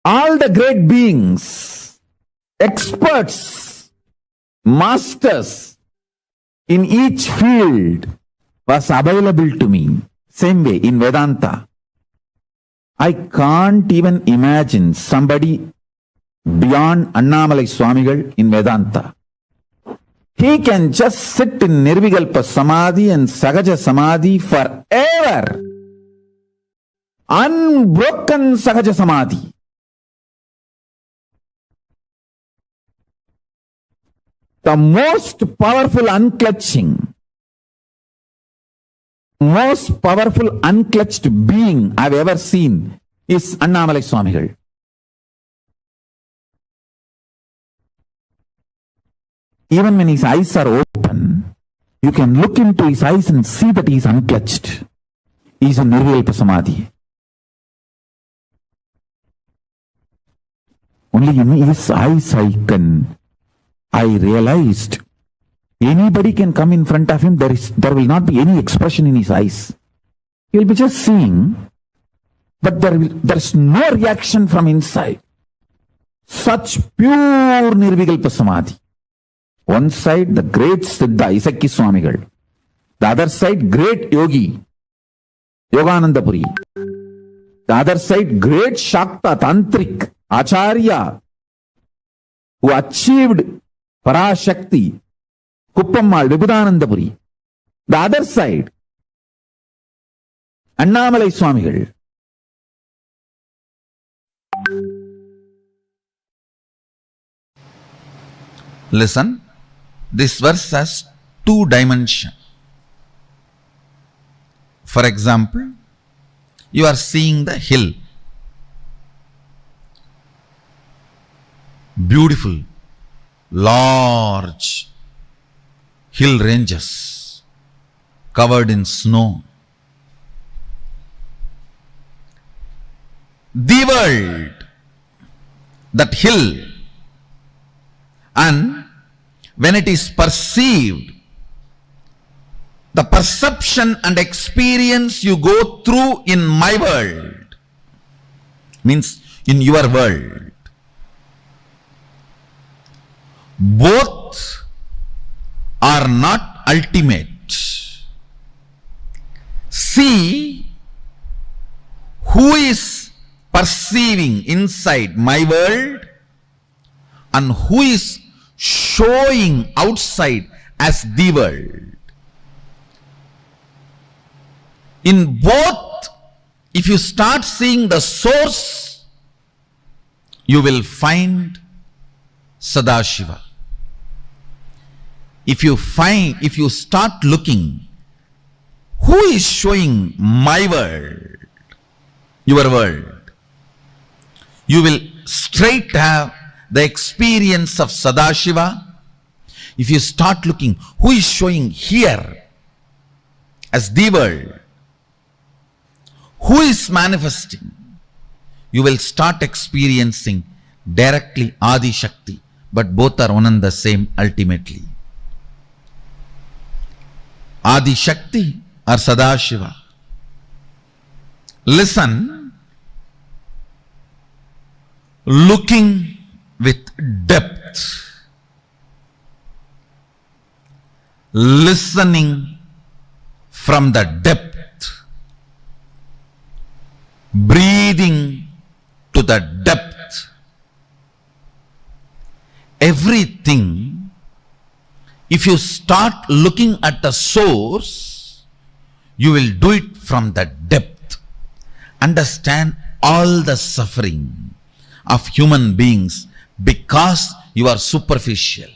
All the great beings, experts, masters in each field was available to me. Same way in Vedanta. I can't even imagine somebody beyond Annamalai Swamigal in Vedanta. He can just sit in Nirvikalpa Samadhi and Sahaja Samādhi forever. Unbroken Sahaja Samādhi. The most powerful unclutching, most powerful unclutched being I've ever seen is Annamalai Swamigal. Even when his eyes are open, you can look into his eyes and see that he is unclutched. He is in Nirvikalpa Samadhi. Only in his eyes I realized anybody can come in front of him, there will not be any expression in his eyes. He will be just seeing, but there's no reaction from inside. Such pure Nirvikalpa Samadhi. One side, the great Siddha, Isakki Swamigal. The other side, great Yogi, Yogananda Puri. The other side, great Shakta, Tantric, Acharya, who achieved Parashakti, Kuppammal, Vibhudananda Puri. The other side, Annamalai Swamigal. Listen, this verse has two dimensions. For example, you are seeing the hill. Beautiful, large hill ranges covered in snow. The world, that hill, and when it is perceived, the perception and experience you go through in my world, means in your world, both are not ultimate. See who is perceiving inside my world and who is showing outside as the world. In both, if you start seeing the source, you will find Sadashiva. If you start looking, who is showing my world, your world, you will straight have the experience of Sadashiva. If you start looking, who is showing here as the world, who is manifesting, you will start experiencing directly Adi Shakti, but both are one and the same ultimately. Adi Shakti or Sadashiva. Listen, looking with depth, listening from the depth, breathing to the depth. Everything, if you start looking at the source, you will do it from the depth. Understand all the suffering of human beings because you are superficial.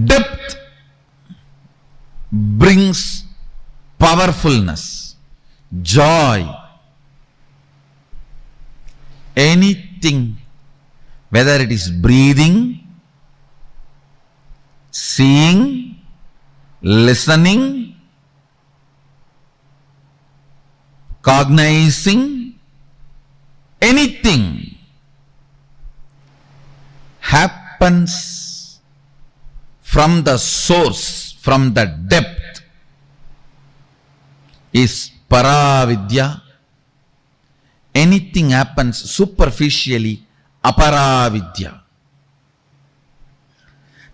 Depth brings powerfulness, joy. Anything, whether it is breathing, seeing, listening, cognizing, anything happens from the source, from the depth, is Paravidya. Anything happens superficially, Aparavidya.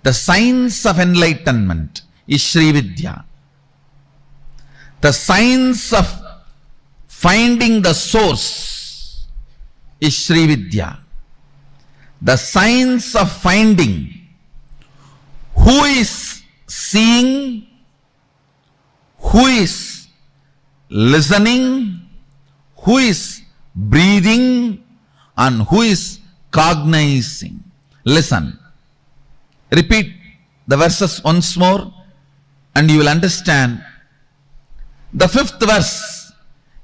The science of enlightenment is Sri Vidya. The science of finding the source is Sri Vidya. The science of finding who is seeing, who is listening, who is breathing, and who is cognizing. Listen. Repeat the verses once more and you will understand. The fifth verse,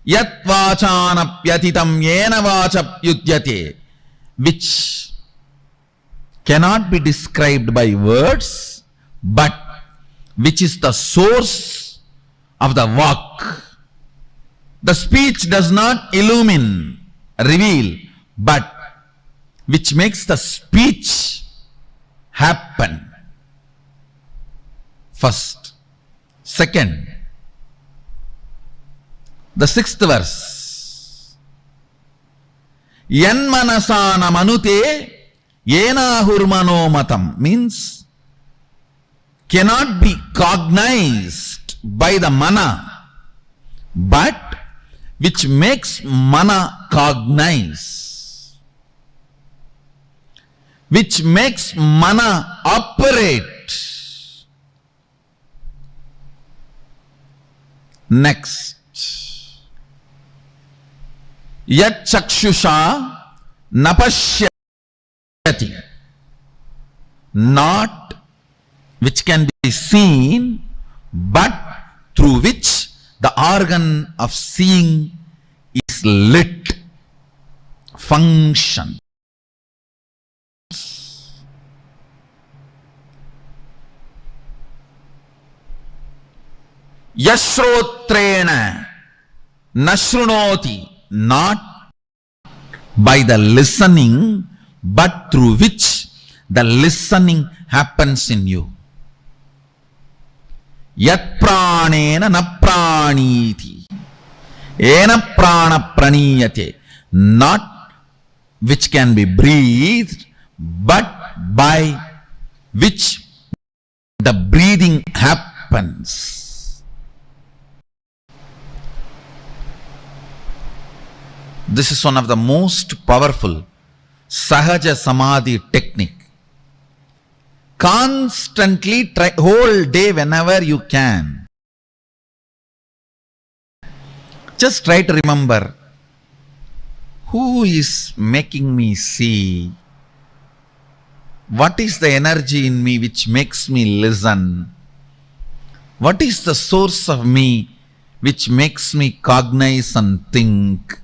Yat vachanapyatitam yena vachapyudyate, which cannot be described by words, but which is the source of the vak. The speech does not illumine, reveal, but which makes the speech happen. First. Second, the sixth verse. Yan manasana manute yena hurmano matam, means cannot be cognized by the mana, but which makes mana cognize, which makes mana operate. Next. Yat chakshusha napashyati, not which can be seen, but through which the organ of seeing is lit, function. Yashrotrena nashrunoti, not by the listening, but through which the listening happens in you. Yat pranena na praniti, ena prana praniyate, not which can be breathed, but by which the breathing happens. This is one of the most powerful Sahaja Samādhi technique. Constantly try, whole day whenever you can. Just try to remember, who is making me see? What is the energy in me which makes me listen? What is the source of me which makes me cognize and think?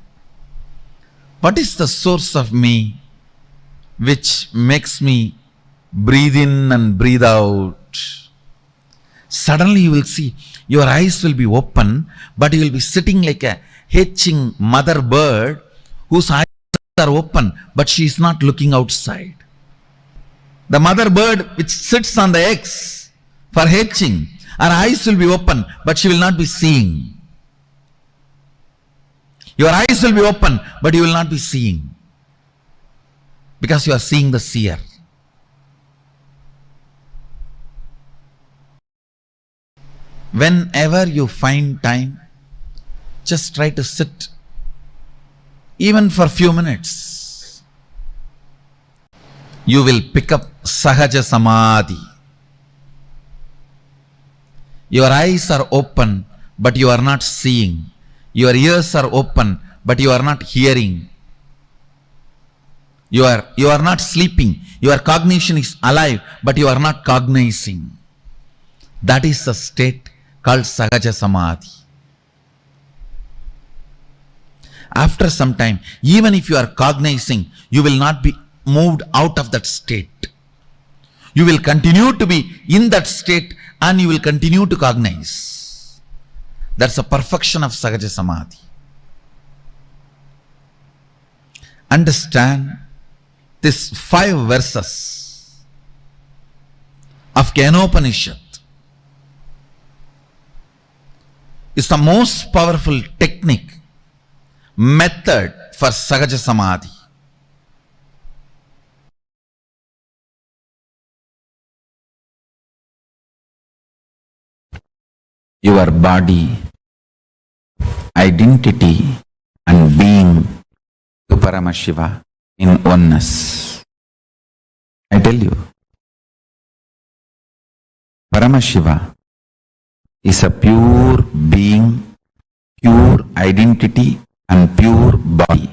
What is the source of me which makes me breathe in and breathe out? Suddenly you will see, your eyes will be open, but you will be sitting like a hatching mother bird whose eyes are open, but she is not looking outside. The mother bird which sits on the eggs for hatching, her eyes will be open, but she will not be seeing. Your eyes will be open, but you will not be seeing, because you are seeing the seer. Whenever you find time, just try to sit, even for a few minutes. You will pick up Sahaja Samādhi. Your eyes are open, but you are not seeing. Your ears are open, but you are not hearing. You are not sleeping. Your cognition is alive, but you are not cognizing. That is the state called Sahaja Samādhi. After some time, even if you are cognizing, you will not be moved out of that state. You will continue to be in that state and you will continue to cognize. That's a perfection of Sahaja Samādhi. Understand these 5 verses of Kenopanishad is the most powerful technique, method for Sahaja Samādhi. Your body, identity and being to Paramashiva in oneness. I tell you, Paramashiva is a pure being, pure identity and pure body.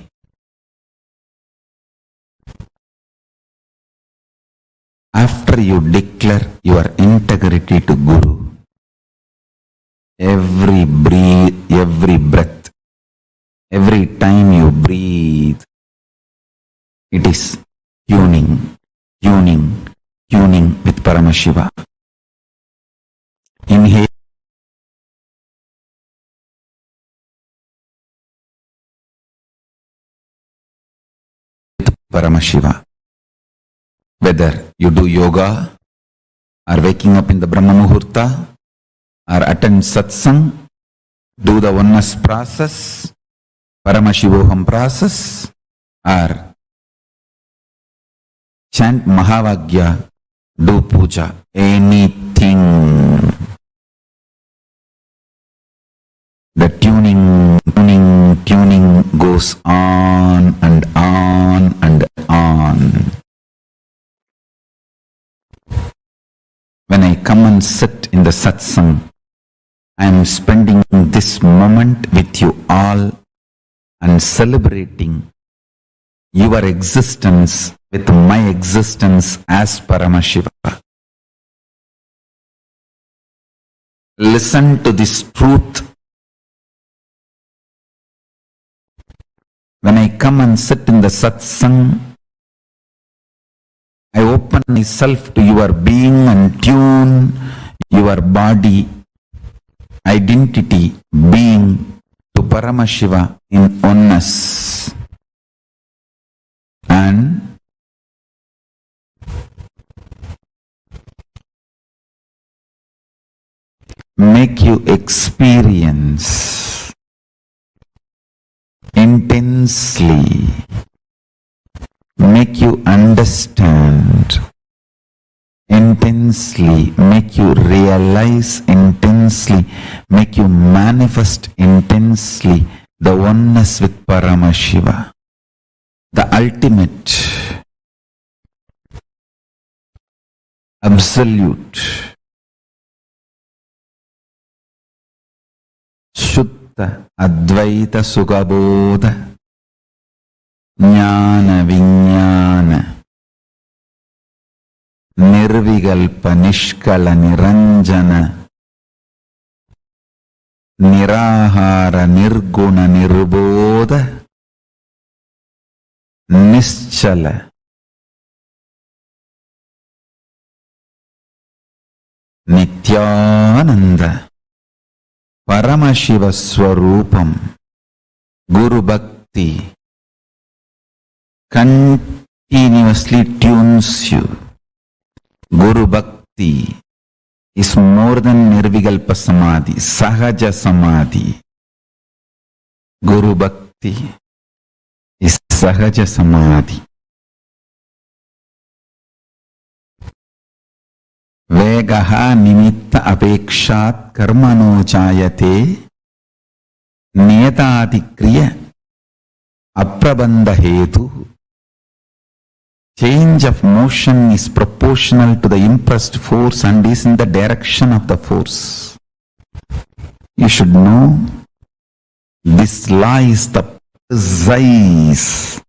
After you declare your integrity to Guru, every breath, every time you breathe, it is tuning with Paramashiva. Inhale. Paramashiva. Whether you do yoga, or waking up in the Brahma Muhurta, or attend satsang, do the oneness process, Paramashivoham process, or chant Mahavagya, do puja, anything. The tuning goes on and on and on. When I come and sit in the satsang, I am spending this moment with you all and celebrating your existence with my existence as Paramashiva. Listen to this truth. When I come and sit in the satsang, I open myself to your being and tune your body, identity, being to Paramashiva in oneness. And make you experience intensely, make you understand intensely, make you realize intensely, make you manifest intensely the oneness with Paramashiva, the ultimate, absolute, Shuddha Advaita Sugabodha Jnana Vijnana Nirvigalpa Nishkala Niranjana Nirahara Nirguna Nirbodha Nischala Nithyananda Paramashiva Swarupam Guru Bhakti continuously tunes you. Guru Bhakti is more than Nirvigalpa Samadhi, Sahaja Samādhi. Guru Bhakti is Sahaja Samādhi. Vegaha nimitta apekshat karmano chayate niyatadikriya aprabandha hetu. Change of motion is proportional to the impressed force and is in the direction of the force. You should know this law is the precise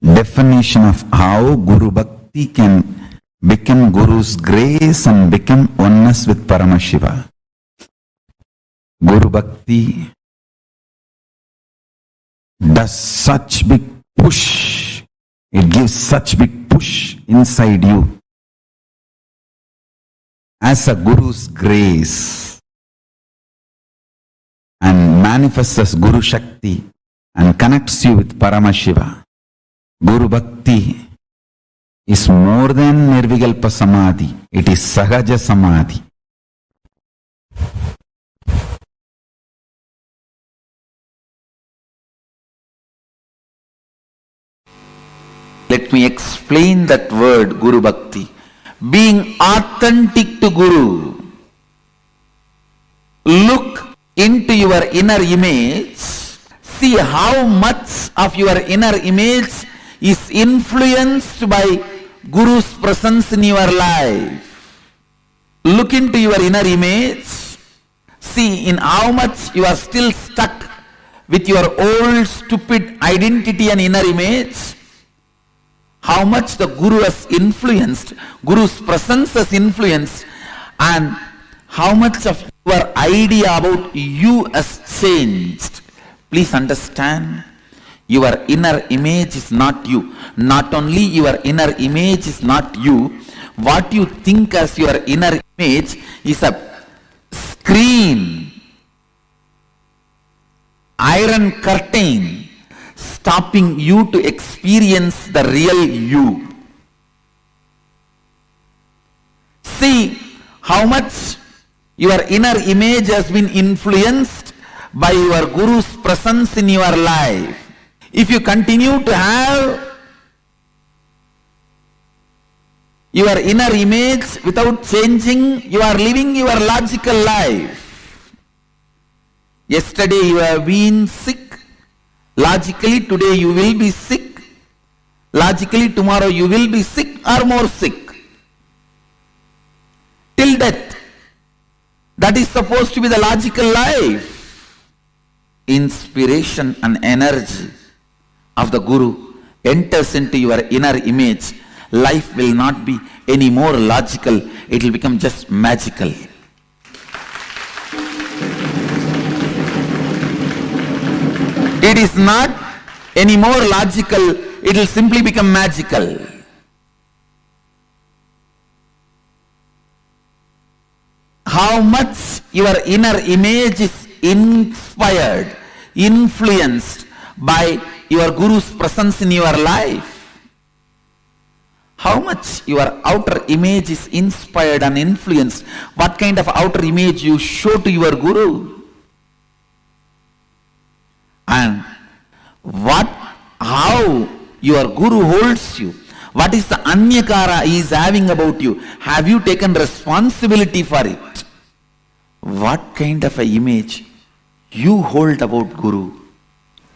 definition of how Guru Bhakti can become Guru's grace and become oneness with Paramashiva. Guru Bhakti does such big push, it gives such big push inside you as a Guru's grace and manifests as Guru Shakti and connects you with Paramashiva. Guru Bhakti is more than Nirvigalpa Samadhi, it is Sahaja Samādhi. Let me explain that word, Guru Bhakti. Being authentic to Guru. Look into your inner image. See how much of your inner image is influenced by Guru's presence in your life. Look into your inner image. See in how much you are still stuck with your old stupid identity and inner image. How much the Guru has influenced, Guru's presence has influenced, and how much of your idea about you has changed. Please understand, your inner image is not you. Not only your inner image is not you, what you think as your inner image is a screen, iron curtain, stopping you to experience the real you. See how much your inner image has been influenced by your Guru's presence in your life. If you continue to have your inner image without changing, you are living your logical life. Yesterday you have been sick. Logically today you will be sick. Logically tomorrow you will be sick or more sick. Till death. That is supposed to be the logical life. Inspiration and energy of the Guru enters into your inner image. Life will not be any more logical. It will become just magical. It is not any more logical. It will simply become magical. How much your inner image is inspired, influenced by your Guru's presence in your life. How much your outer image is inspired and influenced. What kind of outer image you show to your Guru. And how your Guru holds you. What is the anyakara he is having about you? Have you taken responsibility for it? What kind of an image you hold about Guru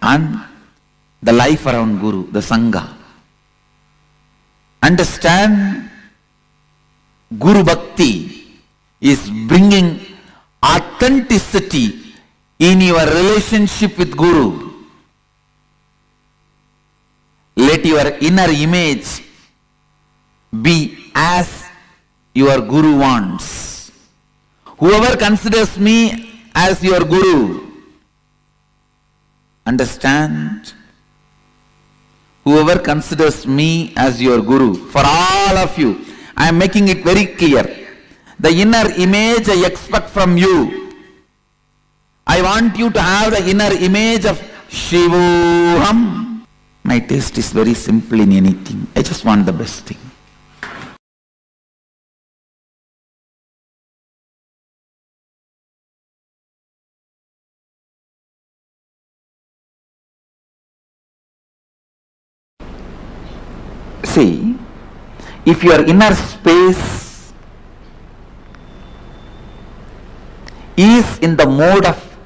and the life around Guru, the Sangha. Understand, Guru Bhakti is bringing authenticity in your relationship with Guru. Let your inner image be as your Guru wants. Whoever considers me as your Guru, understand, whoever considers me as your Guru, for all of you, I am making it very clear. The inner image I expect from you. I want you to have the inner image of Shivoham. My taste is very simple in anything. I just want the best thing. See, if your inner space is in the mode of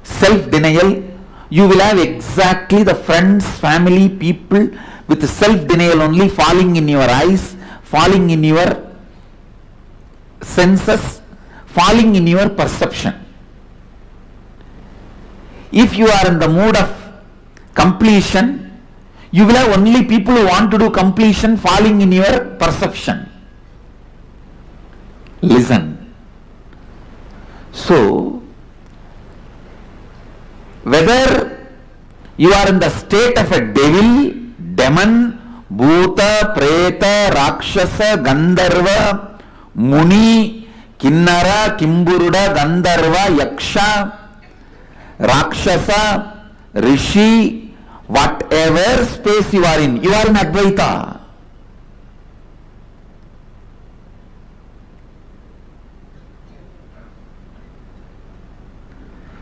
self-denial, you will have exactly the friends, family, people with self-denial only falling in your eyes, falling in your senses, falling in your perception. If you are in the mood of completion, you will have only people who want to do completion falling in your perception. Listen. So, whether you are in the state of a devil, demon, bhuta, preta, rakshasa, gandharva, muni, kinnara, kimburuda, gandharva, yaksha, rakshasa, rishi, whatever space you are in Advaita.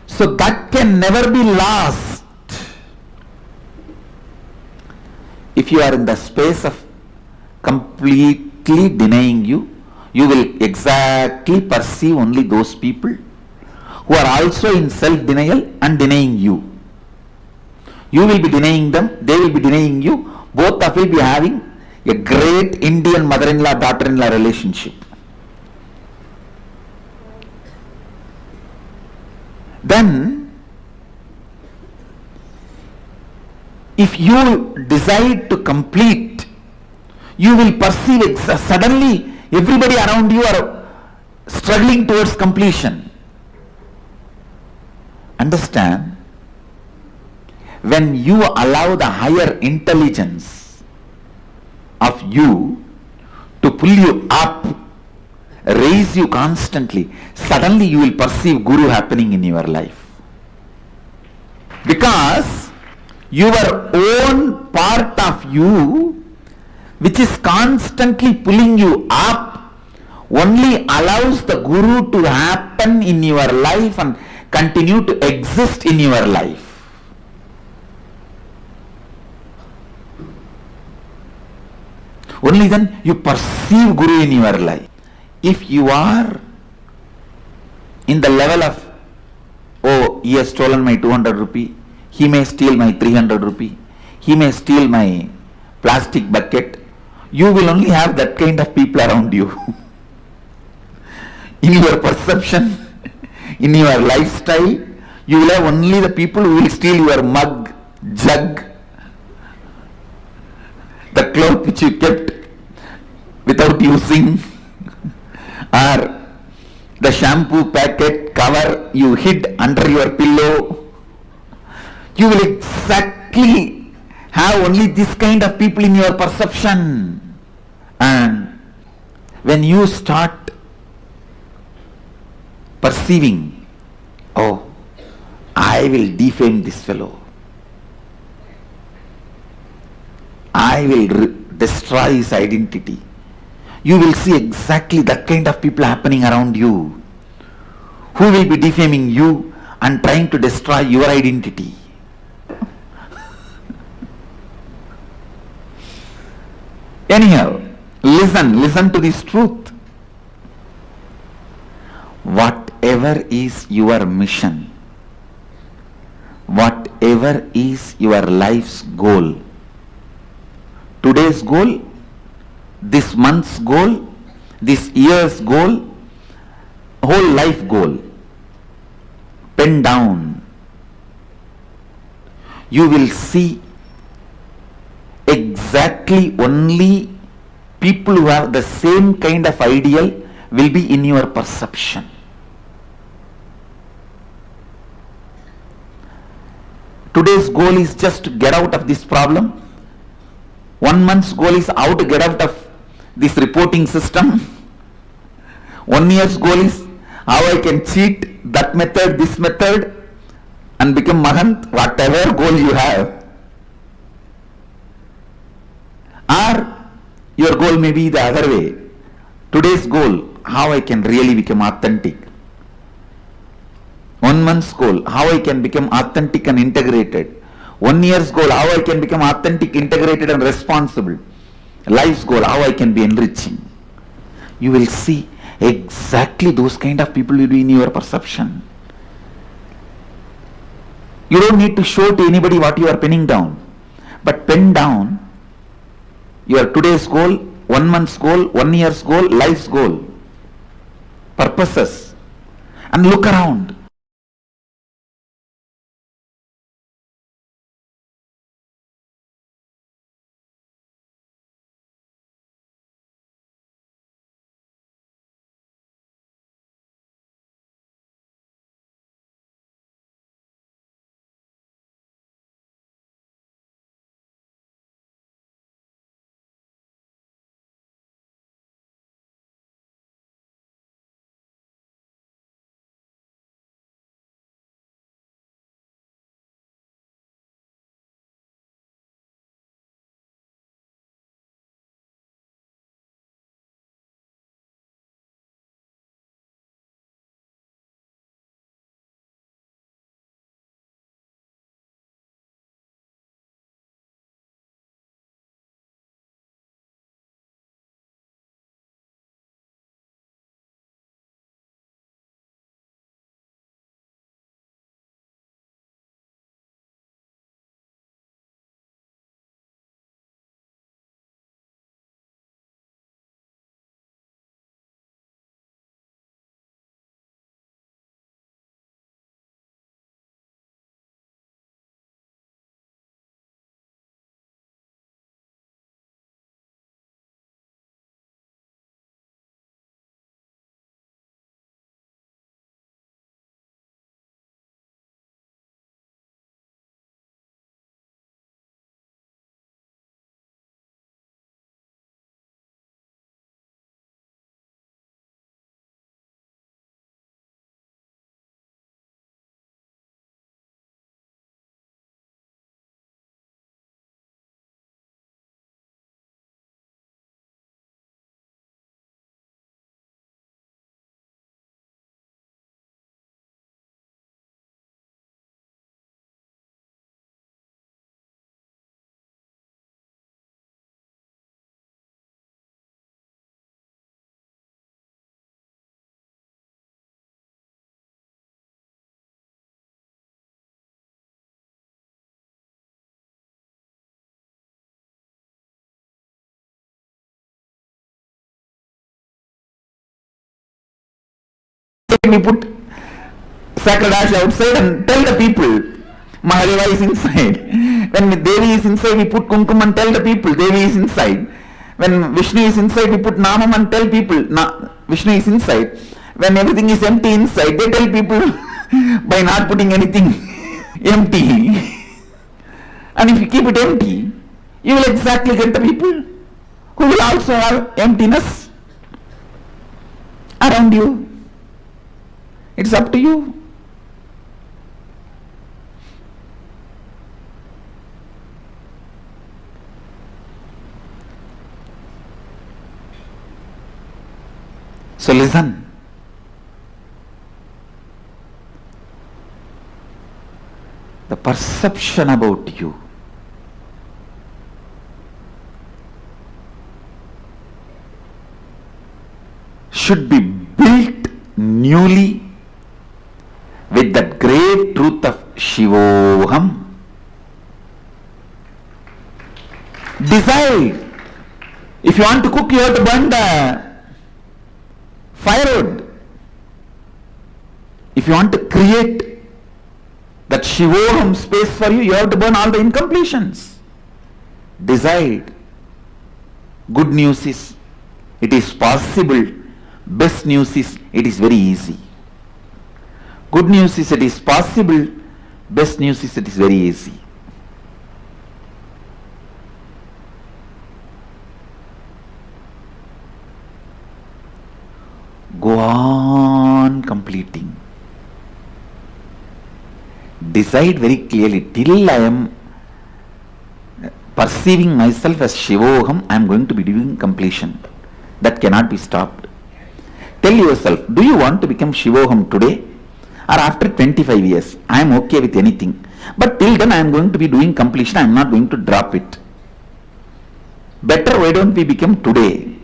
So that can never be lost. If if you are in the space of completely denying you, you will exactly perceive only those people who are also in self-denial and denying you. You will be denying them, they will be denying you, both of you will be having a great Indian mother-in-law, daughter-in-law relationship. Then, if you decide to complete, you will perceive it. Suddenly, everybody around you are struggling towards completion. Understand? When you allow the higher intelligence of you to pull you up, raise you constantly, suddenly you will perceive Guru happening in your life. Because your own part of you, which is constantly pulling you up, only allows the Guru to happen in your life and continue to exist in your life. Only then you perceive Guru in your life. If you are in the level of, oh, he has stolen my 200 rupee, he may steal my 300 rupee, he may steal my plastic bucket, you will only have that kind of people around you. In your perception, in your lifestyle, you will have only the people who will steal your mug, jug, the cloth which you kept without using, or the shampoo packet cover you hid under your pillow. You will exactly have only this kind of people in your perception. And when you start perceiving, oh, I will defame this fellow, I will destroy his identity, you will see exactly that kind of people happening around you, who will be defaming you and trying to destroy your identity. Anyhow, listen to this truth. Whatever is your mission, whatever is your life's goal, today's goal, this month's goal, this year's goal, whole life goal, pen down. You will see exactly only people who have the same kind of ideal will be in your perception. Today's goal is just to get out of this problem. 1 month's goal is how to get out of this reporting system. 1 year's goal is how I can cheat that method, this method, and become Mahant, whatever goal you have. Or your goal may be the other way. Today's goal, how I can really become authentic. 1 month's goal, how I can become authentic and integrated. 1 year's goal, how I can become authentic, integrated and responsible. Life's goal, how I can be enriching. You will see exactly those kind of people will be in your perception. You don't need to show to anybody what you are penning down. But pen down your today's goal, 1 month's goal, 1 year's goal, life's goal, purposes, and look around. we put sacred ash outside and tell the people Mahadeva is inside. When Devi is inside, we put kumkum and tell the people Devi is inside. When Vishnu is inside, we put namam and tell people Vishnu is inside. When everything is empty inside, they tell people by not putting anything empty. And if you keep it empty, you will exactly get the people who will also have emptiness around you. It's up to you. So listen. The perception about you should be built newly with that great truth of Shivoham. Decide. If you want to cook, you have to burn the firewood. If you want to create that Shivoham space for you, you have to burn all the incompletions. Decide. Good news is, it is possible. Best news is, it is very easy. Good news is, it is possible. Best news is, it is very easy. Go on completing. Decide very clearly, till I am perceiving myself as Shivoham, I am going to be doing completion. That cannot be stopped. Tell yourself, do you want to become Shivoham today or after 25 years? I am okay with anything. But till then I am going to be doing completion, I am not going to drop it. Better why don't we become today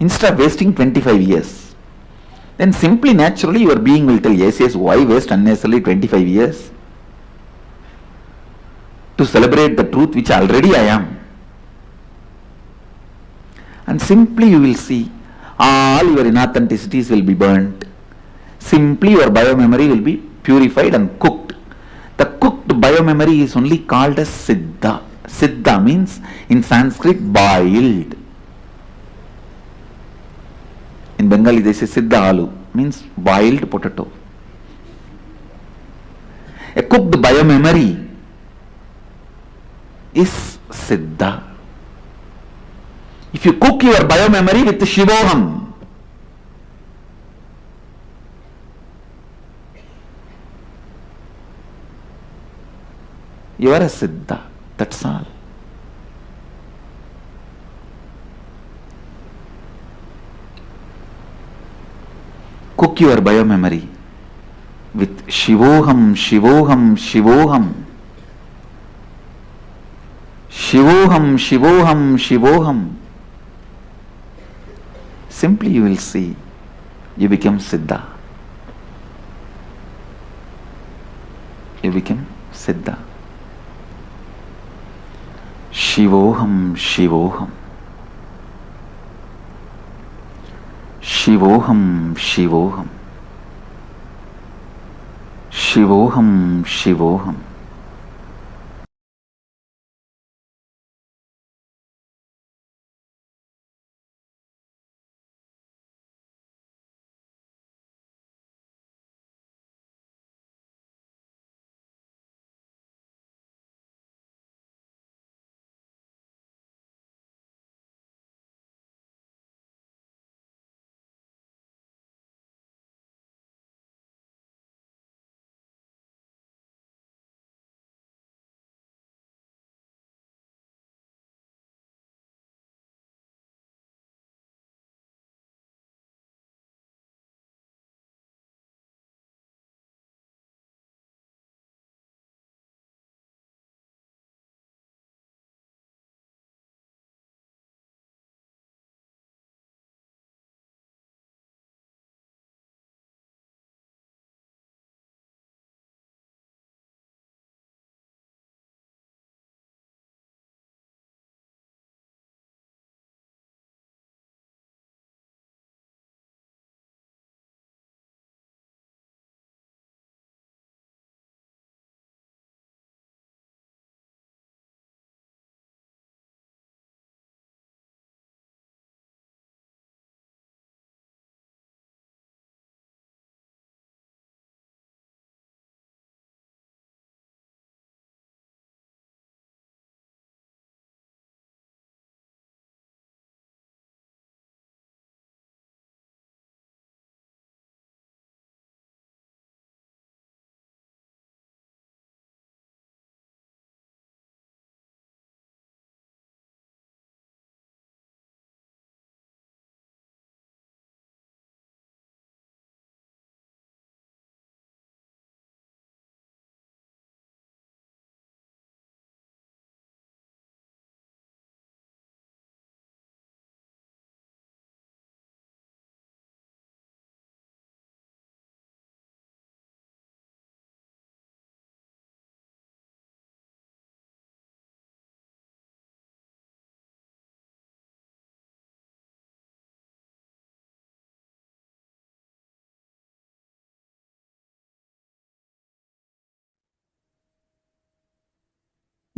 instead of wasting 25 years? Then simply naturally your being will tell, yes, why waste unnecessarily 25 years? To celebrate the truth which already I am. And simply you will see all your inauthenticities will be burnt. Simply your biomemory will be purified and cooked. The cooked biomemory is only called as Siddha. Siddha means in Sanskrit boiled. In Bengali they say Siddha Alu, means boiled potato. A cooked biomemory is Siddha. If you cook your biomemory with Shivoham, you are a Siddha. That's all. Cook your biomemory with Shivoham, Shivoham, Shivoham. Shivoham, Shivoham, Shivoham. Simply you will see, you become Siddha. You become Siddha. Shivoham, Shivoham. Shivoham, Shivoham. Shivoham, Shivoham.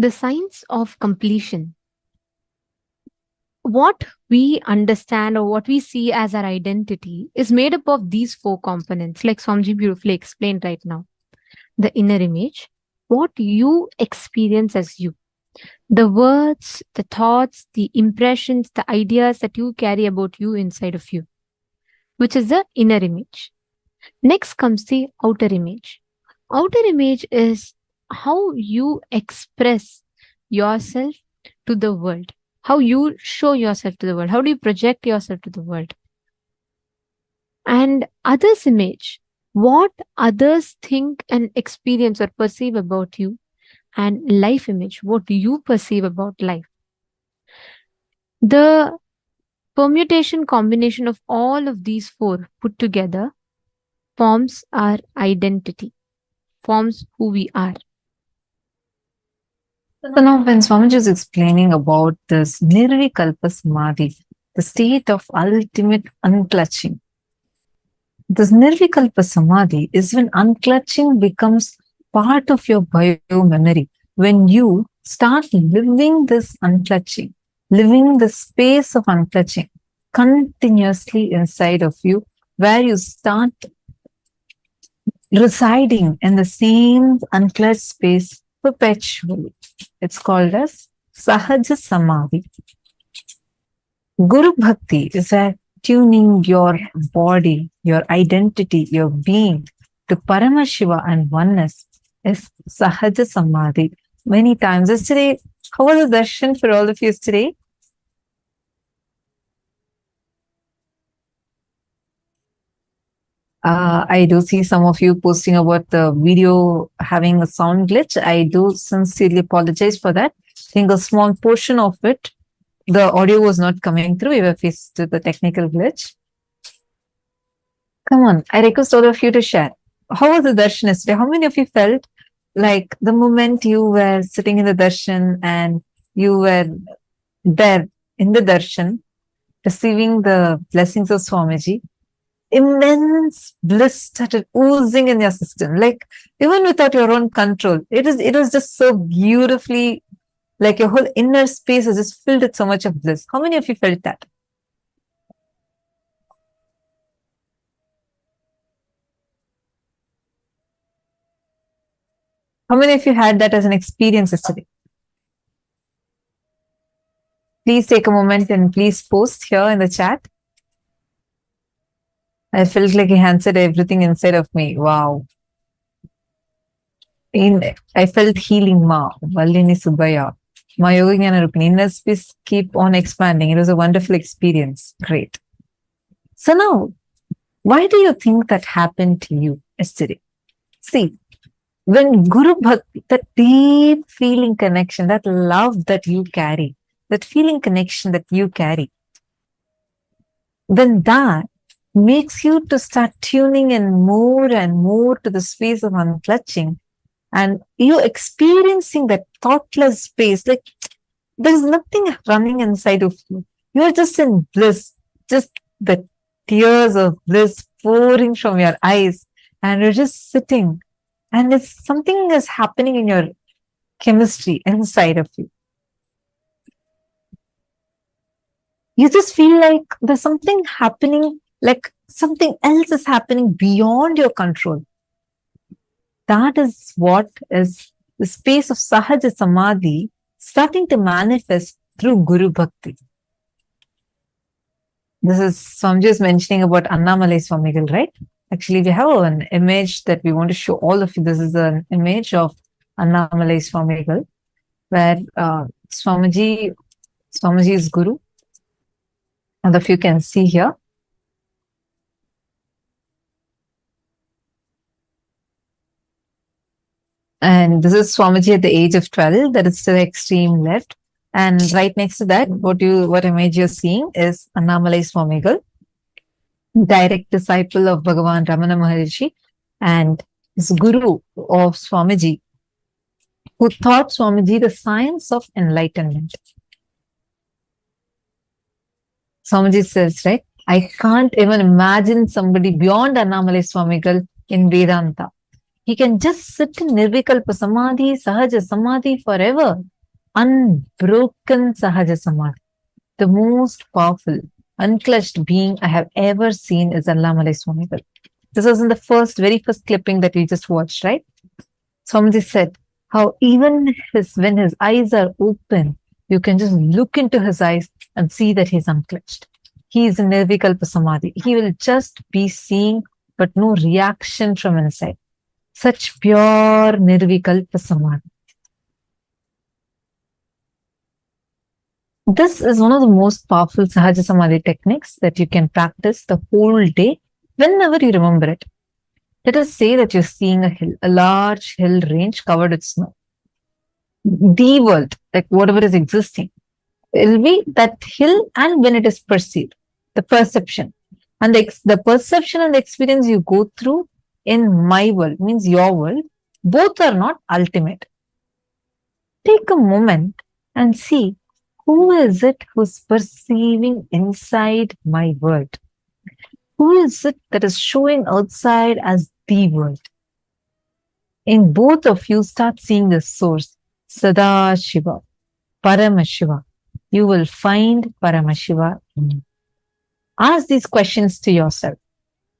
The science of completion. What we understand or what we see as our identity is made up of these four components, like Swamiji beautifully explained right now. The inner image, what you experience as you, the words, the thoughts, the impressions, the ideas that you carry about you inside of you, which is the inner image. Next comes the outer image. Outer image is how you express yourself to the world, how you show yourself to the world, how do you project yourself to the world. And others' image, what others think and experience or perceive about you. And life image, what do you perceive about life. The permutation combination of all of these four put together forms our identity, forms who we are. So now when Swamiji is explaining about this Nirvikalpa Samadhi, the state of ultimate unclutching, this Nirvikalpa Samadhi is when unclutching becomes part of your bio-memory. When you start living this unclutching, living the space of unclutching continuously inside of you, where you start residing in the same unclutched space perpetually. It's called as Sahaja Samādhi. Guru Bhakti is where tuning your body, your identity, your being to Paramashiva and oneness is Sahaja Samādhi. Many times. Yesterday, how was the darshan for all of you yesterday? I do see some of you posting about the video having a sound glitch. I do sincerely apologize for that. I think a small portion of it, the audio was not coming through. We were faced with the technical glitch. Come on, I request all of you to share. How was the darshan yesterday? How many of you felt like the moment you were sitting in the darshan and you were there in the darshan, receiving the blessings of Swamiji, immense bliss started oozing in your system, like even without your own control. It was just so beautifully, like your whole inner space is just filled with so much of bliss. How many of you felt that? How many of you had that as an experience yesterday? Please take a moment and please post here in the chat. I felt like he answered everything inside of me. Wow. I felt healing, Ma. Vallini Subaya. Ma Yogignana Rupini. Inner space keep on expanding. It was a wonderful experience. Great. So now, why do you think that happened to you yesterday? See, when Guru Bhakti, that deep feeling connection, that love that you carry, that feeling connection that you carry, then that makes you to start tuning in more and more to the space of unclutching, and you experiencing that thoughtless space, like there's nothing running inside of you. You're just in bliss, just the tears of bliss pouring from your eyes, and you're just sitting, and it's something is happening in your chemistry inside of you. You just feel like there's something happening, like something else is happening beyond your control. That is what is the space of Sahaja Samādhi starting to manifest through Guru Bhakti. This is Swamiji is mentioning about Annamalai Swamigal, right? Actually, we have an image that we want to show all of you. This is an image of Annamalai Swamigal, where Swamiji is Guru. All of you can see here. And this is Swamiji at the age of 12, that is to the extreme left. And right next to that, what image you're seeing is Annamalai Swamigal, direct disciple of Bhagavan Ramana Maharishi, and is Guru of Swamiji, who taught Swamiji the science of enlightenment. Swamiji says, right, I can't even imagine somebody beyond Annamalai Swamigal in Vedanta. He can just sit in Nirvikalpa Samadhi, Sahaja Samādhi forever. unbroken Sahaja Samādhi. The most powerful, unclutched being I have ever seen is Allamalai Swamigal. This was in the very first clipping that we just watched, right? Swamiji said how even when his eyes are open, you can just look into his eyes and see that he's unclutched. He is in Nirvikalpa Samadhi. He will just be seeing, but no reaction from inside. Such pure Nirvikalpa Samadhi. This is one of the most powerful Sahaja Samādhi techniques that you can practice the whole day whenever you remember it. Let us say that you're seeing a hill, a large hill range covered with snow. The world, like whatever is existing, it will be that hill, and when it is perceived, the perception. And the perception and the experience you go through in my world, means your world, both are not ultimate. Take a moment and see who is it who's perceiving inside my world? Who is it that is showing outside as the world? In both of you, start seeing the source, Sadashiva, Paramashiva. You will find Paramashiva in you. Ask these questions to yourself.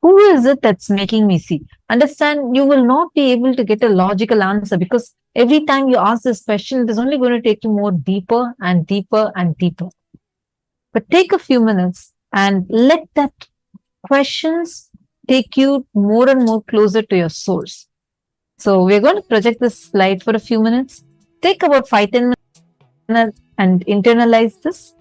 Who is it that's making me see? Understand, you will not be able to get a logical answer, because every time you ask this question, it is only going to take you more deeper and deeper and deeper. But take a few minutes and let that questions take you more and more closer to your source. So we're going to project this slide for a few minutes. Take about 5-10 minutes and internalize this.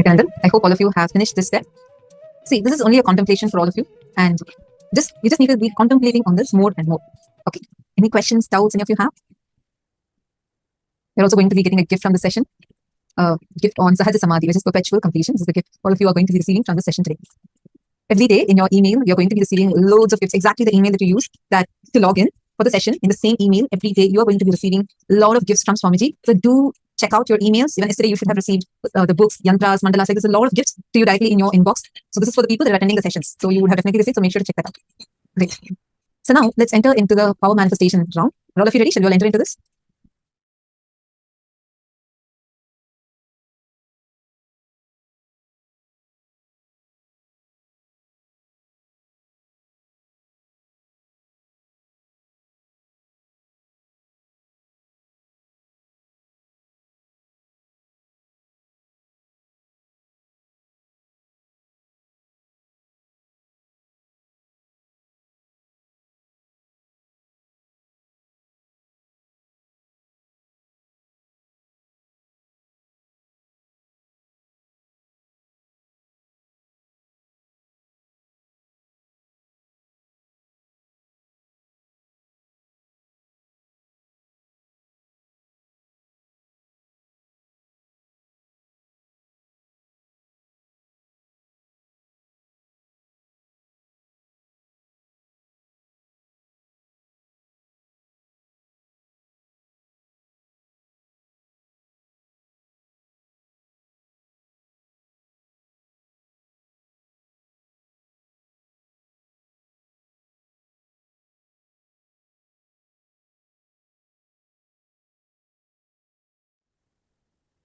Nithyananda, I hope all of you have finished this step. See, this is only a contemplation for all of you, and you just need to be contemplating on this more and more. Okay. Any questions, doubts any of you have? You're also going to be getting a gift from the session. Gift on Sahaja Samādhi, which is perpetual completion. This is the gift all of you are going to be receiving from the session today. Every day in your email, you're going to be receiving loads of gifts. Exactly the email that you use that to log in for the session. In the same email, every day you're going to be receiving a lot of gifts from Swamiji. So do check out your emails. Even yesterday, you should have received the books, yantras, mandalas. Like there's a lot of gifts to you directly in your inbox. So this is for the people that are attending the sessions. So you would have definitely received. So make sure to check that out. Great. So now let's enter into the power manifestation round. Are all of you ready? Shall we all enter into this?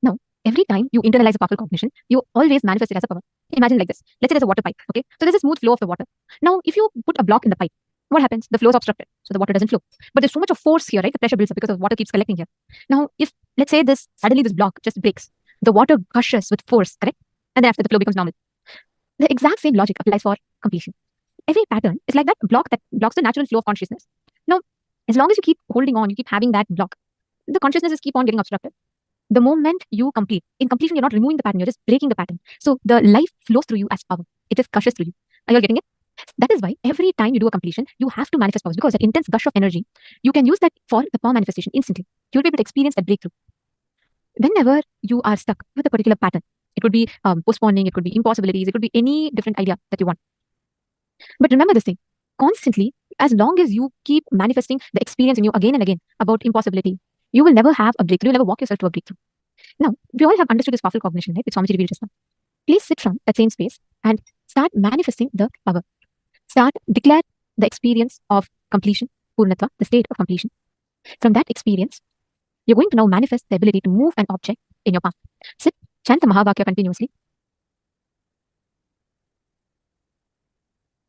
Now, every time you internalize a powerful cognition, you always manifest it as a power. Imagine like this. Let's say there's a water pipe. Okay. So there's a smooth flow of the water. Now, if you put a block in the pipe, what happens? The flow is obstructed. So the water doesn't flow. But there's so much of force here, right? The pressure builds up because the water keeps collecting here. Now, if let's say suddenly this block just breaks, the water gushes with force, correct? And then after the flow becomes normal. The exact same logic applies for completion. Every pattern is like that block that blocks the natural flow of consciousness. Now, as long as you keep holding on, you keep having that block, the consciousness keep on getting obstructed. The moment you complete, in completion, you're not removing the pattern, you're just breaking the pattern. So the life flows through you as power. It just gushes through you. Are you all getting it? That is why every time you do a completion, you have to manifest powers because that intense gush of energy, you can use that for the power manifestation instantly. You'll be able to experience that breakthrough. Whenever you are stuck with a particular pattern, it could be postponing, it could be impossibilities, it could be any different idea that you want. But remember this thing, constantly, as long as you keep manifesting the experience in you again and again about impossibility, you will never have a breakthrough. You'll never walk yourself to a breakthrough. Now, we all have understood this powerful cognition, right? Which Swamiji revealed just now. Please sit from that same space and start manifesting the power. Declare the experience of completion, Purnatva, the state of completion. From that experience, you're going to now manifest the ability to move an object in your palm. Sit, chant the Mahavakya continuously.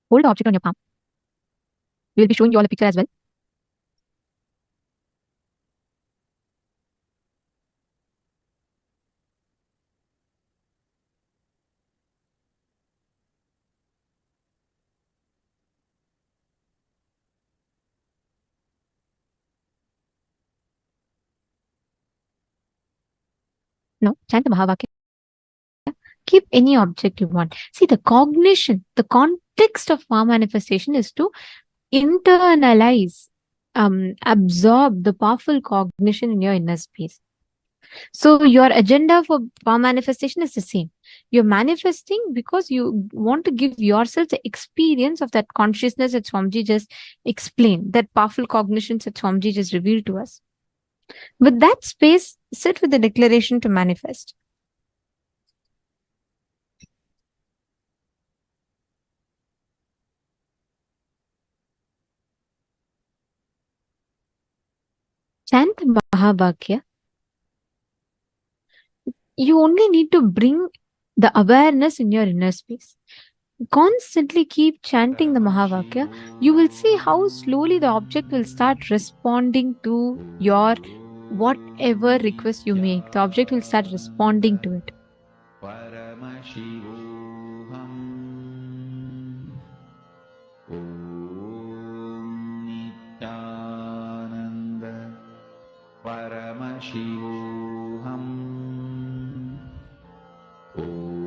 Hold the object on your palm. We will be showing you all a picture as well. No, chant the Mahavakya. Keep any object you want. See, the cognition, the context of power manifestation is to internalize, absorb the powerful cognition in your inner space. So your agenda for power manifestation is the same. You're manifesting because you want to give yourself the experience of that consciousness that Swamiji just explained, that powerful cognitions that Swamiji just revealed to us. With that space, sit with the declaration to manifest. Chant Mahavakya. You only need to bring the awareness in your inner space. Constantly keep chanting the Mahavakya. You will see how slowly the object will start responding to your whatever request you make. The object will start responding to it. Paramashivoham. Om Nithyananda. Paramashivoham. Om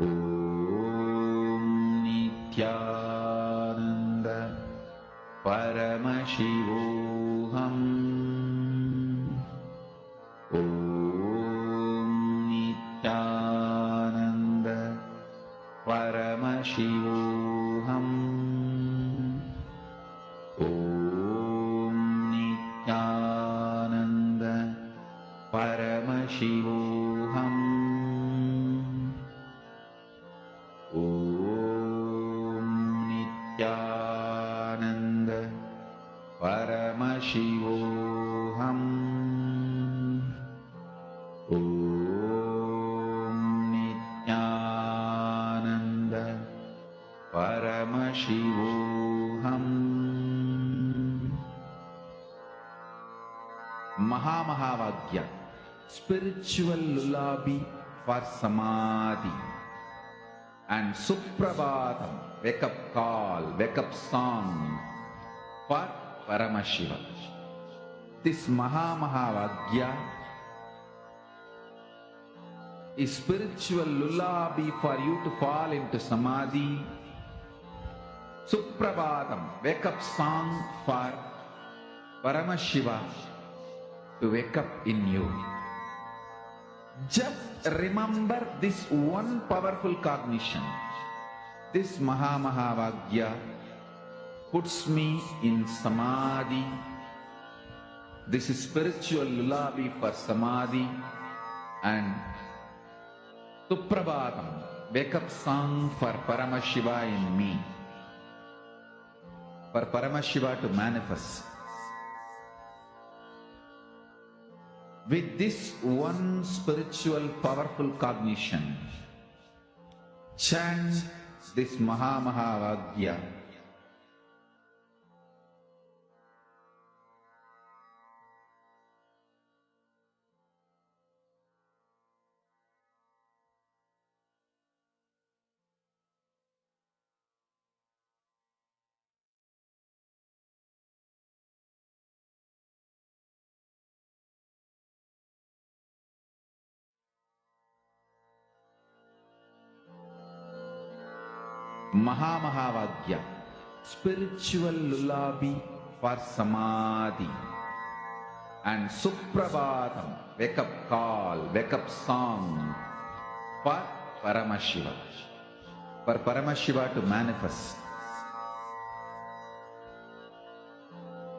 Om Nithyananda Paramashivoham. Om Nithyananda Paramashivoham. Om Nithyananda Paramashivoham. Om Nithyananda Paramashivoham. Om Nithyananda Paramashivoham. Mahamahavaagya, spiritual lullaby for Samadhi, and Suprabhatam, wake up call, wake up song for Paramashivam. This Mahamahavaagya is spiritual lullaby for you to fall into Samadhi. Suprabhatam, wake up song for Paramashiva to wake up in you. Just remember this one powerful cognition. This Mahamahavaagya puts me in Samadhi. This is spiritual lullaby for Samadhi, and Suprabhatam, wake up song for Paramashiva in me. For Paramashiva to manifest. With this one spiritual powerful cognition, chant this Mahamahavaagya. Mahamahavaagya, spiritual lullaby for Samadhi, and Suprabhatam, wake up call, wake up song for Paramashiva. For Paramashiva to manifest.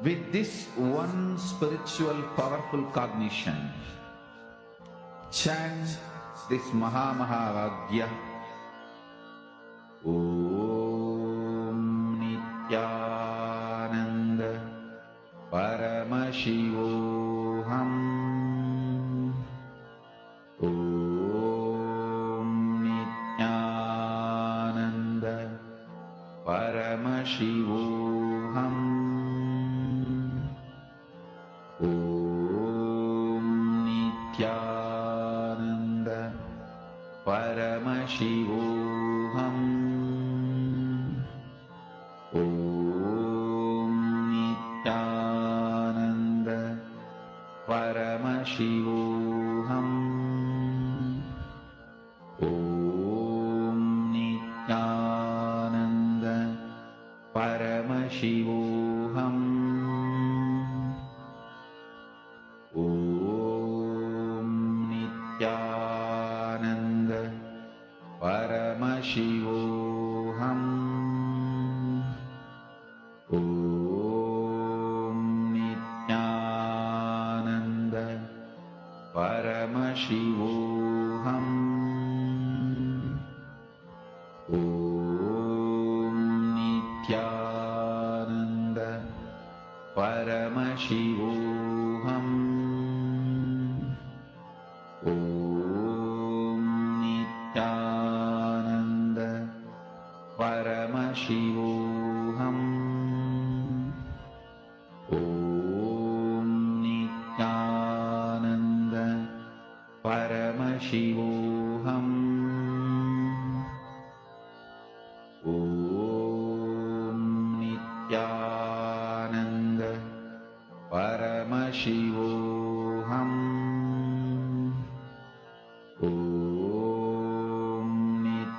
With this one spiritual powerful cognition, chant this Mahamahavaagya. Om Nithyananda Paramashivoham. Om Nithyananda Paramashivoham. Om Nithyananda Paramashivoham. Om Nithyananda Paramashivoham. Om Nithyananda Paramashivoham. Om Nithyananda Paramashivoham. Om Nithyananda Paramashivoham. Om Nithyananda Paramashivoham. Om Nithyananda Paramashivoham. Om Nithyananda Paramashivoham. Om Nithyananda Paramashivoham. Om Nithyananda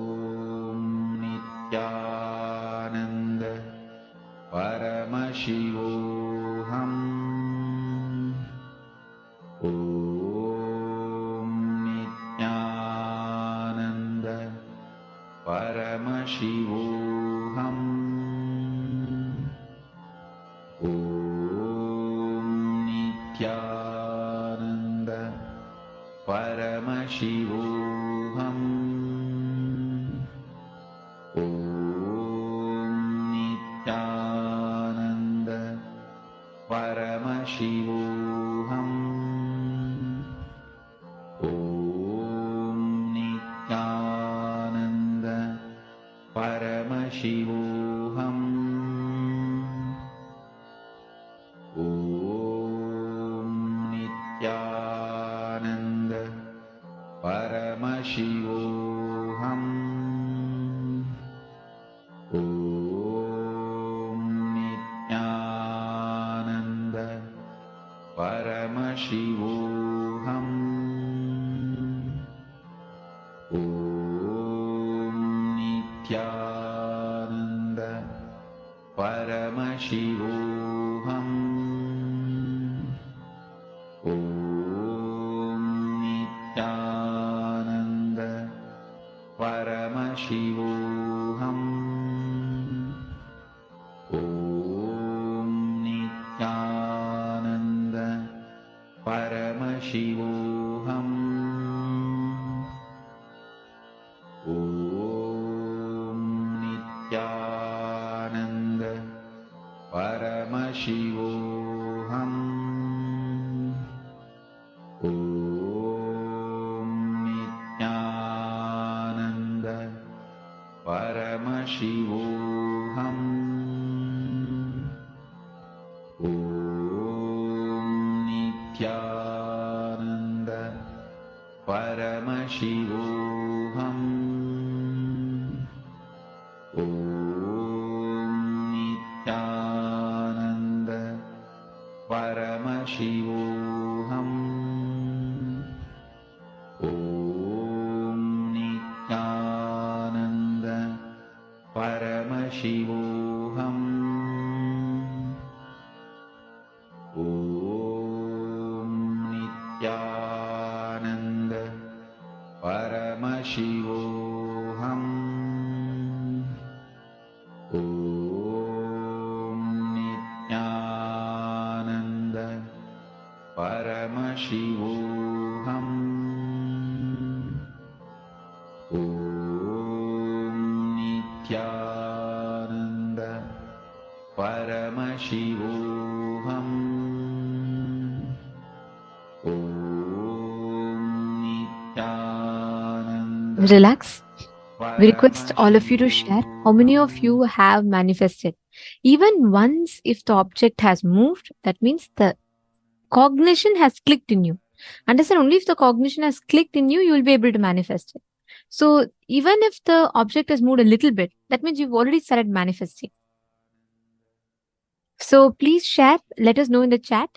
Paramashivoham. Om Nithyananda Paramashivoham. Om Nithyananda Paramashivoham. Om Nithyananda Paramashivoham. Om Nithyananda Paramashivoham. Om Nithyananda Paramashivoham. Om Nithyananda Paramashivoham. Om Nithyananda Paramashivoham. Om Nithyananda Paramashivoham. Om Nithyananda Paramashivoham. Om Nithyananda Paramashivoham. Om Nithyananda Paramashivoham. Om Nithyananda Paramashivoham. Om Nithyananda Paramashivoham. Om Nithyananda Paramashivoham. Om Nithyananda Paramashivoham. Om Nithyananda Paramashivoham. Om Nithyananda Relax. We request all of you to share how many of you have manifested. Even once, if the object has moved, that means the cognition has clicked in you. Understand, only if the cognition has clicked in you, you will be able to manifest it. So even if the object has moved a little bit, that means you've already started manifesting. So please share. Let us know in the chat.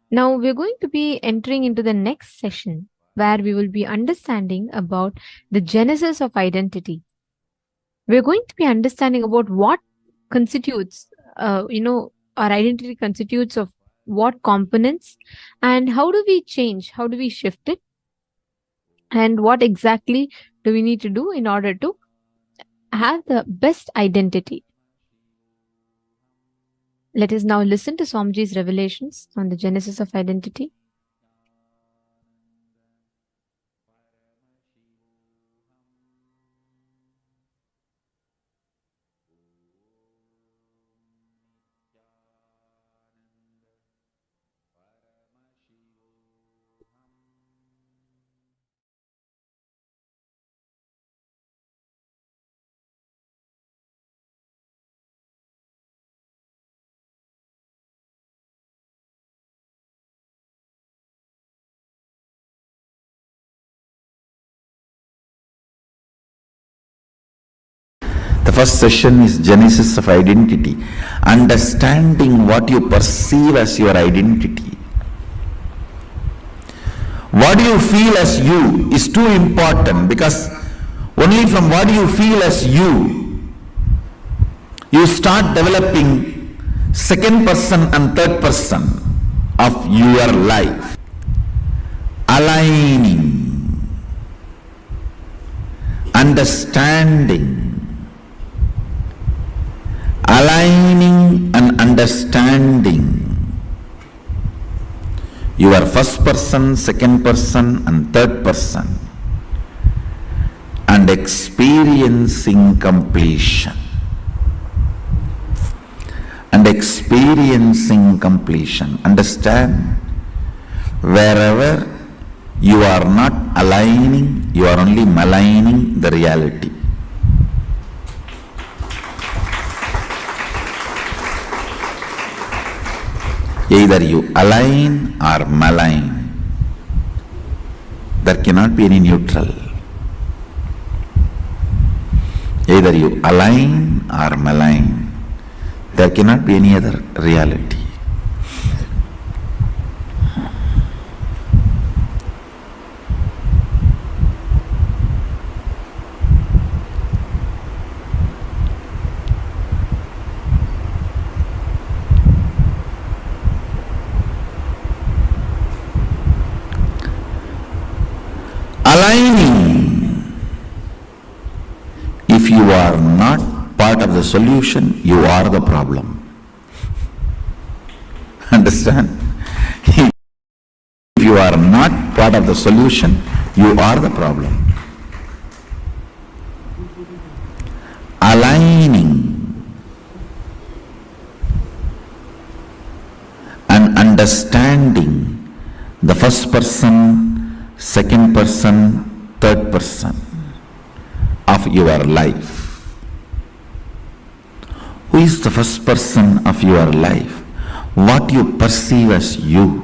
Now we're going to be entering into the next session where we will be understanding about the genesis of identity. We're going to be understanding about what constitutes, our identity constitutes of what components, and how do we change, how do we shift it, and what exactly do we need to do in order to have the best identity. Let us now listen to Swamiji's revelations on the genesis of identity. The first session is Genesis of Identity, understanding what you perceive as your identity. What you feel as you is too important, because only from what you feel as you start developing second person and third person of your life. aligning, understanding, aligning and understanding your first person, second person and third person, and experiencing completion. And experiencing completion. Understand, wherever you are not aligning, you are only maligning the reality. Either you align or malign. There cannot be any neutral. Either you align or malign. There cannot be any other reality. Aligning. If you are not part of the solution, you are the problem. Understand? If you are not part of the solution, you are the problem. Aligning and understanding the first person, second person, third person of your life. Who is the first person of your life? What you perceive as you.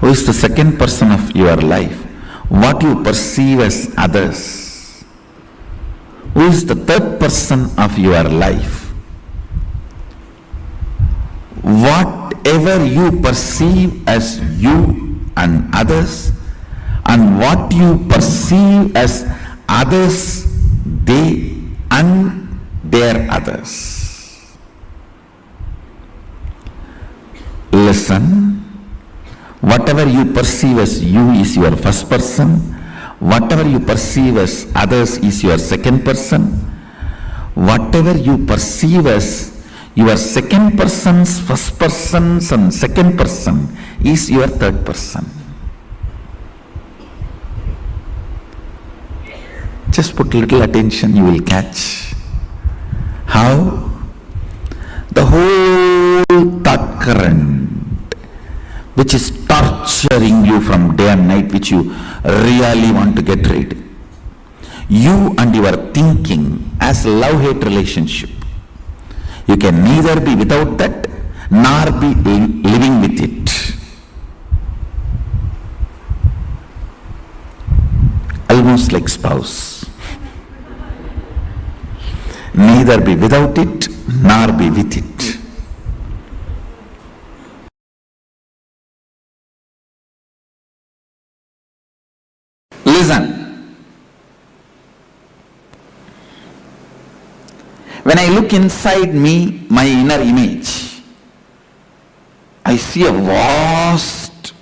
Who is the second person of your life? What you perceive as others. Who is the third person of your life? Whatever you perceive as you and others, and what you perceive as others, they and their others. Listen, whatever you perceive as you is your first person, whatever you perceive as others is your second person, whatever you perceive as your second person's first person's and second person is your third person. Just put little attention, you will catch how the whole thought current which is torturing you from day and night, which you really want to get rid, you and your thinking as a love-hate relationship, you can neither be without that nor be living with it. Almost like spouse. Neither be without it nor be with it. Listen. When I look inside me, my inner image, I see a vast,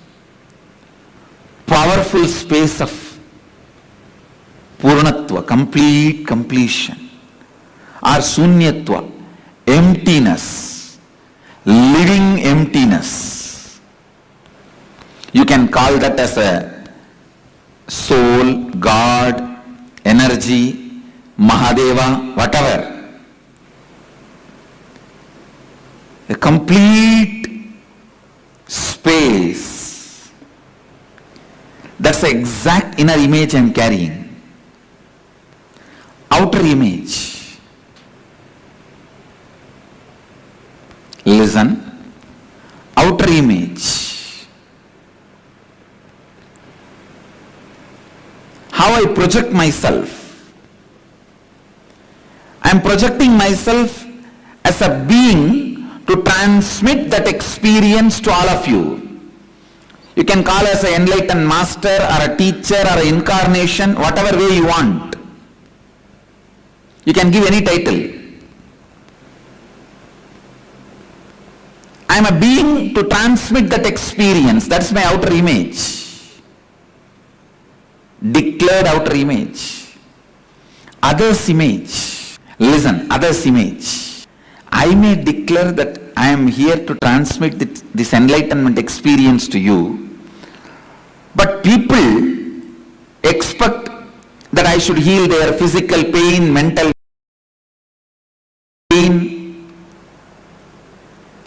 powerful space of Purnatva, complete completion, or Sunyatva, emptiness, living emptiness. You can call that as a soul, God, energy, Mahadeva, whatever. A complete space. That's the exact inner image I am carrying. Outer image. Listen. Outer image. How I project myself. I am projecting myself as a being to transmit that experience to all of you. You can call as an enlightened master or a teacher or an incarnation, whatever way you want. You can give any title. I am a being to transmit that experience. That's my outer image. Declared outer image. Others' image. Listen, others' image. I may declare that I am here to transmit this enlightenment experience to you, but people expect that I should heal their physical pain, mental pain.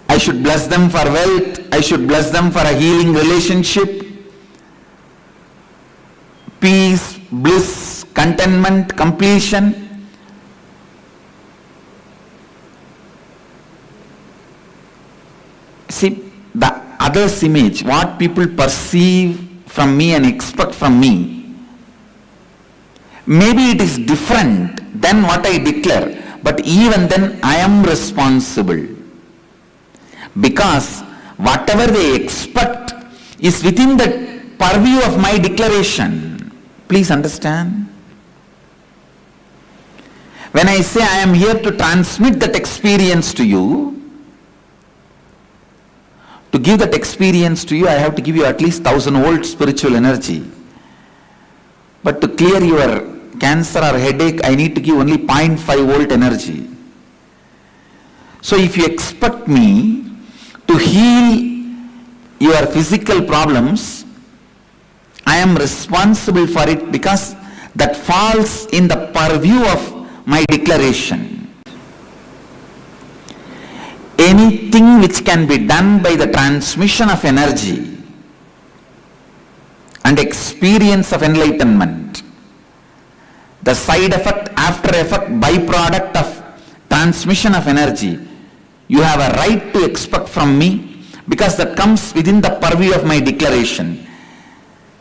I should bless them for wealth. I should bless them for a healing relationship, peace, bliss, contentment, completion. See, the other's image, what people perceive from me and expect from me, maybe it is different than what I declare, but even then I am responsible. Because whatever they expect is within the purview of my declaration. Please understand. When I say I am here to transmit that experience to you, to give that experience to you, I have to give you at least 1000 volt spiritual energy. But to clear your cancer or headache, I need to give only 0.5 volt energy. So if you expect me to heal your physical problems, I am responsible for it because that falls in the purview of my declaration. Anything which can be done by the transmission of energy and experience of enlightenment, the side effect, after effect, byproduct of transmission of energy, you have a right to expect from me because that comes within the purview of my declaration.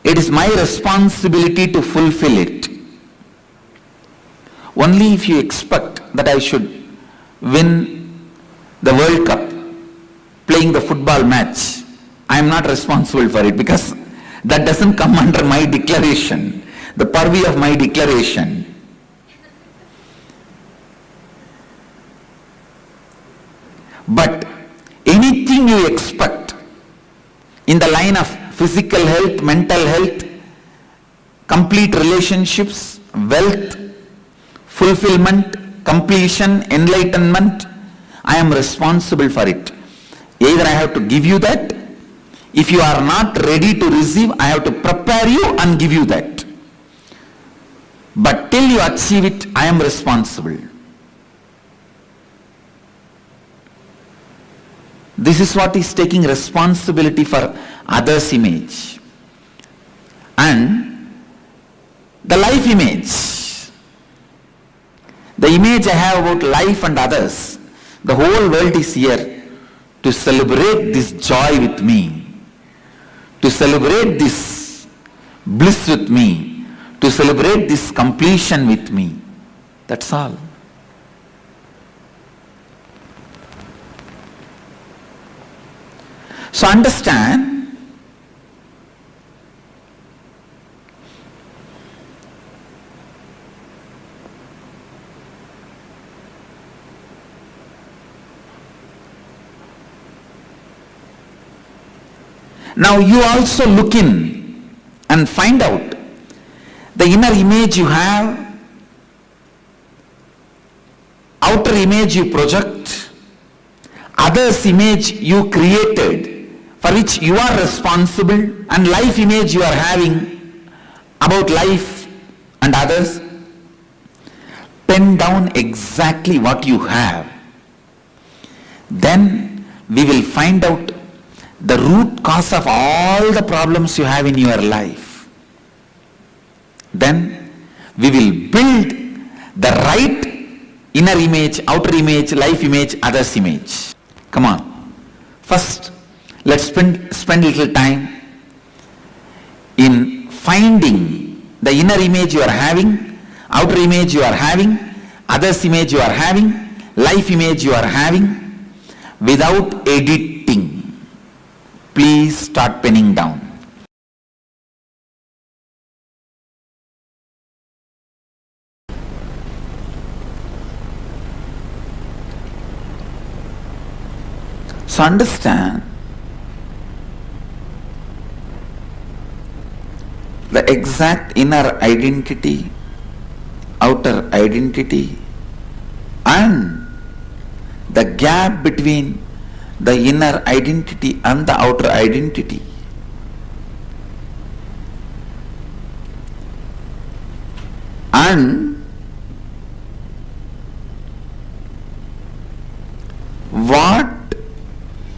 It is my responsibility to fulfill it. Only if you expect that I should win the World Cup, playing the football match, I am not responsible for it because that doesn't come under my declaration, the purview of my declaration. But anything you expect in the line of physical health, mental health, complete relationships, wealth, fulfillment, completion, enlightenment, I am responsible for it. Either I have to give you that. If you are not ready to receive, I have to prepare you and give you that. But till you achieve it, I am responsible. This is what is taking responsibility for others' image. And the life image. The image I have about life and others. The whole world is here to celebrate this joy with me, to celebrate this bliss with me, to celebrate this completion with me. That's all. So understand, now you also look in and find out the inner image you have, outer image you project, others' image you created, for which you are responsible, and life image you are having about life and others. Pen down exactly what you have. Then we will find out the root cause of all the problems you have in your life. Then we will build the right inner image, outer image, life image, others' image. Come on. First, let's spend little time in finding the inner image you are having, outer image you are having, others' image you are having, life image you are having, without editing. Please start penning down. So So understand the exact inner identity, outer identity, and the gap between the inner identity and the outer identity. And what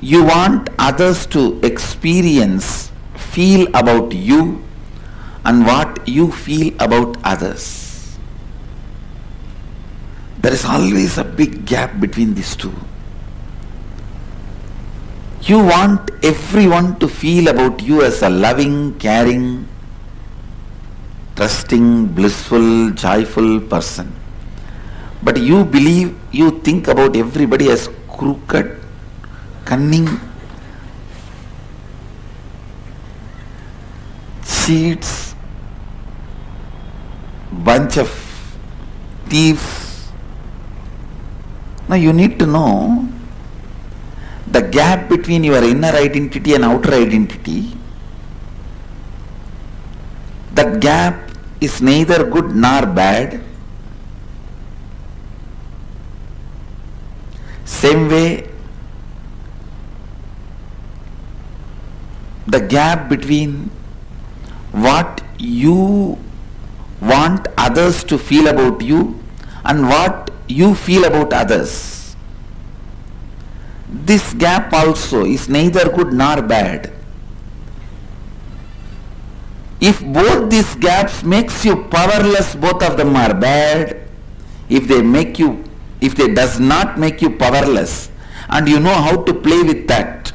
you want others to experience, feel about you, and what you feel about others. There is always a big gap between these two. You want everyone to feel about you as a loving, caring, trusting, blissful, joyful person. But you believe, you think about everybody as crooked, cunning, cheats, bunch of thieves. Now you need to know the gap between your inner identity and outer identity. That gap is neither good nor bad. Same way, the gap between what you want others to feel about you and what you feel about others. This gap also is neither good nor bad. If both these gaps makes you powerless, both of them are bad. If they does not make you powerless and you know how to play with that,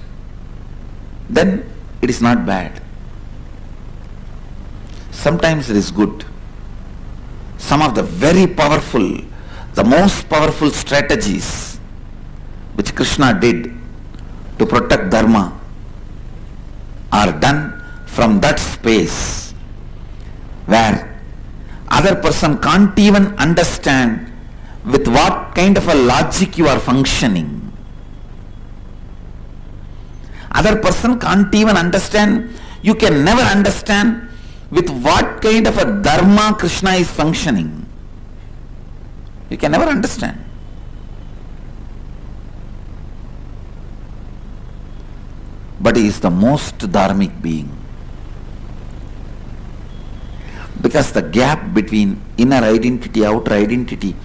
then it is not bad. Sometimes it is good. Some of the very powerful, the most powerful strategies which Krishna did to protect Dharma are done from that space where other person can't even understand with what kind of a logic you are functioning. Other person can't even understand, you can never understand with what kind of a dharma Krishna is functioning. You can never understand. But he is the most dharmic being. Because the gap between inner identity, outer identity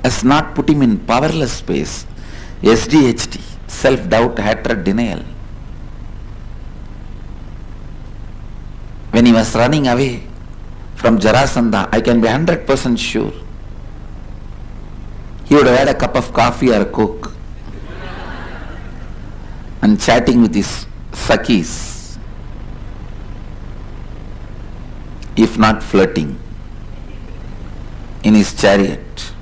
has not put him in powerless space. SDHD, self-doubt, hatred, denial. When he was running away from Jarasandha, I can be 100% sure he would have had a cup of coffee or a coke and chatting with his Sakhis, if not flirting, in his chariot.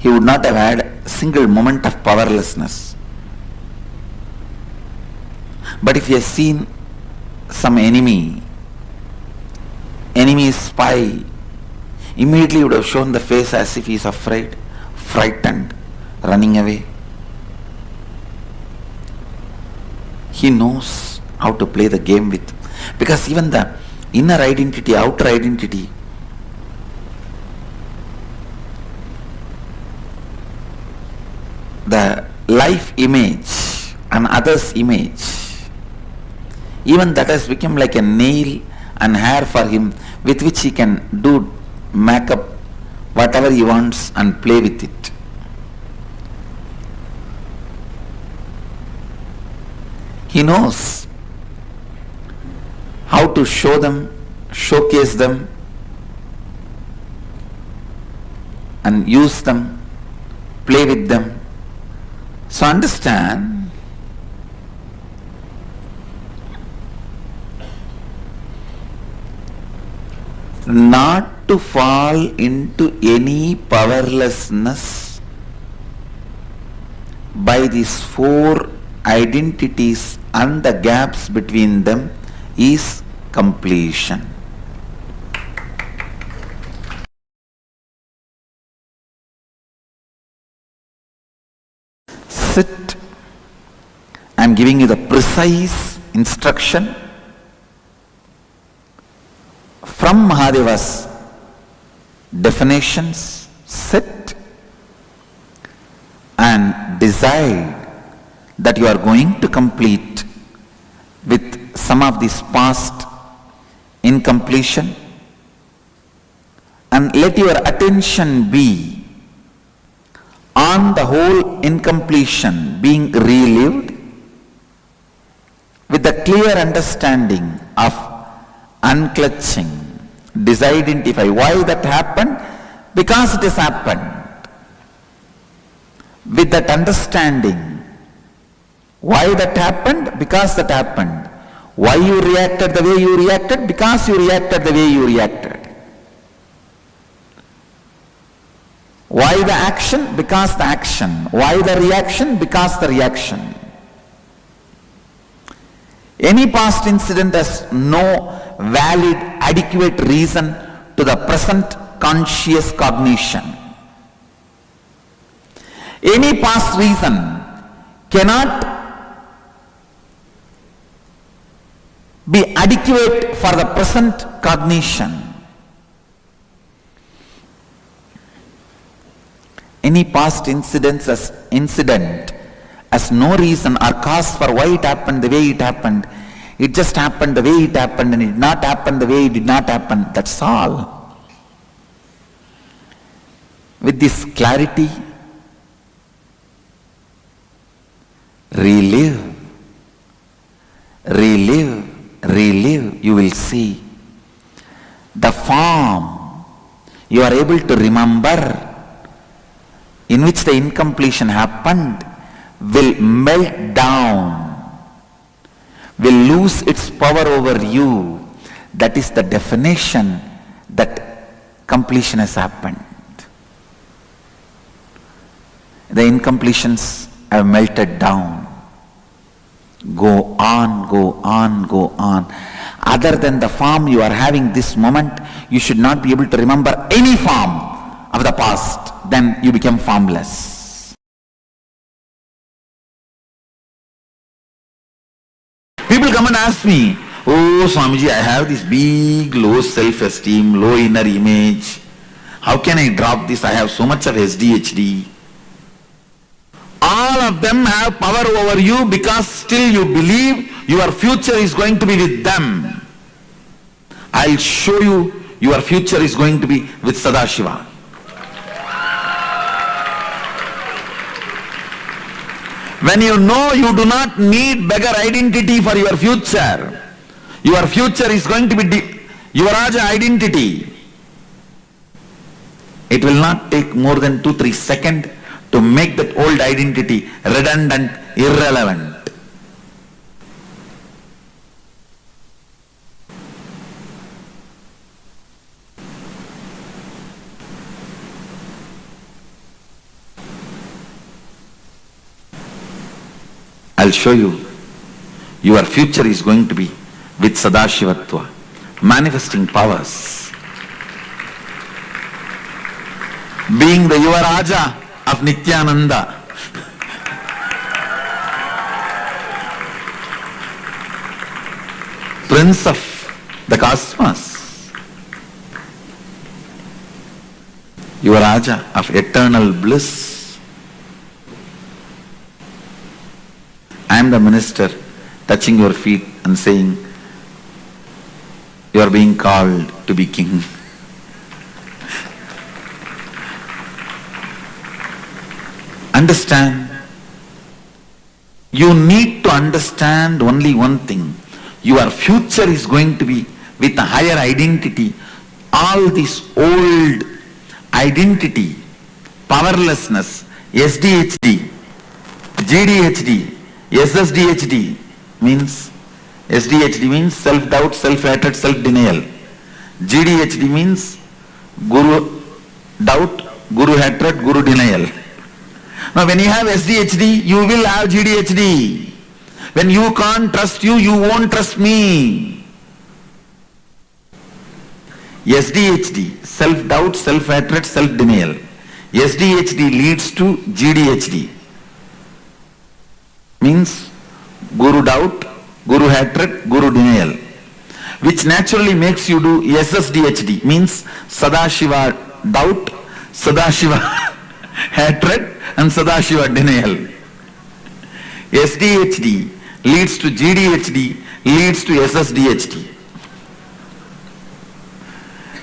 He would not have had a single moment of powerlessness. But if he has seen some enemy spy, immediately would have shown the face as if he is afraid, frightened, running away. He knows how to play the game with, because even the inner identity, outer identity, the life image and others' image, even that has become like a nail and hair for him, with which he can do makeup, whatever he wants, and play with it. He knows how to show them, showcase them, and use them, play with them. So understand, not to fall into any powerlessness by these four identities and the gaps between them is completion. Sit giving you the precise instruction from Mahadeva's definitions. Sit and decide that you are going to complete with some of these past incompletion, and let your attention be on the whole incompletion being relived with the clear understanding of unclutching. Disidentify why that happened, because it has happened. With that understanding, why that happened, because that happened. Why you reacted the way you reacted, because you reacted the way you reacted. Why the action, because the action. Why the reaction, because the reaction. Any past incident has no valid, adequate reason to the present conscious cognition. Any past reason cannot be adequate for the present cognition. Any past incident has no reason or cause for why it happened the way it happened. It just happened the way it happened, and it did not happen the way it did not happen. That's all. With this clarity, relive, you will see the form you are able to remember in which the incompletion happened will melt down, will lose its power over you. That is the definition that completion has happened. The incompletions have melted down. Go on, go on, go on. Other than the form you are having this moment, you should not be able to remember any form of the past. Then you become formless. People come and ask me, oh Swamiji, I have this big low self-esteem, low inner image. How can I drop this? I have so much of SDHD. All of them have power over you because still you believe your future is going to be with them. I'll show you your future is going to be with Sadashiva. When you know you do not need beggar identity for your future is going to be your Raja identity. It will not take more than 2-3 seconds to make that old identity redundant, irrelevant. I'll show you. Your future is going to be with Sadashivatva, manifesting powers. Being the Yuvaraja of Nithyananda. Prince of the cosmos. Yuvaraja of eternal bliss. I am the minister touching your feet and saying, you are being called to be king. Understand. You need to understand only one thing. Your future is going to be with a higher identity. All this old identity, powerlessness, SDHD, GDHD, SSDHD means, SDHD means self-doubt, self-hatred, self-denial. GDHD means guru doubt, guru hatred, guru denial. Now when you have SDHD, you will have GDHD. When you can't trust you, you won't trust me. SDHD, self-doubt, self-hatred, self-denial. SDHD leads to GDHD. Means Guru doubt, Guru hatred, Guru denial, which naturally makes you do SSDHD, means Sadashiva doubt, Sadashiva hatred and Sadashiva denial. SDHD leads to GDHD, leads to SSDHD.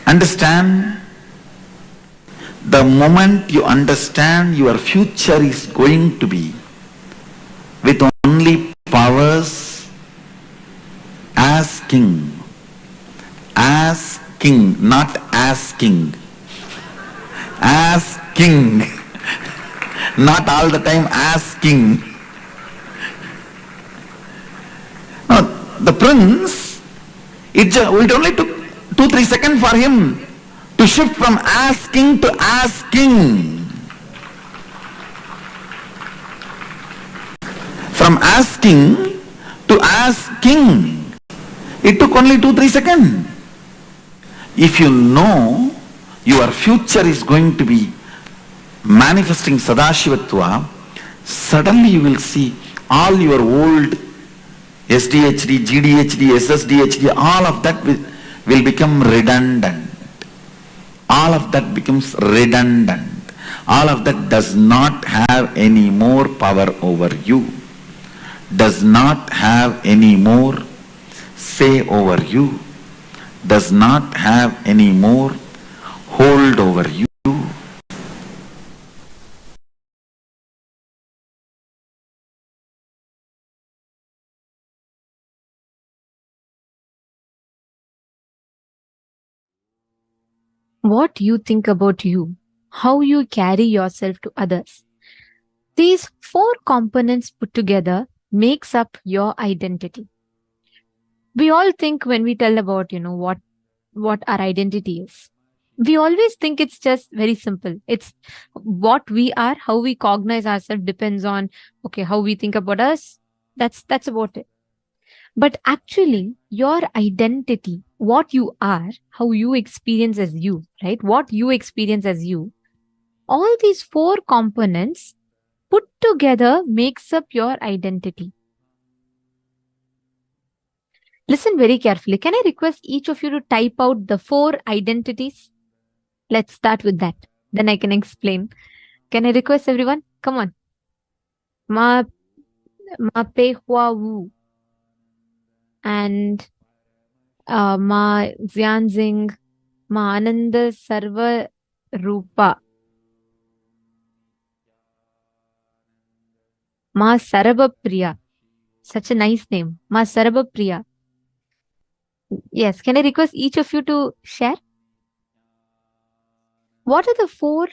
Understand? The moment you understand your future is going to be with only powers as king, not asking, as king, not all the time asking. Now, the prince, it only took 2-3 seconds for him to shift from asking to asking. From asking to asking. It took only 2-3 seconds. If you know your future is going to be manifesting Sadashivatva, suddenly you will see all your old SDHD, GDHD, SSDHD, all of that will become redundant. All of that becomes redundant. All of that does not have any more power over you. Does not have any more say over you. Does not have any more hold over you. What you think about you, how you carry yourself to others. These 4 components put together makes up your identity. We all think when we tell about, what our identity is. We always think it's just very simple. It's what we are, how we cognize ourselves depends on, how we think about us. That's about it. But actually, your identity, what you are, how you experience as you, right? What you experience as you, all these 4 components put together makes up your identity. Listen very carefully. Can I request each of you to type out the 4 identities? Let's start with that. Then I can explain. Can I request everyone? Come on. Ma pe hua wu. And Ma Xianxing, Ma Ananda Sarva Rupa, Ma Sarabhapriya. Such a nice name. Ma Sarabhapriya. Yes, can I request each of you to share? What are the 4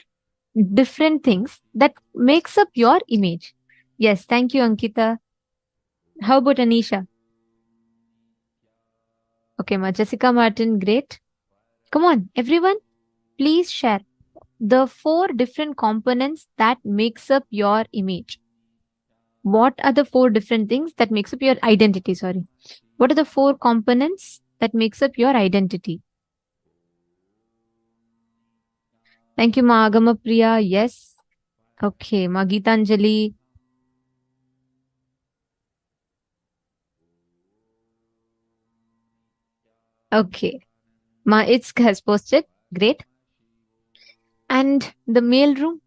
different things that makes up your image? Yes, thank you, Ankita. How about Anisha? Okay, Ma Jessica Martin, great. Come on, everyone, please share the 4 different components that makes up your image. What are the 4 different things that makes up your identity? Sorry. What are the 4 components that makes up your identity? Thank you, Ma Agama Priya. Yes. Okay, Ma Geetanjali. Okay. Ma Itzk has posted. Great. And the mail room.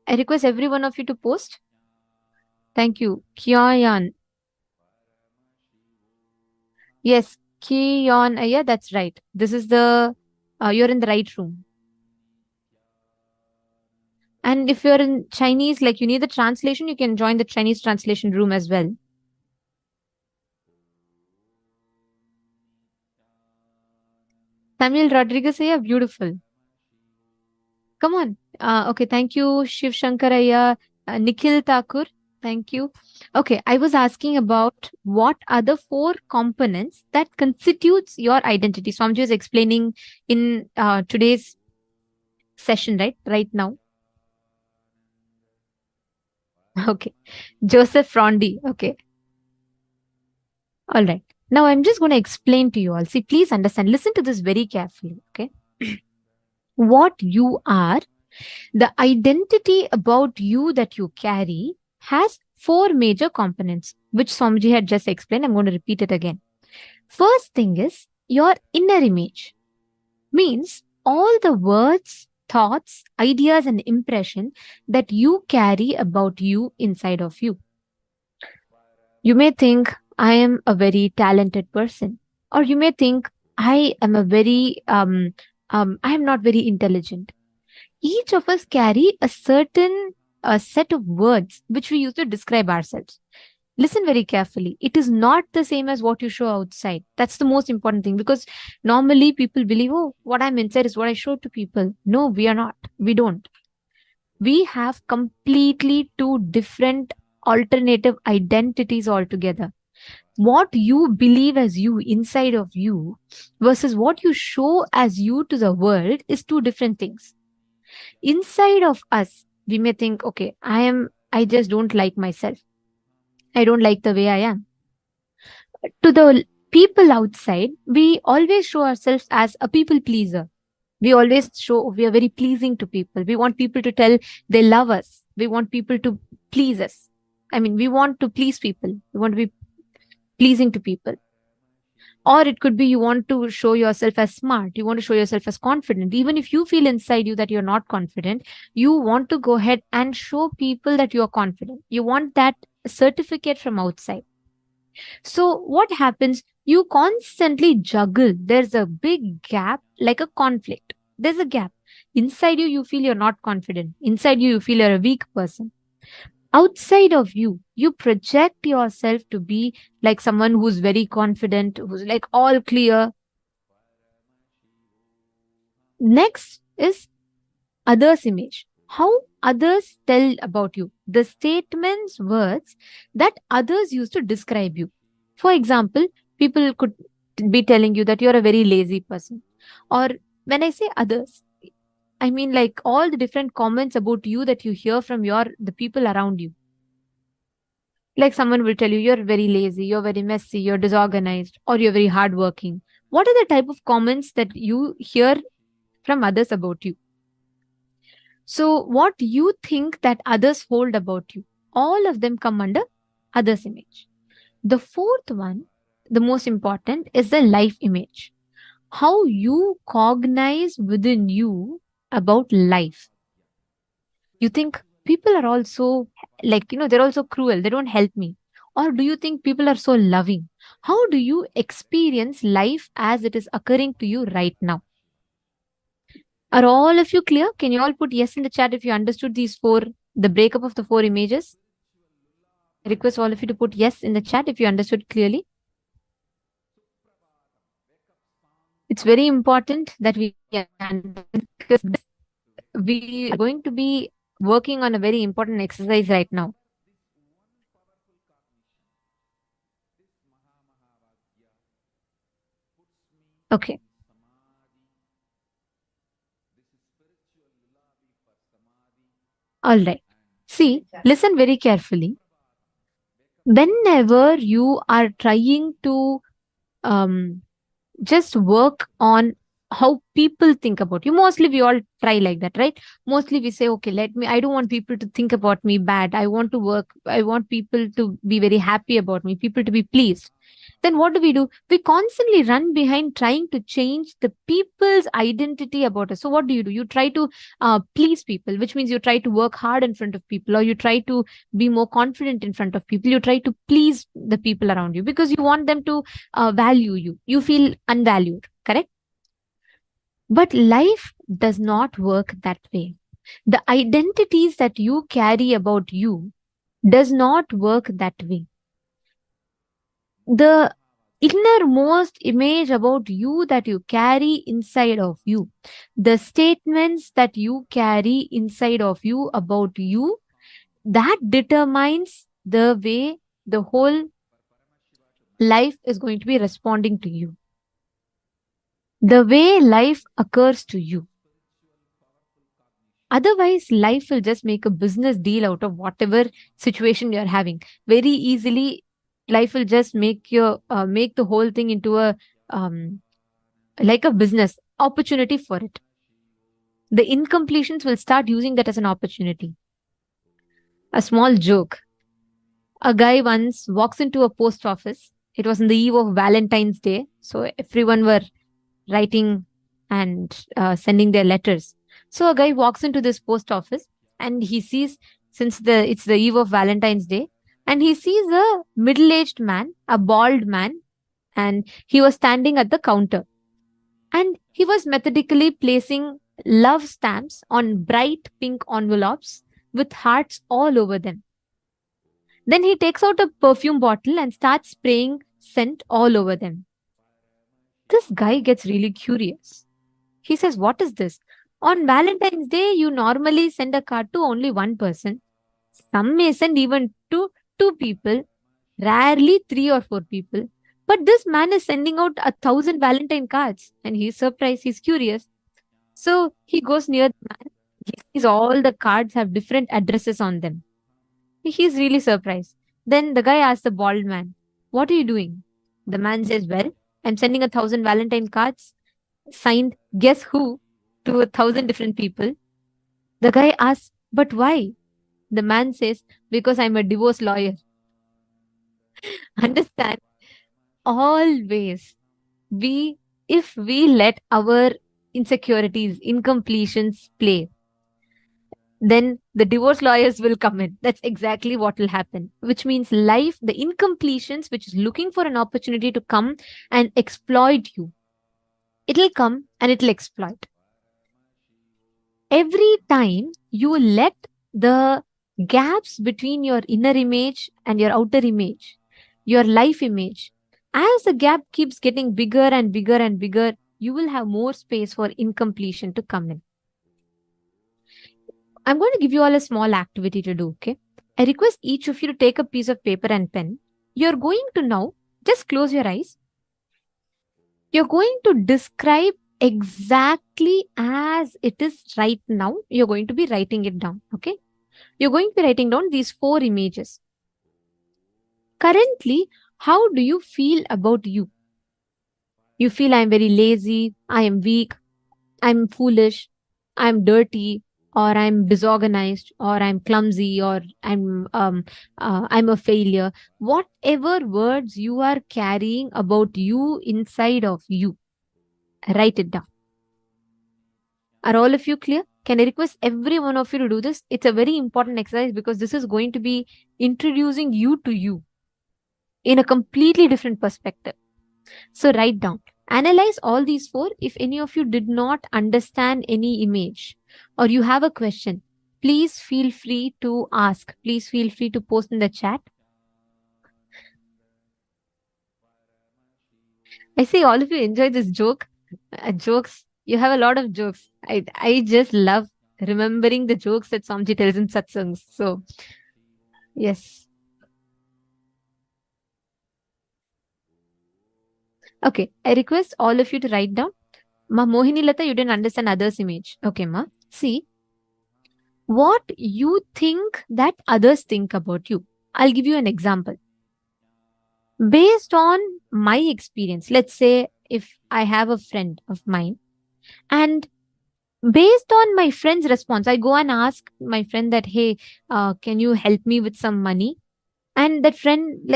I request every one of you to post. Thank you. Kyayan. Yes, Kyon. Yeah, that's right. This is the, you're in the right room. And if you're in Chinese, like you need the translation, you can join the Chinese translation room as well. Samuel Rodriguez, yeah, beautiful. Come on. Okay, thank you, Shiv Shankaraya, Nikhil Thakur. Thank you. Okay, I was asking about what are the 4 components that constitutes your identity. Swamiji is explaining in today's session, right now. Okay, Joseph Rondi. Okay. All right. Now I'm just going to explain to you all. See, please understand. Listen to this very carefully. Okay. What you are, the identity about you that you carry has 4 major components, which Swamiji had just explained. I'm going to repeat it again. First thing is your inner image. Means all the words, thoughts, ideas, and impression that you carry about you inside of you. You may think, I am a very talented person, or you may think, I am a very, I am not very intelligent. Each of us carry a certain set of words which we use to describe ourselves. Listen very carefully. It is not the same as what you show outside. That's the most important thing, because normally people believe, oh, what I'm inside is what I show to people. No, we are not. We don't. We have completely 2 different alternative identities altogether. What you believe as you inside of you versus what you show as you to the world is 2 different things. Inside of us, we may think, okay, I just don't like myself. I don't like the way I am. To the people outside, we always show ourselves as a people pleaser. We always show we are very pleasing to people. We want people to tell they love us. We want people to please us. I mean, we want to please people. We want to be pleasing to people. Or it could be you want to show yourself as smart. You want to show yourself as confident. Even if you feel inside you that you're not confident, you want to go ahead and show people that you're confident. You want that certificate from outside. So what happens? You constantly juggle. There's a big gap, like a conflict. There's a gap. Inside you, you feel you're not confident. Inside you, you feel you're a weak person. Outside of you, you project yourself to be like someone who's very confident, who's like all clear. Next is others' image. How others tell about you. The statements, words that others use to describe you. For example, people could be telling you that you're a very lazy person. Or when I say others, I mean like all the different comments about you that you hear from the people around you. Like someone will tell you you're very lazy, you're very messy, you're disorganized, or you're very hardworking. What are the type of comments that you hear from others about you? So what you think that others hold about you, all of them come under others' image. The 4th one, the most important, is the life image. How you cognize within you about life. You think people are also they're also cruel. They don't help me. Or do you think people are so loving? How do you experience life as it is occurring to you right now? Are all of you clear? Can you all put yes in the chat if you understood the breakup of the 4 images? I request all of you to put yes in the chat if you understood clearly. It's very important that we understand, because we are going to be working on a very important exercise right now. Okay. All right. See, listen very carefully. Whenever you are trying to just work on how people think about you, mostly we all try like that, right? Mostly we say, okay, I don't want people to think about me bad. I want people to be very happy about me, people to be pleased. Then what do? We constantly run behind trying to change the people's identity about us. So what do? You try to please people, which means you try to work hard in front of people, or you try to be more confident in front of people. You try to please the people around you because you want them to value you. You feel unvalued, correct? But life does not work that way. The identities that you carry about you does not work that way. The innermost image about you that you carry inside of you, the statements that you carry inside of you about you, that determines the way the whole life is going to be responding to you. The way life occurs to you. Otherwise, life will just make a business deal out of whatever situation you're having. Very easily, life will just make the whole thing into a like a business opportunity for it. The incompletions will start using that as an opportunity. A small joke. A guy once walks into a post office. It was on the eve of Valentine's Day. So everyone were writing and sending their letters. So a guy walks into this post office and he sees, since it's the eve of Valentine's Day, and he sees a middle-aged man, a bald man, and he was standing at the counter. And he was methodically placing love stamps on bright pink envelopes with hearts all over them. Then he takes out a perfume bottle and starts spraying scent all over them. This guy gets really curious. He says, "What is this? On Valentine's Day, you normally send a card to only one person. Some may send even to two people, rarely 3 or 4 people. But this man is sending out 1,000 Valentine cards." And he's surprised, he's curious. So he goes near the man. He sees all the cards have different addresses on them. He's really surprised. Then the guy asks the bald man, "What are you doing?" The man says, "Well, I'm sending 1,000 Valentine cards, signed guess who, to 1,000 different people." The guy asks, "But why?" The man says, "Because I'm a divorce lawyer." Understand? Always, if we let our insecurities, incompletions play, then the divorce lawyers will come in. That's exactly what will happen. Which means life, the incompletions, which is looking for an opportunity to come and exploit you, it'll come and it'll exploit. Every time you let the gaps between your inner image and your outer image, your life image, as the gap keeps getting bigger and bigger and bigger, you will have more space for incompletion to come in. I'm going to give you all a small activity to do, okay? I request each of you to take a piece of paper and pen. You're going to now, just close your eyes. You're going to describe exactly as it is right now. You're going to be writing it down, okay? You're going to be writing down these 4 images. Currently, how do you feel about you? You feel I'm very lazy, I am weak, I'm foolish, I'm dirty, or I'm disorganized, or I'm clumsy, or I'm a failure. Whatever words you are carrying about you inside of you, write it down. Are all of you clear? Can I request every one of you to do this? It's a very important exercise because this is going to be introducing you to you in a completely different perspective. So write down. Analyze all these 4. If any of you did not understand any image or you have a question, please feel free to ask. Please feel free to post in the chat. I see all of you enjoy this joke. Jokes. You have a lot of jokes. I just love remembering the jokes that Swamiji tells in satsangs. So, yes. Okay, I request all of you to write down. Ma Mohini Lata, you didn't understand others' image. Okay, ma. See, what you think that others think about you. I'll give you an example. Based on my experience, let's say if I have a friend of mine, and based on my friend's response, I go and ask my friend that, "Hey, can you help me with some money?" And that friend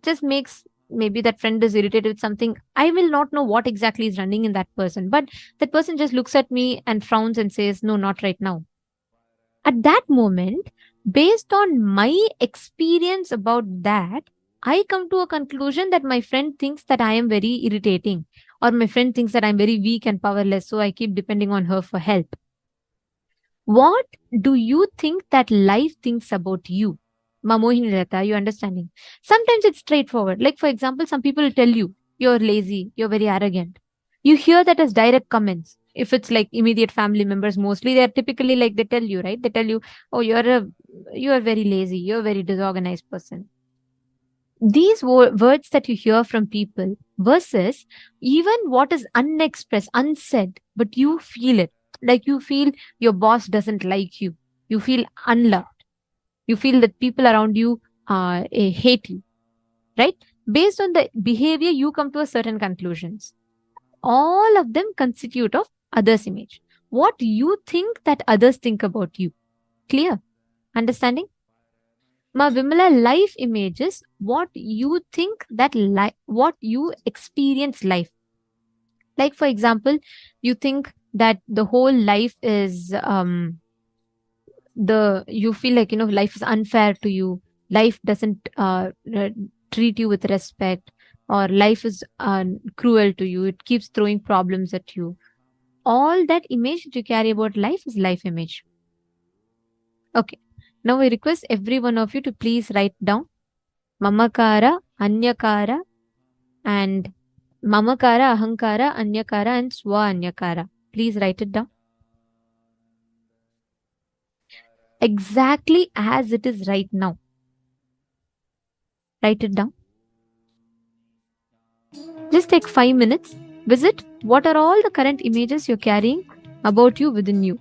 just makes, maybe that friend is irritated with something. I will not know what exactly is running in that person, but that person just looks at me and frowns and says, "No, not right now." At that moment, based on my experience about that, I come to a conclusion that my friend thinks that I am very irritating, or my friend thinks that I'm very weak and powerless, so I keep depending on her for help. What do you think that life thinks about you? Mamohini Lata, you understanding? Sometimes it's straightforward. Like, for example, some people will tell you, "You're lazy, you're very arrogant." You hear that as direct comments. If it's like immediate family members, mostly they're typically like, they tell you, right? They tell you, "Oh, you're very lazy, you're a very disorganized person." These words that you hear from people versus even what is unexpressed, unsaid, but you feel it. Like you feel your boss doesn't like you. You feel unloved. You feel that people around you hate you, right? Based on the behavior, you come to a certain conclusions. All of them constitute of others' image. What you think that others think about you. Clear? Understanding? Ma Vimala, life image is what you think that what you experience life. Like for example, you think that the whole life is you feel like, life is unfair to you. Life doesn't treat you with respect, or life is cruel to you. It keeps throwing problems at you. All that image that you carry about life is life image. Okay. Now I request every one of you to please write down mamakara, anyakara, and mamakara, ahankara, anyakara, and swa anyakara. Please write it down. Exactly as it is right now. Write it down. Just take 5 minutes. Visit what are all the current images you're carrying about you within you.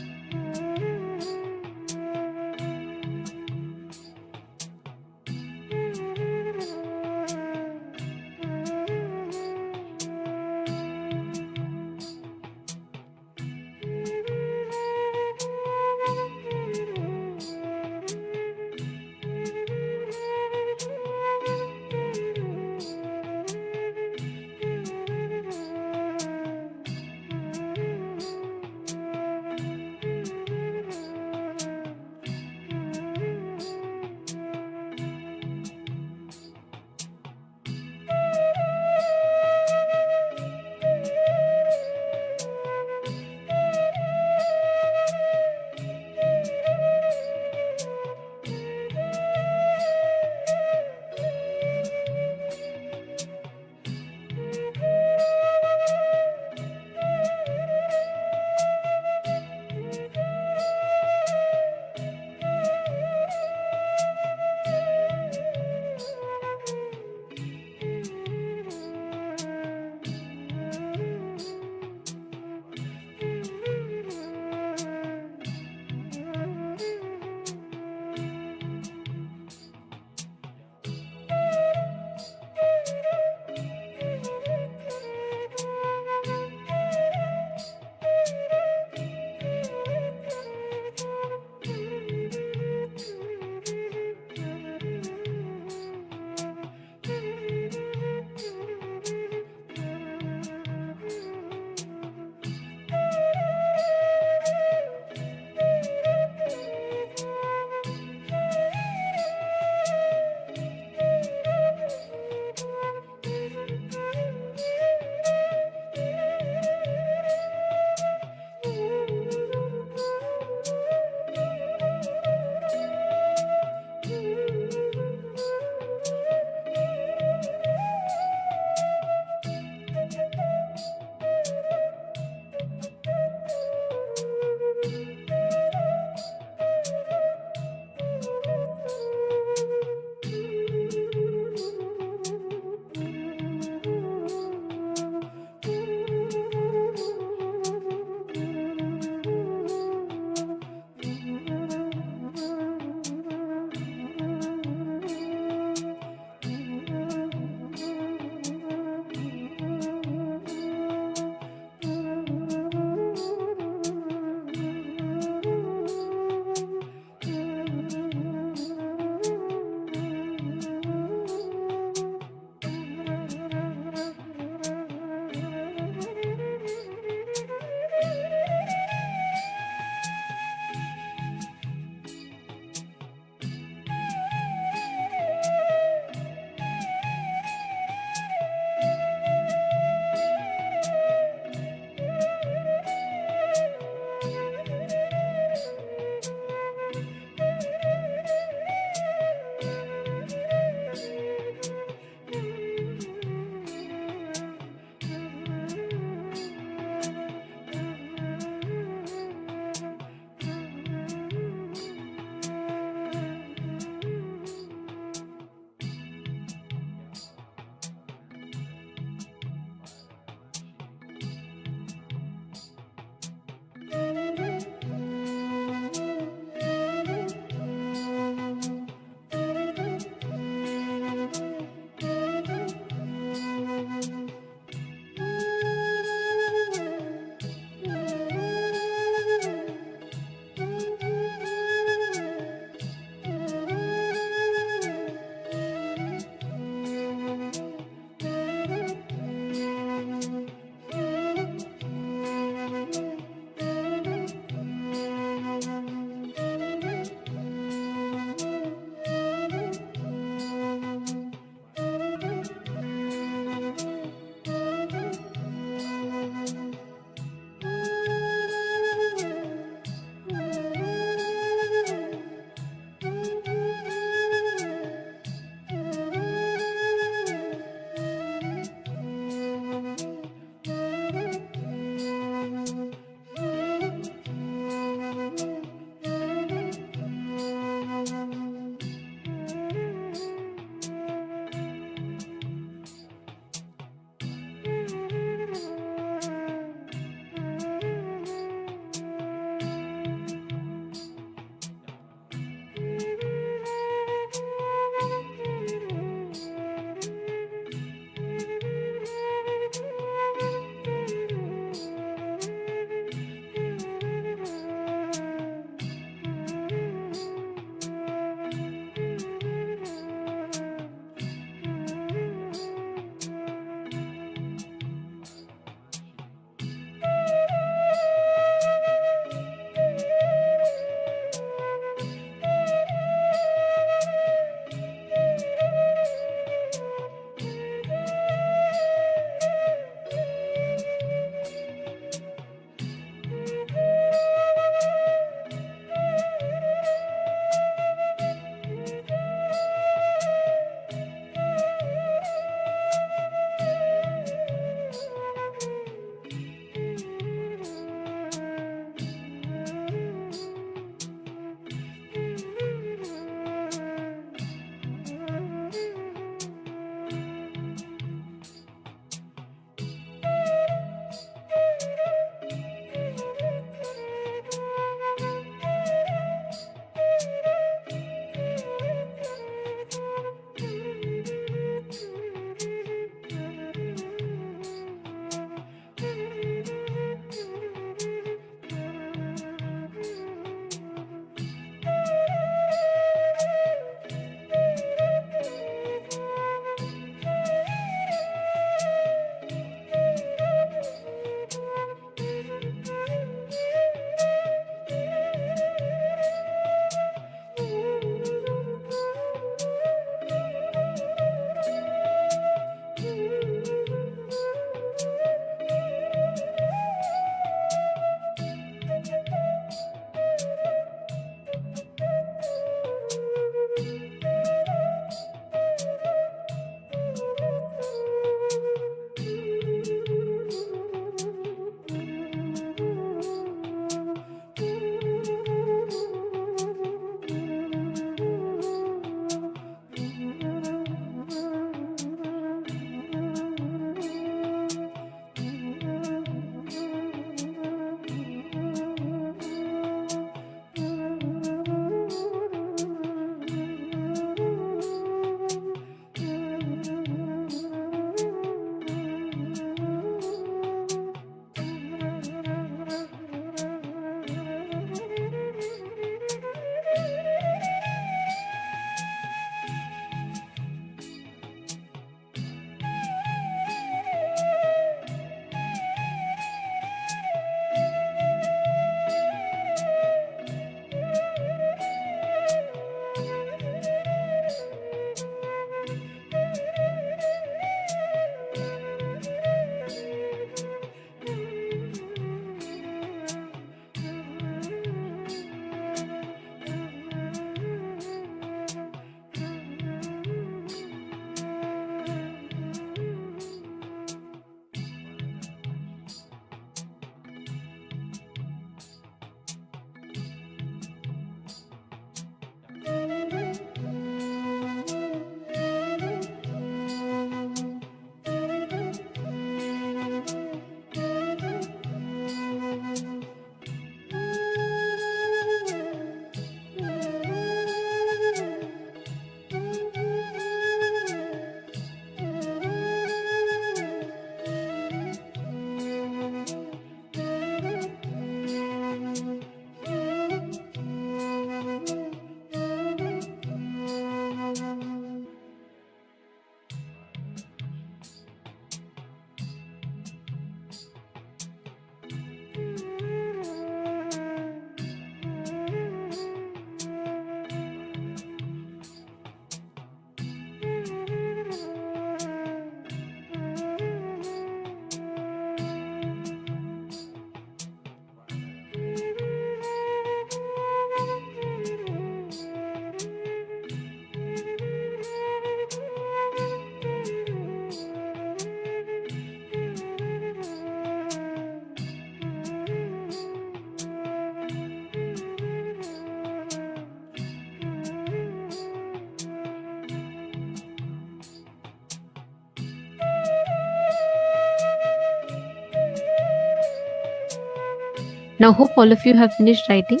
Now, hope all of you have finished writing.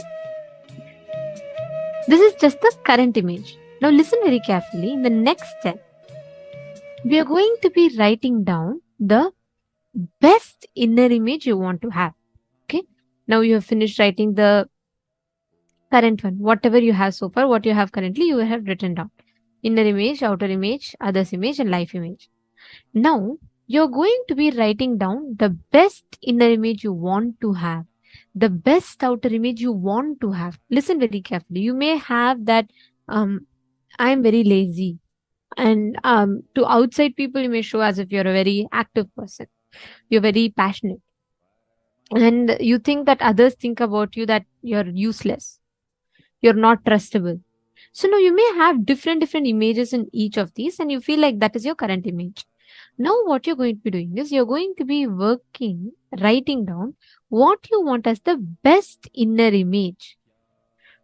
This is just the current image. Now, listen very carefully. In the next step, we are going to be writing down the best inner image you want to have. Okay. Now, you have finished writing the current one. Whatever you have so far, what you have currently, you have written down. Inner image, outer image, others image, and life image. Now, you're going to be writing down the best inner image you want to have, the best outer image you want to have. Listen very carefully. You may have that, I'm very lazy. And to outside people, you may show as if you're a very active person. You're very passionate. And you think that others think about you that you're useless. You're not trustable. So now you may have different images in each of these, and you feel like that is your current image. Now, what you're going to be doing is you're going to be writing down what you want as the best inner image,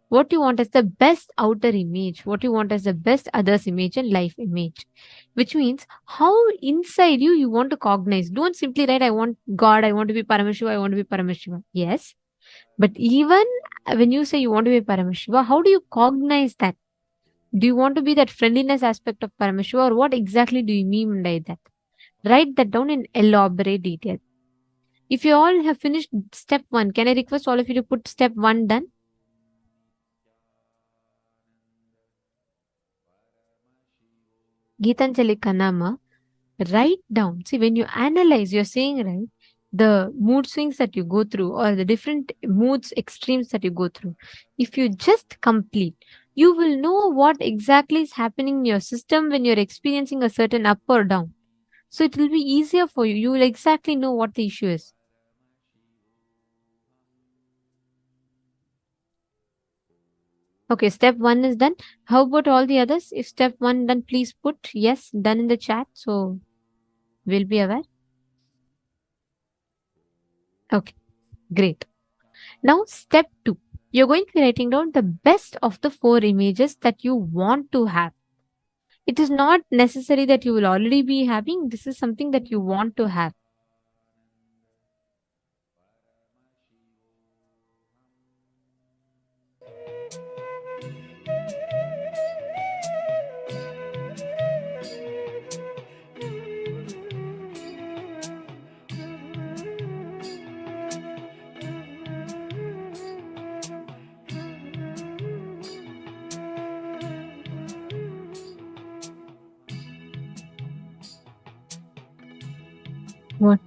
what you want as the best outer image, what you want as the best others image and life image, which means how inside you want to cognize. Don't simply write, I want God, I want to be Paramashiva, I want to be Paramashiva. Yes. But even when you say you want to be Paramashiva, how do you cognize that? Do you want to be that friendliness aspect of Paramashiva, or what exactly do you mean by that? Write that down in elaborate detail. If you all have finished step 1, can I request all of you to put step 1 done? Geetanjali Kanama, write down. See, when you analyze, you're saying, right, the mood swings that you go through or the different moods, extremes that you go through. If you just complete, you will know what exactly is happening in your system when you're experiencing a certain up or down. So it will be easier for you. You will exactly know what the issue is. Okay, step 1 is done. How about all the others? If step 1 done, please put yes, done in the chat. So we'll be aware. Okay, great. Now, step 2. You're going to be writing down the best of the 4 images that you want to have. It is not necessary that you will already be having. This is something that you want to have. What?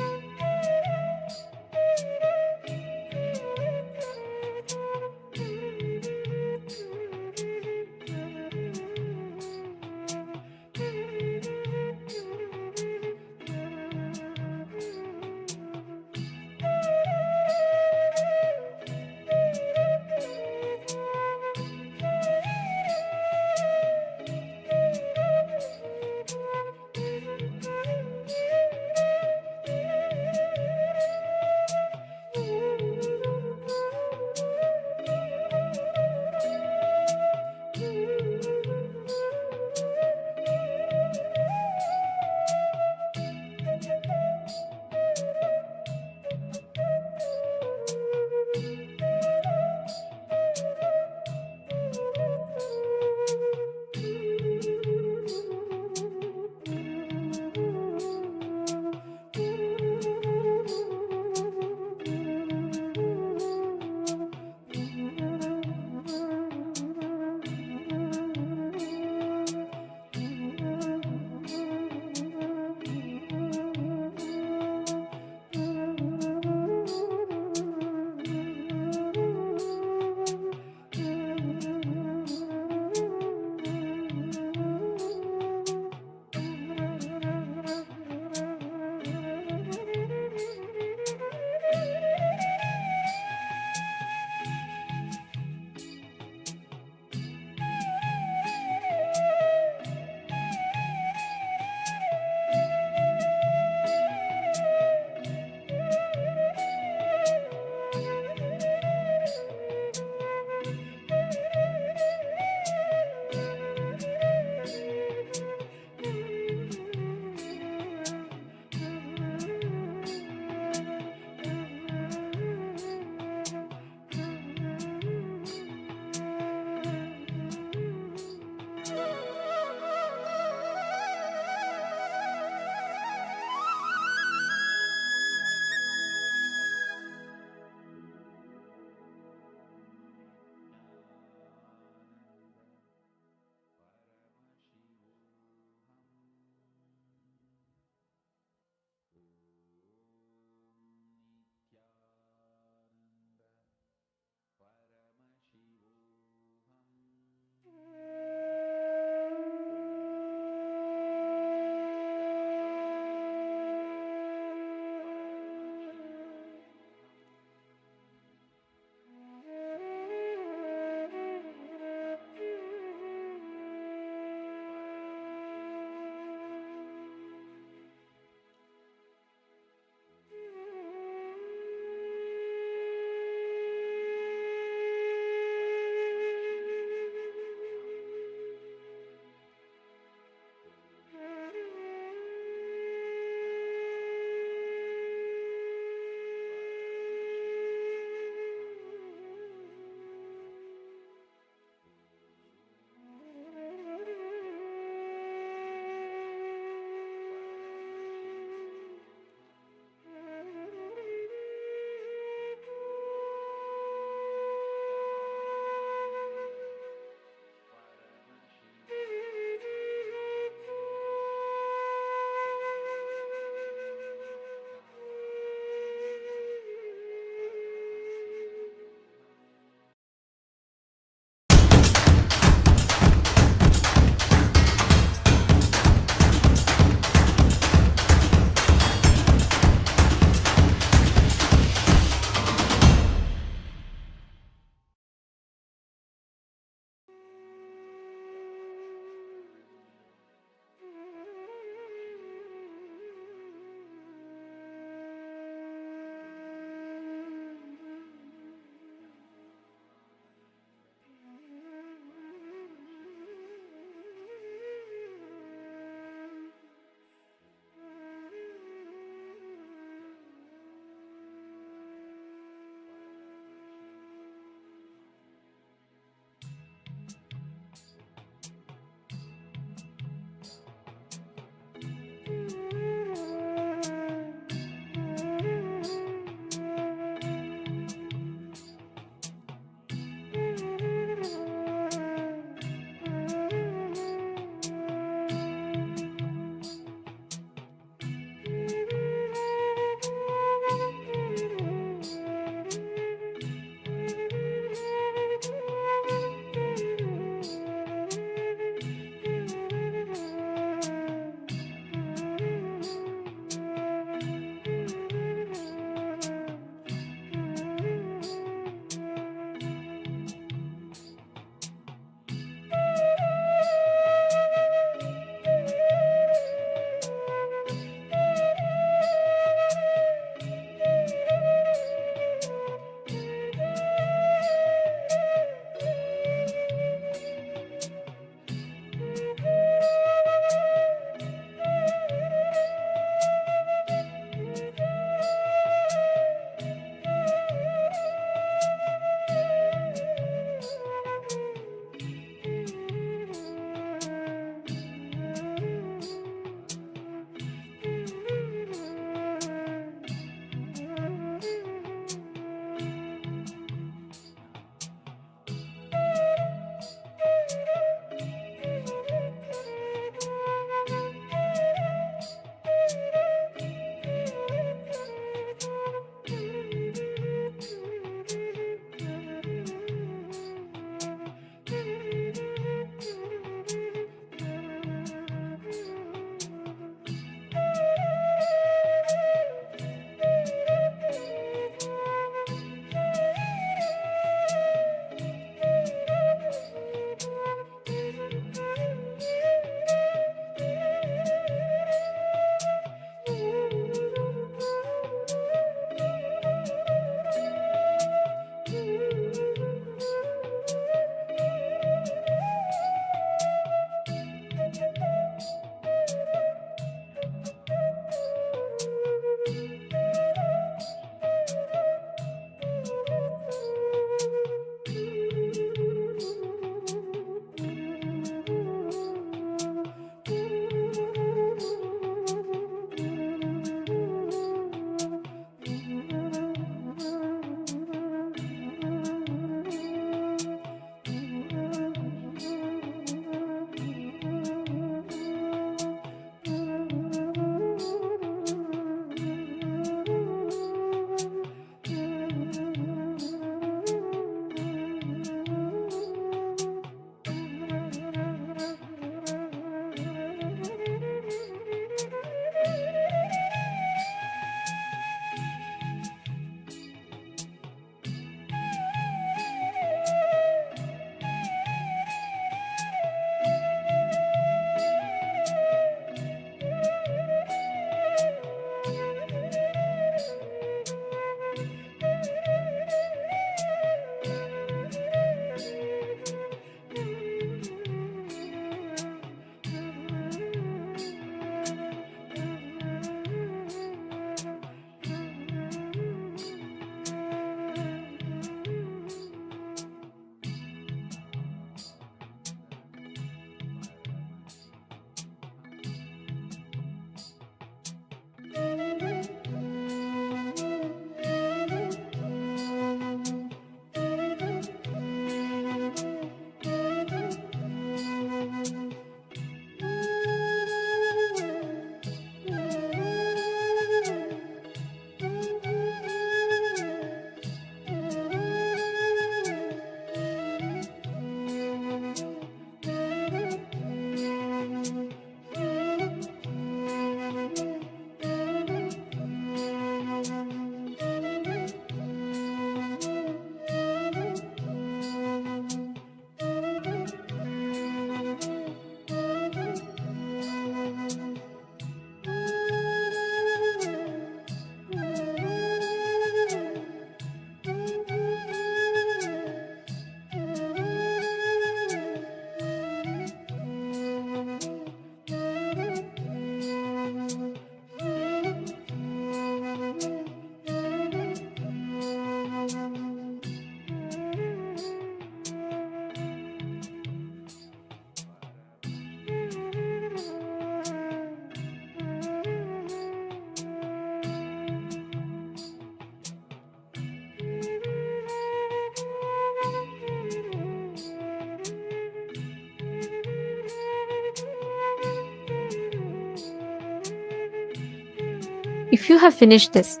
If you have finished this,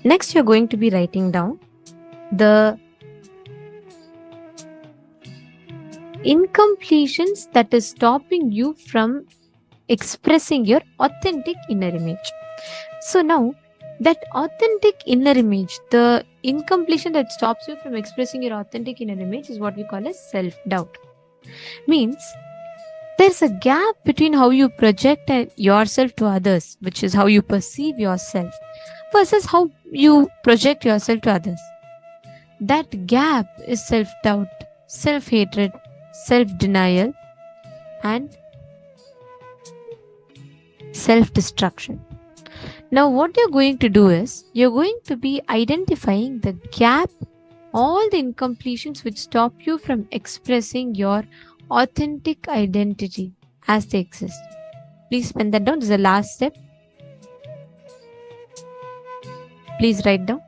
next you're going to be writing down the incompletions that is stopping you from expressing your authentic inner image. So now, that authentic inner image, the incompletion that stops you from expressing your authentic inner image, is what we call as self-doubt. Means there's a gap between how you project yourself to others, which is how you perceive yourself, versus how you project yourself to others. That gap is self-doubt, self-hatred, self-denial, and self-destruction. Now, what you're going to do is, you're going to be identifying the gap, all the incompletions which stop you from expressing your authentic identity as they exist. Please pen that down. This is the last step. Please write down.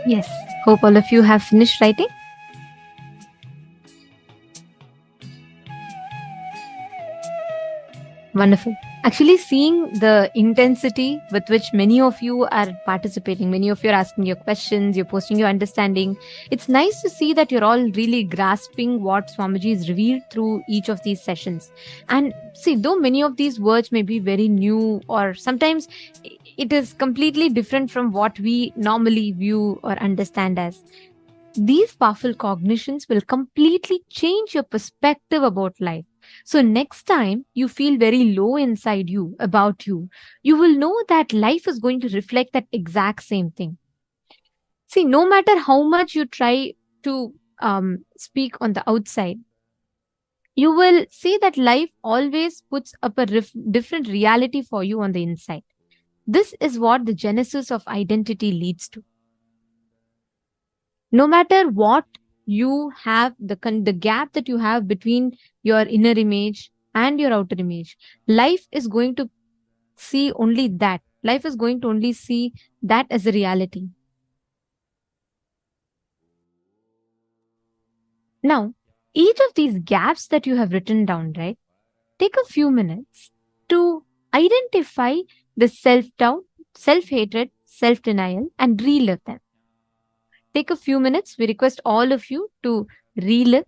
Yes. Hope all of you have finished writing. Wonderful. Actually, seeing the intensity with which many of you are participating, many of you are asking your questions, you're posting your understanding. It's nice to see that you're all really grasping what Swamiji has revealed through each of these sessions. And see, though many of these words may be very new, or sometimes it is completely different from what we normally view or understand as, these powerful cognitions will completely change your perspective about life. So, next time you feel very low inside you about you, you will know that life is going to reflect that exact same thing. See, no matter how much you try to speak on the outside, you will see that life always puts up a different reality for you on the inside. This is what the genesis of identity leads to. No matter what you have, the gap that you have between your inner image and your outer image, life is going to see only that. Life is going to only see that as a reality. Now, each of these gaps that you have written down, right, take a few minutes to identify the self-doubt, self-hatred, self-denial, and relive them. Take a few minutes. We request all of you to relive.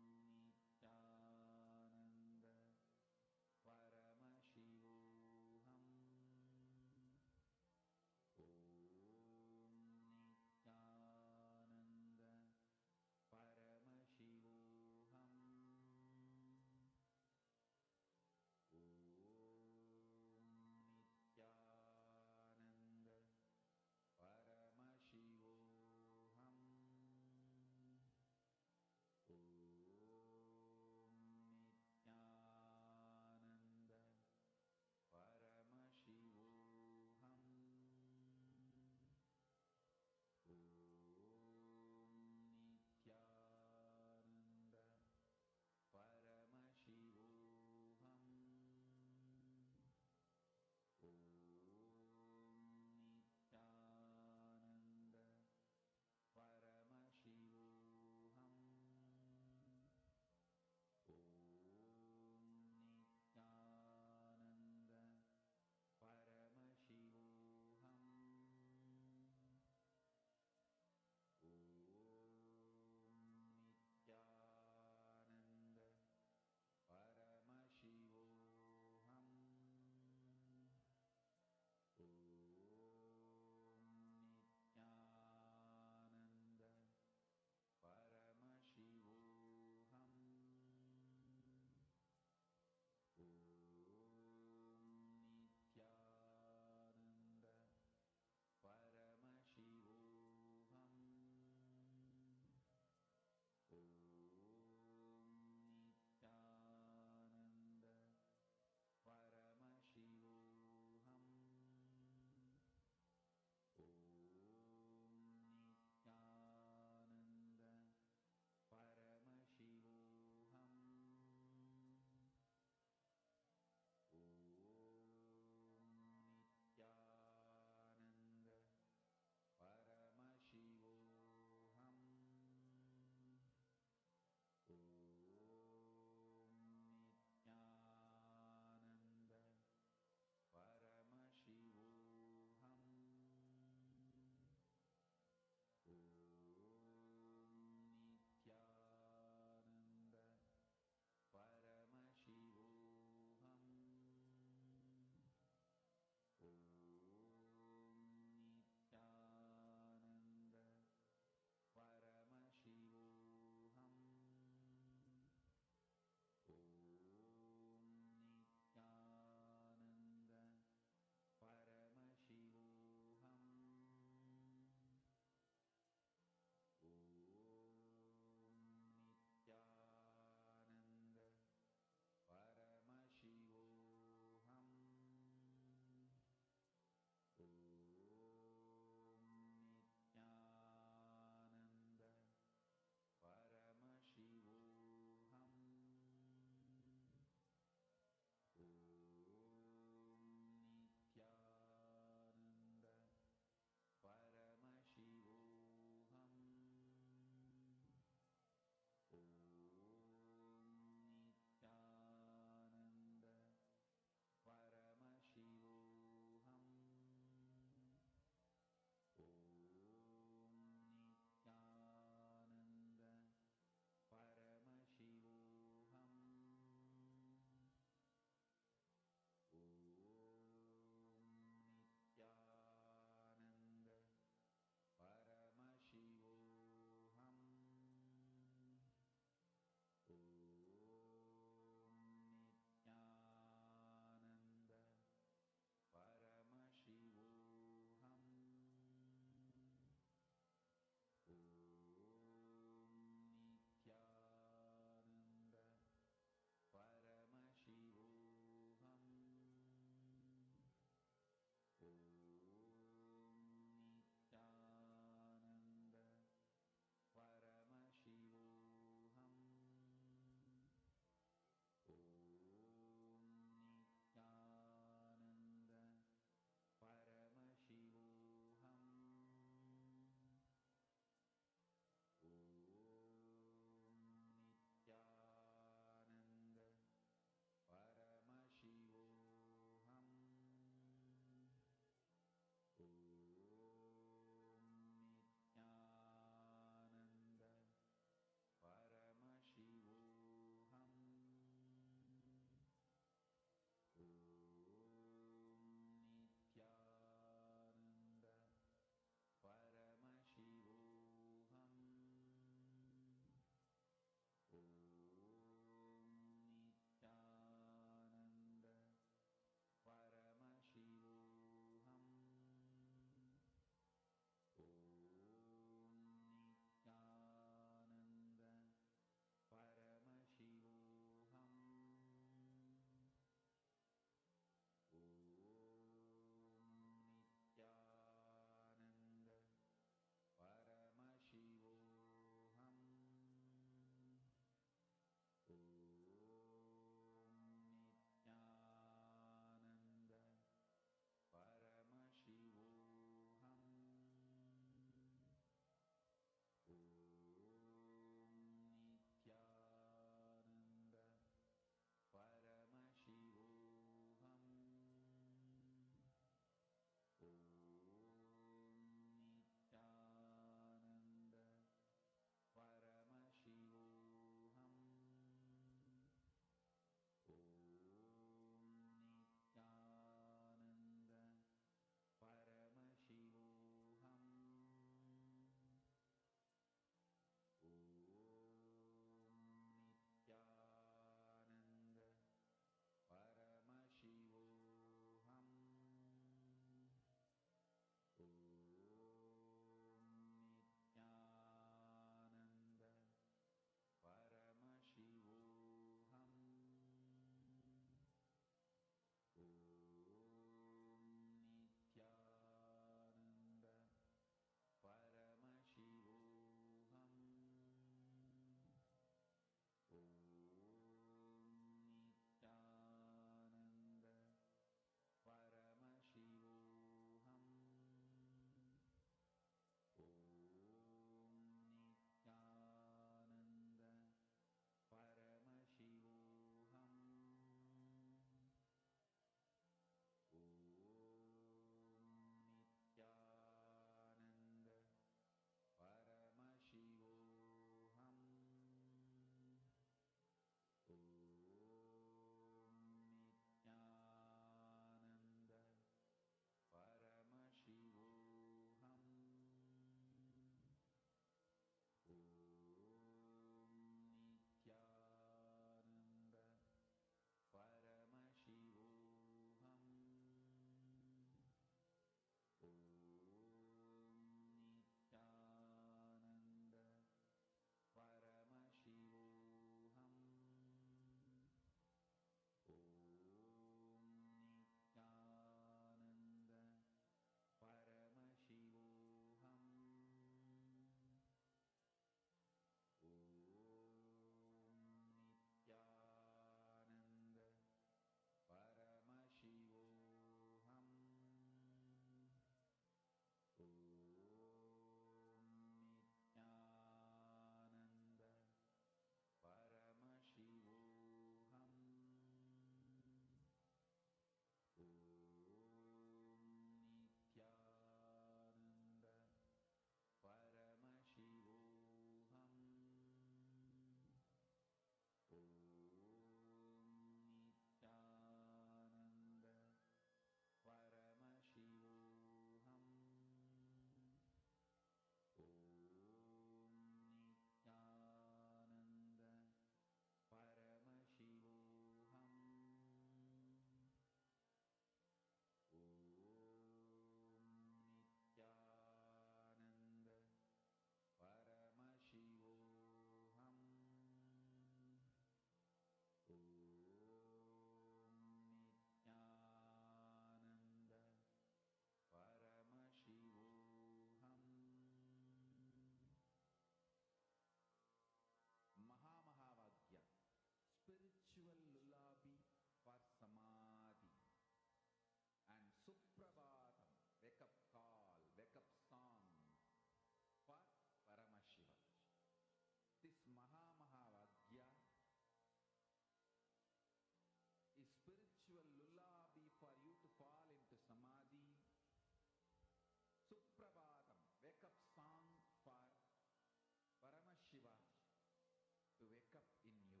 in you.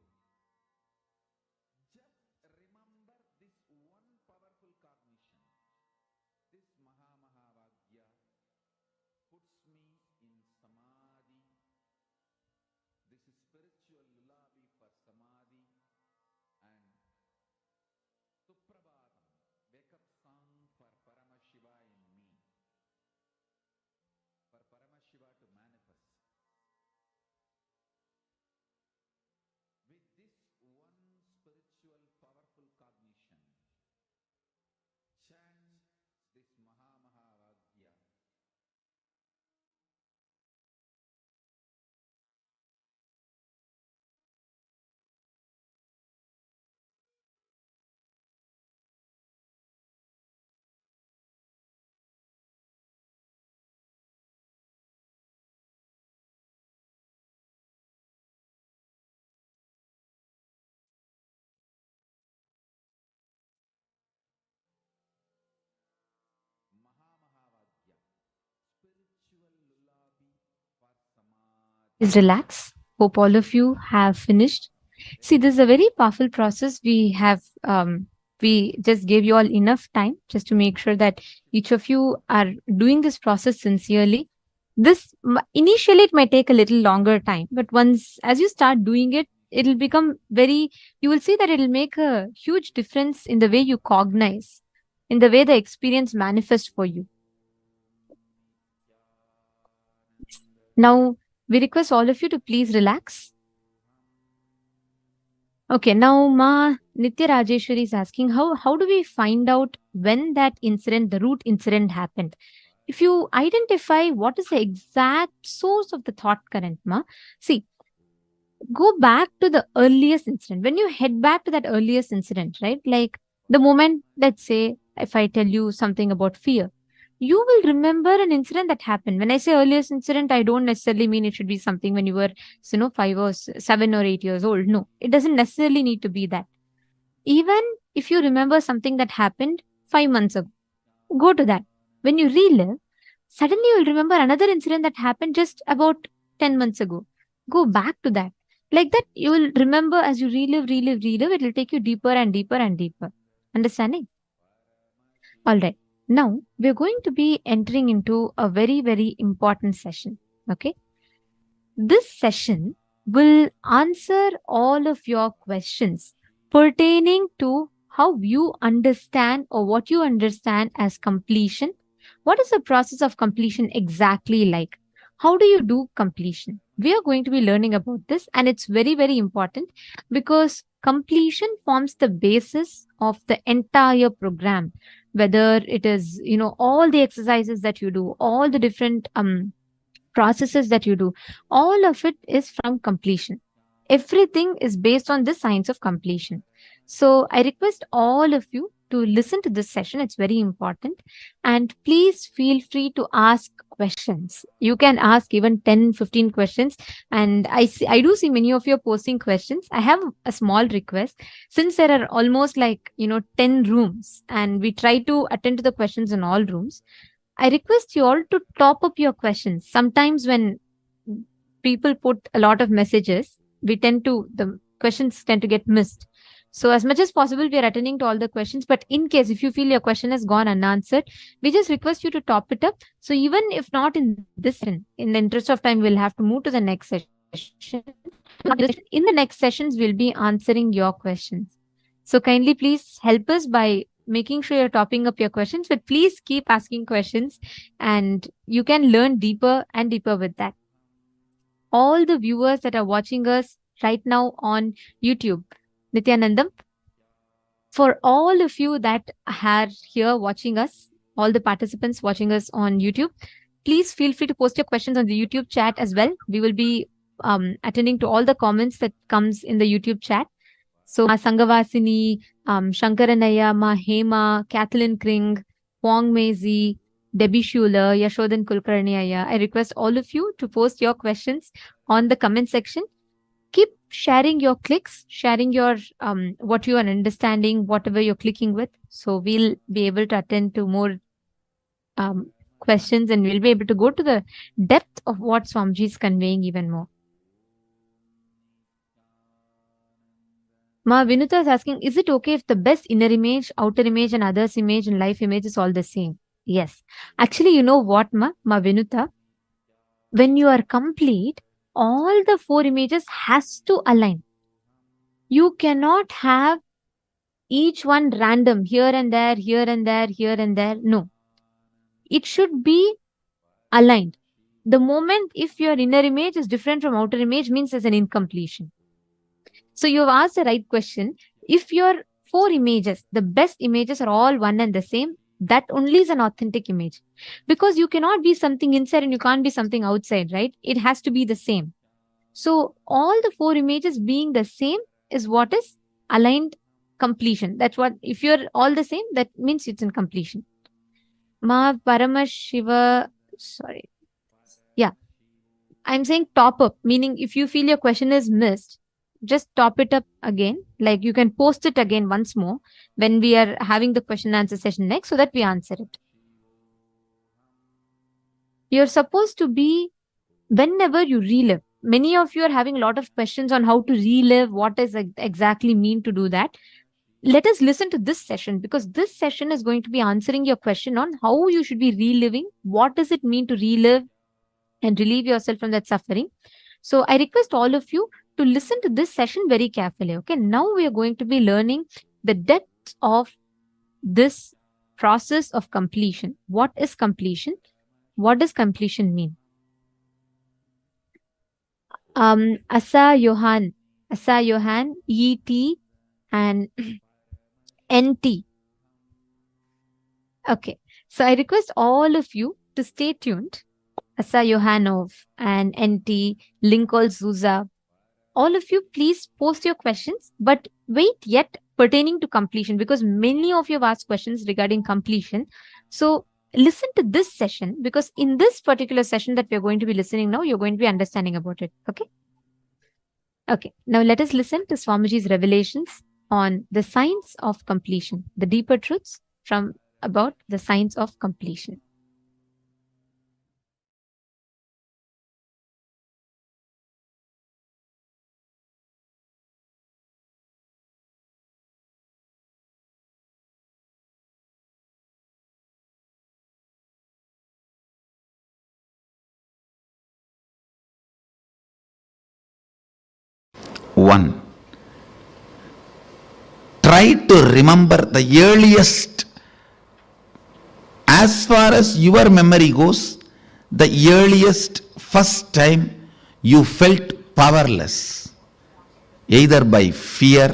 Just remember this one powerful cognition. This Mahavagya puts me in Samadhi. This is spiritual lullaby for Samadhi and Suprabhatam, wake up song for Paramashiva in me. For Paramashiva to manifest. With this one spiritual powerful cognition, chant this Mahavagya. Mahavagya, spiritual lullaby for Samadhi. Please relax. Hope all of you have finished. See, this is a very powerful process. We just gave you all enough time just to make sure that each of you are doing this process sincerely. Initially, it might take a little longer time, but once as you start doing it, it'll become you will see that it'll make a huge difference in the way you cognize, in the way the experience manifests for you. Now, we request all of you to please relax. Okay, now Ma Nitya Rajeshwari is asking how do we find out when that incident, the root incident happened? If you identify what is the exact source of the thought current, Ma, see, go back to the earliest incident. When you head back to that earliest incident, right? Like the moment, let's say, if I tell you something about fear, you will remember an incident that happened. When I say earliest incident, I don't necessarily mean it should be something when you were, 7 or 8 years old. No, it doesn't necessarily need to be that. Even if you remember something that happened 5 months ago, go to that. When you relive, suddenly you'll remember another incident that happened just about 10 months ago. Go back to that. Like that, you will remember as you relive. It will take you deeper and deeper and deeper. Understanding? All right. Now, we're going to be entering into a very, very important session. Okay. This session will answer all of your questions pertaining to how you understand or what you understand as completion. What is the process of completion exactly like? How do you do completion? We are going to be learning about this, and it's very, very important because completion forms the basis of the entire program. Whether it is, all the exercises that you do, all the different processes that you do, all of it is from completion. Everything is based on this science of completion. So I request all of you to listen to this session. It's very important. And please feel free to ask questions. You can ask even 10, 15 questions. And I do see many of you posting questions. I have a small request. Since there are almost 10 rooms and we try to attend to the questions in all rooms, I request you all to top up your questions. Sometimes when people put a lot of messages, the questions tend to get missed. So as much as possible, we are attending to all the questions. But in case if you feel your question has gone unanswered, we just request you to top it up. So even if not in this, in the interest of time, we'll have to move to the next session. In the next sessions, we'll be answering your questions. So kindly please help us by making sure you're topping up your questions, but please keep asking questions and you can learn deeper and deeper with that. All the viewers that are watching us right now on YouTube, Nithyanandam, for all of you that are here watching us, all the participants watching us on YouTube, please feel free to post your questions on the YouTube chat as well. We will be attending to all the comments that comes in the YouTube chat. So, Ma Sangavasini, Shankaranaya, Ma Hema, Kathleen Kring, Wong Maisie, Debbie Schuler, Yashodan Kulkarniaya. I request all of you to post your questions on the comment section. Keep sharing your clicks, sharing your what you are understanding, whatever you're clicking with. So we'll be able to attend to more questions and we'll be able to go to the depth of what Swamiji is conveying even more. Ma Vinuta is asking, is it okay if the best inner image, outer image, and others image and life image is all the same? Yes. Actually, you know what, Ma Vinuta? When you are complete, all the four images has to align. You cannot have each one random here and there, here and there, here and there. No. It should be aligned. The moment if your inner image is different from outer image means there's an incompletion. So you have asked the right question. If your four images, the best images are all one and the same, that only is an authentic image. Because you cannot be something inside and you can't be something outside, right? It has to be the same. So all the four images being the same is what is aligned completion. That's what, if you're all the same, that means it's in completion. Ma Paramashiva, sorry. Yeah. I'm saying top up, meaning if you feel your question is missed, just top it up again. Like you can post it again once more when we are having the question and answer session next so that we answer it. You're supposed to be, whenever you relive, many of you are having a lot of questions on how to relive, what does exactly mean to do that. Let us listen to this session, because this session is going to be answering your question on how you should be reliving, what does it mean to relive and relieve yourself from that suffering. So I request all of you to listen to this session very carefully. Okay, now we are going to be learning the depth of this process of completion. What is completion? What does completion mean? Asa Johan, ET and NT. Okay, so I request all of you to stay tuned. Asa Johanov and NT, Linkol Zuza, all of you, please post your questions, but wait yet pertaining to completion, because many of you have asked questions regarding completion. So listen to this session, because in this particular session that we're going to be listening now, you're going to be understanding about it. Okay. Okay. Now let us listen to Swamiji's revelations on the science of completion, the deeper truths from about the science of completion. One, try to remember the earliest, as far as your memory goes, the earliest first time you felt powerless, either by fear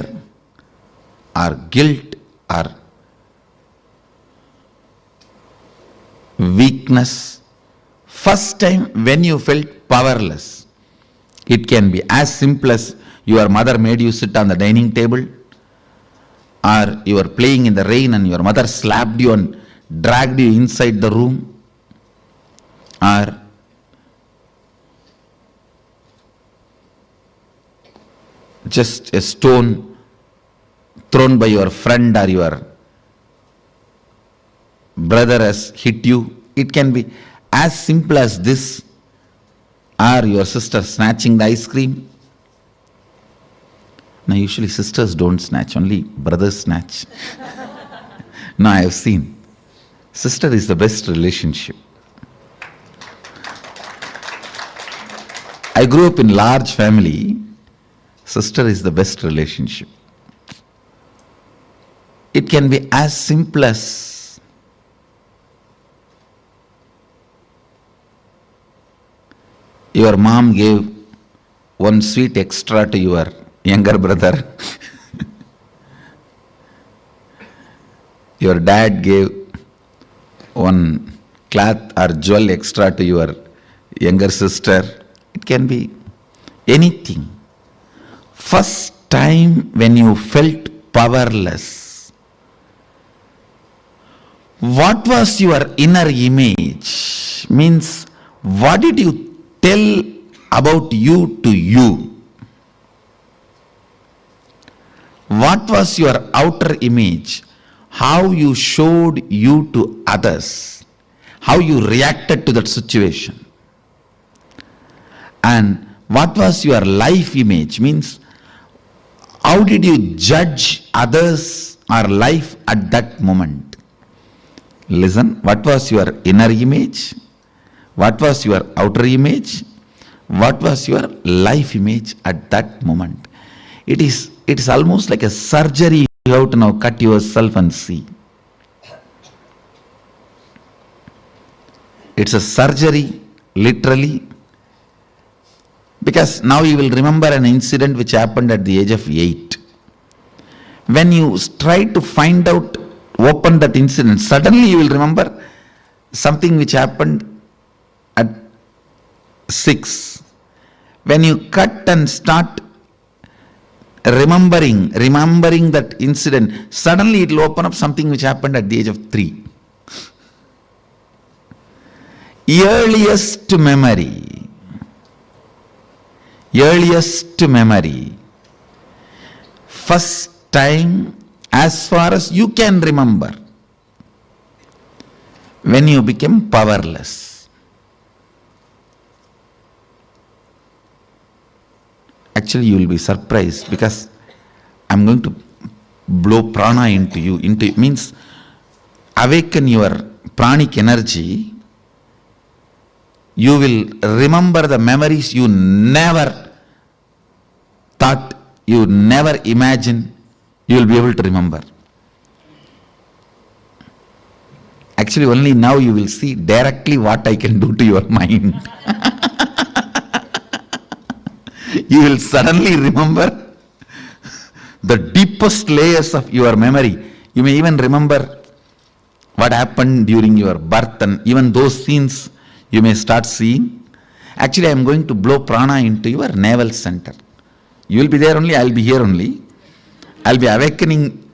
or guilt or weakness. First time when you felt powerless. It can be as simple as your mother made you sit on the dining table, or you were playing in the rain and your mother slapped you and dragged you inside the room, or just a stone thrown by your friend or your brother has hit you. It can be as simple as this, or your sister snatching the ice cream. Now usually sisters don't snatch, only brothers snatch. No, I have seen. Sister is the best relationship. I grew up in large family. Sister is the best relationship. It can be as simple as your mom gave one sweet extra to your younger brother. Your dad gave one cloth or jewel extra to your younger sister. It can be anything. First time when you felt powerless, what was your inner image? Means, what did you tell about you to you? What was your outer image? How you showed you to others? How you reacted to that situation? And what was your life image? Means, How did you judge others or life at that moment? Listen, what was your inner image? What was your outer image? What was your life image at that moment? It is almost like a surgery. You have to now cut yourself and see. It's a surgery, literally, because now you will remember an incident which happened at the age of 8. When you try to find out, open that incident, suddenly you will remember something which happened at 6. When you cut and start remembering that incident, suddenly it will open up something which happened at the age of 3. Earliest memory, first time as far as you can remember, when you became powerless. Actually, you will be surprised, because I'm going to blow prana into you. Means awaken your pranic energy. You will remember the memories you never thought, you never imagined you will be able to remember. Actually, only now you will see directly what I can do to your mind. You will suddenly remember the deepest layers of your memory. You may even remember what happened during your birth, and even those scenes you may start seeing. Actually, I am going to blow prana into your navel center. You will be there only, I will be here only. I will be awakening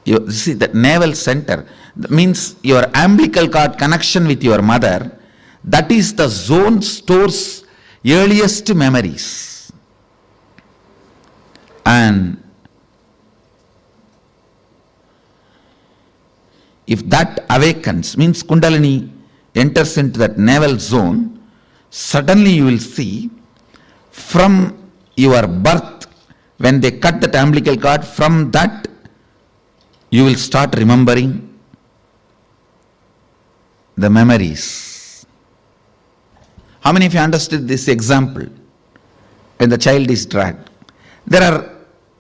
you. See, that navel center, that means your umbilical cord connection with your mother. That is the zone stores earliest memories. And if that awakens, means Kundalini enters into that navel zone, suddenly you will see from your birth, when they cut that umbilical cord, from that you will start remembering the memories. How many of you understood this example? When the child is dragged, there are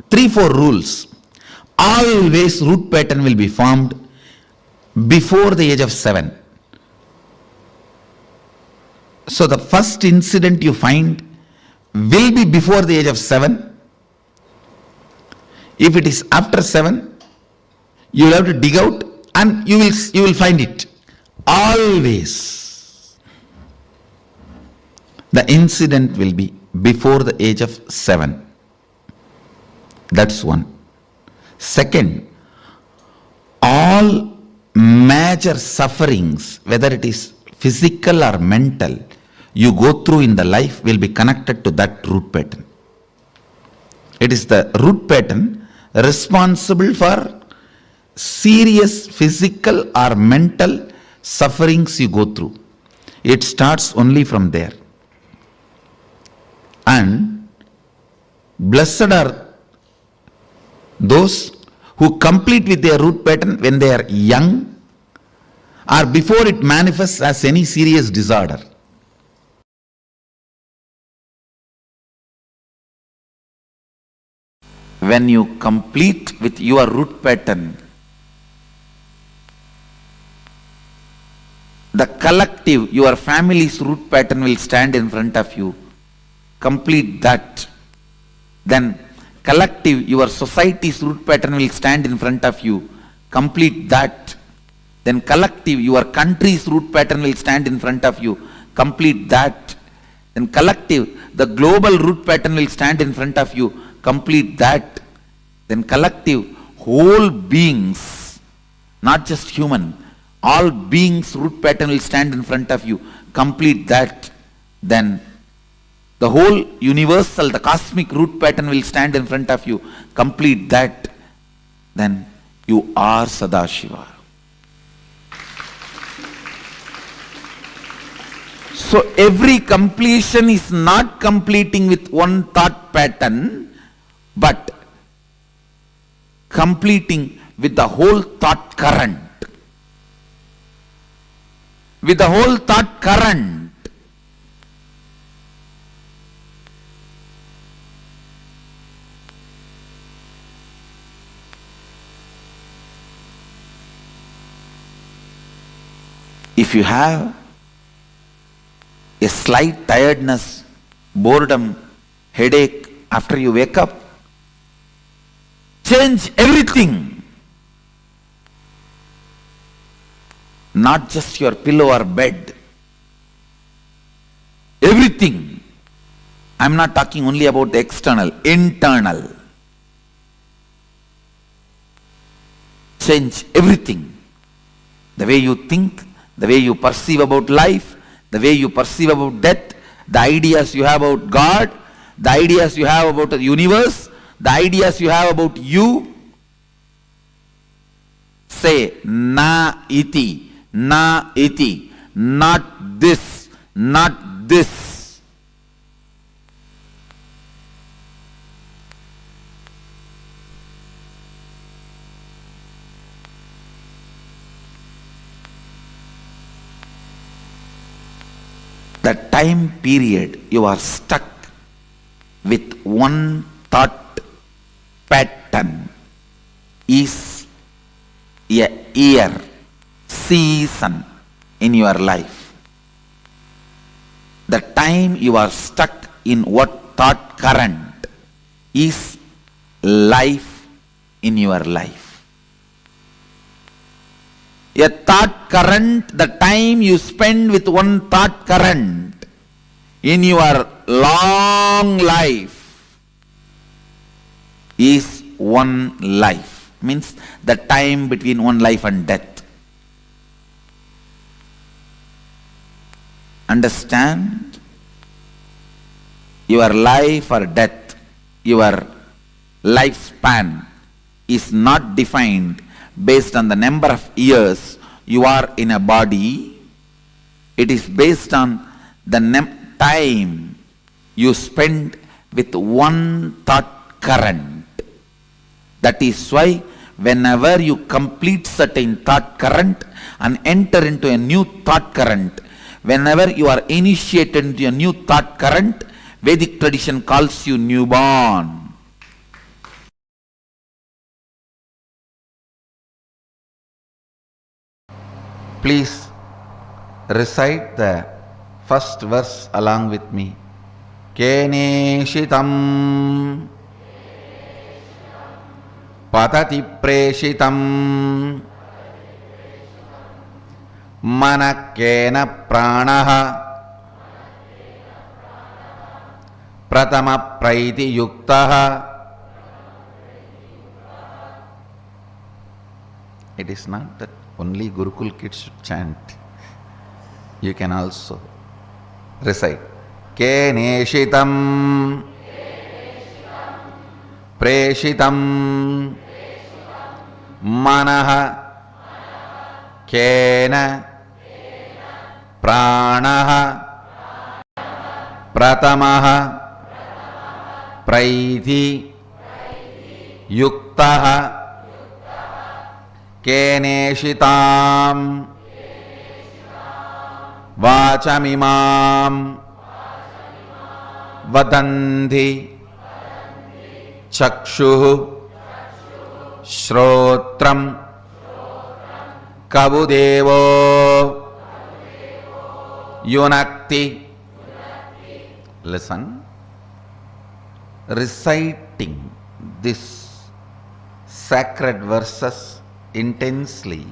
3-4 rules. Always root pattern will be formed before the age of 7. So the first incident you find will be before the age of 7. If it is after 7, you will have to dig out and you will find it. Always the incident will be before the age of 7. That's one. Second, all major sufferings, whether it is physical or mental, you go through in the life will be connected to that root pattern. It is the root pattern responsible for serious physical or mental sufferings you go through. It starts only from there. And blessed are those who complete with their root pattern when they are young or before it manifests as any serious disorder. When you complete with your root pattern, the collective, your family's root pattern will stand in front of you. Complete that. Then collective, your society's root pattern will stand in front of you. Complete that. Then collective, your country's root pattern will stand in front of you. Complete that. Then collective, the global root pattern will stand in front of you. Complete that. Then collective, whole beings, not just human, all beings' root pattern will stand in front of you. Complete that. Then the whole universal, the cosmic root pattern will stand in front of you. Complete that. Then you are Sadashiva. So every completion is not completing with one thought pattern, but completing with the whole thought current. With the whole thought current. If you have a slight tiredness, boredom, headache after you wake up, change everything. Not just your pillow or bed. Everything. I'm not talking only about the external, internal. Change everything. The way you think, the way you perceive about life, the way you perceive about death, the ideas you have about God, the ideas you have about the universe, the ideas you have about you. Say, na iti, not this, not this. The time period you are stuck with one thought pattern is a year, season in your life. The time you are stuck in what thought current is life in your life. A thought current, the time you spend with one thought current in your long life is one life. Means the time between one life and death. Understand? Your life or death, your lifespan is not defined based on the number of years you are in a body. It is based on the time you spend with one thought current. That is why whenever you complete certain thought current and enter into a new thought current, whenever you are initiated into a new thought current, Vedic tradition calls you newborn. Please recite the first verse along with me. Keneshitam patati preshitam manakena pranaha pratama praiti yuktaha. It is not that only Gurukul kids should chant. You can also recite. Keneshitam preshitam manaha kena pranaha pratamaha praiti yuktaha keneshitam vachamimam vadanti chakshuh shrotram kabudevo yunakti. Listen. Reciting this sacred verses intensely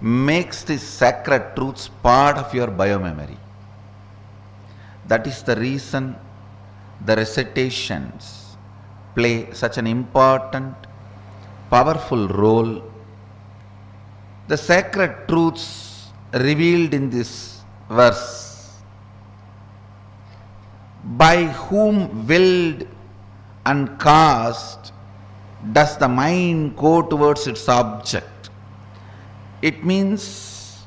makes these sacred truths part of your biomemory. That is the reason the recitations play such an important, powerful role. The sacred truths revealed in this verse, by whom willed and caused does the mind go towards its object? It means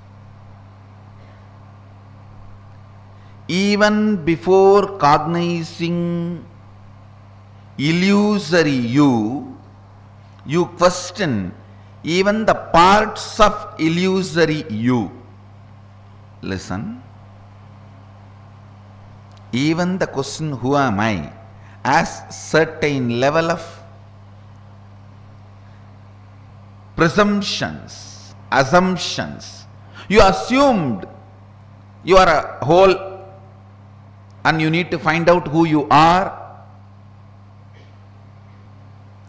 even before cognizing illusory you, You question even the parts of illusory you. Listen. Even the question, who am I, has certain level of presumptions, assumptions. You assumed you are a whole and you need to find out who you are.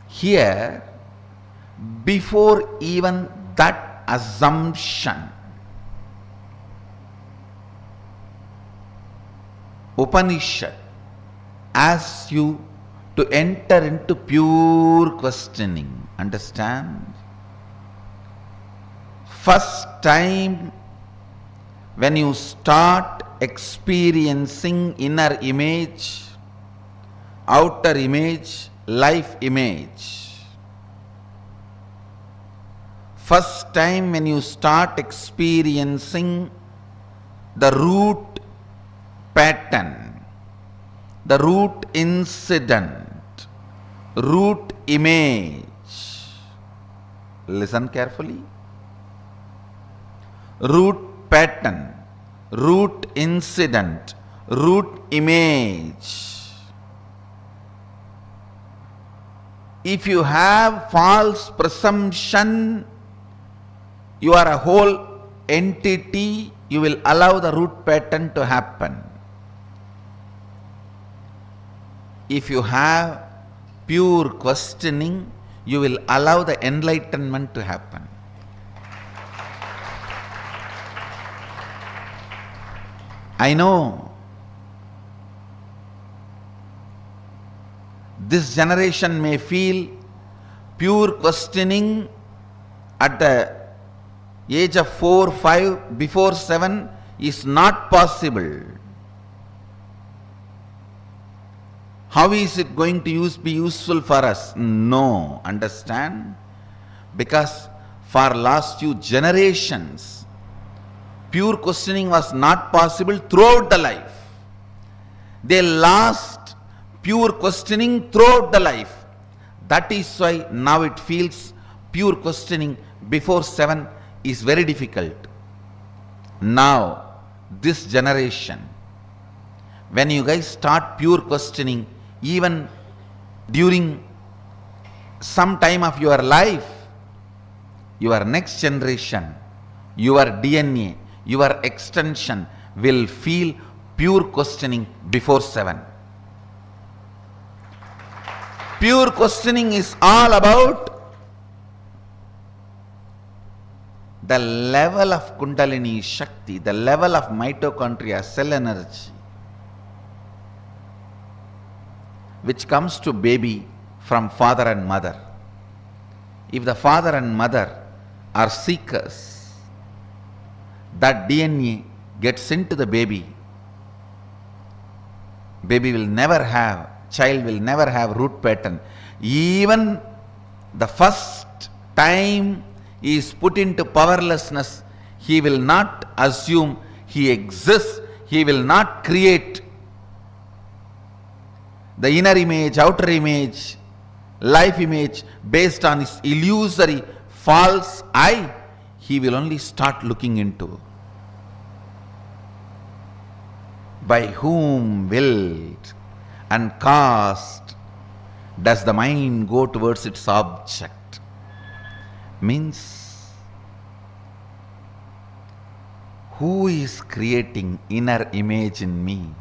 Here, before even that assumption, Upanishad asks you to enter into pure questioning. Understand? First time when you start experiencing inner image, outer image, life image. First time when you start experiencing the root pattern, the root incident, root image. Listen carefully. Root pattern, root incident, root image. If you have false presumption, you are a whole entity, you will allow the root pattern to happen. If you have pure questioning, you will allow the enlightenment to happen. I know this generation may feel pure questioning at the age of 4, 5, before 7 is not possible. How is it going to be useful for us? No, understand? Because for last few generations, pure questioning was not possible throughout the life. They lost pure questioning throughout the life. That is why now it feels pure questioning before 7 is very difficult. Now, this generation, when you guys start pure questioning, even during some time of your life, your next generation, your DNA, your extension will feel pure questioning before 7. Pure questioning is all about the level of Kundalini Shakti, the level of mitochondria, cell energy, which comes to baby from father and mother. If the father and mother are seekers, that DNA gets into the baby. Baby will never have, child will never have root pattern. Even the first time he is put into powerlessness, he will not assume he exists, he will not create the inner image, outer image, life image based on his illusory false I. He will only start looking into by whom willed and caused does the mind go towards its object. Means, who is creating inner image in me?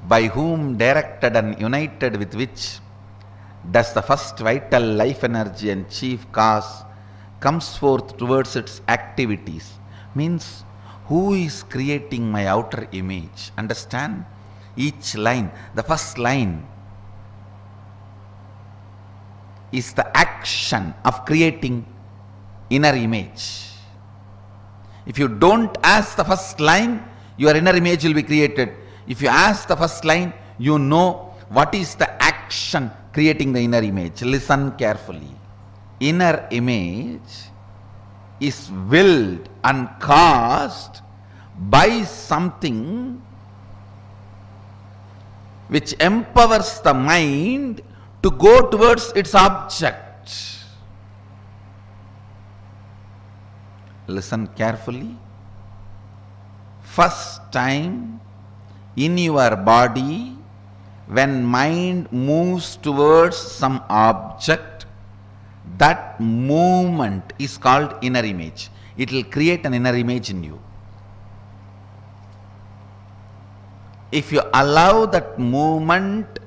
By whom directed and united with which does the first vital life energy and chief cause comes forth towards its activities? Means, who is creating my outer image? Understand? Each line, the first line is the action of creating inner image. If you don't ask the first line, your inner image will be created. If you ask the first line, you know what is the action creating the inner image. Listen carefully. Inner image is willed and caused by something which empowers the mind to go towards its object. Listen carefully. First time in your body, when mind moves towards some object, that movement is called inner image. It will create an inner image in you. If you allow that movement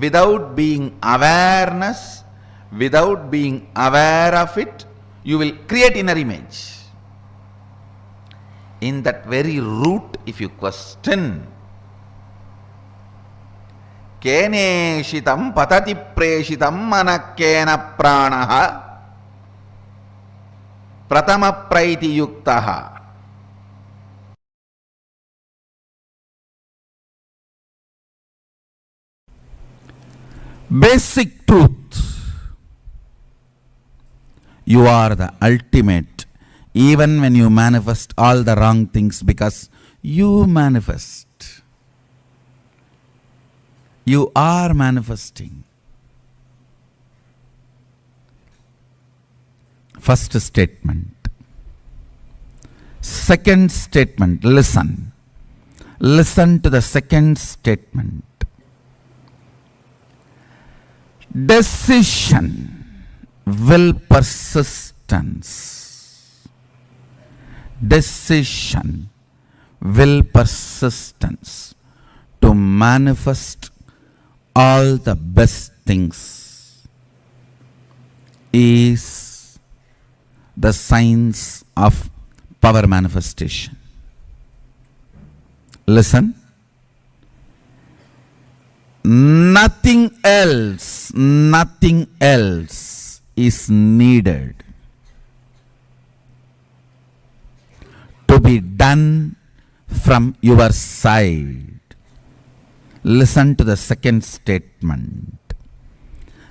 without being awareness, without being aware of it, you will create inner image. In that very root, if you question, Kene shitam patati preshitam manakkena pranaha pratama praiti yuktaha. Basic truth. You are the ultimate, even when you manifest all the wrong things, because you manifest. You are manifesting. First statement. Second statement, listen. Listen to the second statement. Decision, will, persistence. Decision, will, persistence to manifest all the best things is the science of power manifestation. Listen. Nothing else is needed to be done from your side. Listen to the second statement.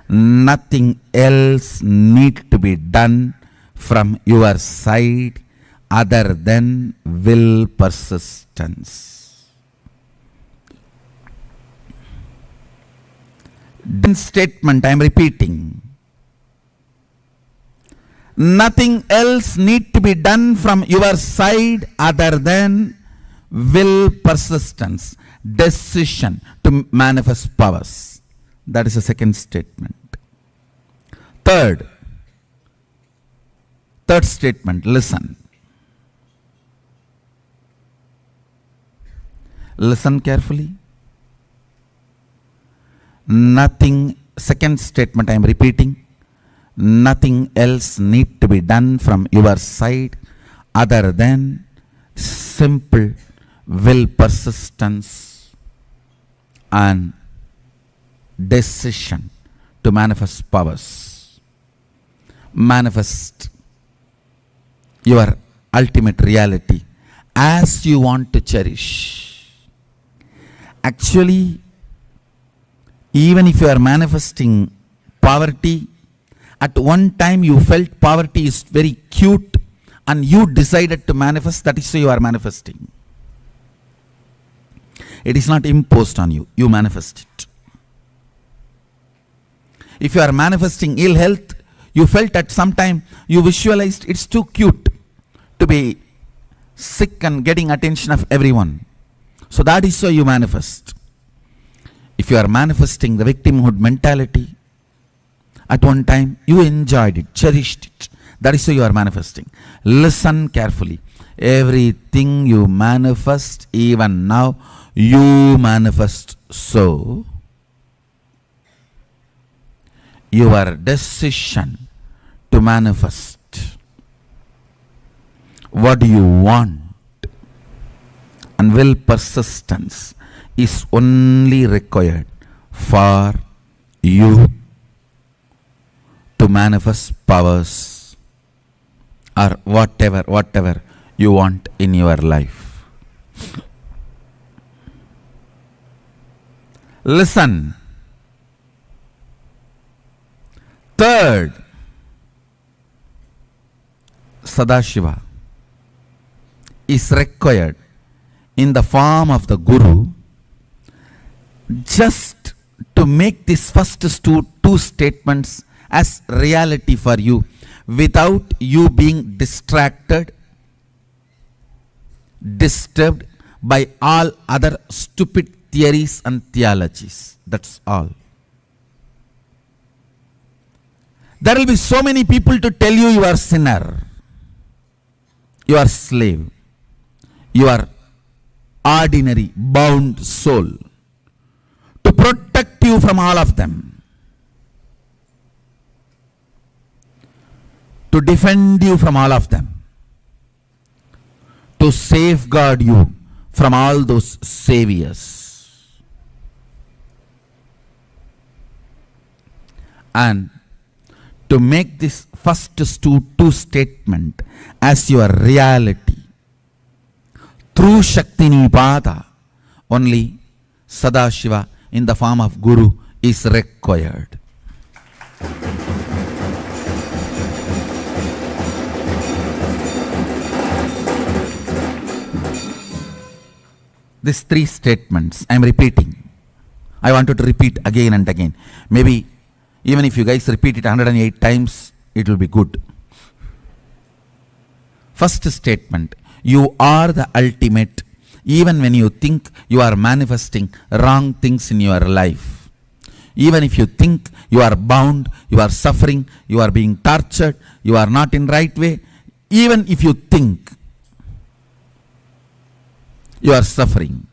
Nothing else need to be done from your side other than will, persistence. Statement I am repeating. Nothing else need to be done from your side other than will, persistence, decision to manifest powers. That is the second statement. Third statement, listen. Listen carefully. Nothing, second statement I am repeating. Nothing else need to be done from your side other than simple will, persistence and decision to manifest powers. Manifest your ultimate reality as you want to cherish. Actually, even if you are manifesting poverty, at one time you felt poverty is very cute and you decided to manifest, that is why you are manifesting. It is not imposed on you, you manifest it. If you are manifesting ill health, you felt at some time, you visualized it's too cute to be sick and getting attention of everyone. So that is why you manifest. If you are manifesting the victimhood mentality, at one time you enjoyed it, cherished it. That is why you are manifesting. Listen carefully. Everything you manifest, even now, you manifest so. Your decision to manifest what you want and will, persistence is only required for you to manifest powers or whatever you want in your life. Listen. Third, Sadashiva is required in the form of the Guru just to make these first two statements as reality for you without you being distracted, disturbed by all other stupid theories and theologies. That's all. There will be so many people to tell you are sinner, you are slave, you are ordinary bound soul, to protect you from all of them, to defend you from all of them, to safeguard you from all those saviors. And to make this first two statement as your reality through Shakti Nipada, only Sadashiva in the form of Guru is required. These three statements I am repeating. I wanted to repeat again and again. Maybe even if you guys repeat it 108 times, it will be good. First statement, you are the ultimate, even when you think you are manifesting wrong things in your life. Even if you think you are bound, you are suffering, you are being tortured, you are not in right way, even if you think you are suffering,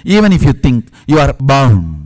even if you think you are bound,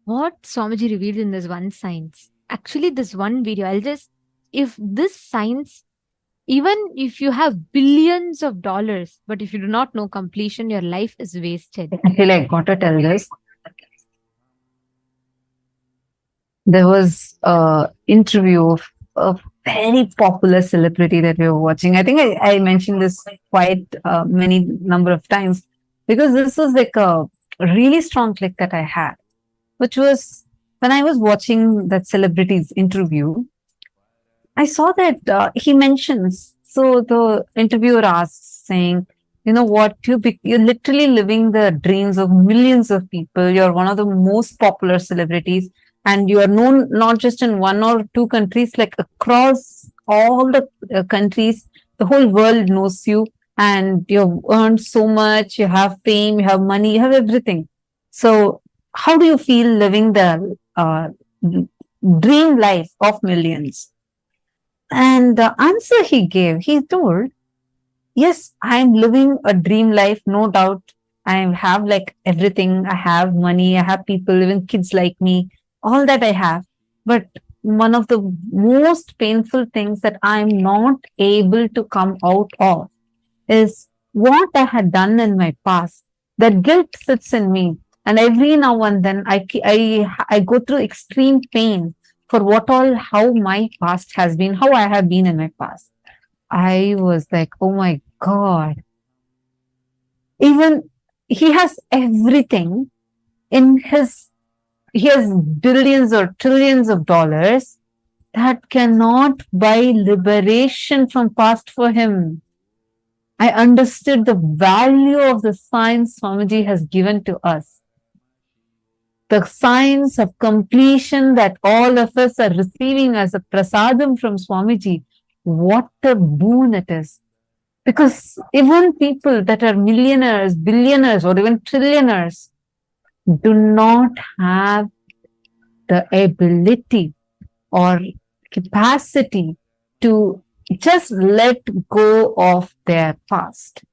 what Swamiji revealed in this one science. Actually, this one video, if this science, even if you have billions of dollars, but if you do not know completion, your life is wasted. I feel I got to tell this. there was a interview of a very popular celebrity that we were watching. I think I mentioned this quite many number of times, because this was like a really strong click that I had, which was when I was watching that celebrity's interview. I saw that he mentions, so the interviewer asks, saying, you know what, you're literally living the dreams of millions of people. You're one of the most popular celebrities, and you are known not just in one or two countries, like across all the countries. The whole world knows you, and you've earned so much. You have fame, you have money, you have everything. So, how do you feel living the dream life of millions? And the answer he gave, he told, yes, I'm living a dream life, no doubt. I have like everything. I have money, I have people, even kids like me, all that I have. But one of the most painful things that I'm not able to come out of is what I had done in my past. That guilt sits in me. And every now and then I go through extreme pain for how my past has been, how I have been in my past. I was like, oh my God. Even he has everything in he has billions or trillions of dollars that cannot buy liberation from past for him. I understood the value of the science Swamiji has given to us. The science of completion that all of us are receiving as a prasadam from Swamiji. What a boon it is. Because even people that are millionaires, billionaires, or even trillionaires do not have the ability or capacity to just let go of their past.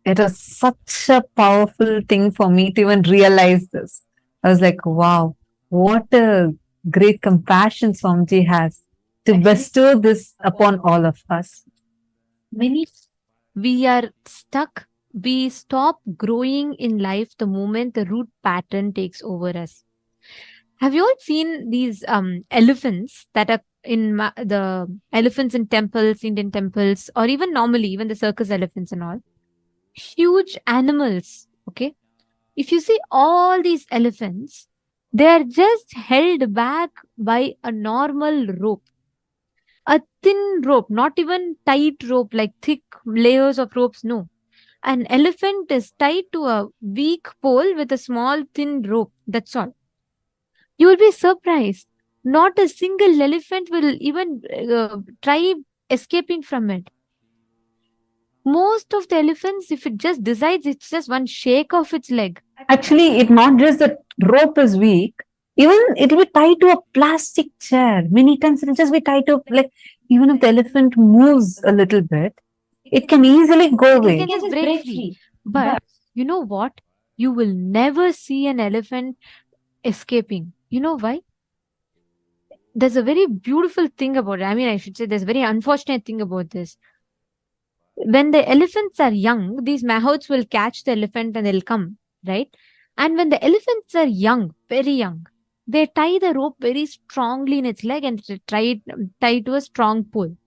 It was such a powerful thing for me to even realize this. I was like, wow, what a great compassion Swamiji has to bestow this upon all of us. We are stuck. We stop growing in life the moment the root pattern takes over us. Have you all seen these elephants that are the elephants in temples, Indian temples, or even normally, even the circus elephants and all? Huge animals, okay? If you see all these elephants, they are just held back by a normal rope. A thin rope, not even tight rope, like thick layers of ropes, no. An elephant is tied to a weak pole with a small thin rope. That's all. You will be surprised. Not a single elephant will even try escaping from it. Most of the elephants, if it just decides, it's just one shake of its leg. Actually, it's not just the rope is weak, even it will be tied to a plastic chair. Many times it will just be tied to, like, even if the elephant moves a little bit, it can easily go away. It can just break free. But you know what? You will never see an elephant escaping. You know why? There's a very beautiful thing about it. I mean, I should say there's a very unfortunate thing about this. When the elephants are young, these mahouts will catch the elephant and they'll come, right? And when the elephants are young, very young, they tie the rope very strongly in its leg and tie to a strong pull.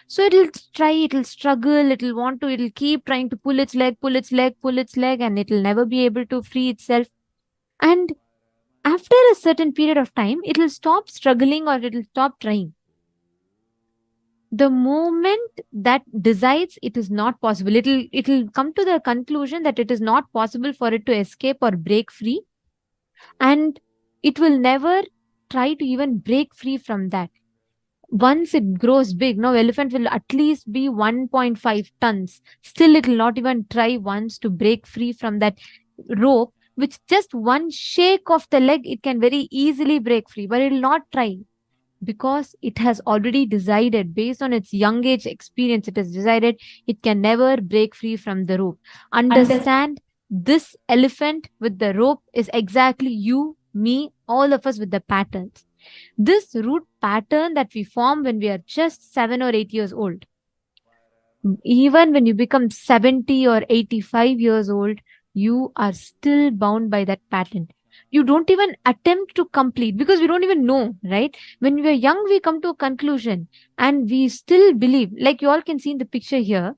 So it'll struggle, it'll keep trying to pull its leg, and it'll never be able to free itself. And after a certain period of time, it'll stop struggling or it'll stop trying. The moment that decides it is not possible, it'll come to the conclusion that it is not possible for it to escape or break free, and it will never try to even break free from that. Once it grows big, now elephant will at least be 1.5 tons. Still, it will not even try once to break free from that rope, which just one shake of the leg, it can very easily break free, but it will not try. Because it has already decided, based on its young age experience, it has decided it can never break free from the rope. Understand, this elephant with the rope is exactly you, me, all of us with the patterns. This root pattern that we form when we are just 7 or 8 years old. Even when you become 70 or 85 years old, you are still bound by that pattern. You don't even attempt to complete because we don't even know, right? When we are young, we come to a conclusion and we still believe, like you all can see in the picture here.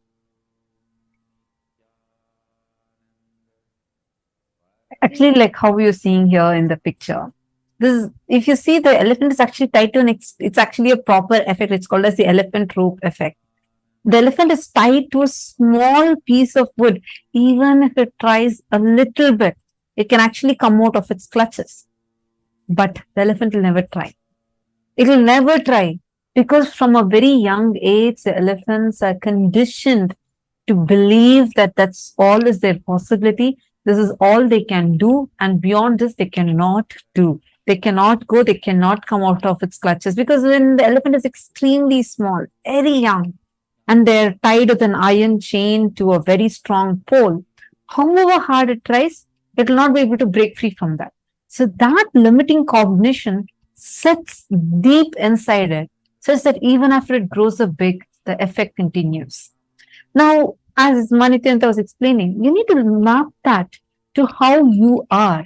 Actually, like how you're seeing here in the picture. This, if you see, the elephant is actually tied to it's actually a proper effect. It's called as the elephant rope effect. The elephant is tied to a small piece of wood. Even if it tries a little bit, it can actually come out of its clutches. But the elephant will never try. It will never try because from a very young age, the elephants are conditioned to believe that that's all is their possibility. This is all they can do. And beyond this, they cannot do. They cannot go, they cannot come out of its clutches because when the elephant is extremely small, very young, and they're tied with an iron chain to a very strong pole, however hard it tries, it will not be able to break free from that. So that limiting cognition sits deep inside it, such that even after it grows up big, the effect continues. Now, as Nithyananda was explaining, you need to map that to how you are.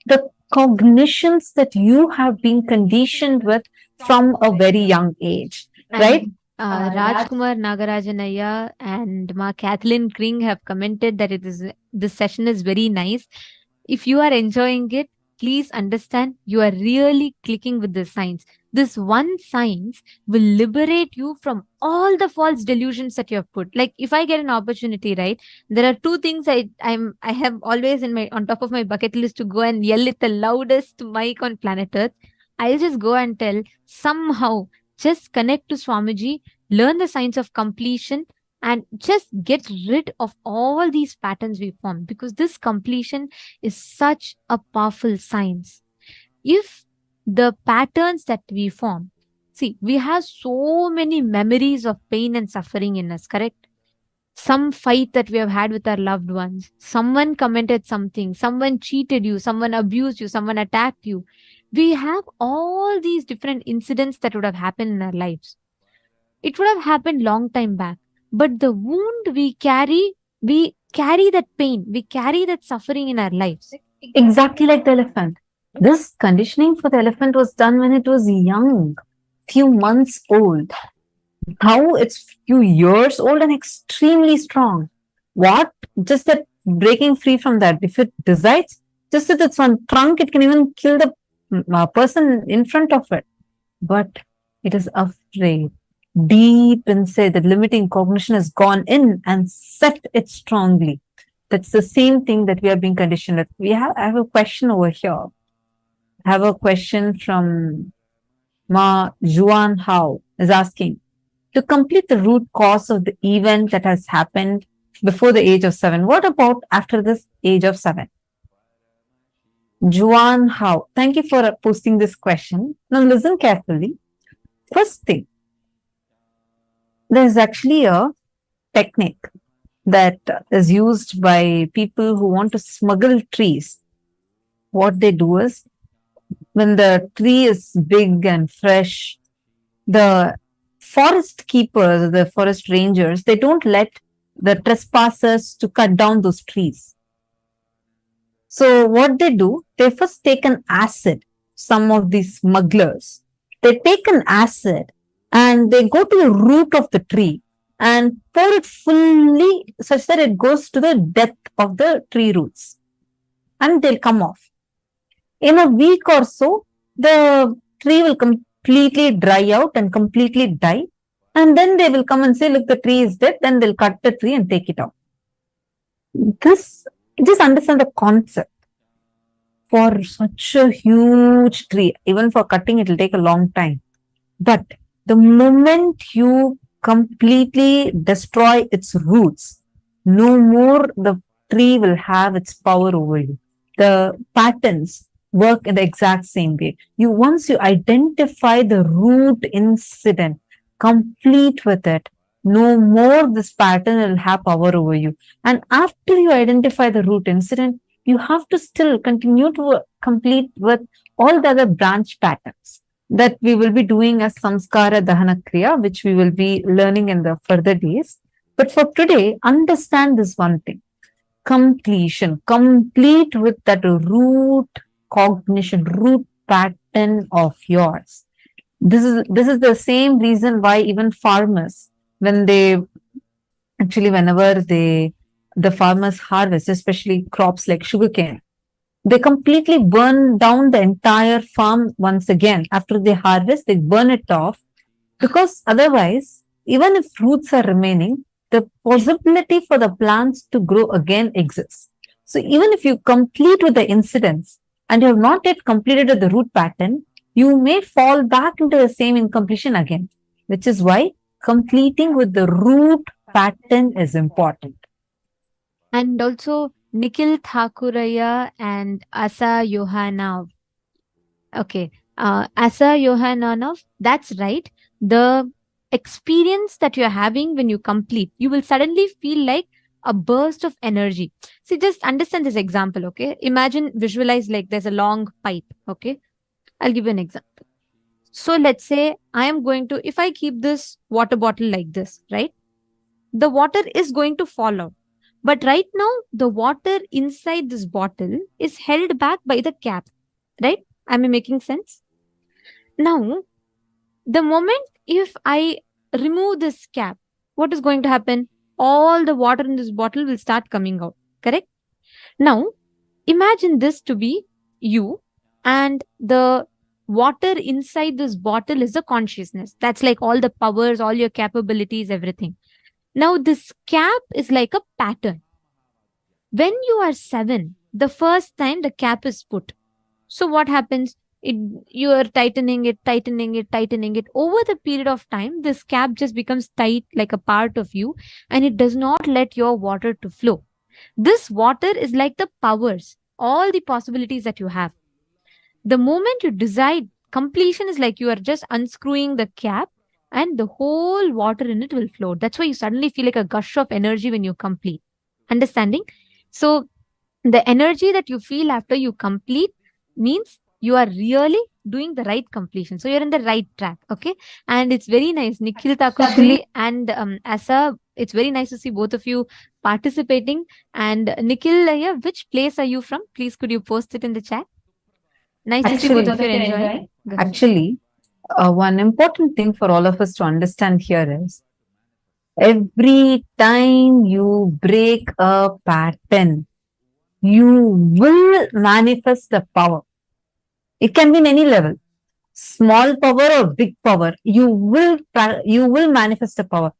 The cognitions that you have been conditioned with from a very young age, right? Rajkumar Nagarajanaya and Ma Kathleen Kring have commented that this session is very nice. If you are enjoying it, please understand you are really clicking with the science. This one science will liberate you from all the false delusions that you have put. Like if I get an opportunity, right? There are two things I have always on top of my bucket list to go and yell it the loudest mic on planet Earth. I'll just go and tell somehow just connect to Swamiji, learn the science of completion, and just get rid of all these patterns we form because this completion is such a powerful science. If the patterns that we form, see, we have so many memories of pain and suffering in us, correct? Some fight that we have had with our loved ones, someone commented something, someone cheated you, someone abused you, someone attacked you. We have all these different incidents that would have happened in our lives. It would have happened long time back, but the wound we carry that pain, we carry that suffering in our lives. Exactly like the elephant. This conditioning for the elephant was done when it was young, few months old. Now it's few years old and extremely strong. What? Just that breaking free from that. If it decides, just with its one trunk, it can even kill the person in front of it. But it is afraid. Deep inside, the limiting cognition has gone in and set it strongly. That's the same thing that we are being conditioned with. I have a question over here. I have a question from Ma Juan Hao is asking, to complete the root cause of the event that has happened before the age of 7, what about after this age of 7? Juan Hao, thank you for posting this question. Now listen carefully. First thing, there's actually a technique that is used by people who want to smuggle trees. What they do is, when the tree is big and fresh, the forest keepers, the forest rangers, they don't let the trespassers to cut down those trees. So what they do, they first take an acid, some of these smugglers, they take an acid and they go to the root of the tree and pour it fully such that it goes to the depth of the tree roots and they'll come off. In a week or so, the tree will completely dry out and completely die. And then they will come and say, look, the tree is dead. Then they'll cut the tree and take it out. Just understand the concept. For such a huge tree, even for cutting, it will take a long time. But the moment you completely destroy its roots, no more the tree will have its power over you. The patterns work in the exact same way. Once you identify the root incident, complete with it, no more this pattern will have power over you. And after you identify the root incident, you have to still continue to complete with all the other branch patterns that we will be doing as samskara dahana kriya, which we will be learning in the further days. But for today, understand this one thing. Completion, complete with that root cognition, root pattern of yours. This is the same reason why even farmers, when they actually whenever the farmers harvest, especially crops like sugarcane, they completely burn down the entire farm once again. After they harvest, they burn it off, because otherwise, even if roots are remaining, the possibility for the plants to grow again exists. So even if you complete with the incidents and you have not yet completed with the root pattern, you may fall back into the same incompletion again, which is why completing with the root pattern is important. And also Nikhil Thakuraya and Asa Yohanov. Okay. Asa Yohanov, that's right. The experience that you're having when you complete, you will suddenly feel like a burst of energy. See, just understand this example, okay? Imagine, visualize like there's a long pipe, okay? I'll give you an example. So let's say I am going to, if I keep this water bottle like this, right? The water is going to fall out. But right now, the water inside this bottle is held back by the cap, right? Am I making sense? Now, the moment if I remove this cap, what is going to happen? All the water in this bottle will start coming out, correct? Now, imagine this to be you, and the water inside this bottle is the consciousness. That's like all the powers, all your capabilities, everything. Now, this cap is like a pattern. When you are 7, the first time the cap is put. So what happens? You are tightening it. Over the period of time, this cap just becomes tight like a part of you, and it does not let your water to flow. This water is like the powers, all the possibilities that you have. The moment you decide, completion is like you are just unscrewing the cap and the whole water in it will flow. That's why you suddenly feel like a gush of energy when you complete. Understanding? So the energy that you feel after you complete means you are really doing the right completion. So you're in the right track. Okay. And it's very nice. Nikhil Takutri and Asa, it's very nice to see both of you participating. And Nikhil, yeah, which place are you from? Please, could you post it in the chat? Nice to see both of you enjoying. Actually, one important thing for all of us to understand here is every time you break a pattern, you will manifest the power. It can be in any level, small power or big power. You will manifest the power.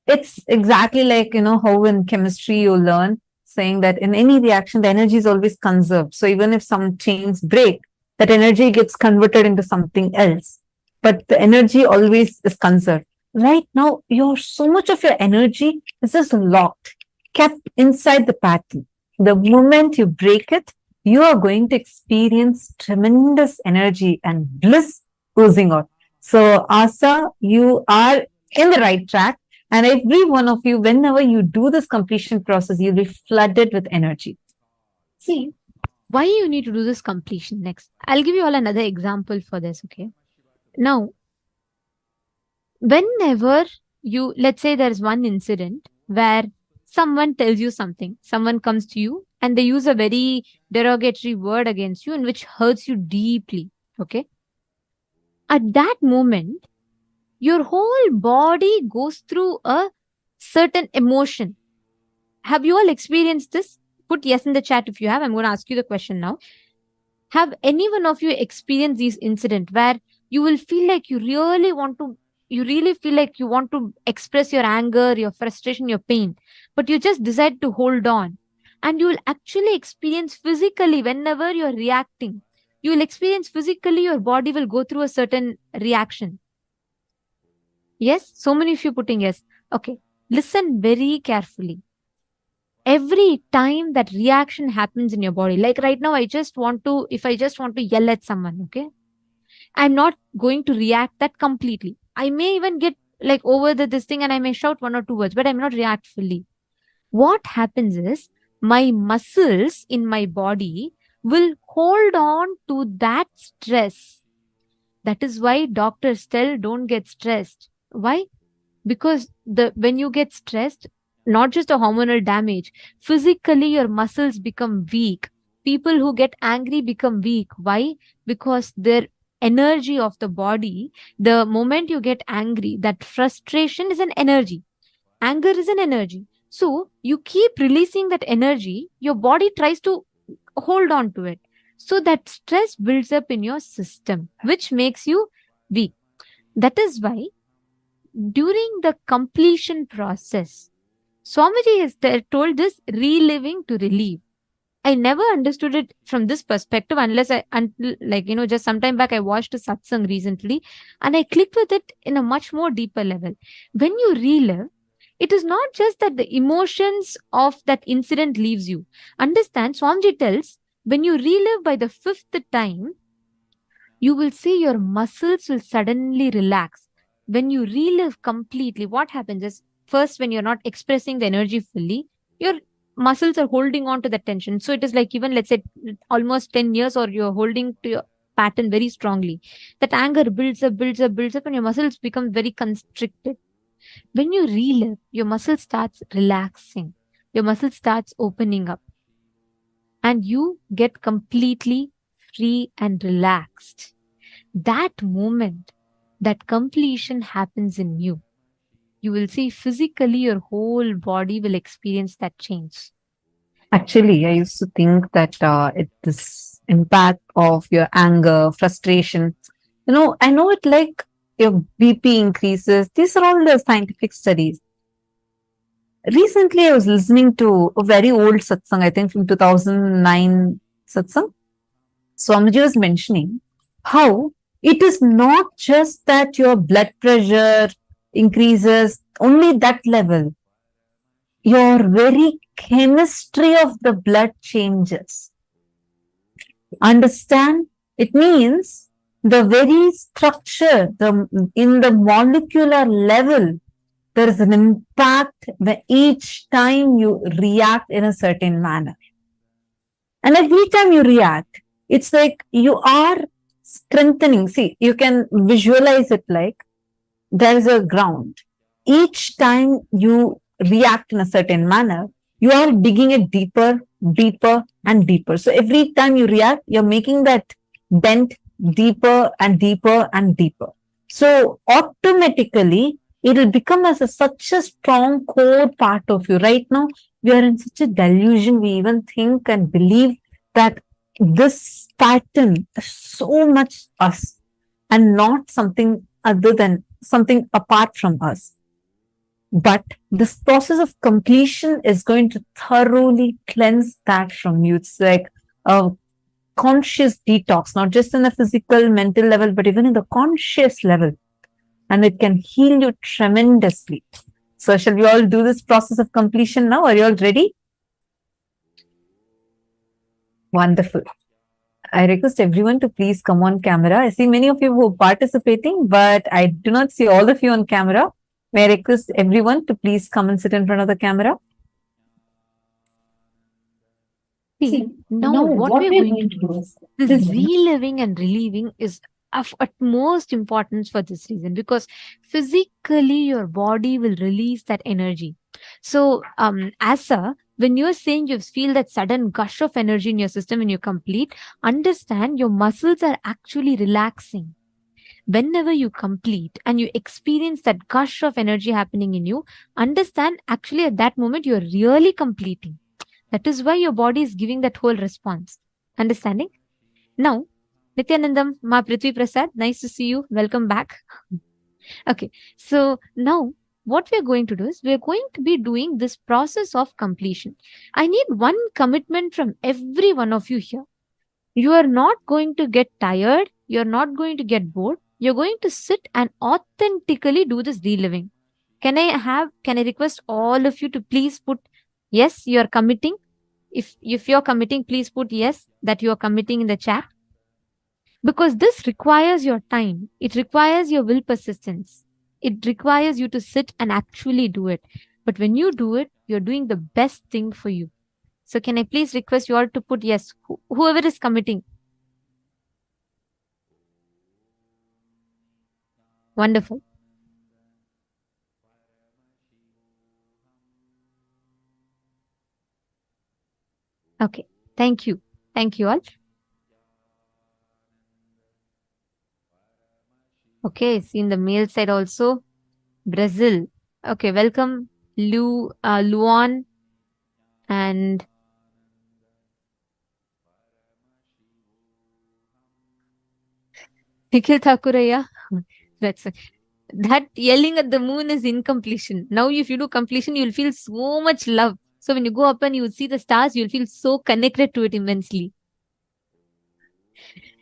It's exactly like, how in chemistry you learn saying that in any reaction, the energy is always conserved. So even if some chains break, that energy gets converted into something else. But the energy always is conserved. Right now, so much of your energy is just locked, kept inside the pattern. The moment you break it, you are going to experience tremendous energy and bliss oozing out. So, Asa, you are in the right track. And every one of you, whenever you do this completion process, you'll be flooded with energy. See, why you need to do this completion next? I'll give you all another example for this, okay? Now, whenever let's say there's one incident where someone tells you something, someone comes to you and they use a very derogatory word against you and which hurts you deeply, okay? At that moment, your whole body goes through a certain emotion. Have you all experienced this? Put yes in the chat if you have. I'm going to ask you the question now. Have any one of you experienced this incident where you will feel like you really feel like you want to express your anger, your frustration, your pain, but you just decide to hold on, and you will actually experience physically whenever you're reacting, you will experience physically your body will go through a certain reaction. Yes, so many of you putting yes. Okay, listen very carefully. Every time that reaction happens in your body, like right now, if I just want to yell at someone, okay, I'm not going to react that completely. I may even get like over this thing and I may shout 1 or 2 words, but I'm not react fully. What happens is my muscles in my body will hold on to that stress. That is why doctors tell don't get stressed. Why? Because when you get stressed, not just a hormonal damage, physically your muscles become weak. People who get angry become weak. Why? Because their energy of the body, the moment you get angry, that frustration is an energy. Anger is an energy. So you keep releasing that energy, your body tries to hold on to it. So that stress builds up in your system, which makes you weak. That is why during the completion process, Swamiji has told this reliving to relieve. I never understood it from this perspective until just some time back I watched a satsang recently and I clicked with it in a much more deeper level. When you relive, it is not just that the emotions of that incident leaves you. Understand, Swamiji tells, when you relive by the fifth time, you will see your muscles will suddenly relax. When you relive completely, what happens is first, when you're not expressing the energy fully, your muscles are holding on to the tension. So it is like even let's say almost 10 years, or you're holding to your pattern very strongly. That anger builds up, builds up, builds up, and your muscles become very constricted. When you relive, your muscle starts relaxing, your muscle starts opening up, and you get completely free and relaxed. That moment, that completion happens in you. You will see physically your whole body will experience that change. Actually, I used to think that this impact of your anger, frustration, I know it like your BP increases. These are all the scientific studies. Recently, I was listening to a very old satsang, I think from 2009 satsang. Swamiji was mentioning how it is not just that your blood pressure increases, only that level. Your very chemistry of the blood changes. Understand? It means the very structure, in the molecular level, there is an impact each time you react in a certain manner. And every time you react, it's like you are strengthening. See, you can visualize it like there is a ground. Each time you react in a certain manner, you are digging it deeper, deeper, and deeper. So every time you react, you're making that dent deeper and deeper and deeper. So automatically, it will become as such a strong core part of you. Right now, we are in such a delusion. We even think and believe that this pattern is so much us and not something other than something apart from us. But this process of completion is going to thoroughly cleanse that from you. It's like a conscious detox, not just in the physical, mental level, but even in the conscious level. And it can heal you tremendously. So, shall we all do this process of completion now? Are you all ready? Wonderful. I request everyone to please come on camera. I see many of you who are participating, but I do not see all of you on camera. May I request everyone to please come and sit in front of the camera? See, now what we are going to do is this reliving and relieving is of utmost importance for this reason, because physically your body will release that energy. So, when you're saying you feel that sudden gush of energy in your system when you complete, understand your muscles are actually relaxing. Whenever you complete and you experience that gush of energy happening in you, understand actually at that moment you're really completing. That is why your body is giving that whole response. Understanding? Now, Nithyanandam, Ma Prithvi Prasad, nice to see you. Welcome back. Okay, so now what we're going to do is we're going to be doing this process of completion. I need one commitment from every one of you here. You are not going to get tired. You're not going to get bored. You're going to sit and authentically do this reliving. Can I request all of you to please put yes, you're committing. If you're committing, please put yes that you're committing in the chat. Because this requires your time. It requires your will persistence. It requires you to sit and actually do it. But when you do it, you're doing the best thing for you. So can I please request you all to put yes, whoever is committing. Wonderful. Okay, thank you. Thank you all. Okay, see in the male side also, Brazil. Okay, welcome, Luan and Nikhil Thakuraya. That's that yelling at the moon is incompletion. Now, if you do completion, you'll feel so much love. So when you go up and you see the stars, you'll feel so connected to it immensely.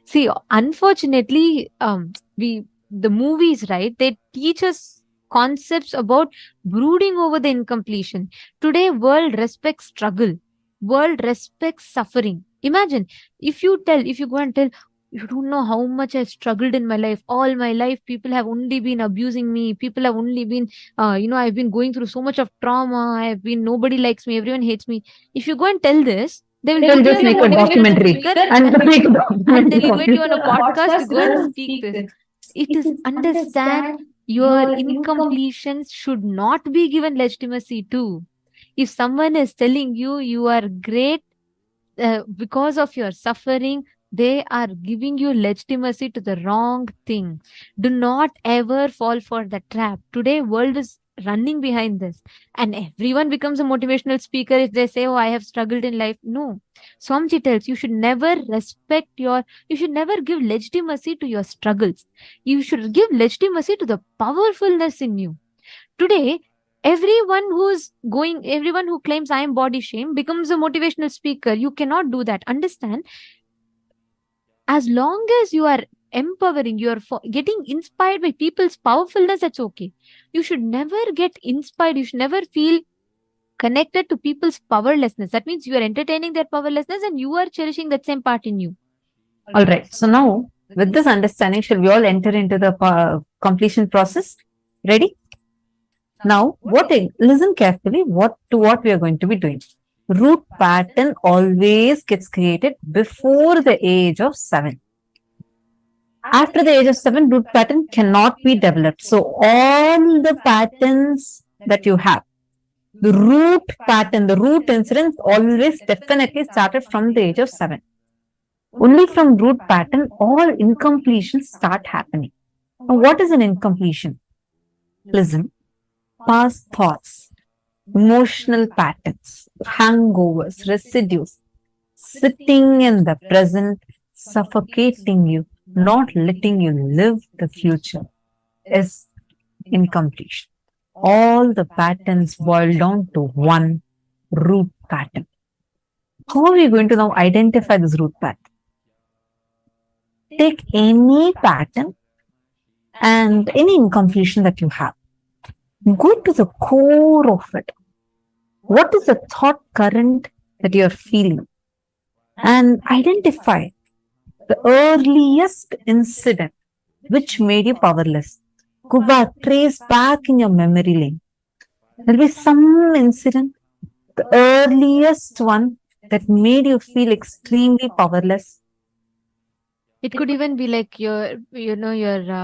See, unfortunately, the movies, right? They teach us concepts about brooding over the incompletion. Today, world respects struggle. World respects suffering. Imagine if you go and tell, you don't know how much I struggled in my life. All my life, people have only been abusing me. People have only been, I've been going through so much of trauma. Nobody likes me. Everyone hates me. If you go and tell this, they will They'll put you just in a make a motivational documentary speaker and make a and documentary they'll of invite you on a it. podcast to go and speak this. It is understand your incompletions should not be given legitimacy too. If someone is telling you you are great because of your suffering, they are giving you legitimacy to the wrong thing. Do not ever fall for the trap. Today world is running behind this, and everyone becomes a motivational speaker if they say, oh, I have struggled in life. No, Swamiji tells you should never you should never give legitimacy to your struggles. You should give legitimacy to the powerfulness in you. Today, everyone who claims I am body shame becomes a motivational speaker. You cannot do that. Understand? As long as you are empowering, getting inspired by people's powerfulness, that's okay. You should never get inspired. You should never feel connected to people's powerlessness. That means you are entertaining their powerlessness and you are cherishing that same part in you. All right. So now, with this understanding, shall we all enter into the completion process? Ready? Now, listen carefully what we are going to be doing. Root pattern always gets created before the age of 7. After the age of 7, root pattern cannot be developed. So all the patterns that you have, the root pattern, the root incidents always definitely started from the age of 7. Only from root pattern, all incompletions start happening. Now, what is an incompletion? Listen. Past thoughts, emotional patterns, hangovers, residues, sitting in the present, suffocating you, not letting you live the future is incompletion. All the patterns boil down to one root pattern. How are we going to now identify this root pattern? Take any pattern and any incompletion that you have. Go to the core of it. What is the thought current that you are feeling? And identify the earliest incident which made you powerless. Go back, trace back in your memory lane. There will be some incident, the earliest one that made you feel extremely powerless. It could even be like your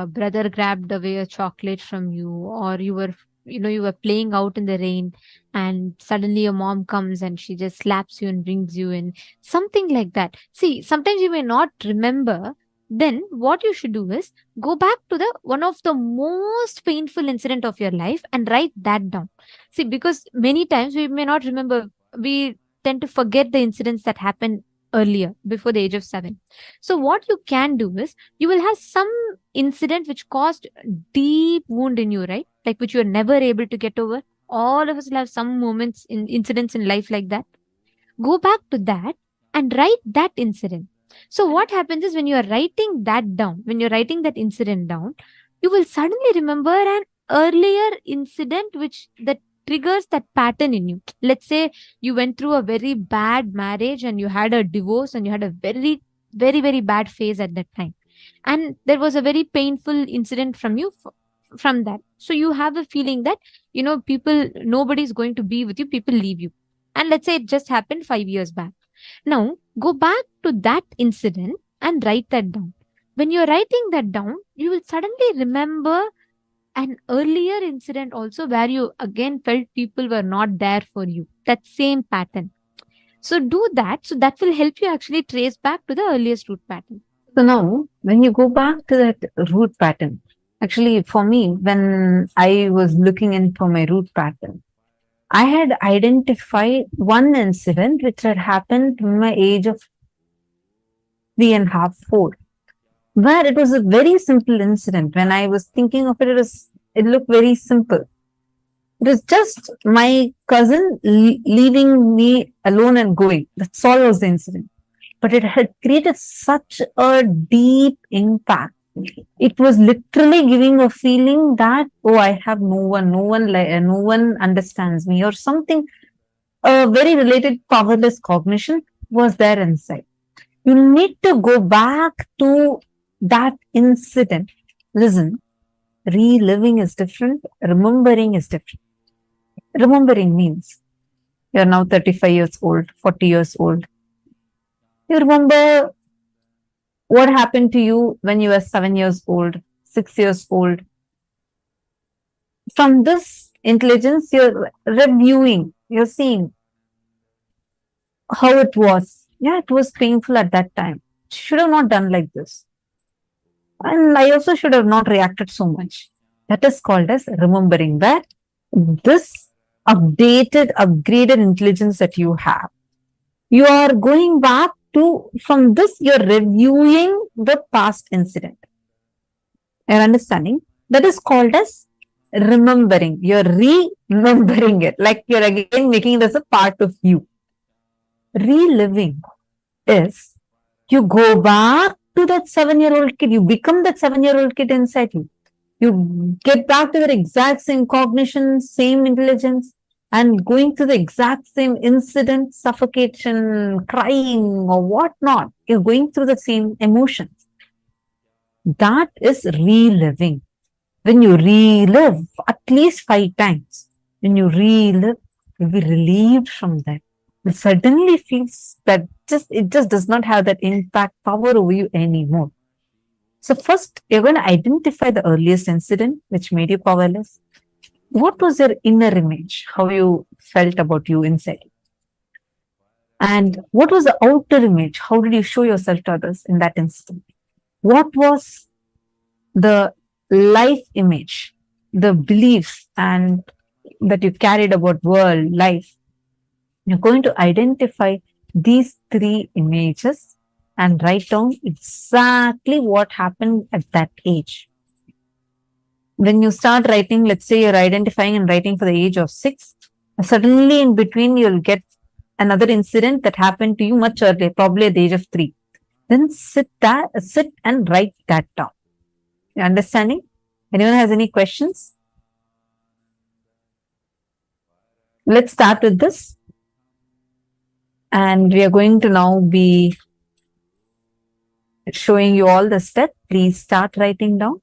brother grabbed away a chocolate from you, or you were playing out in the rain and suddenly your mom comes and she just slaps you and brings you in. Something like that. See, sometimes you may not remember. Then what you should do is go back to the one of the most painful incident of your life and write that down. See, because many times we may not remember. We tend to forget the incidents that happened earlier, before the age of 7. So what you can do is you will have some incident which caused deep wound in you, right? Like which you are never able to get over. All of us will have some moments in incidents in life like that. Go back to that and write that incident. So what happens is when you are writing that down, when you're writing that incident down, you will suddenly remember an earlier incident that triggers that pattern in you. Let's say you went through a very bad marriage and you had a divorce and you had a very, very, very bad phase at that time. And there was a very painful incident from you from that. So you have a feeling that, nobody's going to be with you, people leave you. And let's say it just happened 5 years back. Now, go back to that incident and write that down. When you're writing that down, you will suddenly remember an earlier incident also where you again felt people were not there for you. That same pattern. So do that. So that will help you actually trace back to the earliest root pattern. So now, when you go back to that root pattern, actually, for me, when I was looking in for my root pattern, I had identified one incident which had happened in my age of 3.5, 4, where it was a very simple incident. When I was thinking of it, it looked very simple. It was just my cousin leaving me alone and going. That's all was the incident. But it had created such a deep impact. It was literally giving a feeling that, oh, I have no one understands me, or something. A very related powerless cognition was there inside. You need to go back to that incident. Listen, reliving is different, remembering is different. Remembering means you're now 35 years old, 40 years old. You remember what happened to you when you were 7 years old, 6 years old. From this intelligence, you're reviewing, you're seeing how it was. Yeah, it was painful at that time. Should have not done like this. And I also should have not reacted so much. That is called as remembering, where this upgraded intelligence that you have, you are going back to, from this, you're reviewing the past incident. You're understanding? That is called as remembering. You're remembering it, like you're again making it as a part of you. Reliving is you go back to that 7-year-old kid, you become that 7-year-old kid inside you. You get back to the exact same cognition, same intelligence, and going through the exact same incident, suffocation, crying, or whatnot. You're going through the same emotions. That is reliving. When you relive at least 5 times, when you relive, you'll be relieved from that. It suddenly feels that it just does not have that impact power over you anymore. So first, you're going to identify the earliest incident which made you powerless. What was your inner image? How you felt about you inside? And what was the outer image? How did you show yourself to others in that incident? What was the life image, the beliefs and that you carried about world, life? You're going to identify these 3 images and write down exactly what happened at that age. When you start writing, let's say you're identifying and writing for the age of 6, suddenly in between you'll get another incident that happened to you much earlier, probably at the age of 3. Then sit and write that down. You understanding? Anyone has any questions? Let's start with this. And we are going to now be showing you all the steps. Please start writing down.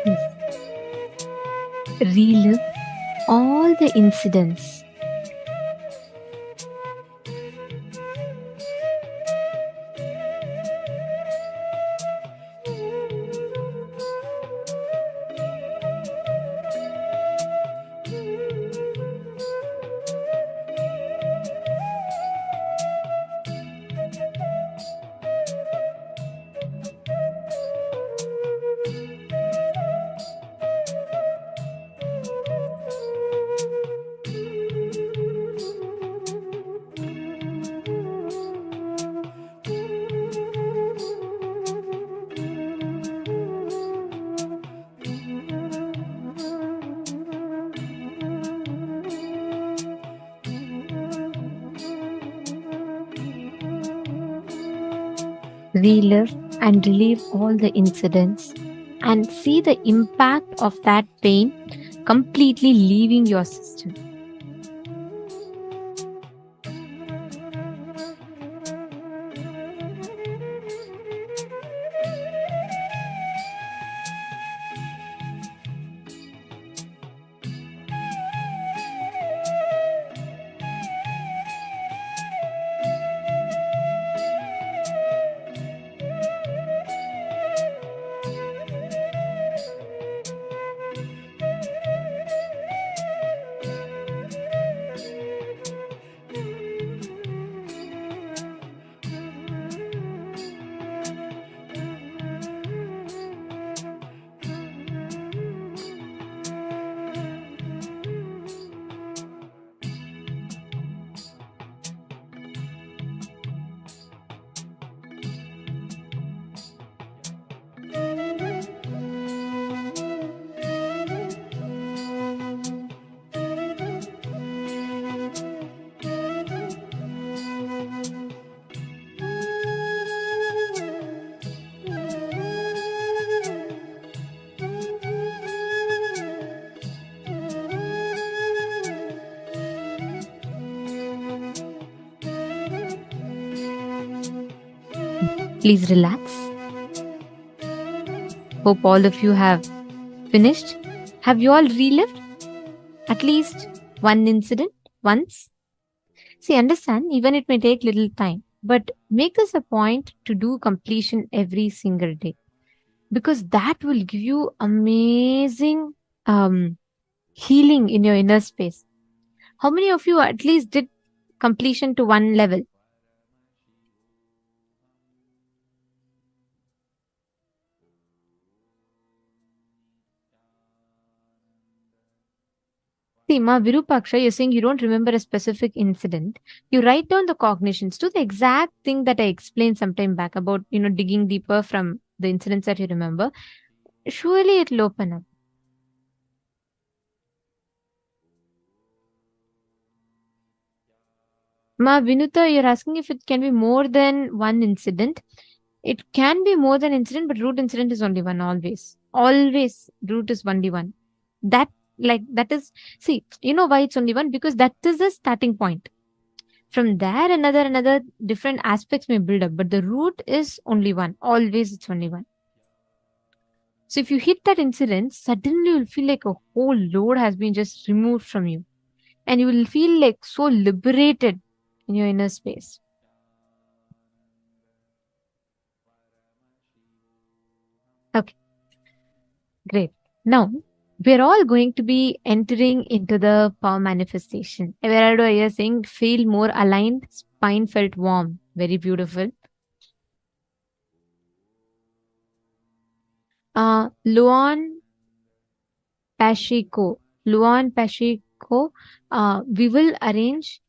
Yes. Relive all the incidents. Relive and relive all the incidents and see the impact of that pain completely leaving your system. Please relax. Hope all of you have finished. Have you all relived at least one incident once? See, understand, even it may take little time, but make this a point to do completion every single day, because that will give you amazing healing in your inner space. How many of you at least did completion to one level? See, Ma Virupaksha, you're saying you don't remember a specific incident. You write down the cognitions to the exact thing that I explained some time back about, digging deeper from the incidents that you remember. Surely it'll open up. Ma Vinuta, you're asking if it can be more than one incident. It can be more than incident, but root incident is only one always. Always root is only one. That that is, see, you know why it's only one? Because that is the starting point. From there, another different aspects may build up, but the root is only one. Always it's only one. So if you hit that incident, suddenly you'll feel like a whole load has been just removed from you. And you will feel like so liberated in your inner space. Okay, great. Now, we're all going to be entering into the power manifestation. Everardo Iyer saying, feel more aligned, spine felt warm. Very beautiful. Luan Pashiko. We will arrange.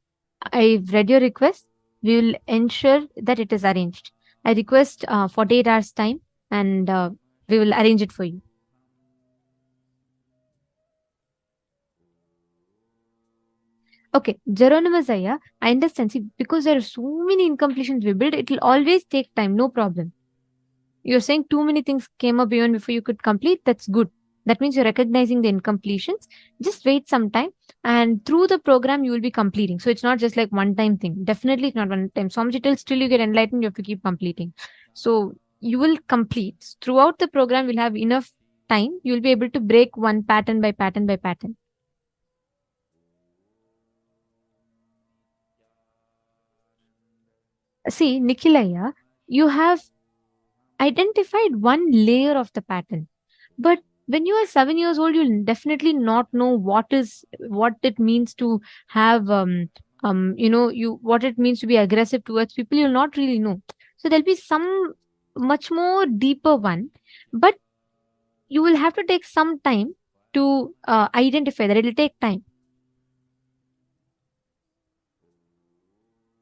I've read your request. We will ensure that it is arranged. I request 48 hours time, and we will arrange it for you. Okay, Geronimo Zaya, I understand. See, because there are so many incompletions we build, it will always take time, no problem. You're saying too many things came up even before you could complete. That's good. That means you're recognizing the incompletions. Just wait some time, and through the program, you will be completing. So it's not just like one-time thing. Definitely it's not one-time. Swamiji, till still you get enlightened, you have to keep completing. So you will complete. Throughout the program, you'll have enough time, you'll be able to break one pattern by pattern by pattern. See, Nikhilaya, you have identified one layer of the pattern. But when you are 7 years old, you'll definitely not know what it means to have what it means to be aggressive towards people. You'll not really know. So there'll be some much more deeper one, but you will have to take some time to identify that. It'll take time.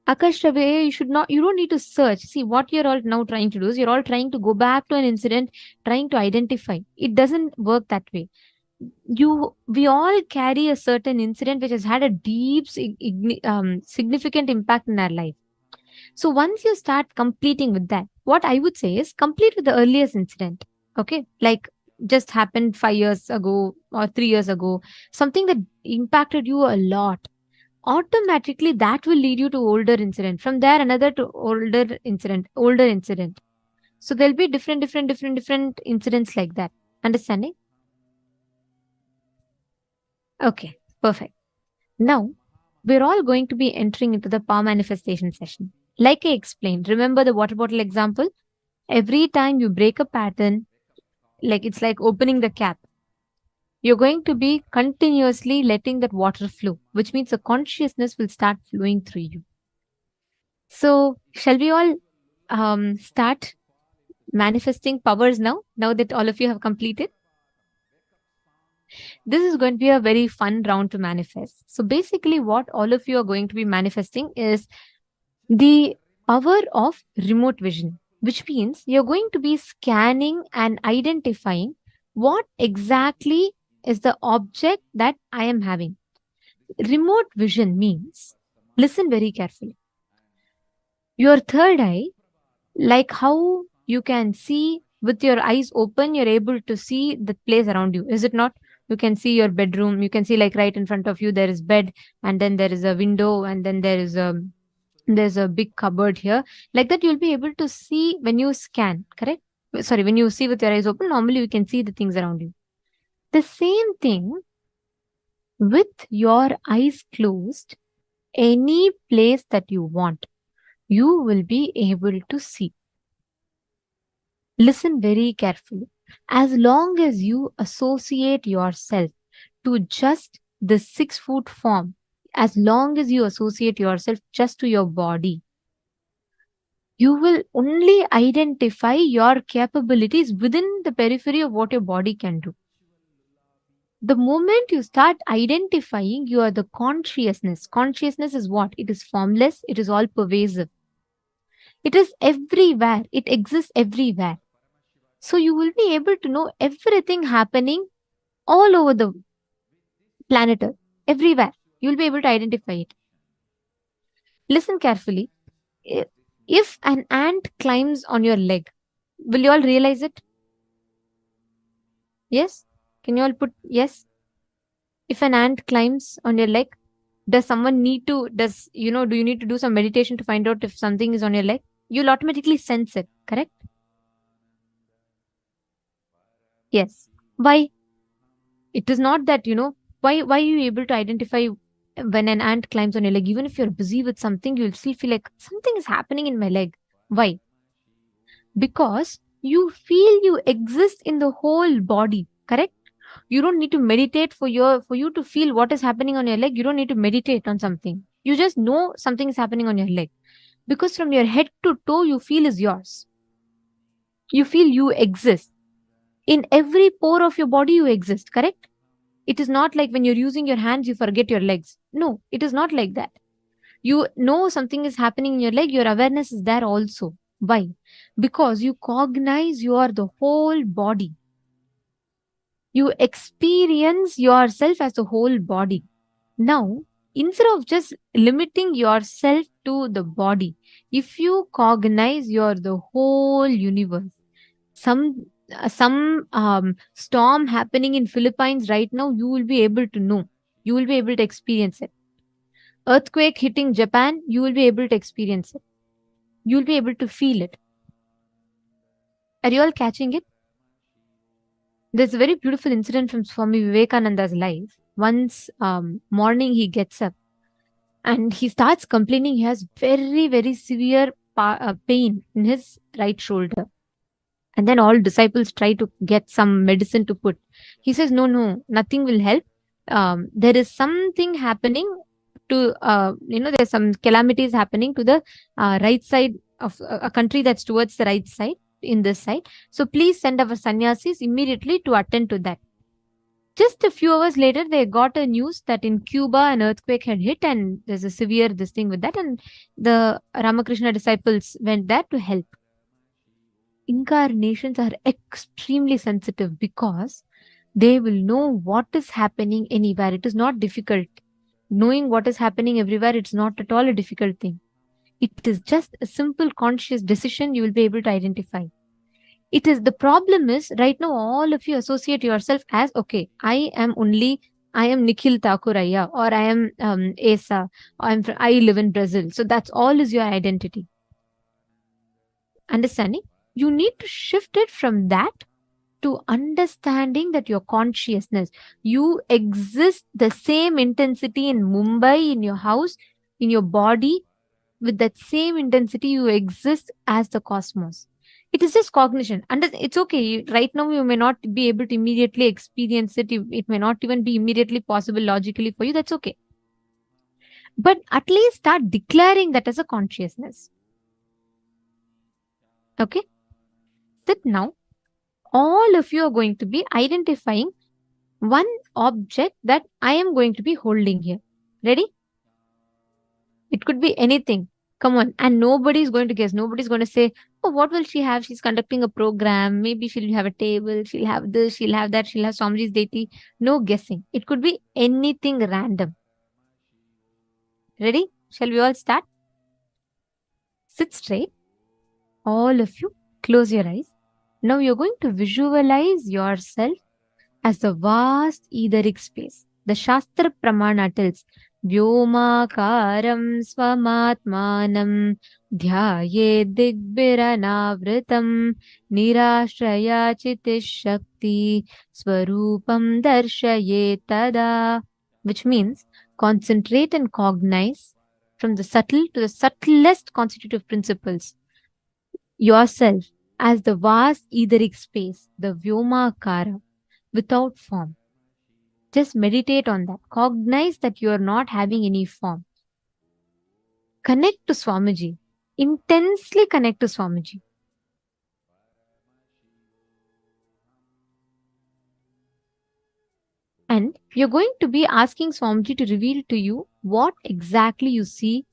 Akash Rabe, you don't need to search. See, what you're all now trying to do is you're all trying to go back to an incident, trying to identify. It doesn't work that way. We all carry a certain incident which has had a deep, significant impact in our life. So once you start completing with that, what I would say is complete with the earliest incident. Okay. Like just happened 5 years ago or 3 years ago, something that impacted you a lot. Automatically that will lead you to older incident. From there, another to older incident. So there'll be different incidents like that. Understanding? Okay, perfect. Now, we're all going to be entering into the power manifestation session. Like I explained, remember the water bottle example? Every time you break a pattern, like it's like opening the cap. You're going to be continuously letting that water flow, which means the consciousness will start flowing through you. So, shall we all start manifesting powers now that all of you have completed? This is going to be a very fun round to manifest. So, basically, what all of you are going to be manifesting is the power of remote vision, which means you're going to be scanning and identifying what exactly is the object that I am having. Remote vision means, listen very carefully. Your third eye, like how you can see with your eyes open, you're able to see the place around you. Is it not? You can see your bedroom. You can see like right in front of you, there is bed, and then there is a window, and then there's a big cupboard here. Like that, you'll be able to see when you scan, correct? Sorry, when you see with your eyes open, normally you can see the things around you. The same thing with your eyes closed, any place that you want, you will be able to see. Listen very carefully. As long as you associate yourself to just the 6-foot form, as long as you associate yourself just to your body, you will only identify your capabilities within the periphery of what your body can do. The moment you start identifying, you are the consciousness. Consciousness is what? It is formless, it is all pervasive. It is everywhere, it exists everywhere. So you will be able to know everything happening all over the planet Earth, everywhere. You'll be able to identify it. Listen carefully. If an ant climbs on your leg, will you all realize it? Yes? Can you all put yes? If an ant climbs on your leg, do you need to do some meditation to find out if something is on your leg? You'll automatically sense it, correct? Yes. Why? It is not that, why are you able to identify when an ant climbs on your leg? Even if you're busy with something, you'll still feel like something is happening in my leg. Why? Because you feel you exist in the whole body, correct? You don't need to meditate for you to feel what is happening on your leg. You don't need to meditate on something. You just know something is happening on your leg. Because from your head to toe, you feel is yours. You feel you exist. In every pore of your body, you exist, correct? It is not like when you're using your hands, you forget your legs. No, it is not like that. You know something is happening in your leg, your awareness is there also. Why? Because you cognize you are the whole body. You experience yourself as the whole body. Now, instead of just limiting yourself to the body, if you cognize you're the whole universe, some storm happening in Philippines right now, you will be able to know. You will be able to experience it. Earthquake hitting Japan, you will be able to experience it. You will be able to feel it. Are you all catching it? There's a very beautiful incident from Swami Vivekananda's life. Once morning he gets up and he starts complaining he has very, very severe pain in his right shoulder. And then all disciples try to get some medicine to put. He says, no, no, nothing will help. There is something happening to, there's some calamities happening to the right side of a country that's towards the right side, in this side. So please send our sannyasis immediately to attend to that. Just a few hours later, they got a news that in Cuba an earthquake had hit and there's a severe this thing with that. And the Ramakrishna disciples went there to help. Incarnations are extremely sensitive because they will know what is happening anywhere. It is not difficult. Knowing what is happening everywhere, it's not at all a difficult thing. It is just a simple conscious decision you will be able to identify. It is the problem is right now all of you associate yourself as okay, I am Nikhil Thakuraya or I am Asa or I live in Brazil. So that's all is your identity. Understanding? You need to shift it from that to understanding that your consciousness, you exist the same intensity in Mumbai, in your house, in your body, with that same intensity you exist as the cosmos. It is just cognition. And it's okay. Right now, you may not be able to immediately experience it. It may not even be immediately possible logically for you. That's okay. But at least start declaring that as a consciousness. Okay? That now, all of you are going to be identifying one object that I am going to be holding here. Ready? It could be anything. Come on. And nobody's going to guess. Nobody's going to say, oh, what will she have? She's conducting a program. Maybe she'll have a table. She'll have this. She'll have that. She'll have Swamiji's deity. No guessing. It could be anything random. Ready? Shall we all start? Sit straight. All of you, close your eyes. Now you're going to visualize yourself as the vast etheric space. The Shastra Pramana tells, Vyomakaram swamatmanam dhyaye digbhiranavritam nirashraya chitish shakti swarupam darshaye tada, which means concentrate and cognize from the subtle to the subtlest constitutive principles yourself as the vast etheric space, the Vyomakara, without form. Just meditate on that. Cognize that you are not having any form. Connect to Swamiji. Intensely connect to Swamiji. And you're going to be asking Swamiji to reveal to you what exactly you see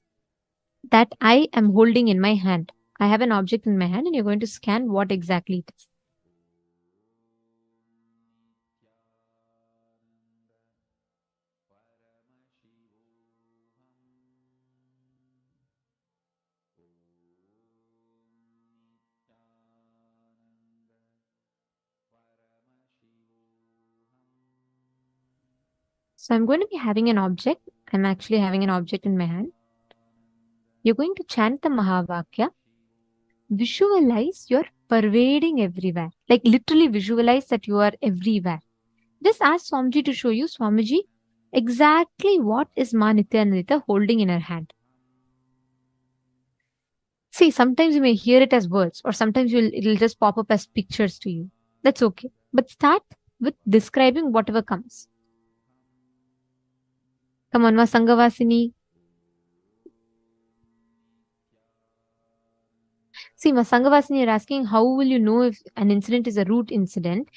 that I am holding in my hand. I have an object in my hand and you're going to scan what exactly it is. So I'm going to be having an object. I'm actually having an object in my hand. You're going to chant the Mahavakya. Visualize you're pervading everywhere. Like literally visualize that you are everywhere. Just ask Swamiji to show you, Swamiji, exactly what is Ma Nithyananda holding in her hand. See, sometimes you may hear it as words or sometimes it'll just pop up as pictures to you. That's okay. But start with describing whatever comes. Come on, Ma Sanghavasini. See, Ma Sanghavasini, you're asking how will you know if an incident is a root incident?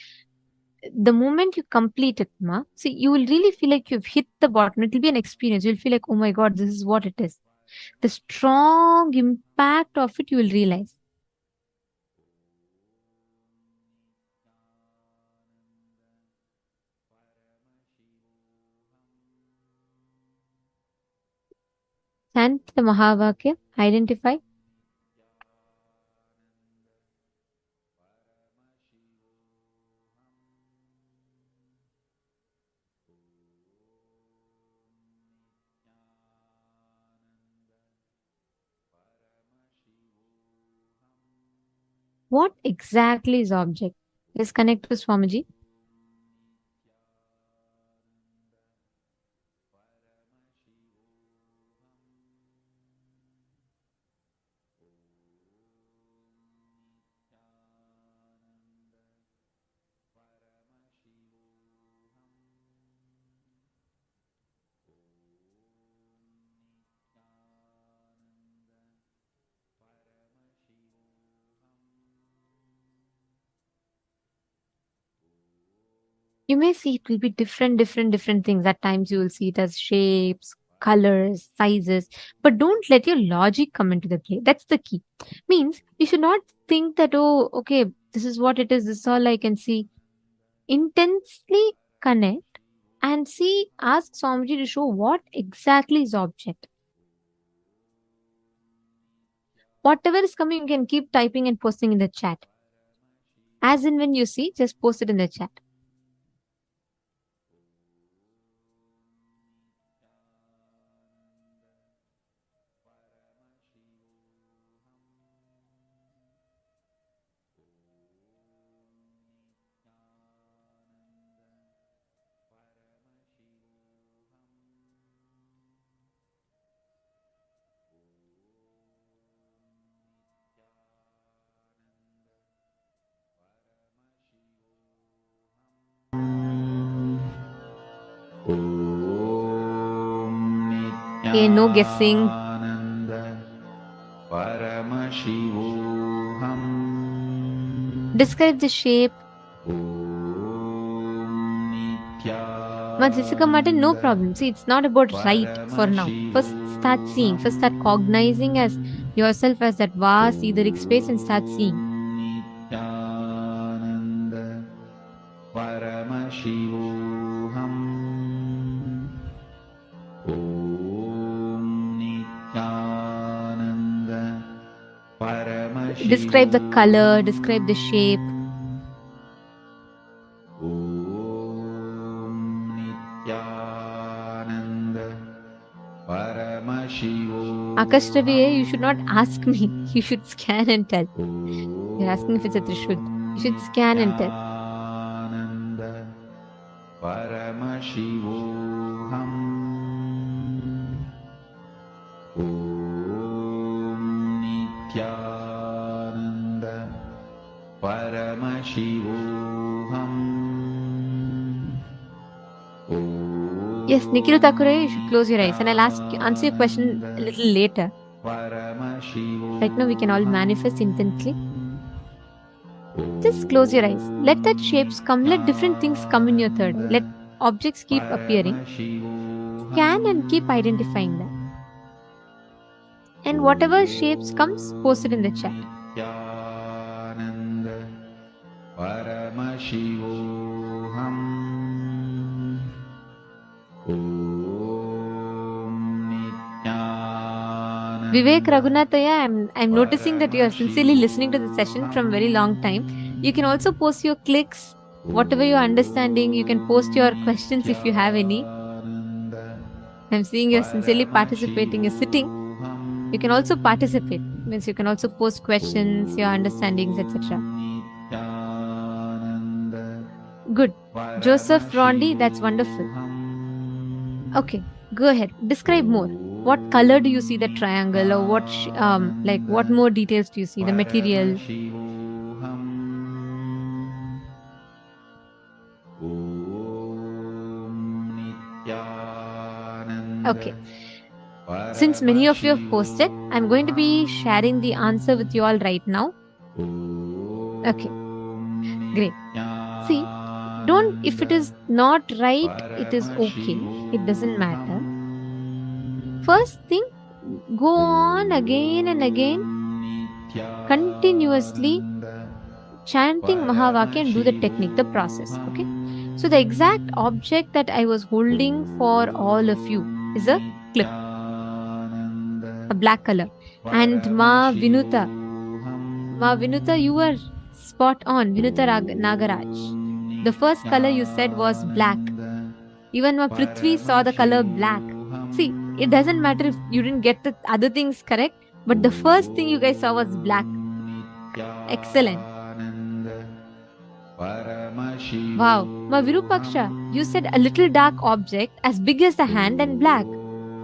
The moment you complete it, Ma, see, you will really feel like you've hit the bottom. It will be an experience. You'll feel like, oh my God, this is what it is. The strong impact of it, you will realize. Chant the Mahavakya, identify. What exactly is object? Let's connect to Swamiji. You may see it will be different things. At times you will see it as shapes, colors, sizes, but don't let your logic come into the play. That's the key. Means you should not think that, oh, okay, this is what it is, this is all I can see. Intensely connect and see, ask Swamiji to show what exactly is object. Whatever is coming, you can keep typing and posting in the chat. As in when you see, just post it in the chat. Okay, no guessing. Describe the shape. Jessica Martin, no problem. See, it's not about right for now. First start seeing. First start cognizing as yourself as that vast etheric space and start seeing. Describe the color, describe the shape. Akash Ravi, you should not ask me. You should scan and tell. You're asking if it's a Trishud. You should scan and tell. Yes, Nikhil Thakure, you should close your eyes and I'll answer your question a little later. Right now we can all manifest intensely. Just close your eyes. Let that shapes come. Let different things come in your third eye. Let objects keep appearing. Scan and keep identifying them. And whatever shapes comes, post it in the chat. Vivek Raghunataya, I'm noticing that you are sincerely listening to the session from very long time. You can also post your clicks, whatever you're understanding. You can post your questions if you have any. I'm seeing you're sincerely participating. You're sitting. You can also participate. Means you can also post questions, your understandings, etc. Good. Joseph Rondi, that's wonderful. Okay, go ahead. Describe more. What color do you see the triangle, or what what more details do you see? The material. Okay. Since many of you have posted, I'm going to be sharing the answer with you all right now. Okay. Great. See, if it is not right, it is okay. It doesn't matter. First thing, go on again and again, continuously chanting Mahavakya and do the technique, the process. Okay. So the exact object that I was holding for all of you is a clip, a black color. And Ma Vinuta, you were spot on. Vinuta Nagaraj. The first color you said was black. Even Ma Prithvi saw the color black. See, it doesn't matter if you didn't get the other things correct, but the first thing you guys saw was black. Excellent. Wow. Ma Virupaksha, you said a little dark object as big as the hand and black.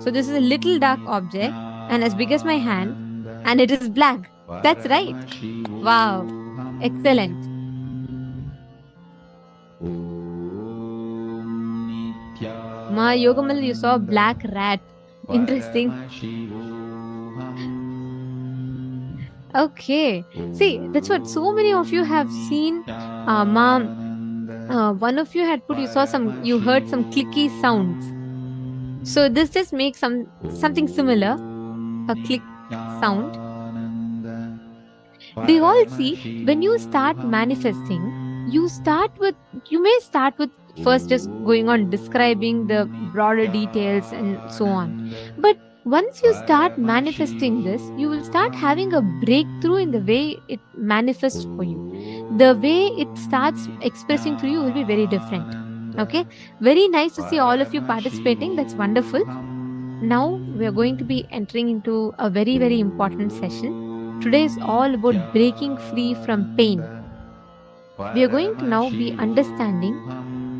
So this is a little dark object and as big as my hand and it is black. That's right. Wow. Excellent. Ma Yogamal, you saw a black rat. Interesting. Okay. See, that's what so many of you have seen. Ma one of you had put, you heard some clicky sounds. So this just makes something similar, a click sound. Do you all see, when you start manifesting, you may start with first just going on describing the broader details and so on. But once you start manifesting this, you will start having a breakthrough in the way it manifests for you. The way it starts expressing through you will be very different. Okay, very nice to see all of you participating. That's wonderful. Now we are going to be entering into a very, very important session. Today is all about breaking free from pain. We are going to now be understanding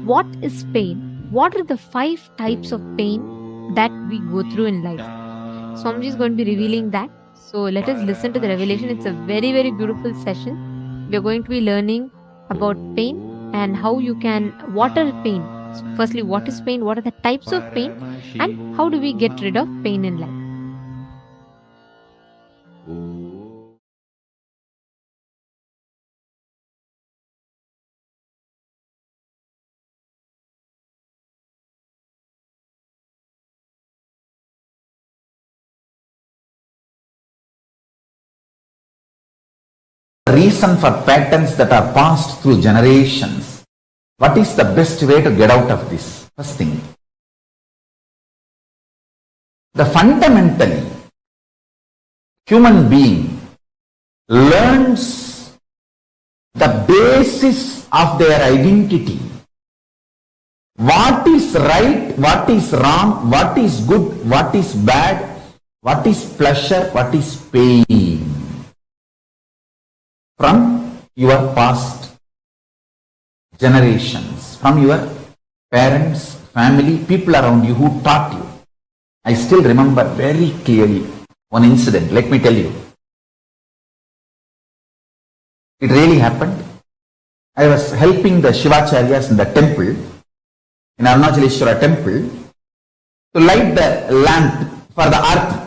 what is pain, what are the 5 types of pain that we go through in life. Swamiji is going to be revealing that. So let us listen to the revelation. It's a very, very beautiful session. We are going to be learning about pain and how you can water pain. So firstly, what is pain? What are the types of pain? And how do we get rid of pain in life? Reason for patterns that are passed through generations. What is the best way to get out of this? First thing, the fundamentally human being learns the basis of their identity. What is right, what is wrong, what is good, what is bad, what is pleasure, what is pain. From your past generations, from your parents, family, people around you who taught you. I still remember very clearly one incident. Let me tell you. It really happened. I was helping the Shivacharyas in the temple, in Arunachaleshwara temple, to light the lamp for the arti.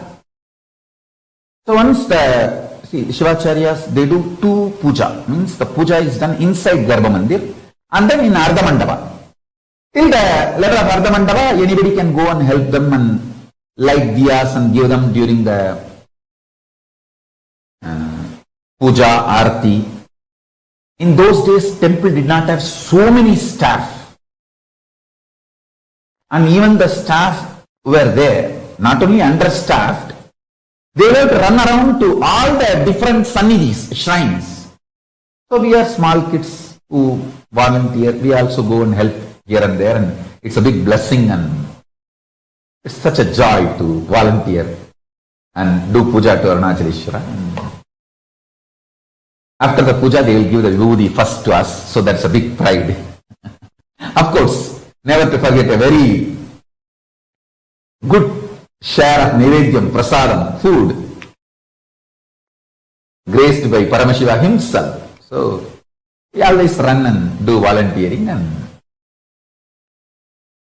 So once the Shivacharyas, they do 2 puja, means the puja is done inside Garbha Mandir and then in Ardha Mandapa. Till the level of Ardha Mandapa, anybody can go and help them and light diyas and give them during the puja, arti. In those days, temple did not have so many staff. And even the staff were there, not only understaffed, they were to run around to all the different sannidhis, shrines. So we are small kids who volunteer. We also go and help here and there, and it's a big blessing and it's such a joy to volunteer and do puja to Arunachaleshwara. After the puja, they will give the vibhuti first to us, so that's a big pride. Of course, never to forget a very good share of Nivedyam, Prasadam, food, graced by Paramashivam himself. So, we always run and do volunteering. And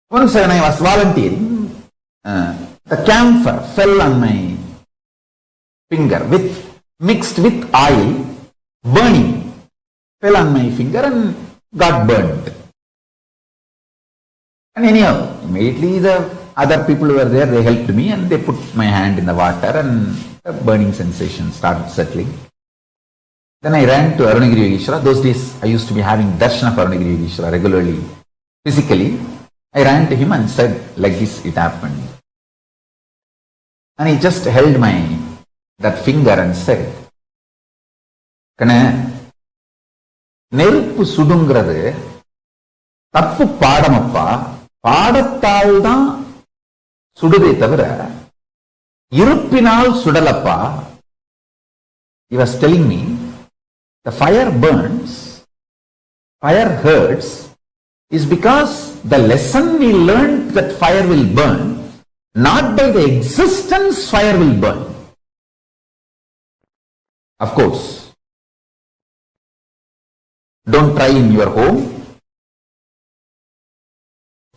once when I was volunteering, the camphor fell on my finger mixed with oil, burning, fell on my finger and got burnt. And anyhow, immediately the other people who were there, they helped me and they put my hand in the water and the burning sensation started settling. Then I ran to Arunagiri Yogeshwara. Those days I used to be having darshan of Arunagiri Yogeshwara regularly, physically. I ran to him and said, like this it happened. And he just held that finger and said, Kana, நெருப்பு சுடுங்கிறது தப்பு பாடமப்பா, பாடத்தால் தான் சுடுதே தவிர இருப்பினால் சுடலப்பா. He was telling me, the fire burns, fire hurts, is because the lesson we learned that fire will burn, not by the existence fire will burn. Of course, don't try in your home.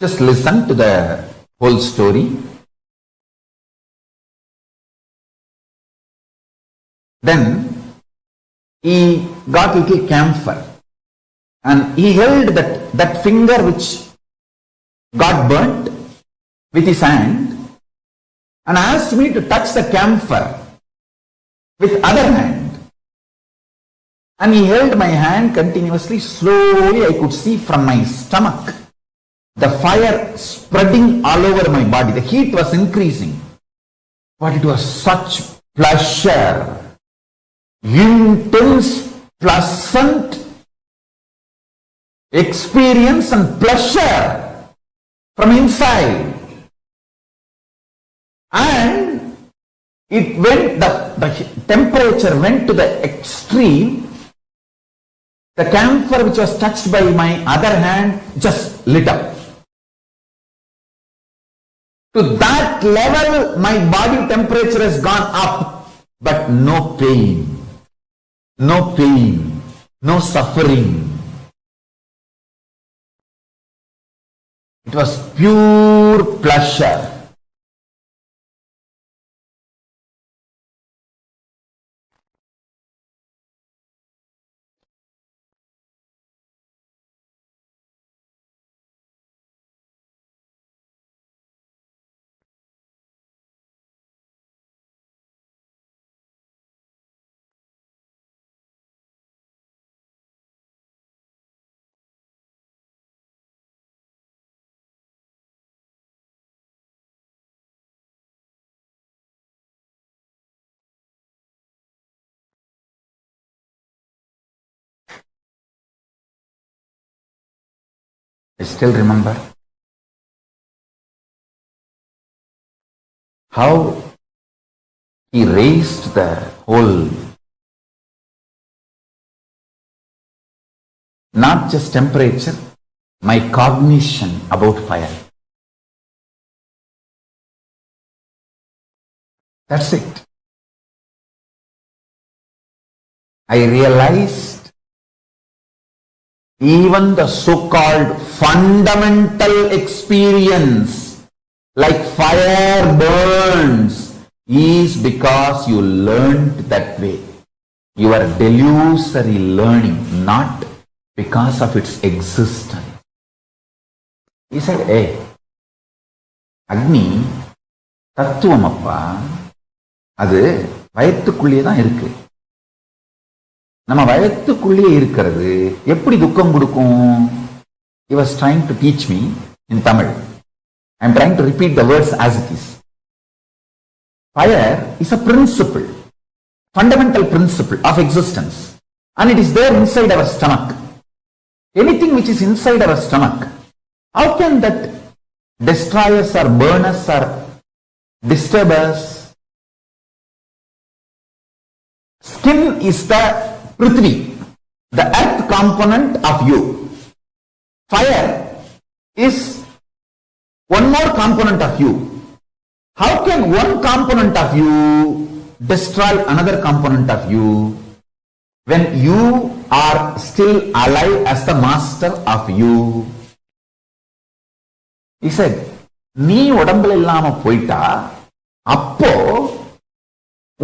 Just listen to the whole story. Then he got little camphor And he held that finger which got burnt with his hand and asked me to touch the camphor with other hand. And he held my hand continuously. Slowly I could see from my stomach the fire spreading all over my body. The heat was increasing. But it was such pleasure, intense, pleasant experience and pleasure from inside. And it went, the temperature went to the extreme. The camphor which was touched by my other hand just lit up. To that level, my body temperature has gone up, but no pain, no suffering. It was pure pleasure. I still remember how he raised the whole, not just temperature, my cognition about fire. That's it. I realized even the so-called fundamental experience, like fire burns, is because you learned that way. You are delusory learning, not because of its existence. He said, hey, Agni, தத்துவமப்பா, அது வயத்துக்குள்ளே தான் இருக்கு. நம்ம வயத்துக்குள்ளே இருக்கிறது எப்படி துக்கம் கொடுக்கும்? He was trying to teach me in Tamil. I am trying to repeat the words as it is. Fire is a principle, fundamental principle of existence, and it is there inside our stomach. Anything which is inside our stomach, how can that destroy us or burn us or disturb us? Skin is the Prithvi, the earth component of you. Fire is one more component of you. How can one component of you destroy another component of you when you are still alive as the master of you? He said, நீ உடம்புல இல்லாம போயிட்டா அப்போ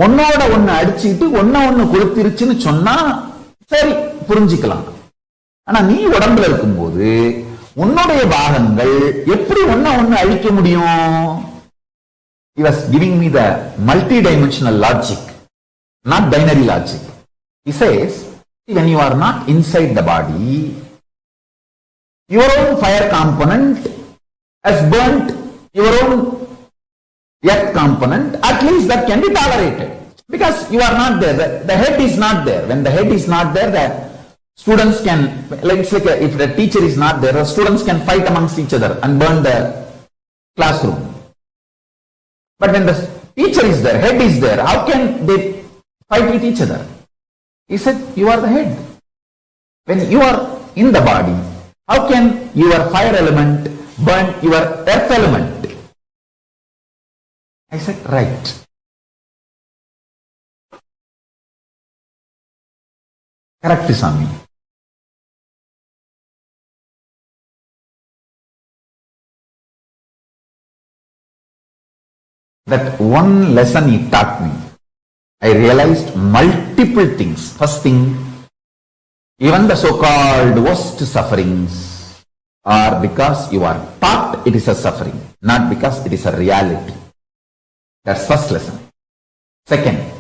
ஒன்னோட ஒன்னு அடிச்சுட்டு ஒன்னு கொடுத்திருச்சுன்னு சொன்னா சரி புரிஞ்சுக்கலாம். ஆனா நீ உடம்புல இருக்கும்போது உன்னுடைய பாகங்கள் எப்படி ஒன்னு அழிக்க முடியும்? He was giving me the multi-dimensional logic, not binary logic. He says, when you are not inside the body, your own fire component has burnt your own earth component. At least that can be tolerated because you are not there. The head is not there. When the head is not there, the students can, it's like if the teacher is not there, the students can fight amongst each other and burn the classroom. But when the teacher is there, head is there, how can they fight with each other? He said, you are the head. When you are in the body, how can your fire element burn your earth element? I said, right. Correct, Swami. That one lesson he taught me, I realized multiple things. First thing, Even the so-called worst sufferings are because you are taught it is a suffering, not because it is a reality. That's first lesson. Second,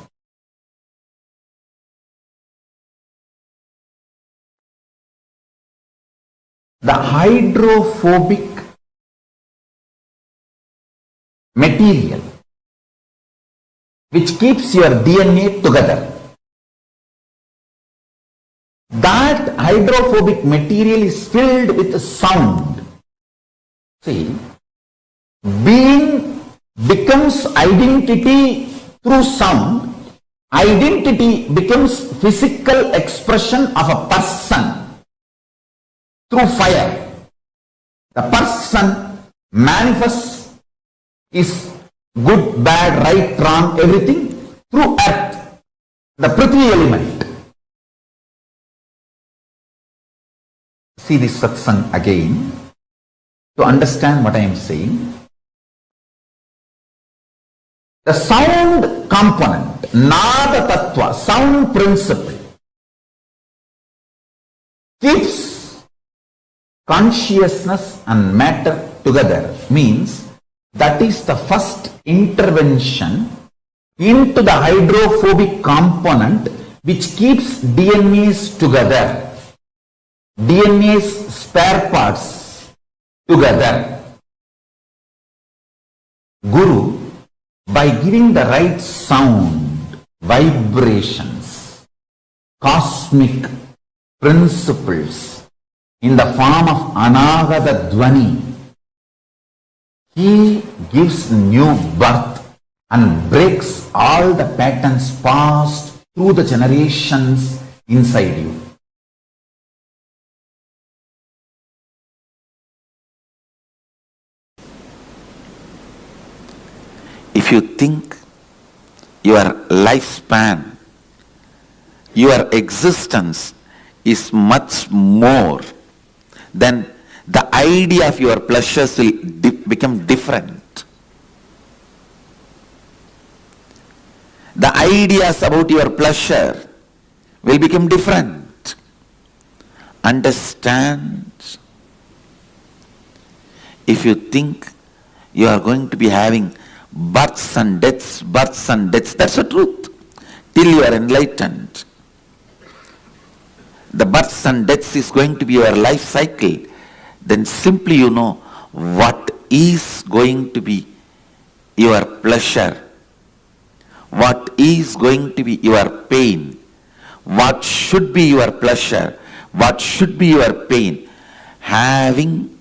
the hydrophobic material which keeps your DNA together, that hydrophobic material is filled with sound. See, being becomes identity through sound. Identity becomes physical expression of a person through fire. The person manifests is good, bad, right, wrong, everything through earth, the Prithvi element. See this satsang again to understand what I am saying. The sound component, nada tattva, sound principle, keeps consciousness and matter together, means that is the first intervention into the hydrophobic component which keeps DNAs together, DNA's spare parts together. Guru, by giving the right sound, vibrations, cosmic principles in the form of Anagata Dvani, he gives new birth and breaks all the patterns passed through the generations inside you. If you think your lifespan, your existence is much more, then the idea of your pleasures will become different. The ideas about your pleasure will become different. Understand? If you think you are going to be having births and deaths, that's the truth. Till you are enlightened, the births and deaths is going to be your life cycle. Then simply you know what is going to be your pleasure, what is going to be your pain, what should be your pleasure, what should be your pain. Having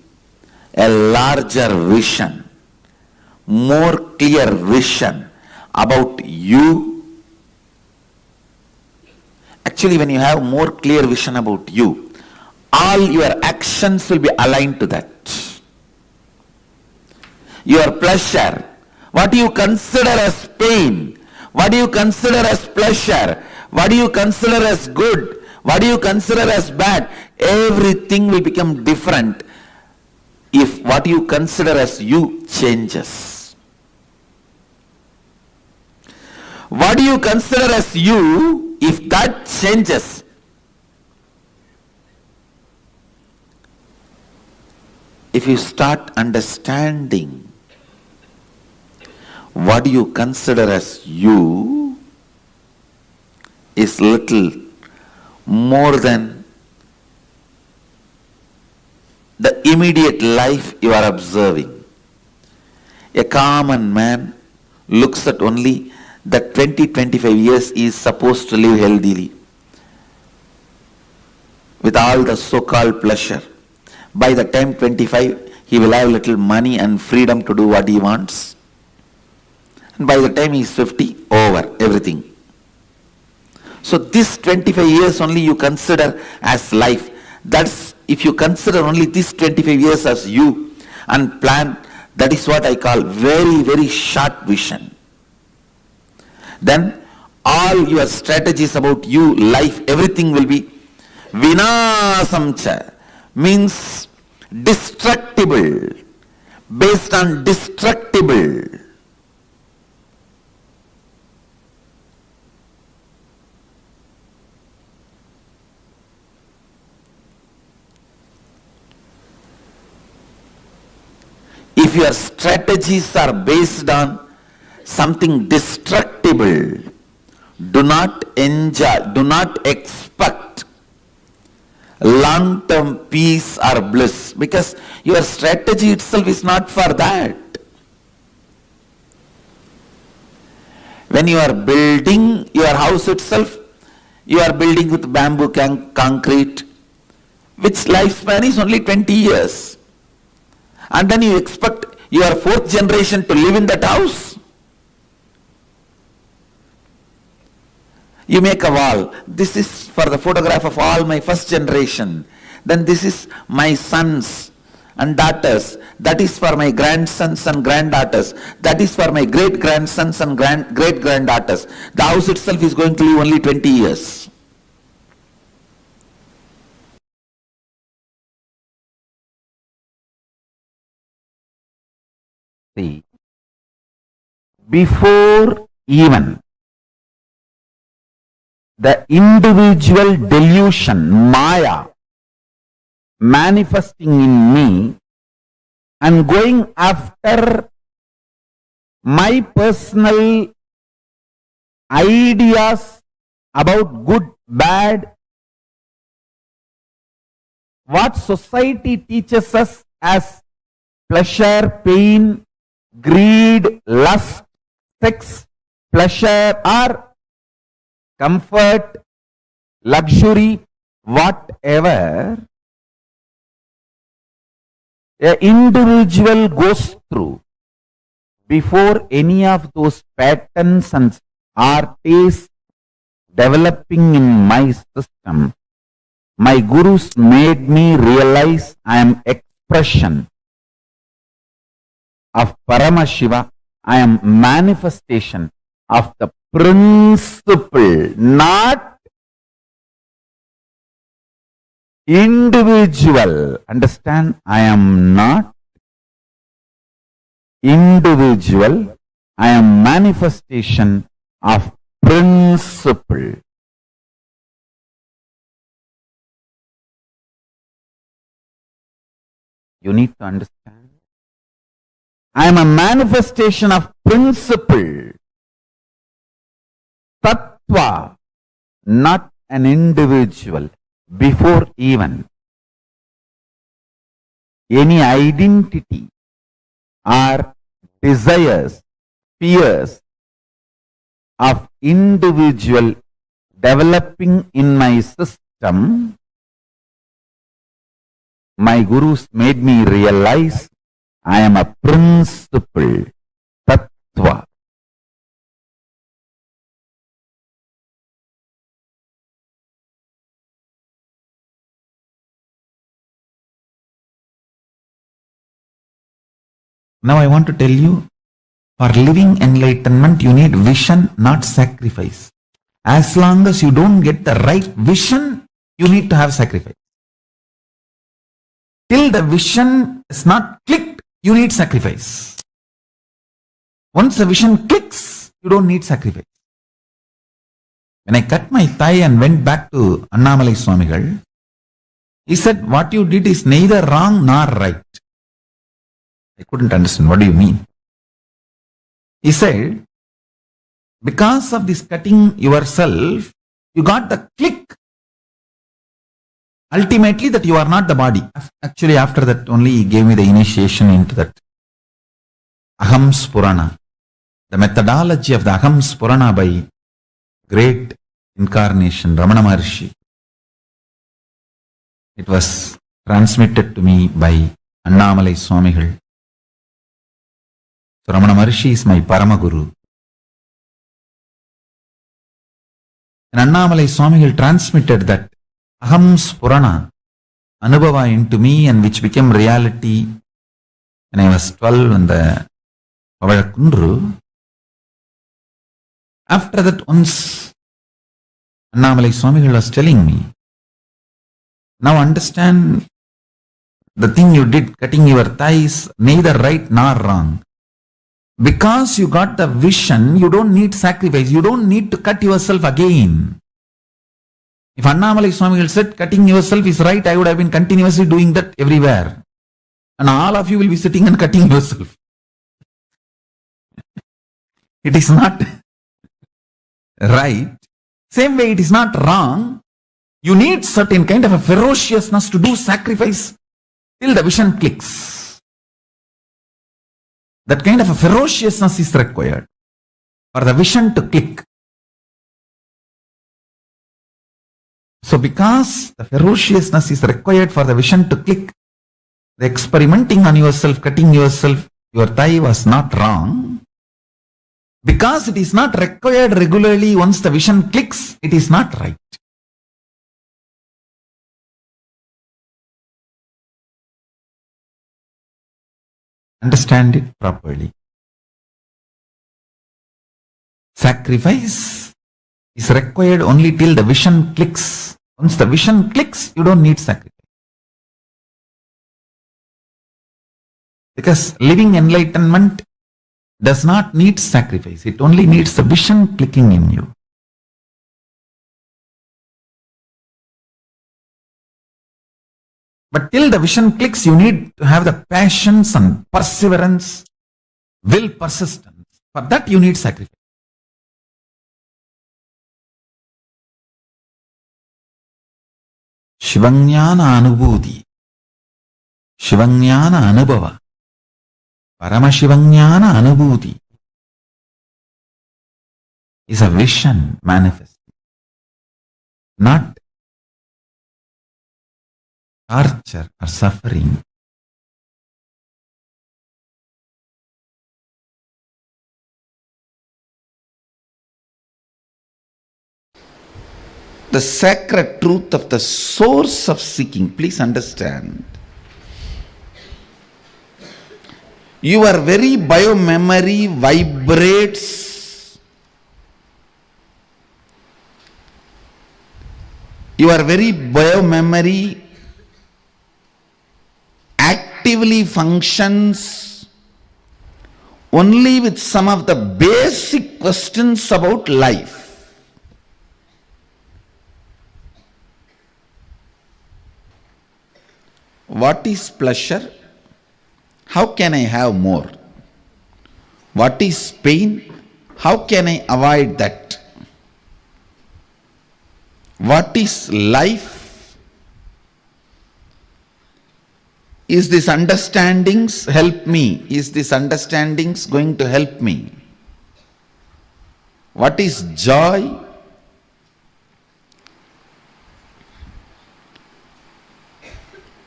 a larger vision, more clear vision about you. Actually, when you have more clear vision about you, all your actions will be aligned to that. Your pleasure, what do you consider as pain, what do you consider as pleasure, what do you consider as good, what do you consider as bad, everything will become different if what you consider as you changes. What do you consider as you, if that changes, if you start understanding what you consider as you is little more than the immediate life you are observing. A common man looks at only the 20-25 years he is supposed to live healthily with all the so-called pleasure. By the time 25, he will have little money and freedom to do what he wants. And by the time he is 50, over, everything. So this 25 years only you consider as life. That's, if you consider only this 25 years as you and plan, that is what I call very, very short vision. Then all your strategies about you, life, everything will be vinasamcha, means destructible, based on destructible. if your strategies are based on something destructible, do not enjoy, do not expect long-term peace or bliss, because your strategy itself is not for that. When you are building your house itself, you are building with bamboo concrete, which lifespan is only 20 years. And then you expect your fourth generation to live in that house. You make a wall. This is for the photograph of all my first generation. Then this is my sons and daughters. That is for my grandsons and granddaughters. That is for my great-grandsons and great-granddaughters. The house itself is going to live only 20 years. See, before even the individual delusion, Maya, manifesting in me and going after my personal ideas about good, bad, what society teaches us as pleasure, pain, greed, lust, sex, pleasure, or comfort, luxury, whatever an individual goes through, before any of those patterns and artists developing in my system, my gurus made me realize I am expression of Paramashiva. I am manifestation of the principle, not individual. Understand? I am not individual. I am manifestation of principle. You need to understand. I am a manifestation of principle. Tattva, not an individual. Before even any identity or desires, fears of individual developing in my system, my gurus made me realize I am a principle, tattva. Now I want to tell you, for living enlightenment, you need vision, not sacrifice. As long as you don't get the right vision, you need to have sacrifice. Till the vision is not clicked, you need sacrifice. Once the vision clicks, you don't need sacrifice. When I cut my thigh and went back to Annamalai Swamigal, he said, what you did is neither wrong nor right. I couldn't understand. What do you mean? He said, because of this cutting yourself, you got the click. Ultimately, that you are not the body. Actually, after that only he gave me the initiation into that Aham Spurana. The methodology of the Aham Spurana by great incarnation, Ramana Maharshi. It was transmitted to me by Annamalai Swamigal. So Ramana Maharshi is my Paramaguru. And Annamalai Swamigal transmitted that Aham Spurana Anubhava into me, and which became reality when I was 12 in the Pavadakundru. After that, once Annamalai Swamigal was telling me, now understand the thing you did, cutting your thighs, neither right nor wrong. Because you got the vision, you don't need sacrifice. You don't need to cut yourself again. If Annamalai Swamigal said cutting yourself is right, I would have been continuously doing that everywhere. and all of you will be sitting and cutting yourself. It is not right. Same way, it is not wrong. You need certain kind of a ferociousness to do sacrifice till the vision clicks. That kind of a ferociousness is required for the vision to click. So because the ferociousness is required for the vision to click, the experimenting on yourself, cutting yourself, your thigh was not wrong. Because it is not required regularly, once the vision clicks, it is not right. Understand it properly. Sacrifice is required only till the vision clicks. Once the vision clicks, you don't need sacrifice. Because living enlightenment does not need sacrifice. It only needs the vision clicking in you. But till the vision clicks, you need to have the patience and perseverance, will, persistence. For that you need sacrifice. Shivanyana anubhuti, Shivanyana anubhava, Paramashivanyana anubhuti is a vision manifest, not torture or suffering. The sacred truth of the source of seeking, please understand. Your very biomemory vibrates. Your very biomemory actively functions only with some of the basic questions about life. What is pleasure? How can I have more? What is pain? How can I avoid that? What is life? Is this understandings help me? Is this understandings going to help me? What is joy?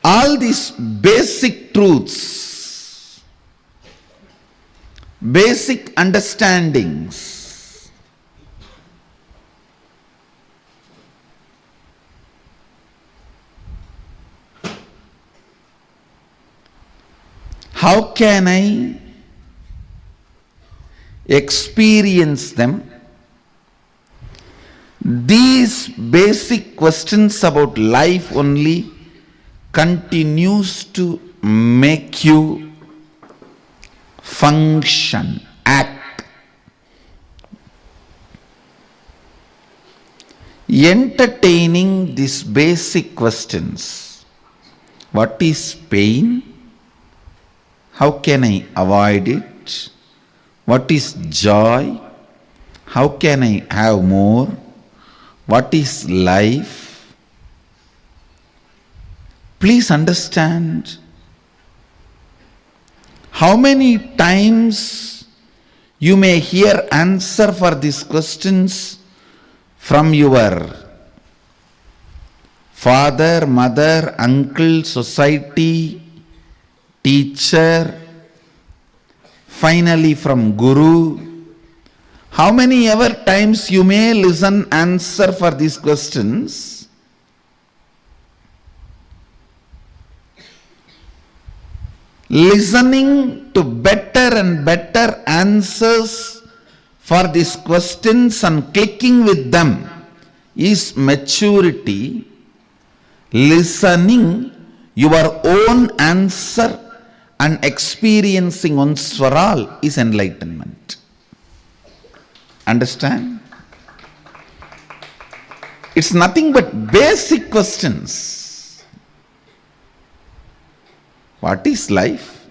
All these basic truths, basic understandings, how can I experience them? These basic questions about life only continues to make you function, act. Entertaining these basic questions. What is pain? How can I avoid it? What is joy? How can I have more? What is life? Please understand, how many times you may hear answer for these questions from your father, mother, uncle, society, teacher, finally from Guru. How many ever times you may listen answer for these questions? Listening to better and better answers for these questions and clicking with them is maturity. Listening your own answer and experiencing once for all is enlightenment. Understand? It's nothing but basic questions. What is life?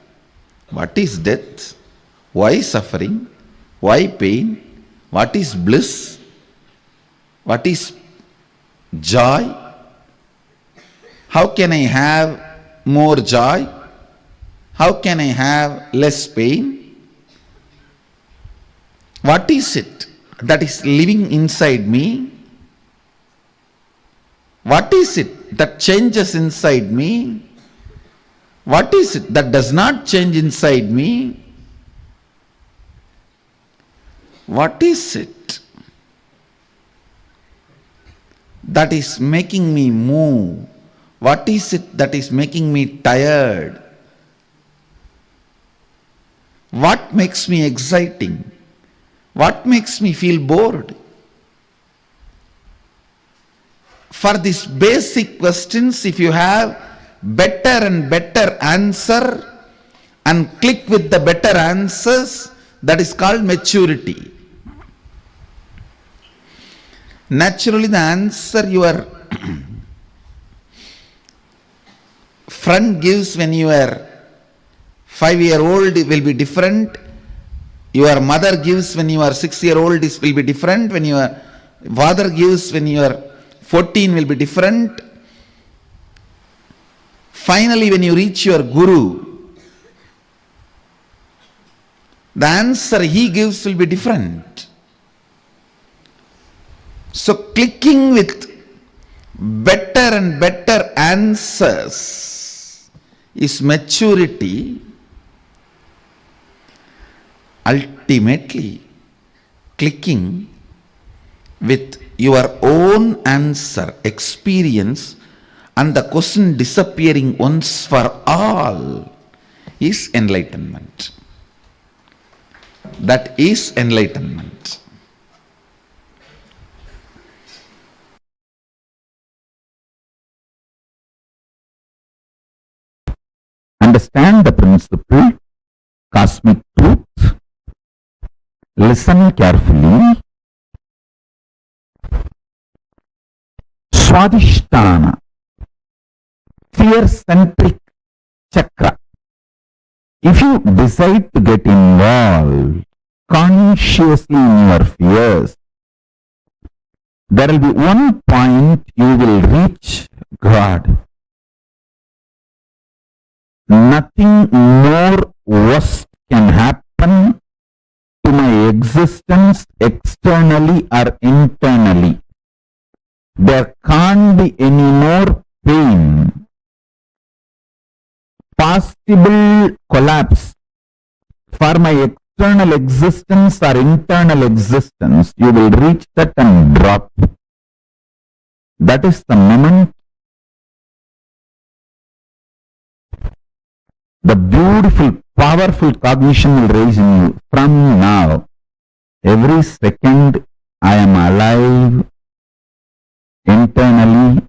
What is death? Why suffering? Why pain? What is bliss? What is joy? How can I have more joy? How can I have less pain? What is it that is living inside me? What is it that changes inside me? What is it that does not change inside me? What is it that is making me move? What is it that is making me tired? What makes me exciting? What makes me feel bored? For these basic questions, if you have better and better answer and click with the better answers, that is called maturity. Naturally, the answer your friend gives when you are 5-year-old will be different. Your mother gives when you are 6-year-old will be different. When your father gives when you are 14 will be different. Finally, when you reach your guru, the answer he gives will be different. So clicking with better and better answers is maturity. Ultimately, clicking with your own answer, experience, and the question disappearing once for all is enlightenment. That is enlightenment. Understand the principle, cosmic truth, listen carefully. Swadhisthana, fear-centric chakra. If you decide to get involved consciously in your fears, there will be one point you will reach God. Nothing more worse can happen to my existence externally or internally. There can't be any more pain. Possible collapse for my external existence or internal existence, you will reach that and drop. That is the moment the beautiful, powerful cognition will rise in you. From now, every second I am alive internally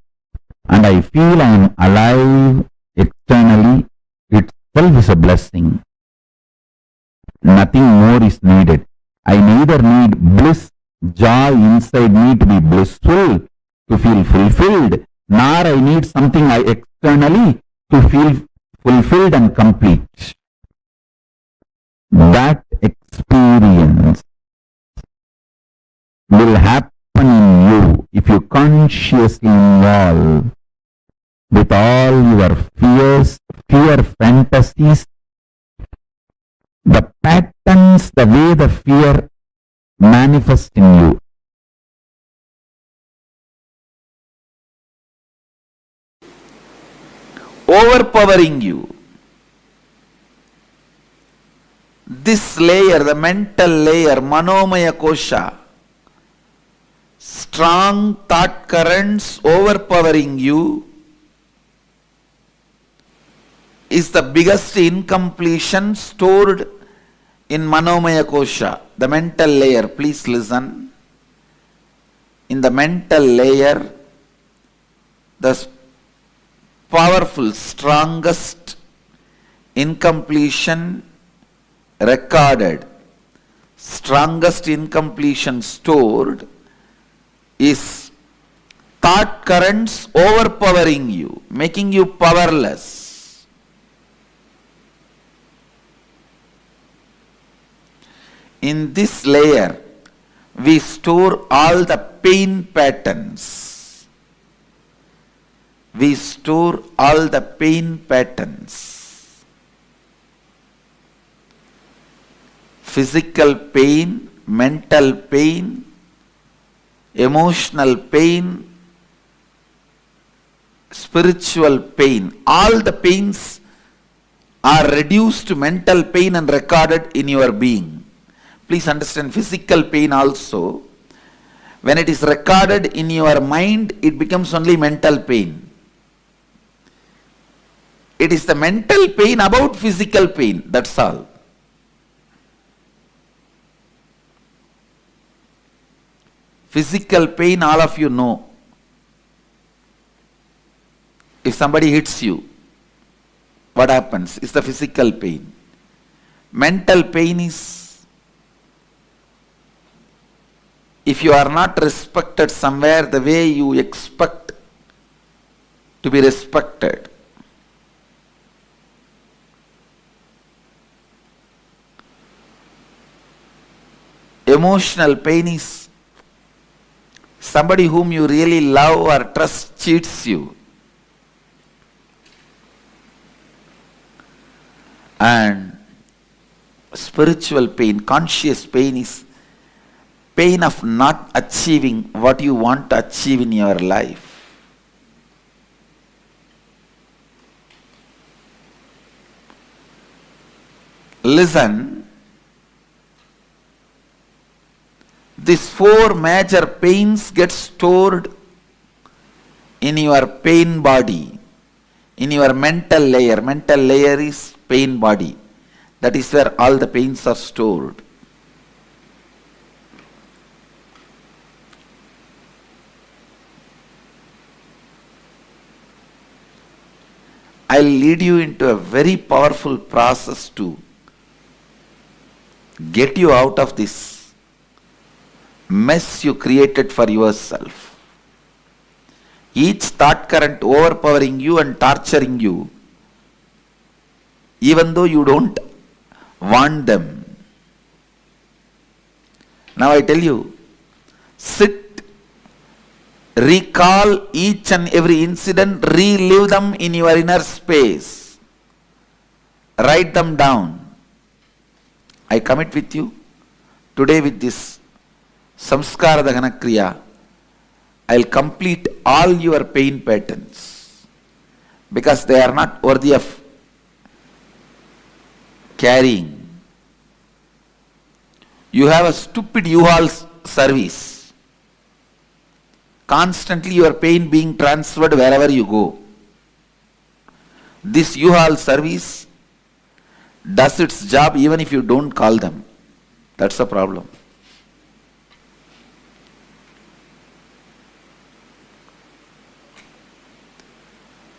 and I feel I am alive externally. Itself is a blessing. Nothing more is needed. I neither need bliss, joy inside me to be blissful, to feel fulfilled, nor I need something externally to feel fulfilled and complete. That experience will happen in you if you consciously involve with all your fears, fear fantasies, the patterns, the way the fear manifests in you. Overpowering you. This layer, the mental layer, Manomaya Kosha, strong thought currents overpowering you, is the biggest incompletion stored in Manomaya Kosha, the mental layer. Please listen. In the mental layer, the powerful, strongest incompletion recorded, strongest incompletion stored is thought currents overpowering you, making you powerless. in this layer, we store all the pain patterns. We store all the pain patterns. Physical pain, mental pain, emotional pain, spiritual pain. All the pains are reduced to mental pain and recorded in your being. Please understand, physical pain also, when it is recorded in your mind, it becomes only mental pain. It is the mental pain about physical pain, that's all. Physical pain, all of you know. If somebody hits you, what happens? It's the physical pain. Mental pain is, if you are not respected somewhere the way you expect to be respected. Emotional pain is somebody whom you really love or trust cheats you. And spiritual pain, conscious pain is pain of not achieving what you want to achieve in your life. Listen, these four major pains get stored in your pain body, in your mental layer. Mental layer is pain body. That is where all the pains are stored. I'll lead you into a very powerful process to get you out of this mess you created for yourself. Each thought current overpowering you and torturing you, even though you don't want them. Now I tell you, sit, recall each and every incident, relive them in your inner space. Write them down. I commit with you, today with this Samskara Dahana Kriya, I'll complete all your pain patterns because they are not worthy of carrying. You have a stupid U-Haul service. Constantly your pain being transferred wherever you go. This U-Haul service does its job even if you don't call them. That's the problem.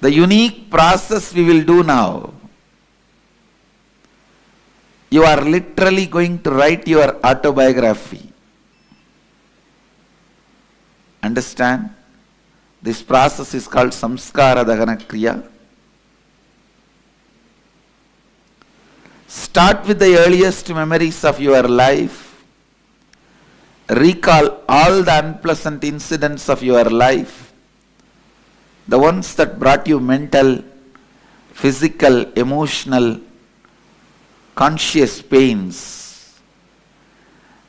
The unique process we will do now, you are literally going to write your autobiography. Understand? This process is called Samskara Dahana Kriya. Start with the earliest memories of your life. Recall all the unpleasant incidents of your life. The ones that brought you mental, physical, emotional, conscious pains.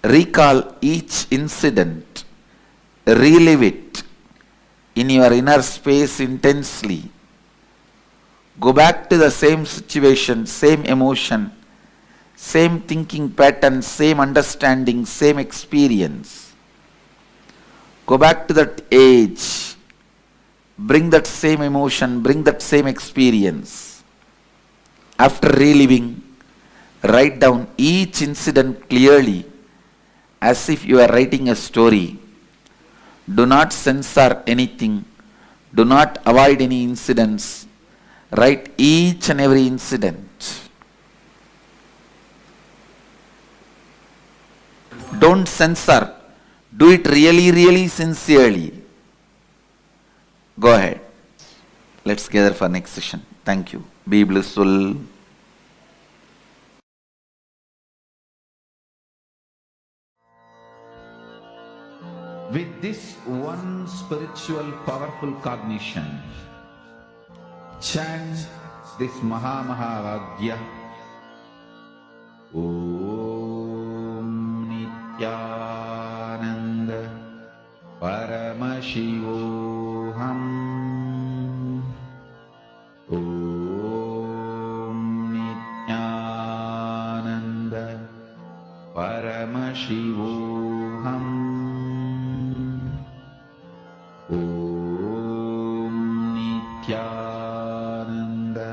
Recall each incident. Relive it in your inner space intensely. Go back to the same situation, same emotion, same thinking pattern, same understanding, same experience. Go back to that age. Bring that same emotion, bring that same experience. After reliving, write down each incident clearly as if you are writing a story. Do not censor anything. Do not avoid any incidents. Write each and every incident. Don't censor. Do it really, really sincerely. Go ahead. Let's gather for next session. Thank you. Be blissful. with this one spiritual powerful cognition, chant this Mahavagya. Om Nithyananda Paramashivoham. Om Nithyananda Paramashivoham. Om Nithyananda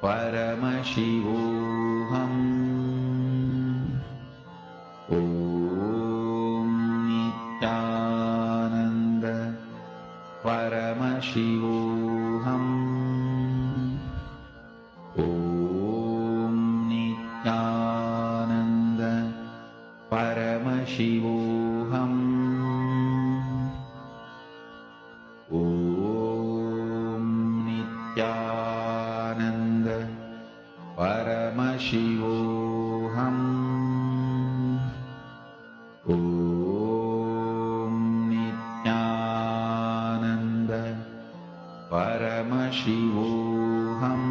Paramashivoham. Om Nithyananda Paramashivoham. Om Nithyananda Paramashivoham. Om Nithyananda Paramashivoham. Om Nithyananda Paramashivoham.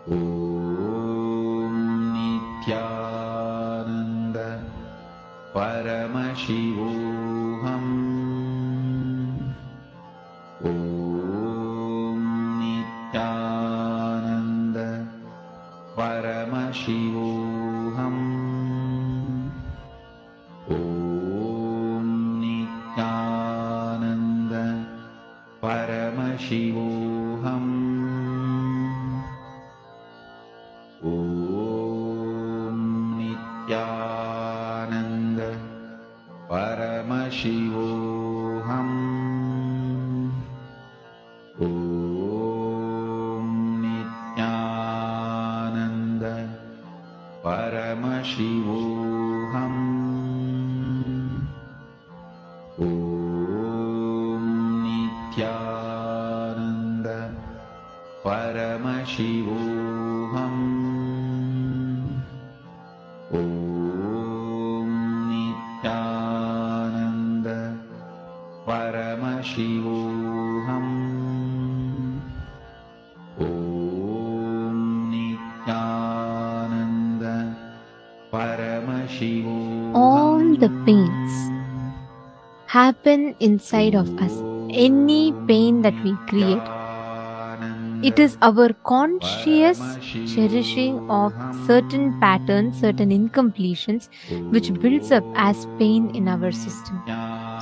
Om Nithyananda Paramashivoham. Om Nithyananda Paramashivoham. Om Nithyananda Paramashivoham. Om Nithyananda Paramashivoham. Om Nithyananda Paramashivoham. Om Nithyananda Paramashivoham. Om Nithyananda Paramashivoham. Om Nithyananda Paramashivoham. All the pains happen inside of us. Any pain that we create, it is our conscious cherishing of certain patterns, certain incompletions, which builds up as pain in our system.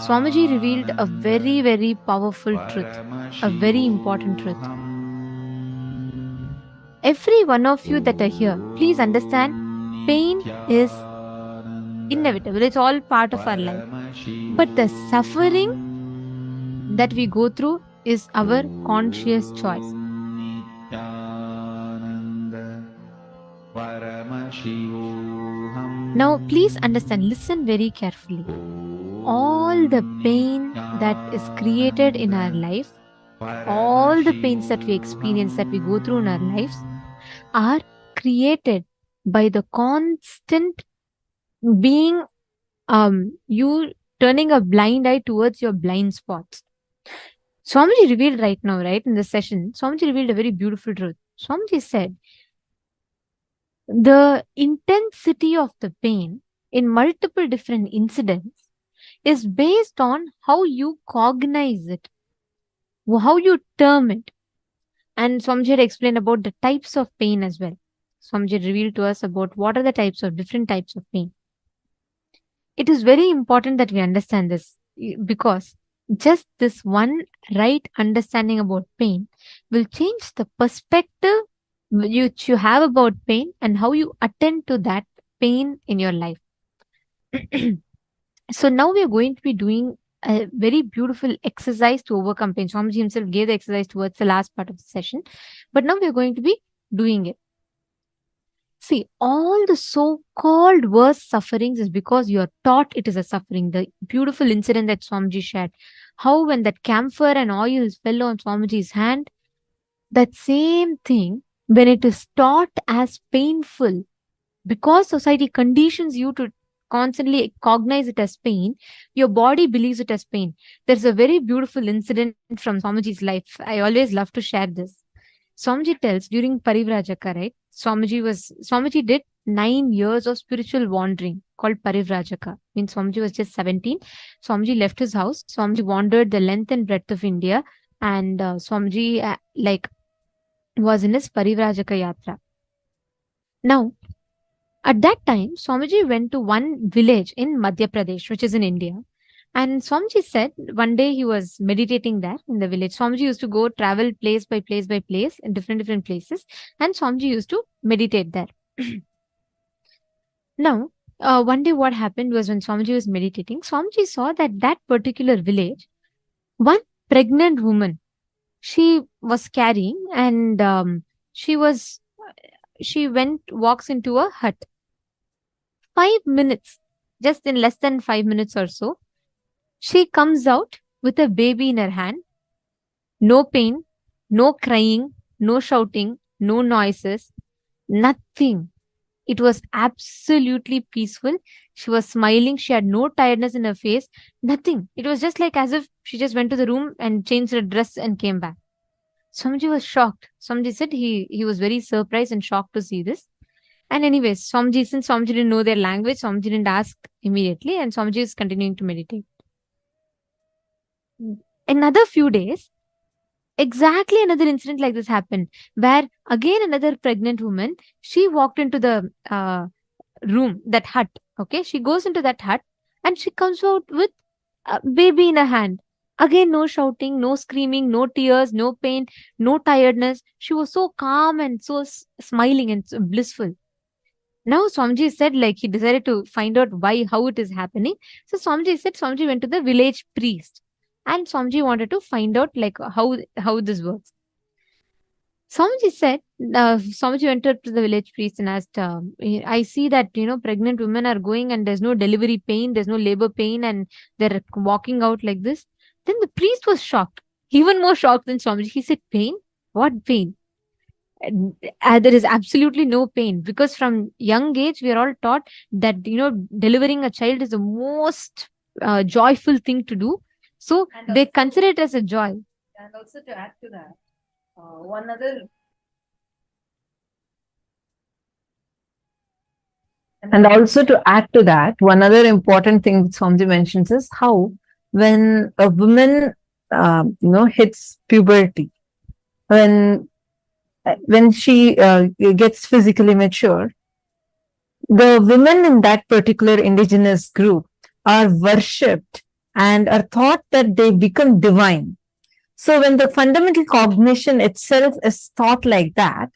Swamiji revealed a very, very powerful truth, a very important truth. Every one of you that are here, please understand, pain is inevitable. It's all part of our life. But the suffering that we go through is our conscious choice. Now, please understand, listen very carefully. All the pain that is created in our life, all the pains that we experience, that we go through in our lives, are created by the constant being, you turning a blind eye towards your blind spots. Swamiji revealed right now, right, in this session, Swamiji revealed a very beautiful truth. Swamiji said, the intensity of the pain in multiple different incidents is based on how you cognize it, how you term it. And Swamiji had explained about the types of pain as well. Swamiji revealed to us about what are the different types of pain. It is very important that we understand this, because just this one right understanding about pain will change the perspective which you have about pain and how you attend to that pain in your life. So now we are going to be doing a very beautiful exercise to overcome pain. Swamiji himself gave the exercise towards the last part of the session, but now we are going to be doing it. See, all the so-called worst sufferings is because you are taught it is a suffering. The beautiful incident that Swamiji shared, how when that camphor and oil fell on Swamiji's hand, that same thing, when it is taught as painful, because society conditions you to constantly cognize it as pain, your body believes it as pain. There's a very beautiful incident from Swamiji's life. I always love to share this. Swamiji tells during Parivrajaka, right? Swamiji did 9 years of spiritual wandering called Parivrajaka. Means Swamiji was just 17. Swamiji left his house. Swamiji wandered the length and breadth of India, and Swamiji was in his Parivrajaka Yatra. Now, at that time, Swamiji went to one village in Madhya Pradesh, which is in India. And Swamiji said one day he was meditating there in the village. Swamiji used to go travel place by place by place in different places. And Swamiji used to meditate there. Now, one day what happened was when Swamiji was meditating, Swamiji saw that particular village, one pregnant woman, she was carrying, and she walks into a hut. 5 minutes, just in less than 5 minutes or so, she comes out with a baby in her hand. No pain, no crying, no shouting, no noises, nothing. It was absolutely peaceful. She was smiling. She had no tiredness in her face. Nothing. It was just like as if she just went to the room and changed her dress and came back. Swamiji was shocked. Swamiji said he was very surprised and shocked to see this. And anyways, since Swamiji didn't know their language, Swamiji didn't ask immediately, and Swamiji is continuing to meditate. Another few days, exactly another incident like this happened, where again another pregnant woman, she walked into the room, that hut. Okay, she goes into that hut and she comes out with a baby in her hand. Again, no shouting, no screaming, no tears, no pain, no tiredness. She was so calm and so smiling and so blissful. Now Swamiji said, like, he decided to find out how it is happening. So Swamiji said Swamiji went to the village priest. And Swamiji wanted to find out like how this works. Swamiji said, Swamiji went up to the village priest and asked, I see that, pregnant women are going and there's no delivery pain, there's no labor pain, and they're walking out like this. Then the priest was shocked, even more shocked than Swamiji. He said, pain? What pain? There is absolutely no pain, because from young age, we are all taught that, delivering a child is the most joyful thing to do. So they consider it as a joy. And also to add to that, one other important thing that Swamiji mentions is how when a woman, hits puberty, when she gets physically mature, the women in that particular indigenous group are worshipped and are thought that they become divine. So when the fundamental cognition itself is thought like that,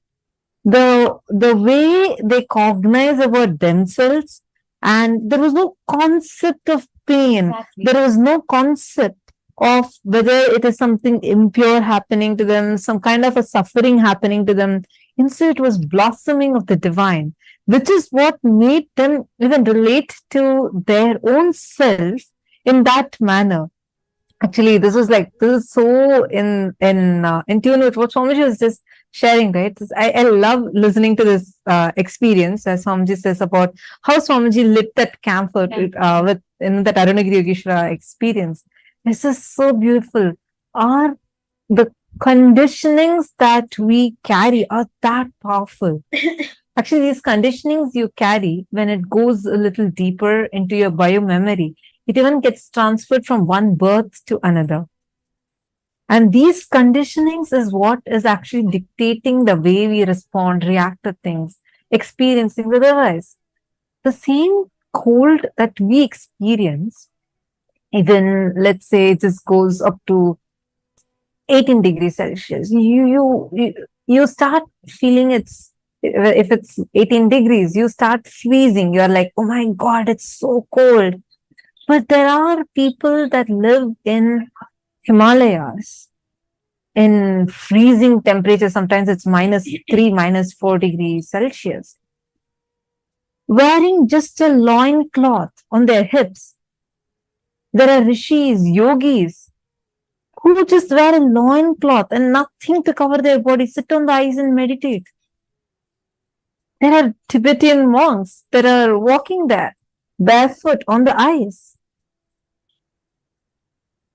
the way they cognize about themselves, and there was no concept of pain. Exactly. There was no concept of whether it is something impure happening to them, some kind of a suffering happening to them. Instead, it was blossoming of the divine, which is what made them even relate to their own self in that manner. Actually, this is so in tune with what Swamiji was just sharing, right? I love listening to this experience, as Swamiji says, about how Swamiji lit that camphor in that Arunagiri Yogeshwara experience. This is so beautiful. The conditionings that we carry are that powerful. Actually, these conditionings you carry, when it goes a little deeper into your biomemory, it even gets transferred from one birth to another. And these conditionings is what is actually dictating the way we respond, react to things, experience things. Otherwise, the same cold that we experience, even let's say it just goes up to 18 degrees Celsius, you start feeling if it's 18 degrees, you start freezing. You're like, oh my God, it's so cold. But there are people that live in Himalayas in freezing temperatures. Sometimes it's -3, -4 degrees Celsius, wearing just a loincloth on their hips. There are rishis, yogis, who just wear a loincloth and nothing to cover their body, sit on the ice and meditate. There are Tibetan monks that are walking there. barefoot on the ice.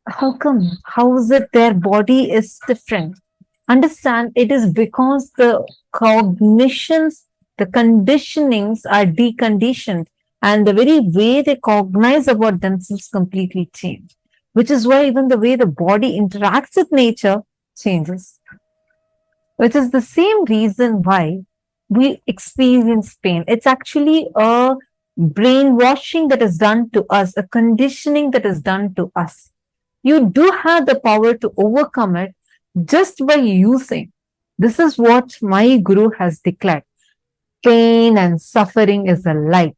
How come? How is it their body is different? Understand, it is because the cognitions, the conditionings are deconditioned, and the very way they cognize about themselves completely change. Which is why even the way the body interacts with nature changes. Which is the same reason why we experience pain. It's actually a brainwashing that is done to us, a conditioning that is done to us. You do have the power to overcome it just by using. This is what my guru has declared. Pain and suffering is a lie.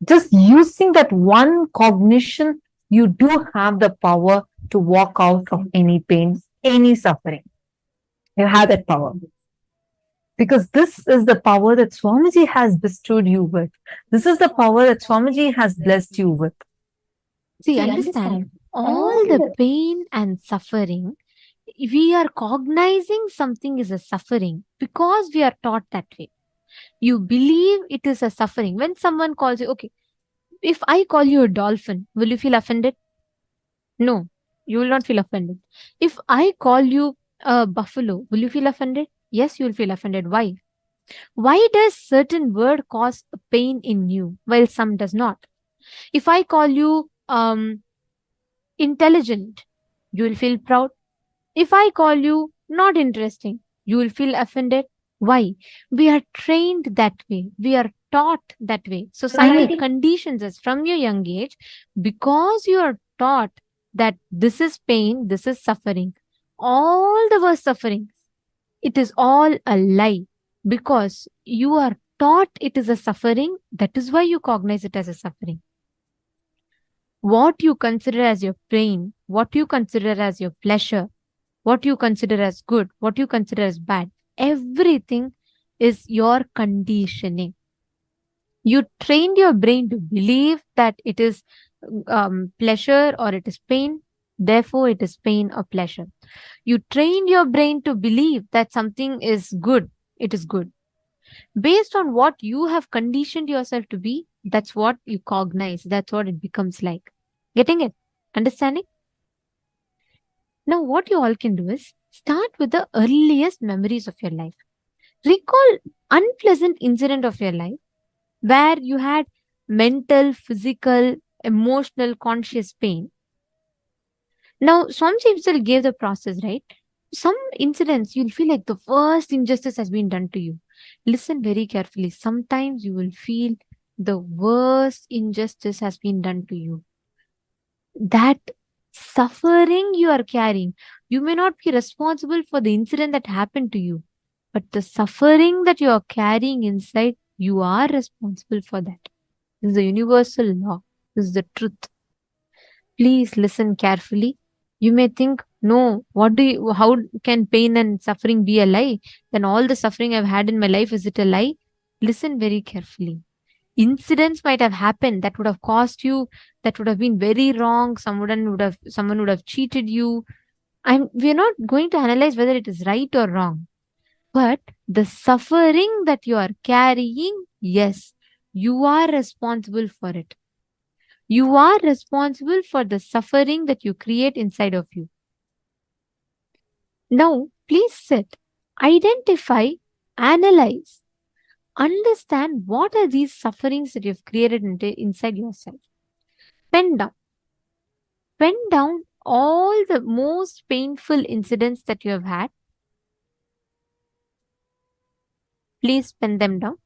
Just using that one cognition, you do have the power to walk out of any pain, any suffering. You have that power. Because this is the power that Swamiji has bestowed you with. This is the power that Swamiji has blessed you with. See, understand, all the pain and suffering, we are cognizing something is a suffering because we are taught that way. You believe it is a suffering. When someone calls you, okay, if I call you a dolphin, will you feel offended? No, you will not feel offended. If I call you a buffalo, will you feel offended? Yes, you will feel offended. Why? Why does certain word cause a pain in you while some does not? If I call you intelligent, you will feel proud. If I call you not interesting, you will feel offended. Why? We are trained that way. We are taught that way. Society conditions us from your young age because you are taught that this is pain, this is suffering. All the worst sufferings, it is all a lie because you are taught it is a suffering. That is why you cognize it as a suffering. What you consider as your pain, what you consider as your pleasure, what you consider as good, what you consider as bad, everything is your conditioning. You trained your brain to believe that it is pleasure or it is pain, therefore it is pain or pleasure. You trained your brain to believe that something is good, it is good. Based on what you have conditioned yourself to be, that's what you cognize, that's what it becomes like. Getting it? Understanding? Now, what you all can do is start with the earliest memories of your life. Recall unpleasant incident of your life where you had mental, physical, emotional, conscious pain. Now, Swamiji himself gave the process, right? Some incidents you'll feel like the worst injustice has been done to you. Listen very carefully. Sometimes you will feel the worst injustice has been done to you. That suffering you are carrying, you may not be responsible for the incident that happened to you, but the suffering that you are carrying inside, you are responsible for that. This is a universal law. This is the truth. Please listen carefully. You may think, no, how can pain and suffering be a lie? Then all the suffering I've had in my life, is it a lie? Listen very carefully. Incidents might have happened that would have caused you, that would have been very wrong. Someone would have cheated you. We're not going to analyze whether it is right or wrong. But the suffering that you are carrying, yes, you are responsible for it. You are responsible for the suffering that you create inside of you. Now, please sit, identify, analyze, understand what are these sufferings that you've created inside yourself. Pen down. Pen down all the most painful incidents that you have had. Please pen them down.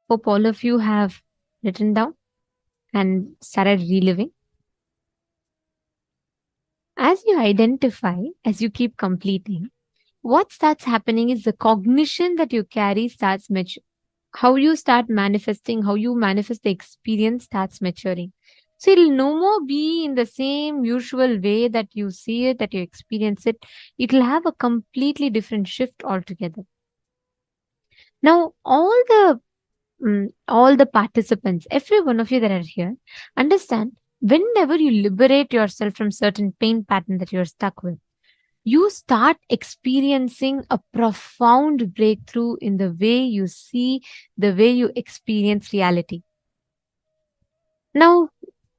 Hope all of you have written down and started reliving. As you identify, as you keep completing, what starts happening is the cognition that you carry starts maturing. How you start manifesting, how you manifest the experience starts maturing. So it'll no more be in the same usual way that you see it, that you experience it. It'll have a completely different shift altogether. Now, all the participants, every one of you that are here, understand whenever you liberate yourself from certain pain pattern that you're stuck with, you start experiencing a profound breakthrough in the way you see, the way you experience reality. Now,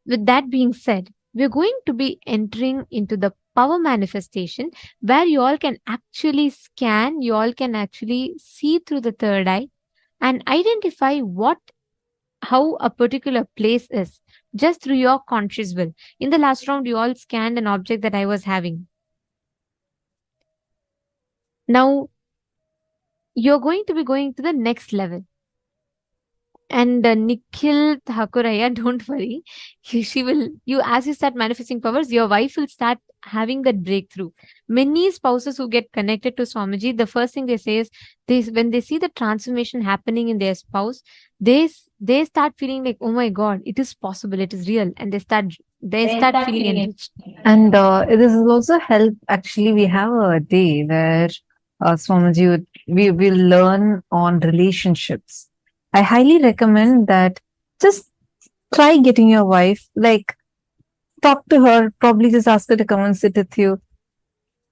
with that being said, we're going to be entering into the power manifestation where you all can actually scan, you all can actually see through the third eye and identify how a particular place is just through your conscious will. In the last round, you all scanned an object that I was having. Now, you're going to be going to the next level. And Nikhil Thakuraya, don't worry. She will, as you start manifesting powers, your wife will start having that breakthrough. Many spouses who get connected to Swamiji, the first thing they say is, when they see the transformation happening in their spouse, they start feeling like, oh my God, it is possible, it is real. And they start feeling enriched. And this will also help. Actually, we have a day where Swamiji, we will learn on relationships. I highly recommend that just try getting your wife, like talk to her, probably just ask her to come and sit with you.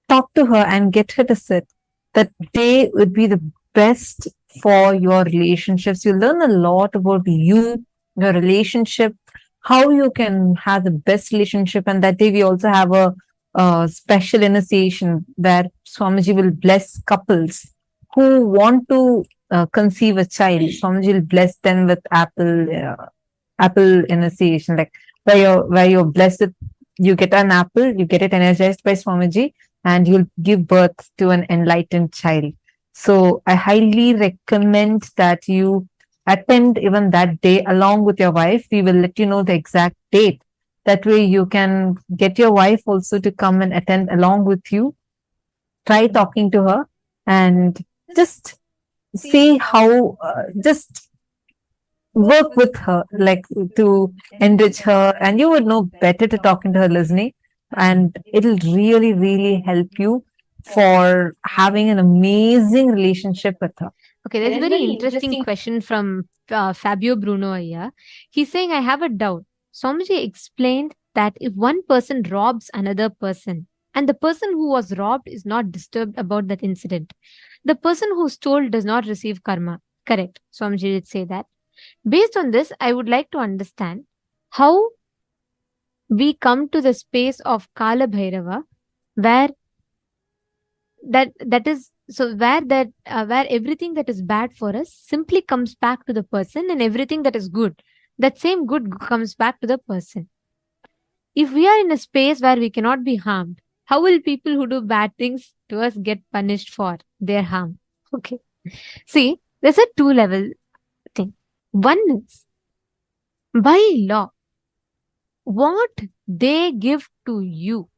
Talk to her and get her to sit. That day would be the best for your relationships. You learn a lot about you, your relationship, how you can have the best relationship. And that day we also have a special initiation where Swamiji will bless couples who want to conceive a child. Swamiji will bless them with apple initiation, like where you're blessed with, you get an apple, you get it energized by Swamiji, and you'll give birth to an enlightened child. So I highly recommend that you attend even that day along with your wife. We will let you know the exact date. That way you can get your wife also to come and attend along with you. Try talking to her and just see how, just work with her, like to enrich her, and you would know better to talk into her listening, and it'll really, really help you for having an amazing relationship with her. Okay, there's a very interesting question from Fabio Bruno here. He's saying, I have a doubt. Swamiji explained that if one person robs another person and the person who was robbed is not disturbed about that incident, the person who stole does not receive karma. Correct. Swamiji did say that. Based on this, I would like to understand how we come to the space of Kala Bhairava, where where everything that is bad for us simply comes back to the person, and everything that is good, that same good comes back to the person. If we are in a space where we cannot be harmed, how will people who do bad things to us get punished for their harm? Okay. See, there's a two-level thing. One is, by law, what they give to you,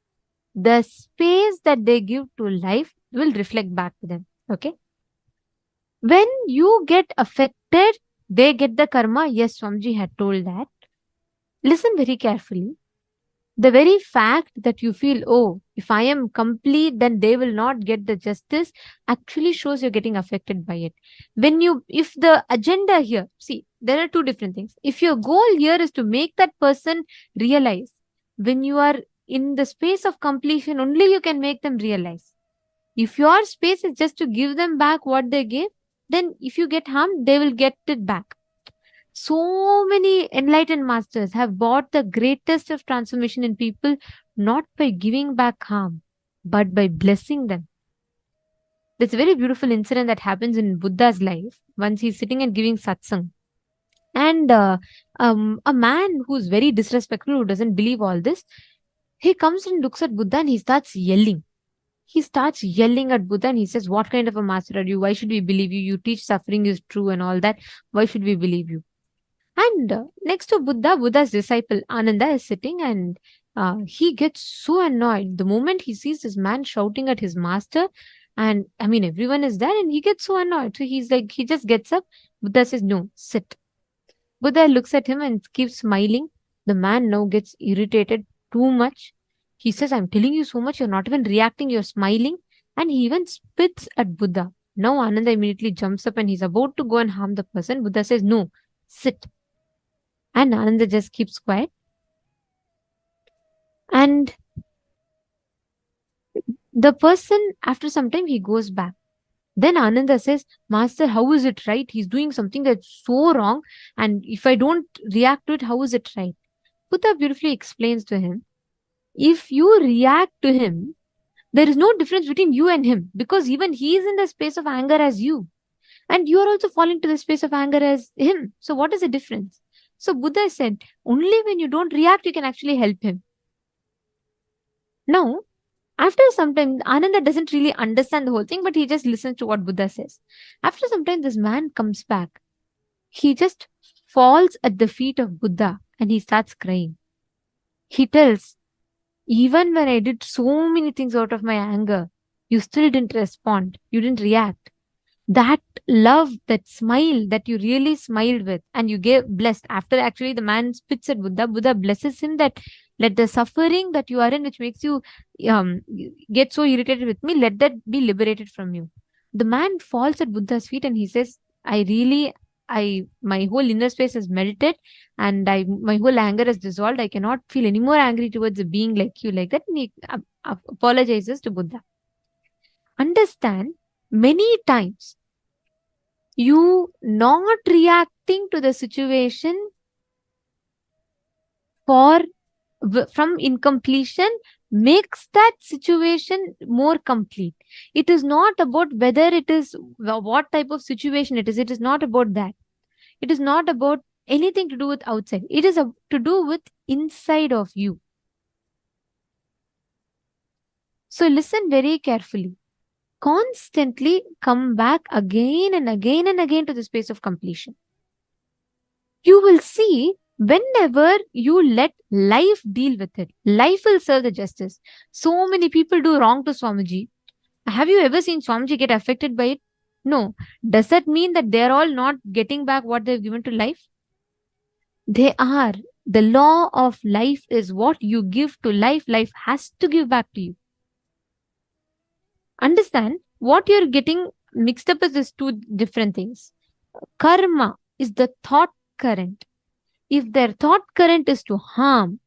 the space that they give to life will reflect back to them. Okay. When you get affected, they get the karma. Yes, Swamiji had told that. Listen very carefully. The very fact that you feel, oh, if I am complete, then they will not get the justice, actually shows you're getting affected by it. If the agenda here, see, there are two different things. If your goal here is to make that person realize, when you are in the space of completion, only you can make them realize. If your space is just to give them back what they gave, then if you get harmed, they will get it back. So many enlightened masters have brought the greatest of transformation in people, not by giving back harm, but by blessing them. There's a very beautiful incident that happens in Buddha's life. Once he's sitting and giving satsang. And a man who's very disrespectful, who doesn't believe all this, he comes and looks at Buddha and he starts yelling. he starts yelling at Buddha and he says, what kind of a master are you? Why should we believe you? You teach suffering is true and all that. Why should we believe you? And next to Buddha, Buddha's disciple Ananda is sitting, and he gets so annoyed the moment he sees this man shouting at his master. And I mean, everyone is there and he gets so annoyed. So he's like, he just gets up. Buddha says, no, sit. Buddha looks at him and keeps smiling. The man now gets irritated too much. He says, I'm telling you so much, you're not even reacting, you're smiling. And he even spits at Buddha. Now Ananda immediately jumps up and he's about to go and harm the person. Buddha says, no, sit. And Ananda just keeps quiet. And the person, after some time, he goes back. Then Ananda says, Master, how is it right? He's doing something that's so wrong. And if I don't react to it, how is it right? Buddha beautifully explains to him, if you react to him, there is no difference between you and him, because even he is in the space of anger as you. And you are also falling to the space of anger as him. So what is the difference? So Buddha said, only when you don't react, you can actually help him. Now, after some time, Ananda doesn't really understand the whole thing, but he just listens to what Buddha says. After some time, this man comes back. He just falls at the feet of Buddha and he starts crying. He tells, even when I did so many things out of my anger, you still didn't respond. You didn't react. That love, that smile that you really smiled with and you gave blessed. After actually the man spits at Buddha, Buddha blesses him that let the suffering that you are in, which makes you get so irritated with me, let that be liberated from you. The man falls at Buddha's feet and he says, my whole inner space has melted and my whole anger has dissolved. I cannot feel any more angry towards a being like you, like that. And he apologizes to Buddha. Understand, many times you not reacting to the situation from incompletion makes that situation more complete. It is not about whether it is what type of situation it is. It is not about that. It is not about anything to do with outside. It is to do with inside of you. So listen very carefully. Constantly come back again and again and again to the space of completion. You will see, whenever you let life deal with it, life will serve the justice. So many people do wrong to Swamiji. Have you ever seen Swamiji get affected by it? No. Does that mean that they're all not getting back what they've given to life? They are. The law of life is what you give to life, life has to give back to you. Understand, what you're getting mixed up is two different things. Karma is the thought current. If their thought current is to harm,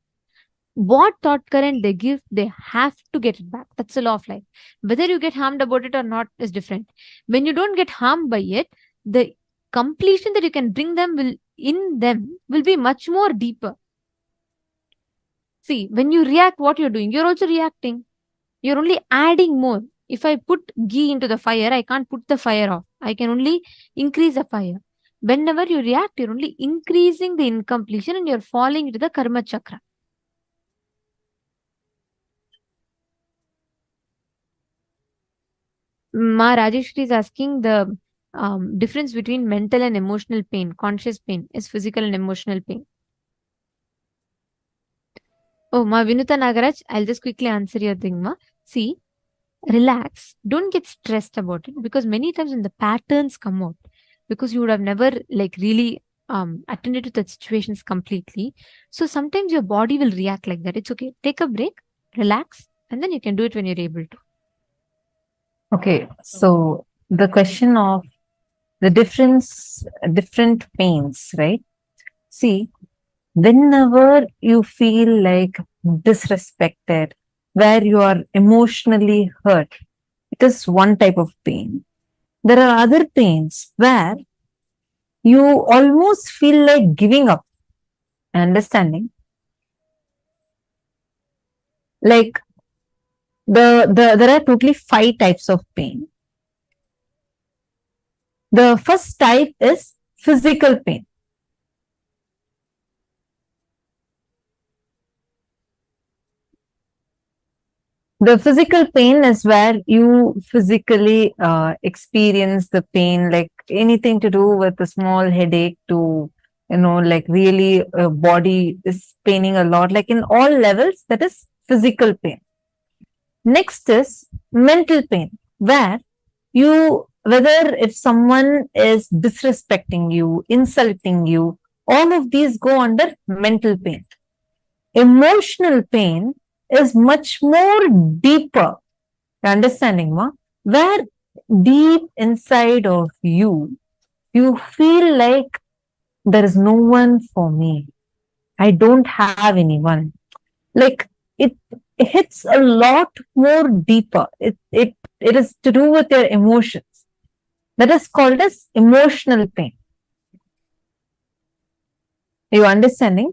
what thought current they give, they have to get it back. That's the law of life. Whether you get harmed about it or not is different. When you don't get harmed by it, the completion that you can bring them will be much more deeper. See, when you react, what you're doing, you're also reacting. You're only adding more. If I put ghee into the fire, I can't put the fire off. I can only increase the fire. Whenever you react, you're only increasing the incompletion and you're falling into the karma chakra. Ma Rajeshri is asking the difference between mental and emotional pain. Conscious pain is physical and emotional pain. Oh, Ma Vinuta Nagaraj, I'll just quickly answer your thing, Ma. See, relax. Don't get stressed about it, because many times when the patterns come out, because you would have never really attended to the situations completely. So sometimes your body will react like that. It's okay. Take a break, relax, and then you can do it when you're able to. Okay, so the question of the different pains, right? See, whenever you feel like disrespected, where you are emotionally hurt, it is one type of pain. There are other pains where you almost feel like giving up. Understanding? Like there are totally 5 types of pain. The first type is physical pain. The physical pain is where you physically experience the pain, like anything to do with a small headache to, like really body is paining a lot, like in all levels, that is physical pain. Next is mental pain, where whether if someone is disrespecting you, insulting you, all of these go under mental pain. Emotional pain is much more deeper, understanding, ma? Where deep inside of you, you feel like there is no one for me. I don't have anyone. Like it hits a lot more deeper. It is to do with your emotions. That is called as emotional pain. Are you understanding?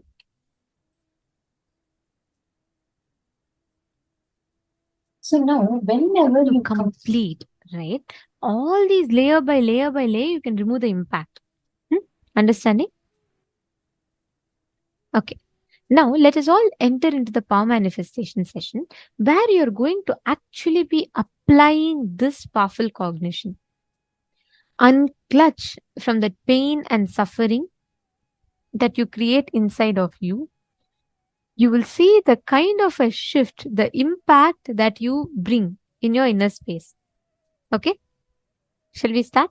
So now, whenever To you complete, right? All these layer by layer by layer, you can remove the impact. Understanding? Okay. Now, let us all enter into the power manifestation session where you're going to actually be applying this powerful cognition. Unclutch from that pain and suffering that you create inside of you. You will see the kind of a shift, the impact that you bring in your inner space. Okay. Shall we start?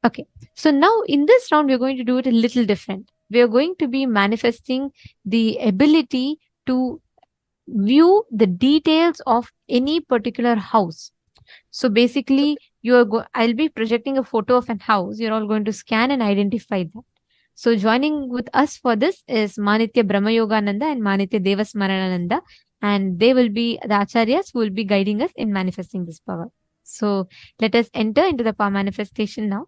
Okay. So now in this round, we're going to do it a little different. We are going to be manifesting the ability to view the details of any particular house. So basically, I'll be projecting a photo of an house. You're all going to scan and identify that. So joining with us for this is Manitya Brahma Yogananda and Manitya Devasmarananda. And they will be the acharyas who will be guiding us in manifesting this power. So let us enter into the power manifestation now.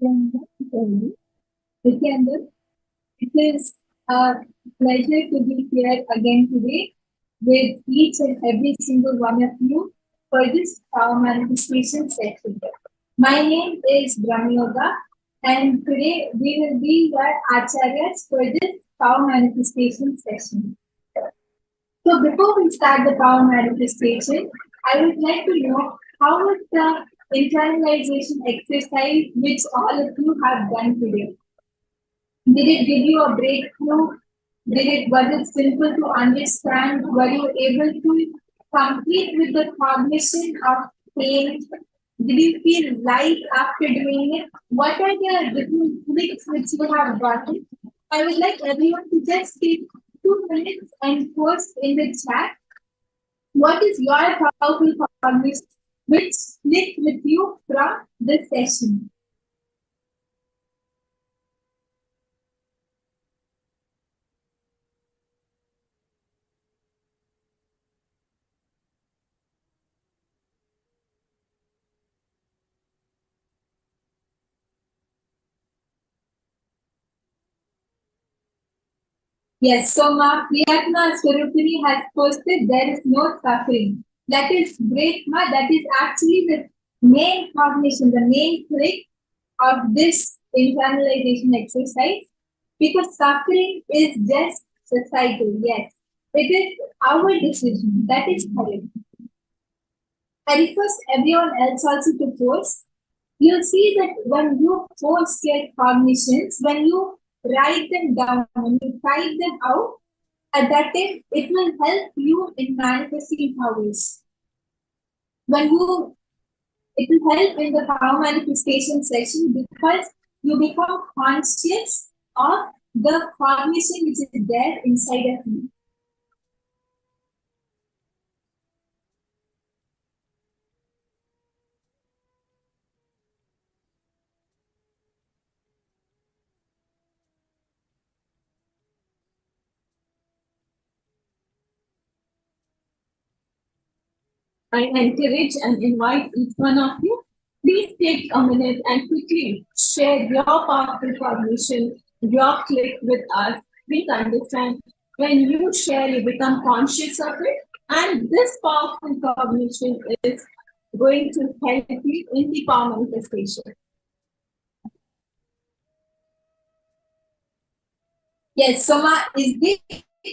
Nithyananda, it is a pleasure to be here again today with each and every single one of you for this power manifestation session. My name is Brahmyoga, and today we will be your acharyas for this power manifestation session. So before we start the power manifestation, I would like to know how was the internalization exercise which all of you have done today? Did it give you a breakthrough? Was it simple to understand? Were you able to complete with the cognition of pain? Did you feel light after doing it? What are the different clicks which you have gotten? I would like everyone to just take 2 minutes and post in the chat what is your powerful cognition which clicked with you from this session. Yes, so Ma Priyatma Swarupini has posted there is no suffering. That is great, Ma. That is actually the main cognition, the main click of this internalization exercise. Because suffering is just societal, yes. It is our decision. That is correct. I request everyone else also to post. You'll see that when you post your cognitions, when you write them down, when you type them out, at that time, it will help you in manifesting powers. It will help in the power manifestation session because you become conscious of the cognition which is there inside of you. I encourage and invite each one of you, please take a minute and quickly share your powerful cognition, your click with us. Please understand, when you share, you become conscious of it, and this powerful cognition is going to help you in the power manifestation. Yes, Soma, is this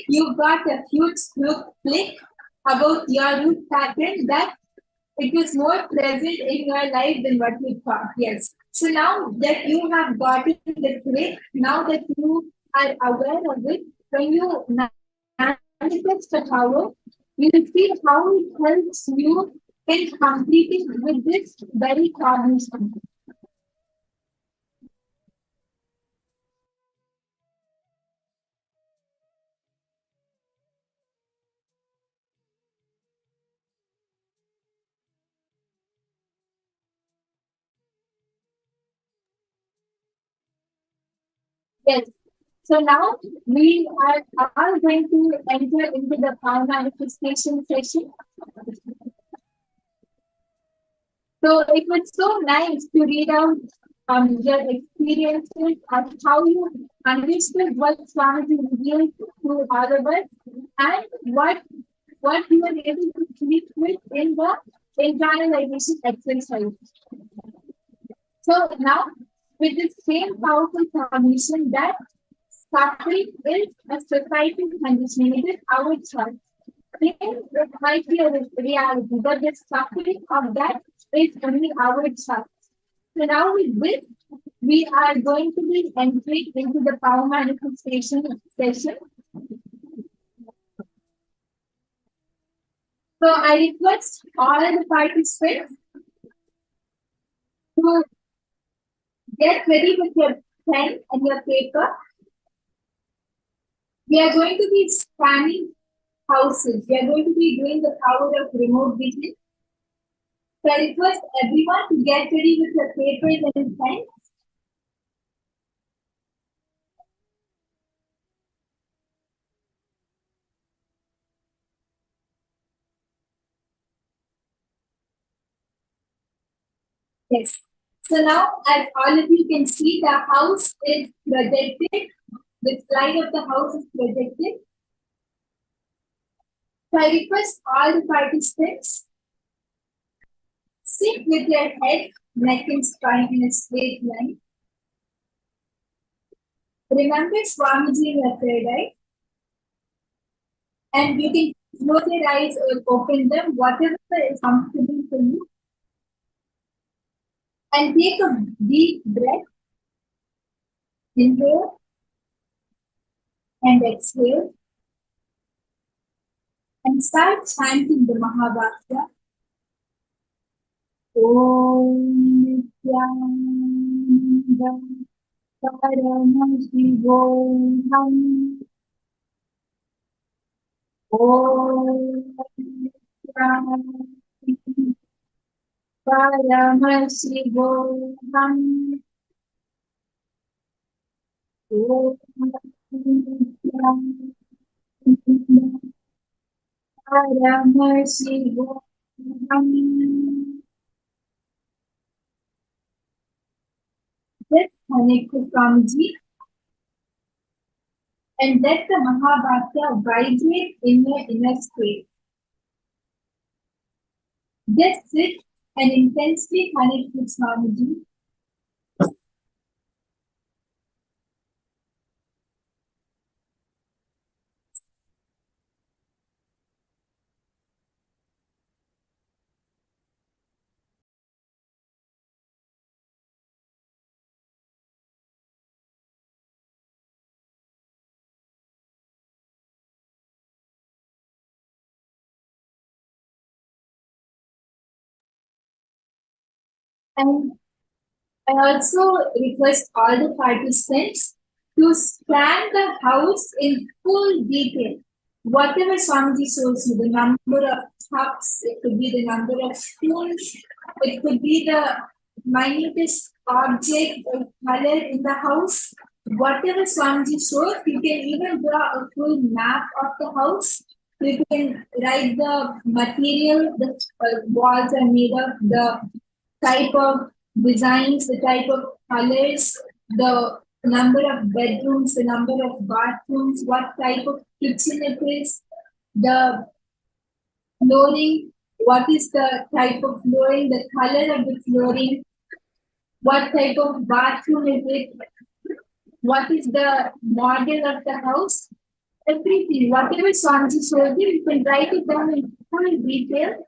you got a huge click about your root pattern that it is more present in your life than what you thought. Yes. So now that you have gotten the click, now that you are aware of it, when you manifest the power, you will see how it helps you in completing with this very cognition. Yes. So now we are all going to enter into the power manifestation session. So it was so nice to read out your experiences of how you understood what Swamiji revealed to all of us and what you were able to speak with in the internalization exercise. So now, with the same powerful cognition that suffering is a societal conditioning, it is our choice. It might be a reality, but the suffering of that is only our choice. So now with this, we are going to be entering into the power manifestation session. So I request all the participants to get ready with your pen and your paper. We are going to be scanning houses. We are going to be doing the power of remote vision. So I request everyone to get ready with your papers and pens. Yes. So now, as all of you can see, the house is projected. The slide of the house is projected. So I request all the participants, sit with your head, neck and spine in a straight line. Remember Swamiji in your third eye. And you can close your eyes or open them, whatever is comfortable for you. And take a deep breath. Inhale and exhale. And start chanting the Mahavakya. Om Nithyananda Paramashivoham. Om Nithyananda Paramashivoham. Om Nithyananda Paramashivoham. Just connect to Swamiji and let the Mahavakya vibrate in your inner space. Just sit and intensely connect with Swamiji. And I also request all the participants to scan the house in full detail. Whatever Swamiji shows you, the number of cups, it could be the number of spoons, it could be the minutest object or color in the house. Whatever Swamiji shows, you can even draw a full map of the house. You can write the material the walls are made of, the type of designs, the type of colors, the number of bedrooms, the number of bathrooms, what type of kitchen it is, the flooring, what is the type of flooring, the color of the flooring, what type of bathroom is it, what is the model of the house, everything, whatever Swamiji showed you can write it down in full detail.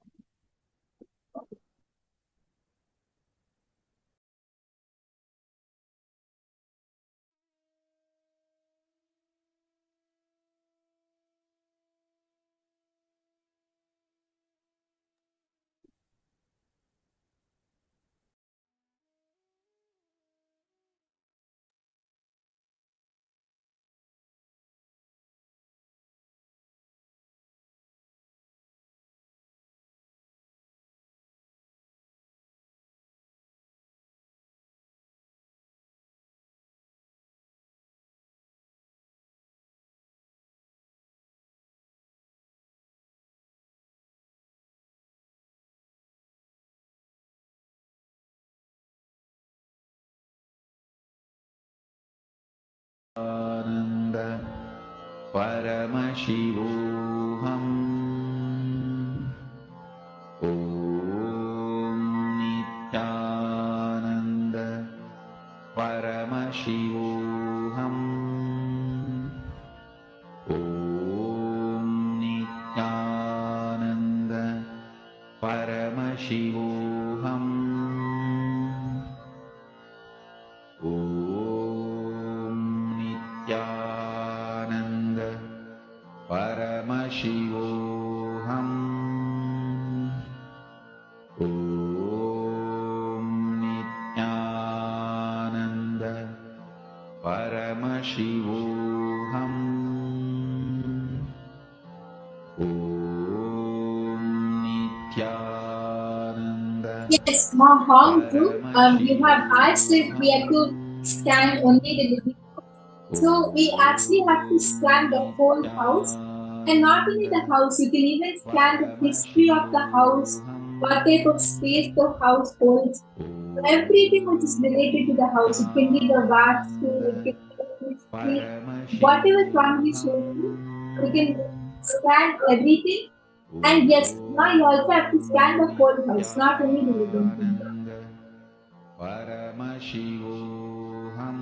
Nanda Paramashivoham. Om Nithyananda Paramashivoham. Om Nithyananda Paramashivoham. Om Nithyananda Paramashivoham. Om Nithyananda Paramashivoham. Om Nithyananda. Yes, Maham group, you have asked if we have to scan only the living room. So we actually have to scan the whole house, and not only the house, you can even scan the history of the house, what type of space the house holds, everything which is related to the house. It can be the vastu, it can be the history, whatever Swami shows you can scan everything. And yes, now you also have to scan the whole house, not only the living room. Paramashivoham.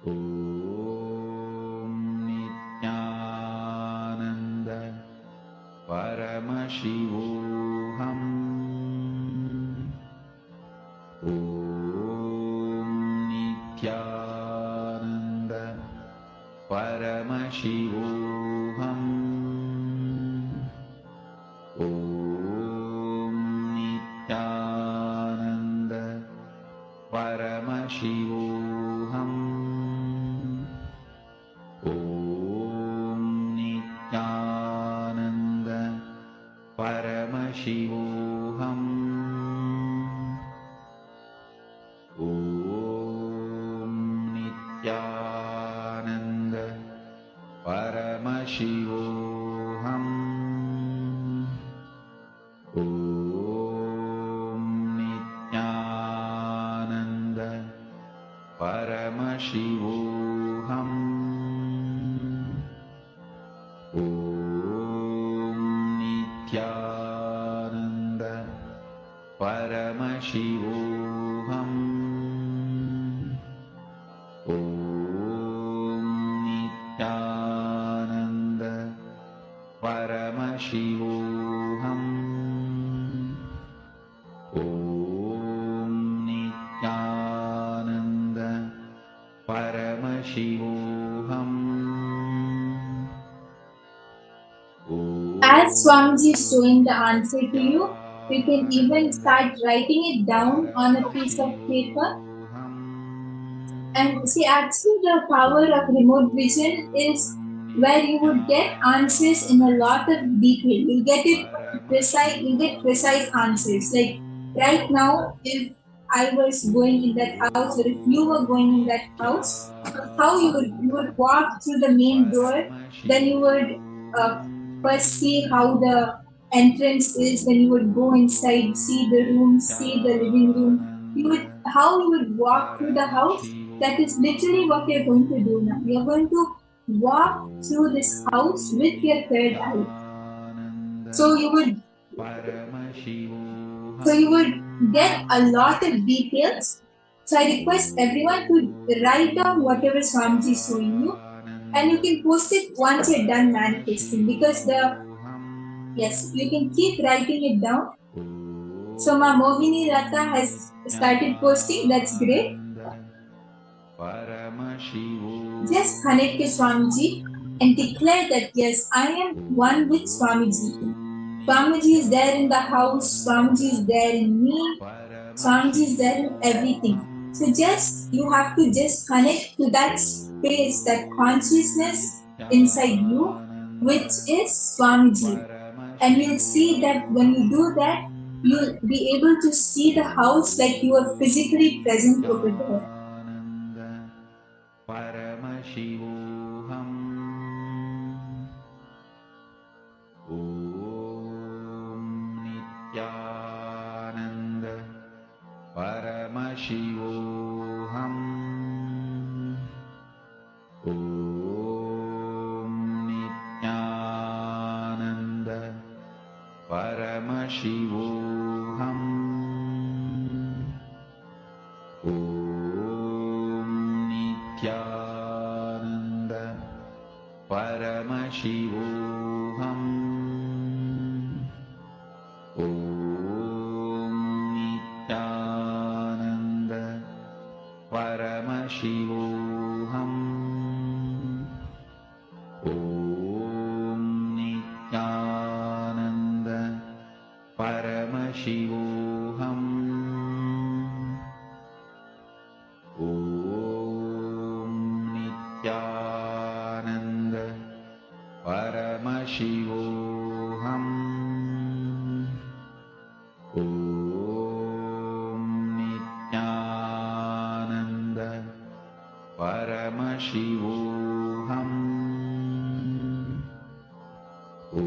Om Nithyananda. Paramashivoham. Om Nithyananda. Paramashivoham. Om Nithyananda. Paramashivoham. Om Nithyananda. Paramashivoham. Om Nithyananda. Paramashivoham. Om Nithyananda. Paramashivoham. Om Nithyananda. Paramashivoham. Om Nithyananda. Paramashivoham. Om Nithyananda. Paramashivoham. As Swamiji is showing the answer to you, you can even start writing it down on a piece of paper. And see, actually, the power of remote vision is where you would get answers in a lot of detail. You get precise answers. Like right now, if I was going in that house, or if you were going in that house, how you would walk through the main door, then you would first see how the entrance is, then you would go inside, see the room, see the living room. How you would walk through the house. That is literally what you're going to do now. You're going to walk through this house with your third eye. So you would get a lot of details. So I request everyone to write down whatever Swamiji is showing you, and you can post it once you're done manifesting, because you can keep writing it down. So my Mohini Rata has started posting. That's great. Just connect to Swamiji and declare that yes, I am one with Swamiji. Swamiji is there in the house, Swamiji is there in me, Swamiji is there in everything. So you have to just connect to that space, that consciousness inside you, which is Swamiji. And you'll see that when you do that, you'll be able to see the house like you are physically present over there. Paramashivoham. Om Nithyananda. Paramashivoham. Om Nithyananda. Paramashivoham. Om Nithyananda. Paramashivoham. Om Nithyananda. Paramashivoham. Om Nithyananda. Paramashivoham. Om Nithyananda. Paramashivoham. Om Nithyananda. Paramashivoham. Om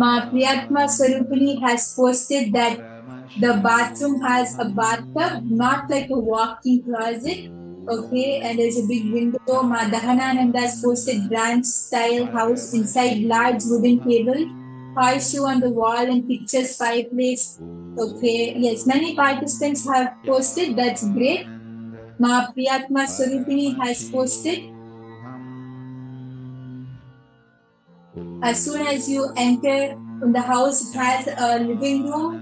Ma Priyatma Swarupini has posted that the bathroom has a bathtub, not like a walk-in closet. Okay, and there's a big window. Ma Dahanananda has posted grand style house inside large wooden table, horseshoe on the wall and pictures fireplace. Okay, yes, many participants have posted. That's great. Ma Priyatma Swarupini has posted. As soon as you enter in the house, it has a living room.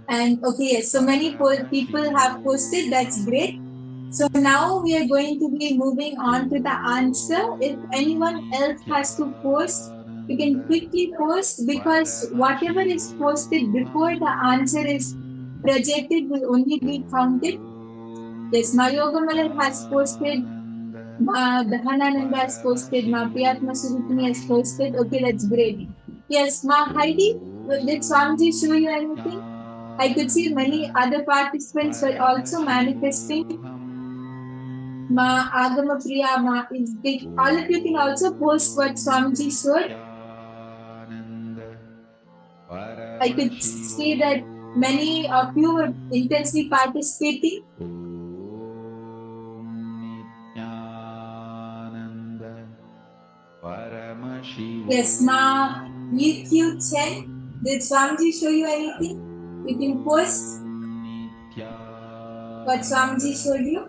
And okay, yes, so many people have posted. That's great. So now we are going to be moving on to the answer. If anyone else has to post, you can quickly post because whatever is posted before the answer is projected will only be counted. Yes, Mayogamalal has posted. Dahanananda has posted. Ma Priyatma Surupini has posted. Okay, that's great. Yes, Ma Heidi, did Swamiji show you anything? I could see many other participants were also manifesting. Ma Agama Priya, Ma is big. All of you can also post what Swamiji showed. I could see that many of you were intensely participating. Yes, Ma Yityu Chen, did Swamiji show you anything? You can post what Swamiji showed you.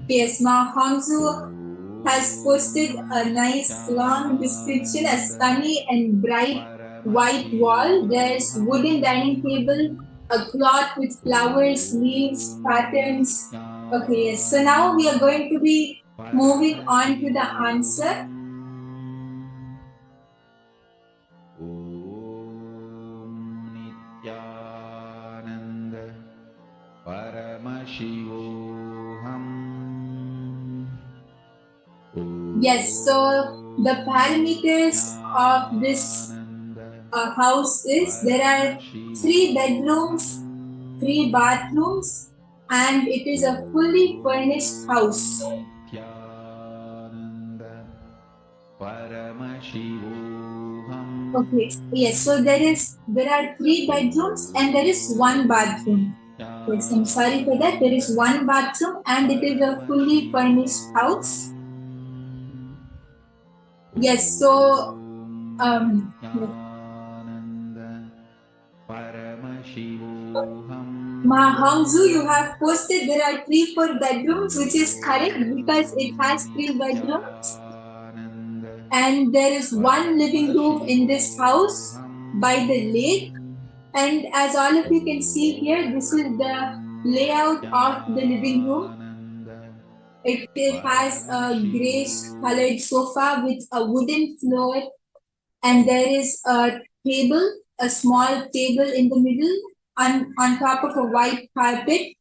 Yes, Ma Hongzu has posted a nice long description, a sunny and bright white wall. There's wooden dining table, a cloth with flowers, leaves, patterns. Okay, yes. So now we are going to be moving on to the answer. Yes, so the parameters of this house is there are 3 bedrooms, 3 bathrooms, and it is a fully furnished house. Okay, yes, so there are 3 bedrooms and there is 1 bathroom. Yes, I'm sorry for that. There is 1 bathroom and it is a fully furnished house. Yes, so Ma Hongzu, you have posted there are 3 4 bedrooms, which is correct because it has 3 bedrooms. And there is 1 living room in this house by the lake. And as all of you can see here, this is the layout of the living room. It has a grayish colored sofa with a wooden floor, and there is a table, a small table in the middle, on top of a white carpet,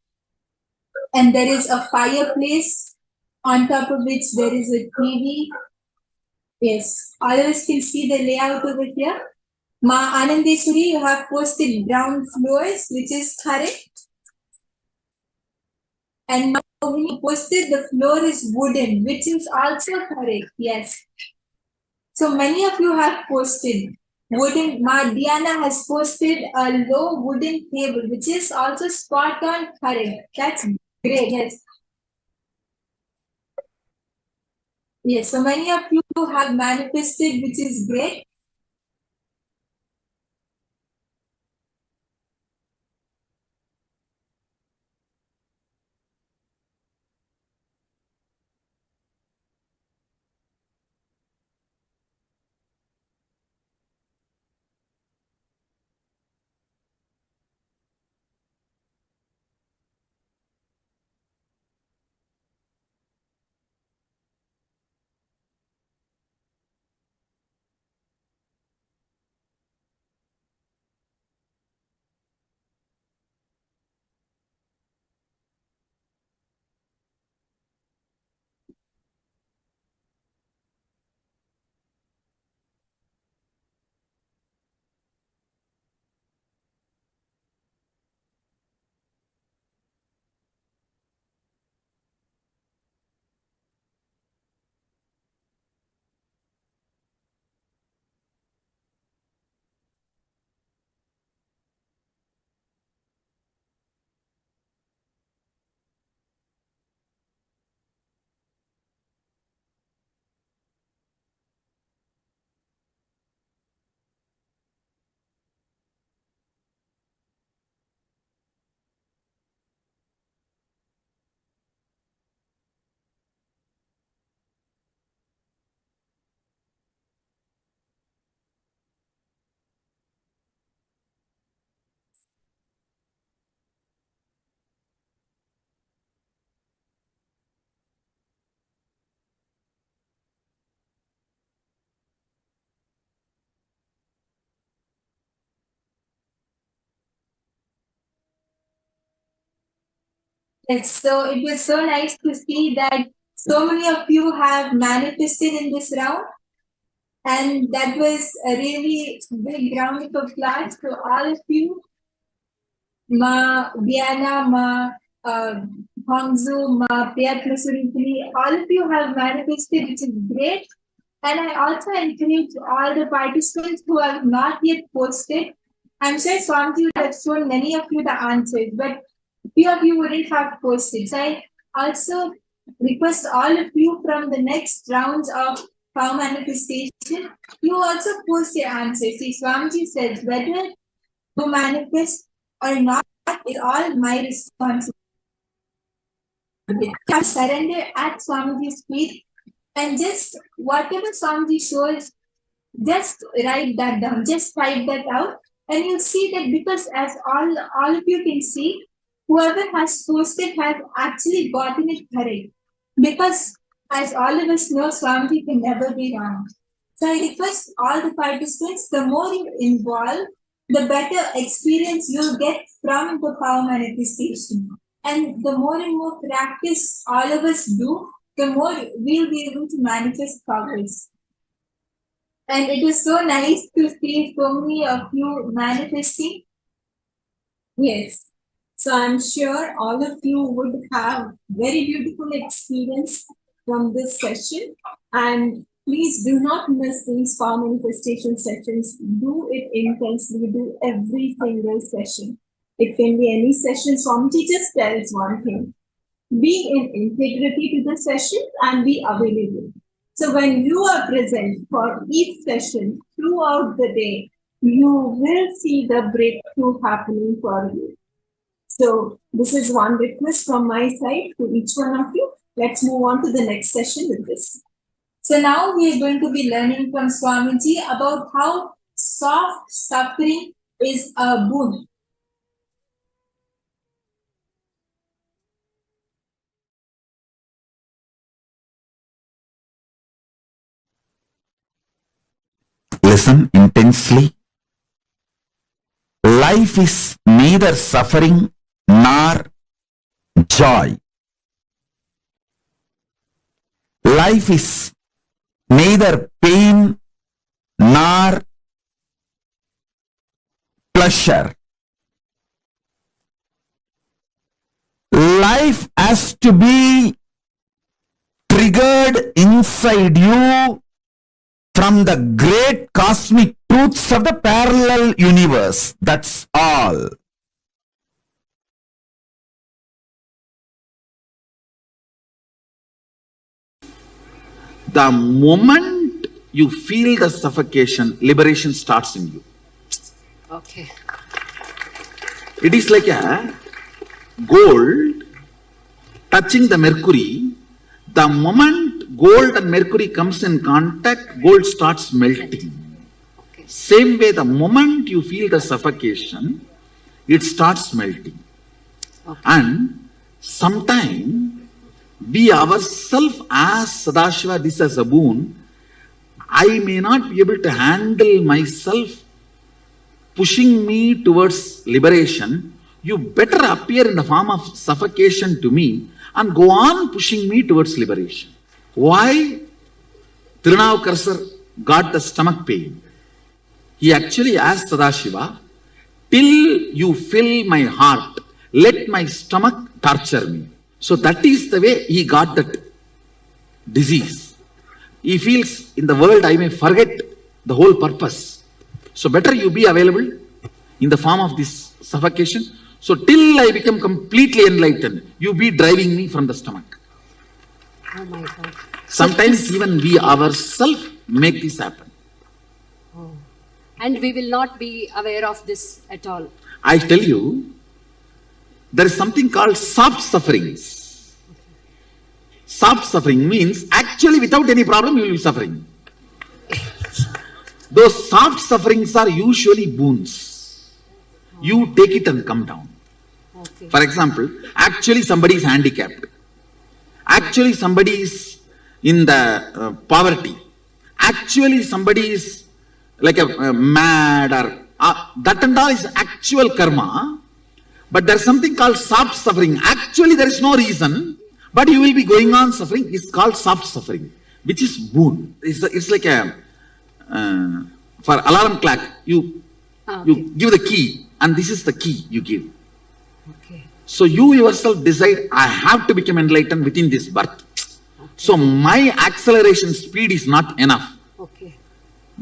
and there is a fireplace on top of which there is a TV. Yes, all of us can see the layout over here. Ma Anandeswari, you have posted brown floors, which is correct. And Ma Mohini posted the floor is wooden, which is also correct. Yes. So many of you have posted wooden. Ma Diana has posted a low wooden table, which is also spot on correct. That's great. Yes. Yes. So many of you have manifested, which is great. Yes, so it was so nice to see that so many of you have manifested in this round. And that was a really big round of applause to all of you. Ma Diana, Ma Hongzu, Ma Priyatma Suripuri, all of you have manifested, which is great. And I also encourage all the participants who have not yet posted. I'm sure Swamiji would have shown many of you the answers, but few of you wouldn't have posted. So I also request all of you from the next rounds of power manifestation, you also post your answers. See, Swamiji says whether to manifest or not is all my responsibility. Surrender at Swamiji's feet and just whatever Swamiji shows, just write that down, just type that out, and you'll see that because as all of you can see, whoever has posted has actually gotten it correct. Because as all of us know, Swamiji can never be wrong. So I request all the participants, the more you involve, the better experience you'll get from the power manifestation. And the more and more practice all of us do, the more we'll be able to manifest powers. And it is so nice to see so many of you manifesting. Yes. So I'm sure all of you would have very beautiful experience from this session. And please do not miss these power manifestation sessions. Do it intensely. Do every single session. It can be any session. Swamiji just tells one thing. Be in integrity to the session and be available. So when you are present for each session throughout the day, you will see the breakthrough happening for you. So this is one request from my side to each one of you. Let's move on to the next session with this. So now we are going to be learning from Swamiji about how soft suffering is a boon. Listen intensely. Life is neither suffering nor joy. Life is neither pain nor pleasure. Life has to be triggered inside you from the great cosmic truths of the parallel universe. That's all. The moment you feel the suffocation, liberation starts in you. Okay. It is like a gold touching the mercury. The moment gold and mercury comes in contact, gold starts melting. Okay. Same way, the moment you feel the suffocation, it starts melting. Okay. And sometime we ourselves ask Sadashiva this as a boon. I may not be able to handle myself pushing me towards liberation. You better appear in the form of suffocation to me and go on pushing me towards liberation. Why Tirunavukkarasar got the stomach pain? He actually asked Sadashiva, till you fill my heart, let my stomach torture me. So that is the way he got that disease. He feels in the world I may forget the whole purpose. So better you be available in the form of this suffocation. So till I become completely enlightened, you be driving me from the stomach. Oh my God. Sometimes even we ourselves make this happen. Oh. And we will not be aware of this at all. I tell you, there is something called soft sufferings. Soft suffering means actually without any problem you will be suffering. Those soft sufferings are usually boons. You take it and come down. Okay. For example, actually somebody is handicapped. Actually somebody is in the poverty. Actually somebody is like a mad or that and all is actual karma. But there's something called soft suffering. Actually, there is no reason, but you will be going on suffering. It's called soft suffering, which is boon. It's like a for alarm clock. You give the key, and this is the key you give. Okay. So you yourself decide, I have to become enlightened within this birth. So my acceleration speed is not enough. Okay.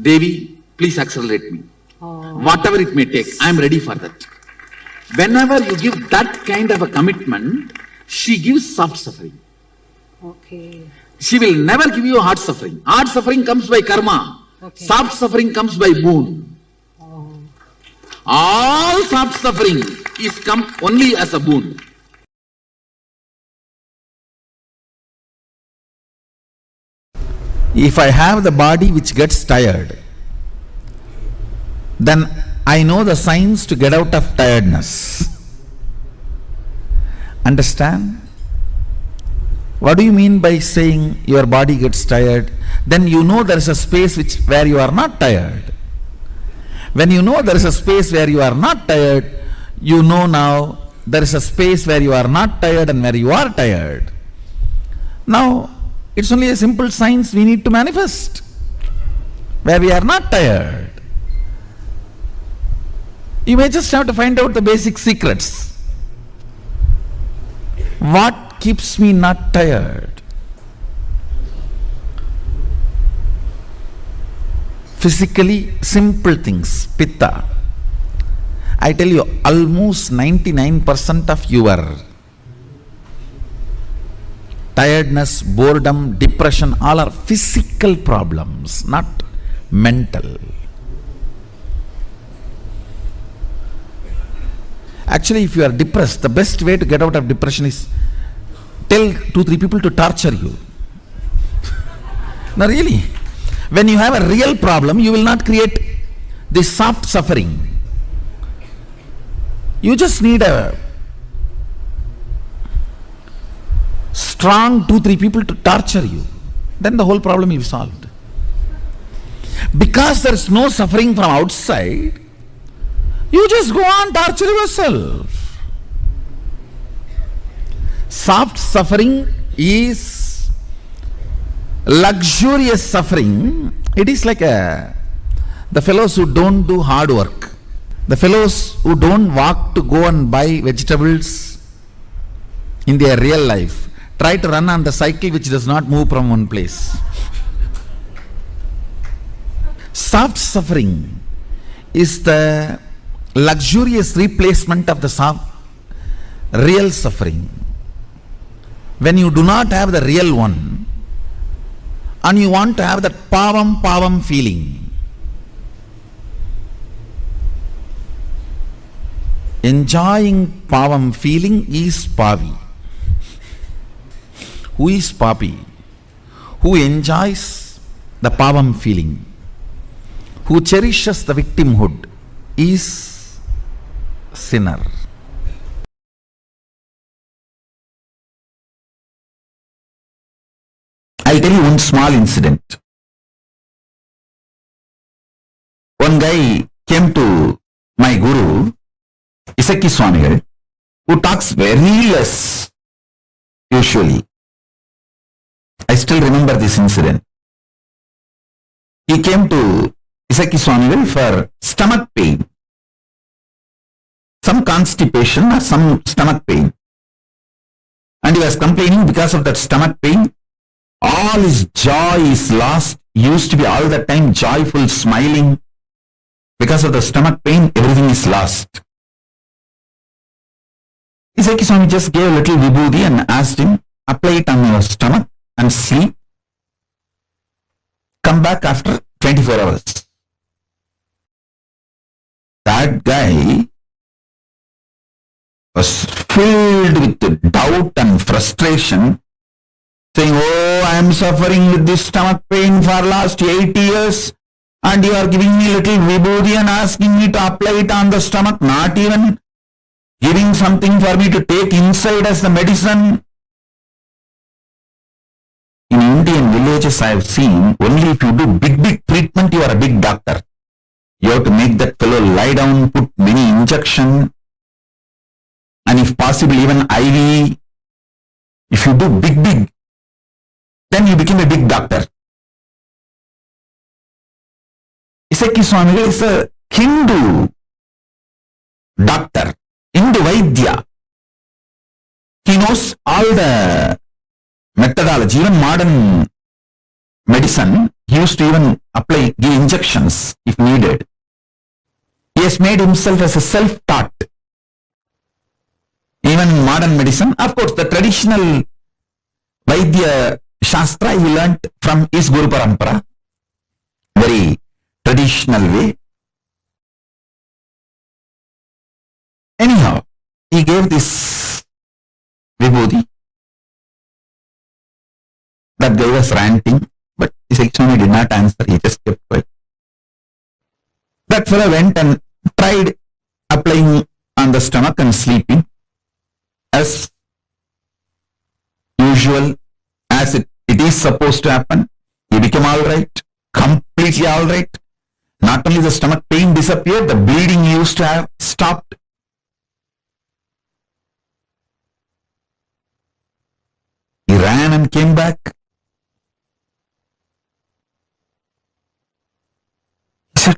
Devi, please accelerate me. Oh. Whatever it may take, I am ready for that. Whenever you give that kind of a commitment, she gives soft suffering. Okay. She will never give you hard suffering. Hard suffering comes by karma. Okay. Soft suffering comes by boon. Oh. All soft suffering is come only as a boon. If I have the body which gets tired, then I know the signs to get out of tiredness. Understand? What do you mean by saying your body gets tired? Then you know there is a space where you are not tired. When you know there is a space where you are not tired, you know now there is a space where you are not tired and where you are tired. Now, it's only a simple science we need to manifest, where we are not tired. You may just have to find out the basic secrets. What keeps me not tired? Physically, simple things, pitta. I tell you, almost 99% of your tiredness, boredom, depression, all are physical problems, not mental. Actually, if you are depressed, the best way to get out of depression is tell 2-3 people to torture you. No, really. When you have a real problem, you will not create this soft suffering. You just need a strong 2-3 people to torture you. Then the whole problem is solved. Because there is no suffering from outside, you just go on torture yourself. Soft suffering is luxurious suffering. It is like the fellows who don't do hard work, the fellows who don't walk to go and buy vegetables in their real life, try to run on the cycle which does not move from one place. Soft suffering is the luxurious replacement of the real suffering. When you do not have the real one and you want to have that pavam feeling, enjoying pavam feeling is pavi. Who is papi? Who enjoys the pavam feeling, who cherishes the victimhood, is sinner. I'll tell you one small incident. One guy came to my guru, Isaki Swamigal, who talks very less usually. I still remember this incident. He came to Isaki Swamigal for stomach pain, some constipation or some stomach pain. And he was complaining because of that stomach pain. All his joy is lost. He used to be all the time joyful, smiling. Because of the stomach pain, everything is lost. Isaki Swami just gave a little vibhuti and asked him, apply it on your stomach and sleep. Come back after 24 hours. That guy was filled with doubt and frustration, saying, oh, I am suffering with this stomach pain for last 8 years and you are giving me little vibhuti and asking me to apply it on the stomach, not even giving something for me to take inside as the medicine. In Indian villages I have seen, only if you do big treatment, you are a big doctor. You have to make that fellow lie down, put many injection. and if possible even IV. If you do big, then you become a big doctor. Iseki Swamigal is a Hindu doctor, Hindu Vaidya. He knows all the methodology, even modern medicine. He used to even give injections if needed. He has made himself as a self-taught. Even modern medicine, of course, the traditional Vaidya Shastra he learnt from his Guru Parampara, very traditional way. Anyhow, he gave this vibhuti. That guy was ranting, but his Swami did not answer, he just kept quiet. That fellow went and tried applying on the stomach and sleeping. As usual, as it is supposed to happen, he became alright, completely alright. Not only the stomach pain disappeared, the bleeding he used to have stopped. He ran and came back. He said,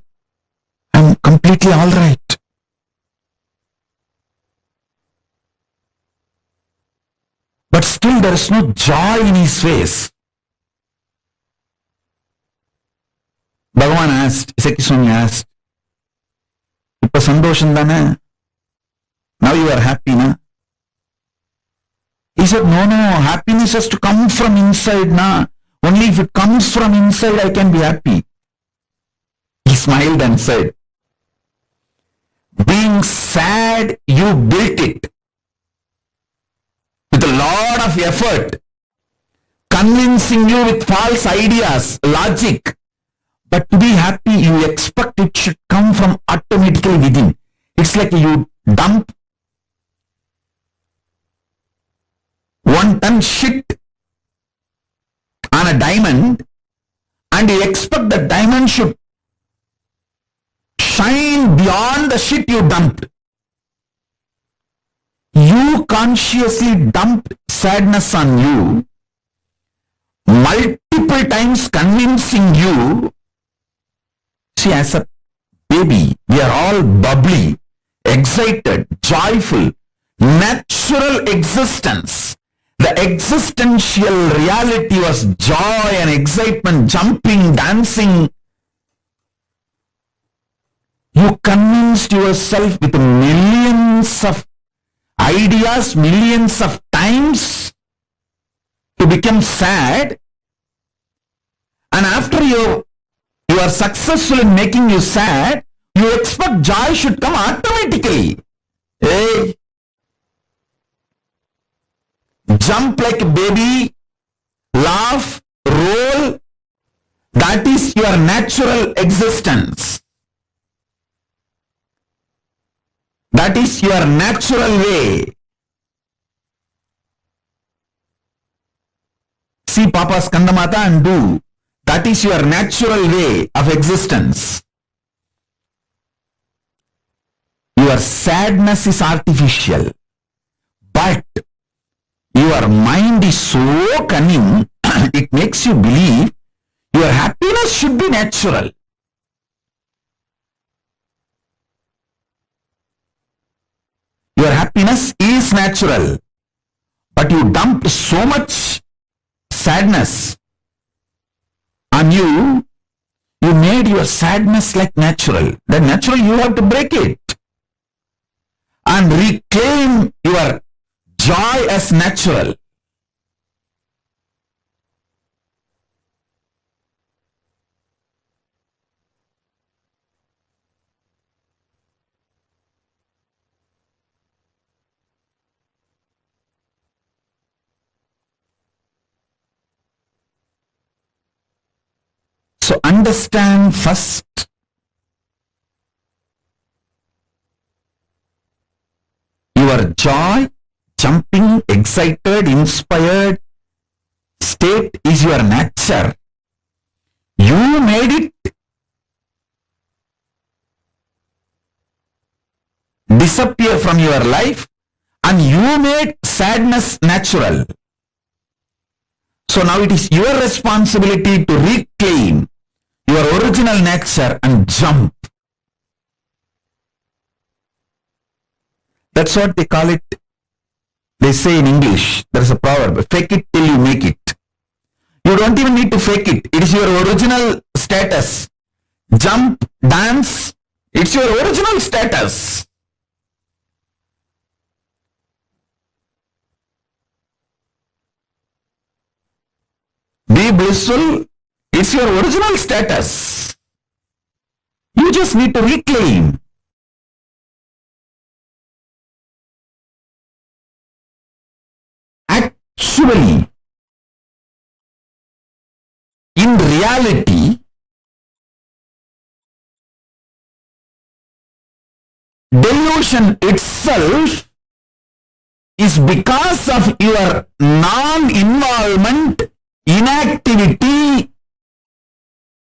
I'm completely alright. But still there is no joy in his face. Bhagavan asked, Iseki Swami asked, Ippa sandosham dana? Now you are happy, na? He said, no, happiness has to come from inside, na? Only if it comes from inside, I can be happy. He smiled and said, being sad, you built it. With a lot of effort, convincing you with false ideas, logic. But to be happy, you expect it should come from automatically within. It's like you dump 1 ton shit on a diamond and you expect the diamond should shine beyond the shit you dumped. You consciously dumped sadness on you, multiple times convincing you. See, as a baby, we are all bubbly, excited, joyful, natural existence. The existential reality was joy and excitement, jumping, dancing. You convinced yourself with millions of ideas, millions of times to become sad, and after you are successful in making you sad, you expect joy should come automatically. Hey, jump like a baby, laugh, roll, that is your natural existence. That is your natural way. See Papa's Kandamata and do. That is your natural way of existence. Your sadness is artificial, but your mind is so cunning, it makes you believe your happiness should be natural. Your happiness is natural, but you dumped so much sadness on you, you made your sadness like natural. Then natural, you have to break it and reclaim your joy as natural. So understand first your joy, jumping, excited, inspired state is your nature. You made it disappear from your life and you made sadness natural. So now it is your responsibility to reclaim your original nature and jump. That's what they call it. They say in English, there is a proverb, fake it till you make it. You don't even need to fake it. It is your original status. Jump, dance, it's your original status. Be blissful, it's your original status. You just need to reclaim. Actually, in reality, delusion itself is because of your non-involvement, inactivity,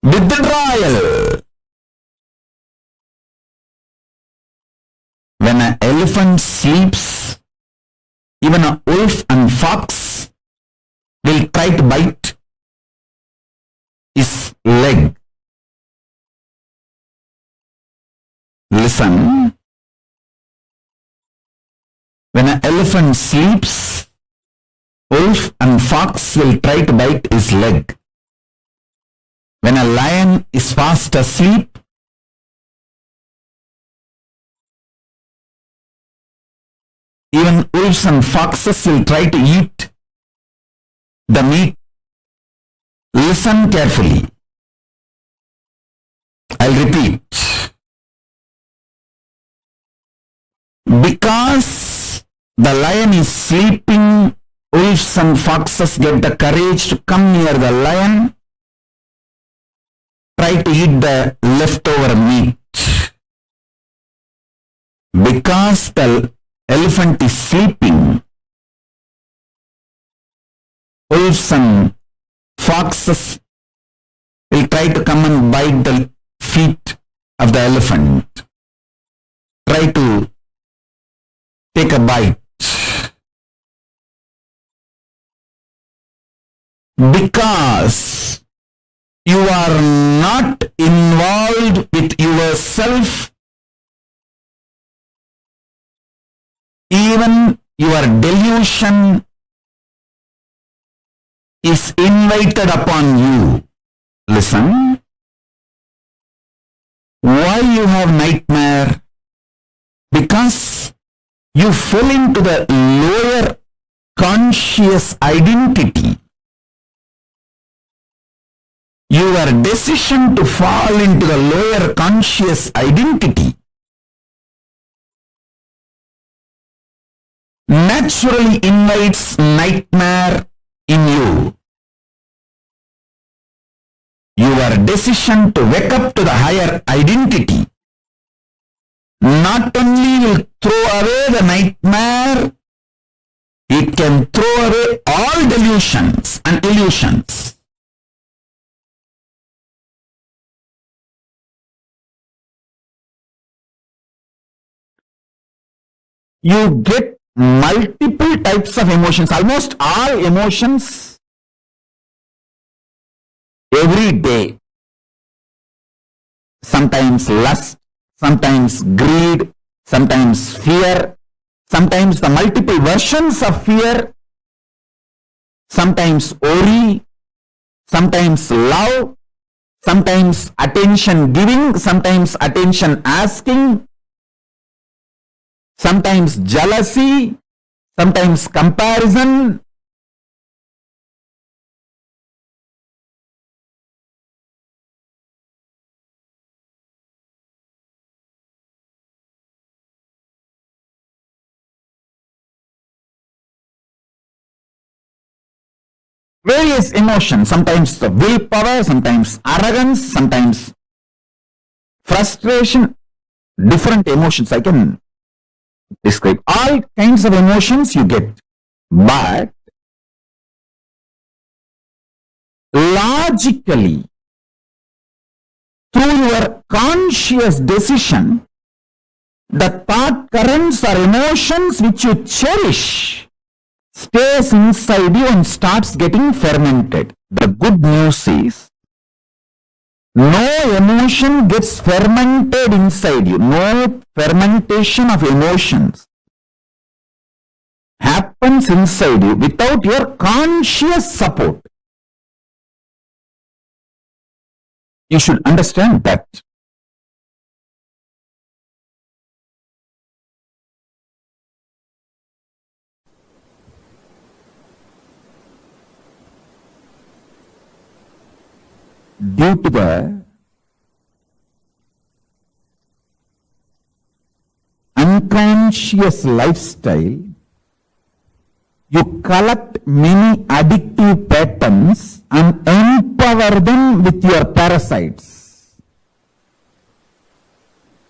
withdrawal. When an elephant sleeps, even a wolf and fox will try to bite his leg. Listen. When an elephant sleeps, wolf and fox will try to bite his leg. When a lion is fast asleep, even wolves and foxes will try to eat the meat. Listen carefully. I'll repeat. Because the lion is sleeping, wolves and foxes get the courage to come near the lion, try to eat the leftover meat. Because the elephant is sleeping, wolves and foxes will try to come and bite the feet of the elephant, try to take a bite. Because you are not involved with yourself, even your delusion is invited upon you. Listen. Why you have nightmare? Because you fell into the lower conscious identity. Your decision to fall into the lower conscious identity naturally invites nightmare in you. Your decision to wake up to the higher identity not only will throw away the nightmare, it can throw away all delusions and illusions. You get multiple types of emotions, almost all emotions every day. Sometimes lust, sometimes greed, sometimes fear, sometimes the multiple versions of fear, sometimes worry, sometimes love, sometimes attention giving, sometimes attention asking, sometimes jealousy, sometimes comparison. Various emotions, sometimes the willpower, sometimes arrogance, sometimes frustration, different emotions. I can describe all kinds of emotions you get, but logically, through your conscious decision, The thought currents or emotions which you cherish stays inside you and starts getting fermented. The good news is, no emotion gets fermented inside you. No fermentation of emotions happens inside you without your conscious support. You should understand that. Due to the unconscious lifestyle, you collect many addictive patterns and empower them with your parasites.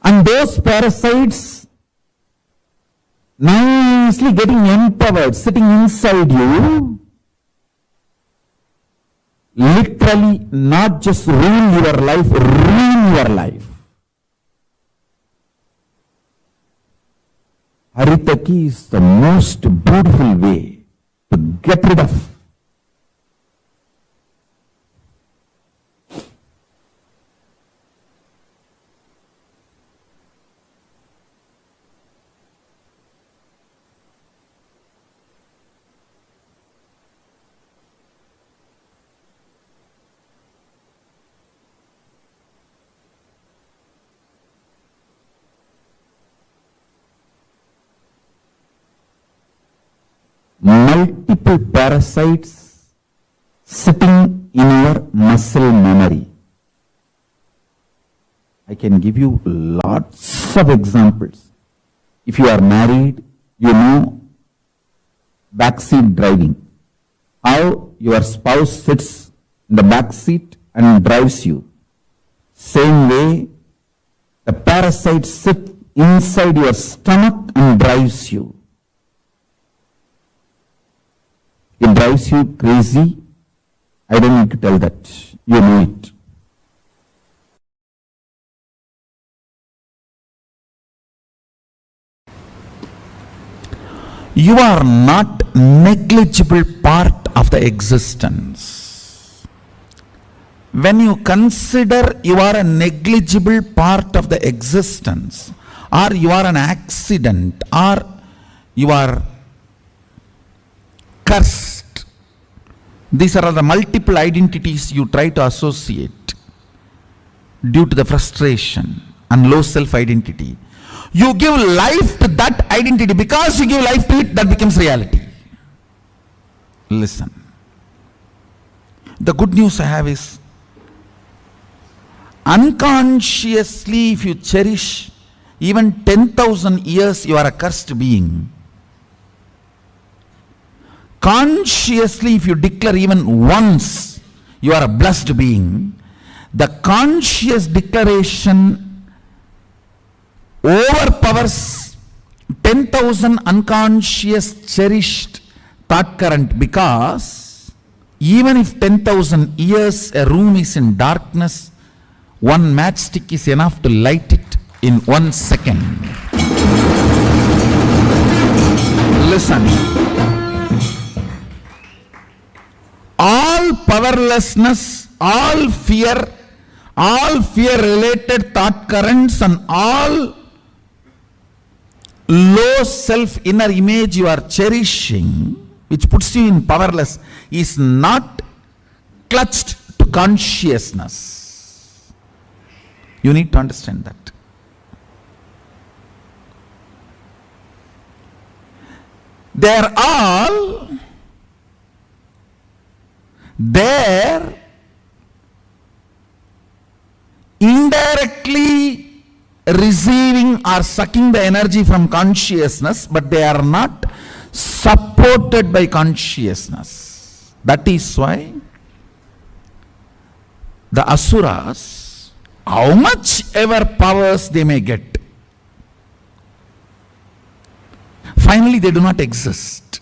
And those parasites nicely getting empowered, sitting inside you, literally not just rule your life, ruin your life. Haritaki is the most beautiful way to get rid of. Multiple parasites sitting in your muscle memory. I can give you lots of examples. If you are married, you know backseat driving. How your spouse sits in the back seat and drives you. Same way, the parasites sit inside your stomach and drives you. It drives you crazy. I don't need to tell that. You know it. You are not negligible part of the existence. When you consider you are a negligible part of the existence, or you are an accident, or you are cursed. These are the multiple identities you try to associate due to the frustration and low self-identity. You give life to that identity. Because you give life to it, that becomes reality. Listen. The good news I have is, unconsciously, if you cherish even 10,000 years, you are a cursed being. Consciously, if you declare even once, you are a blessed being. The conscious declaration overpowers 10,000 unconscious cherished thought current, because even if 10,000 years a room is in darkness, one matchstick is enough to light it in 1 second. Listen. All powerlessness, all fear related thought currents, and all low self inner image you are cherishing, which puts you in powerless, is not clutched to consciousness. You need to understand that. They are all there indirectly receiving or sucking the energy from consciousness, but they are not supported by consciousness. That is why the asuras, how much ever powers they may get, finally they do not exist.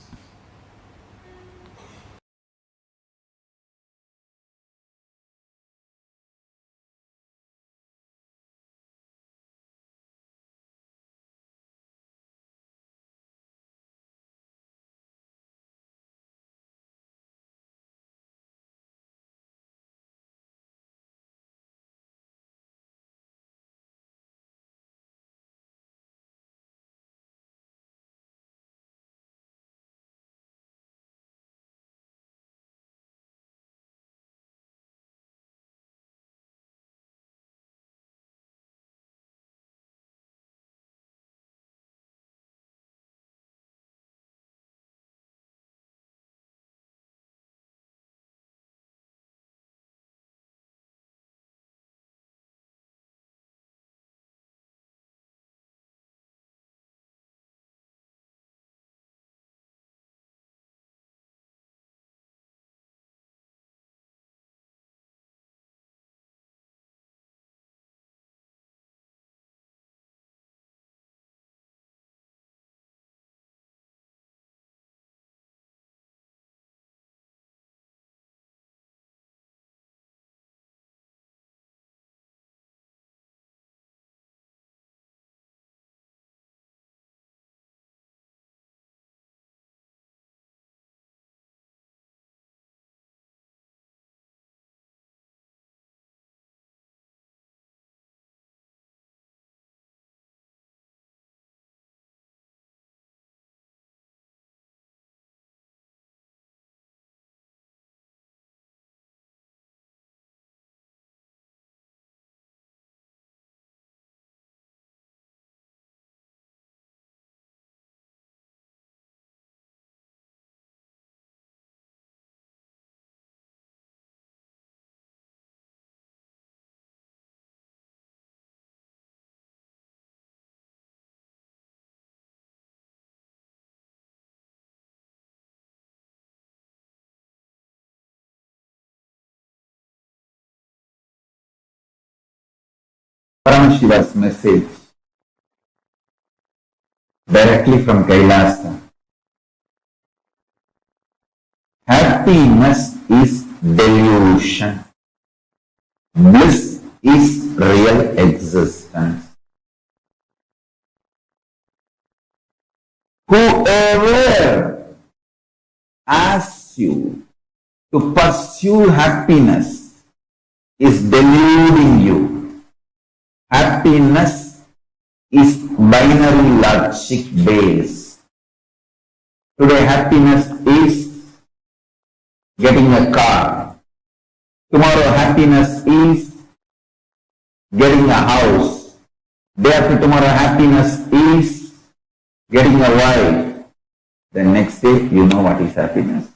Paramashiva's message directly from Kailasa. Happiness is delusion. Bliss is real existence. Whoever asks you to pursue happiness is deluding you. Happiness is binary logic based. Today happiness is getting a car. Tomorrow happiness is getting a house. Day after tomorrow happiness is getting a wife. The next day you know what is happiness.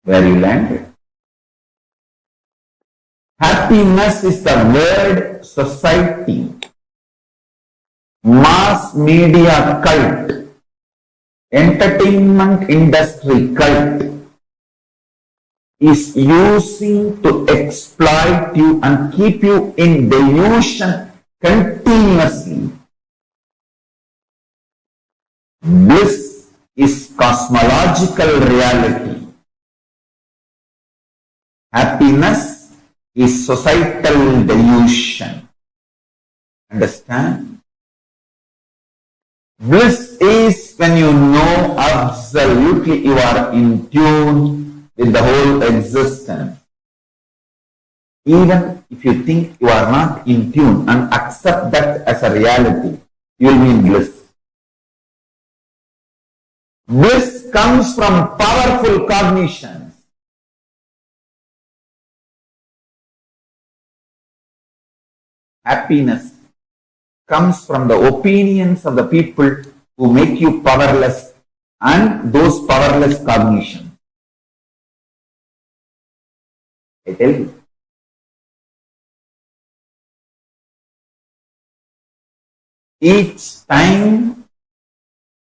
Where you landed. Happiness is the word society, mass media cult, entertainment industry cult is using to exploit you and keep you in delusion continuously. Bliss is cosmological reality. Happiness is societal delusion. Understand? Bliss is when you know absolutely you are in tune with the whole existence. Even if you think you are not in tune and accept that as a reality, you will be in bliss. Bliss comes from powerful cognitions. Happiness comes from the opinions of the people who make you powerless and those powerless cognitions. I tell you. Each time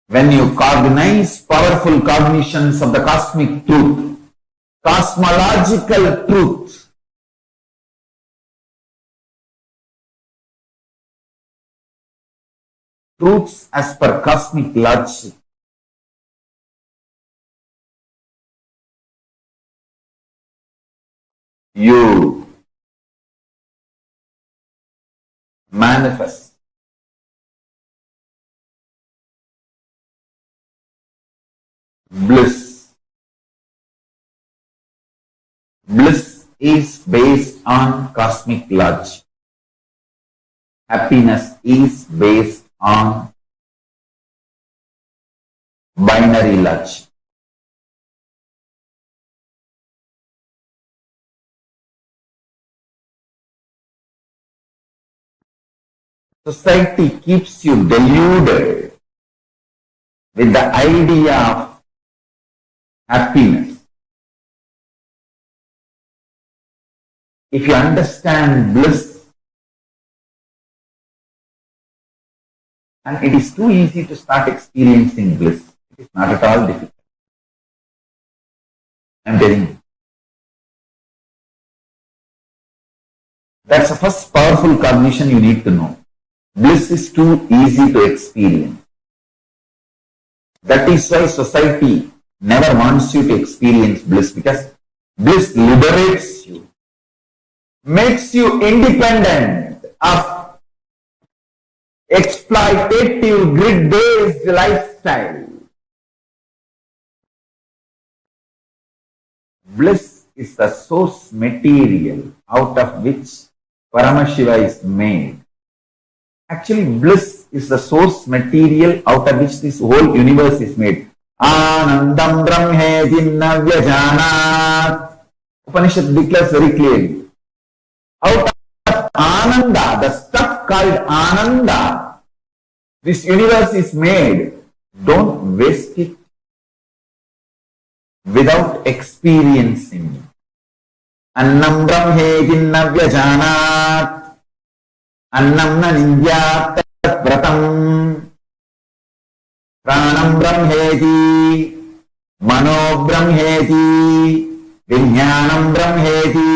when you cognize powerful cognitions of the cosmic truth, cosmological truth, truths as per cosmic logic, you manifest bliss. Bliss is based on cosmic logic. Happiness is based on binary logic. Society keeps you deluded with the idea of happiness. If you understand bliss, and it is too easy to start experiencing bliss. It is not at all difficult. I am telling you. That's the first powerful cognition you need to know. Bliss is too easy to experience. That is why society never wants you to experience bliss, because bliss liberates you, makes you independent of exploitative grid-based lifestyle. Bliss is the source material out of which Paramashiva is made. Actually, bliss is the source material out of which this whole universe is made. Nandam brahmejinna vyajanat. Upanishad declares very clearly. Out of Ananda, the stuff called Ananda, this universe is made. Don't waste it without experiencing it. Annam brahmejinna vyajanat. Annam na nindyat pratam. Pranam brahmeti. Mano brahmeti. Vijnanam brahmeti.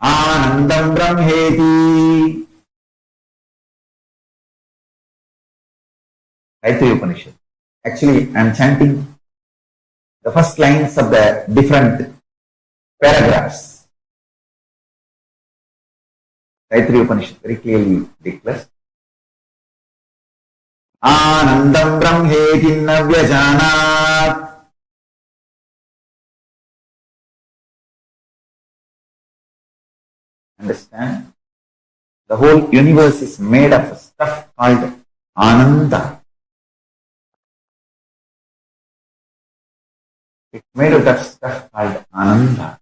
Anandam brahmeti. Taittiriya Upanishad. Actually, I am chanting the first lines of the different paragraphs. Taittiriya Upanishad very clearly declares, Anandam brahmeti navyajanat. Understand? The whole universe is made of stuff called Ananda. It's made out of stuff called Ananda.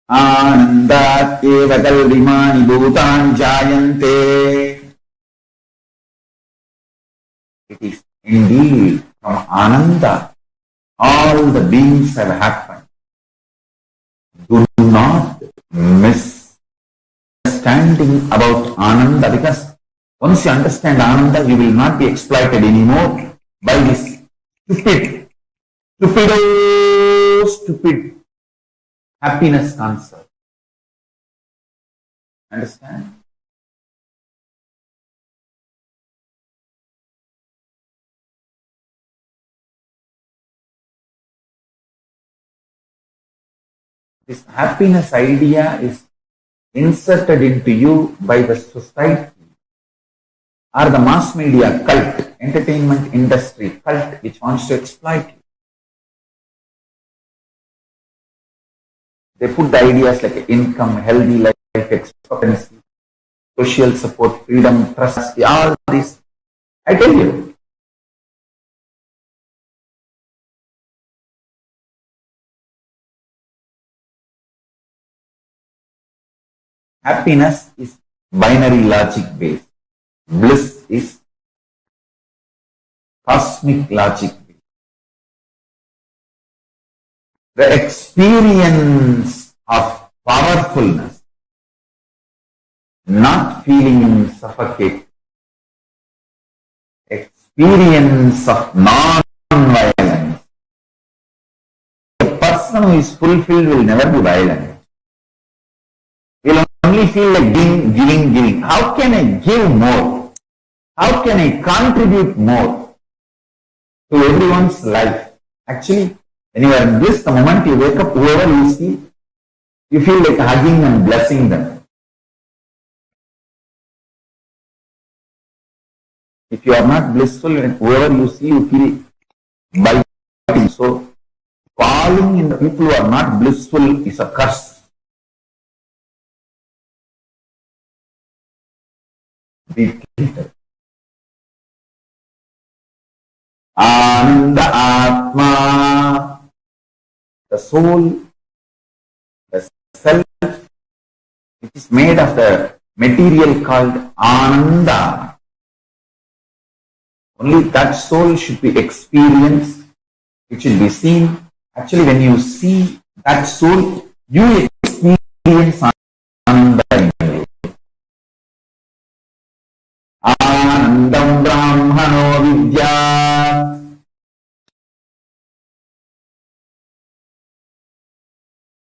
Anandat eva kalvimani bhutani jayante. It is indeed from Ananda all the beings have happened. Do not miss understanding about Ananda, because once you understand Ananda, you will not be exploited anymore by this stupid happiness concept. Understand? This happiness idea is inserted into you by the society or the mass media cult, entertainment industry cult, which wants to exploit you. They put the ideas like income, healthy life expectancy, social support, freedom, trust, all this. I tell you, happiness is binary logic based. Bliss is cosmic logic based. The experience of powerfulness, not feeling suffocated, experience of non-violence. The person who is fulfilled will never be violent. He will only feel like giving. How can I give more? How can I contribute more to everyone's life? Actually, when you are in bliss, the moment you wake up, whoever you see, you feel like hugging and blessing them. If you are not blissful, and whoever you see, you feel biting. So, falling in the people who are not blissful is a curse. Be clear. Ananda Atma, the soul, the self, which is made of the material called Ananda. Only that soul should be experienced, it should be seen. Actually, when you see that soul, you experience Ananda in you. Anandam Brahmano Vidya.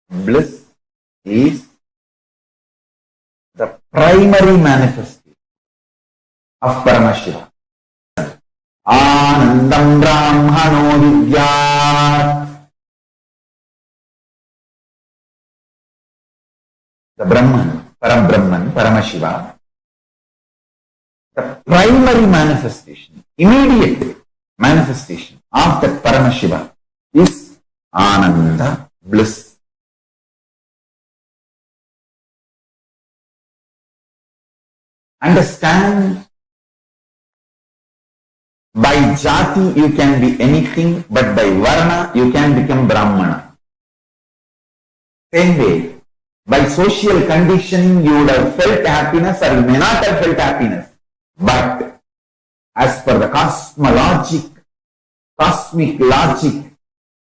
Bliss is the primary manifestation of Paramashivam. Anandam Brahmano Vidyat. The Brahman, Parabrahman, Paramashiva, the primary manifestation, immediate manifestation of that Paramashiva is Ananda, bliss. Understand By jati you can be anything, but by varna you can become Brahmana. Same way, by social conditioning you would have felt happiness or you may not have felt happiness. But as per the cosmic logic,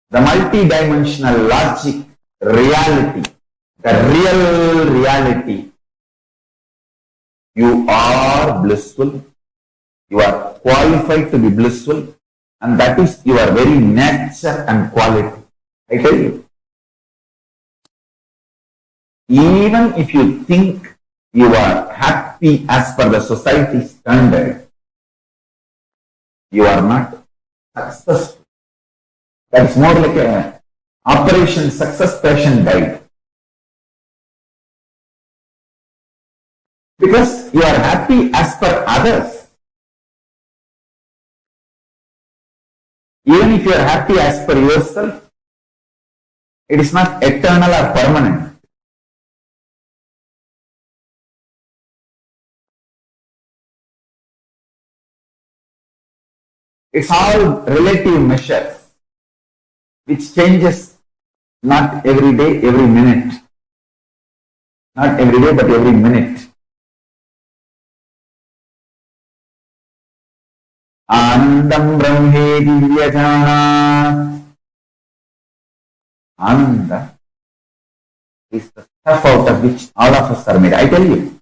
the multidimensional logic, reality, the real reality, you are blissful. You are qualified to be blissful, and that is your very nature and quality. I tell you. Even if you think you are happy as per the society's standard, you are not successful. That's more like a operation success patient died. Because you are happy as per others. Even if you are happy as per yourself, it is not eternal or permanent. It's all relative measures, which changes not every day, every minute. Not every day, but every minute. Anandam Brahme Divyajana. Ananda is the stuff out of which all of us are made. I tell you.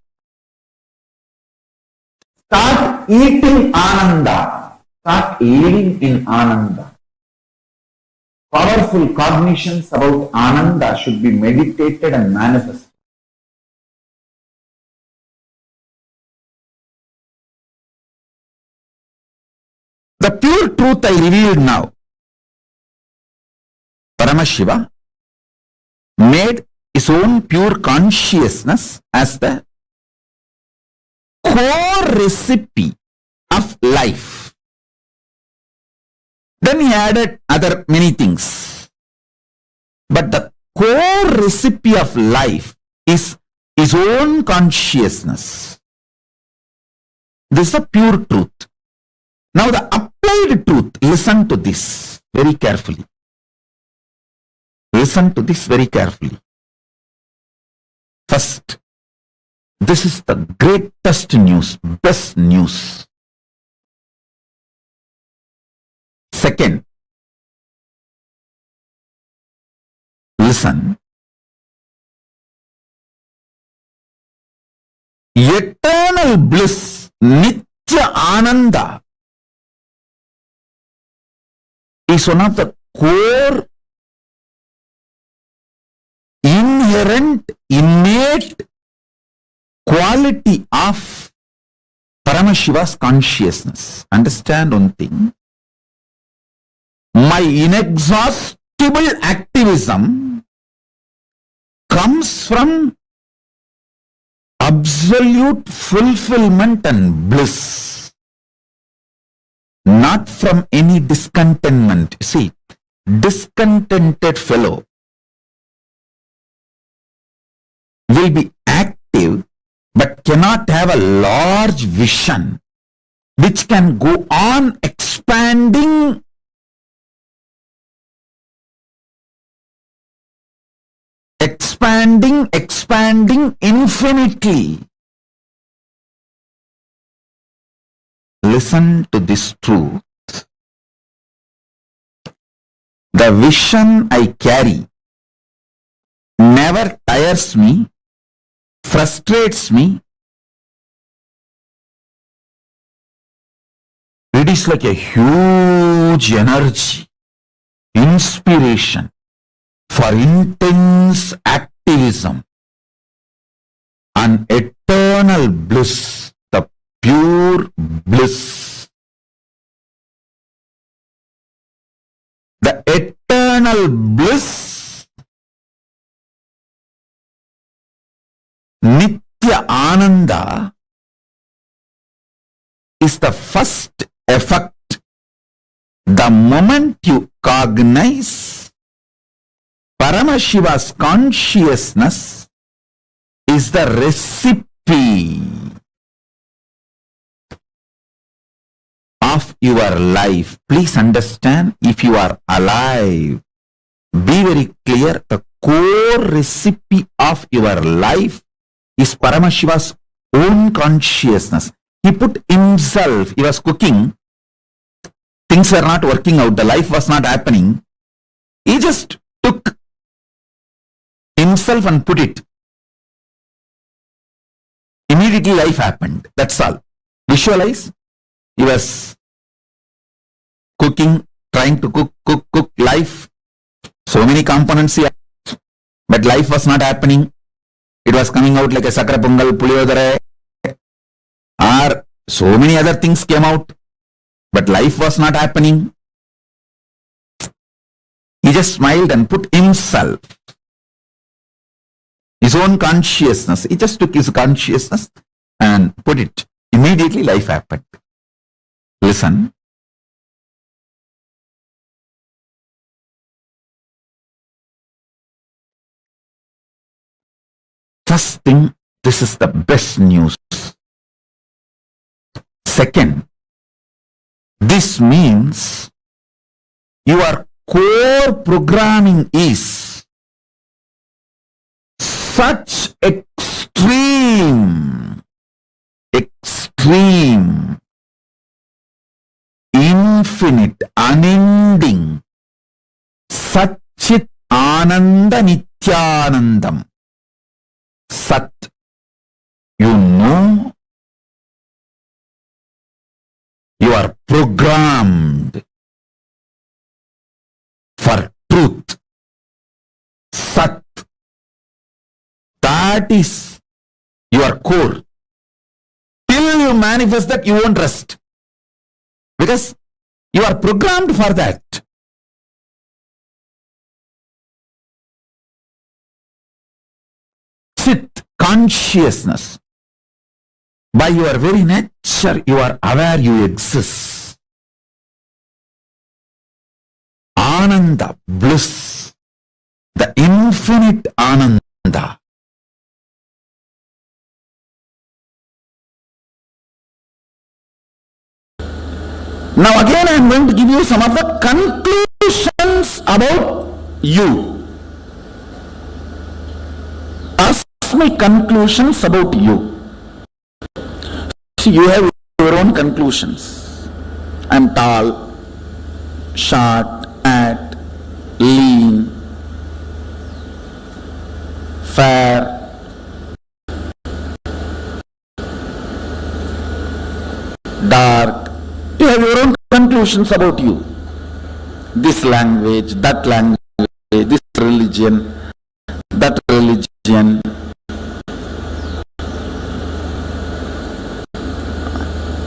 Start eating Ananda. Start living in Ananda. Powerful cognitions about Ananda should be meditated and manifested. The pure truth I revealed now. Paramashiva made his own pure consciousness as the core recipe of life. Then he added other many things. But the core recipe of life is his own consciousness. This is a pure truth. Now the applied truth, listen to this very carefully. Listen to this very carefully. First, this is the greatest news, best news. Second, listen. Eternal bliss, Nitya Ananda, is one of the core, inherent, innate quality of Paramashiva's consciousness. Understand one thing. My inexhaustible activism comes from absolute fulfillment and bliss, not from any discontentment. See, discontented fellow will be active but cannot have a large vision which can go on expanding infinitely. Listen to this truth. The vision I carry never tires me, frustrates me. It is like a huge energy, inspiration for intense activism and eternal bliss, the pure bliss. The eternal bliss, Nitya Ananda, is the first effect. The moment you cognize Paramashiva's consciousness is the recipe of your life. Please understand, if you are alive, be very clear, the core recipe of your life is Paramashiva's own consciousness. He put himself, he was cooking, things were not working out, the life was not happening. He just took himself and put it. Immediately life happened. That's all. Visualize. He was cooking, trying to cook life. So many components here, but life was not happening. It was coming out like a sakra pongal, puliyodare, or so many other things came out, but life was not happening. He just smiled and put himself, his own consciousness. He just took his consciousness and put it. Immediately life happened. Listen. First thing, this is the best news. Second, this means your core programming is such extreme, infinite, unending, Satchit Ananda Nithyanandam. Sat, you know, you are programmed for truth. Sat, that is your core. Till you manifest that, you won't rest, because you are programmed for that. Sit, consciousness. By your very nature, you are aware you exist. Ananda, bliss, the infinite Ananda. Now again I am going to give you some of the conclusions about you. Ask me conclusions about you. See, you have your own conclusions. I am tall, short, fat, lean, fair, dark. You have your own conclusions about you. This language, that language, this religion, that religion.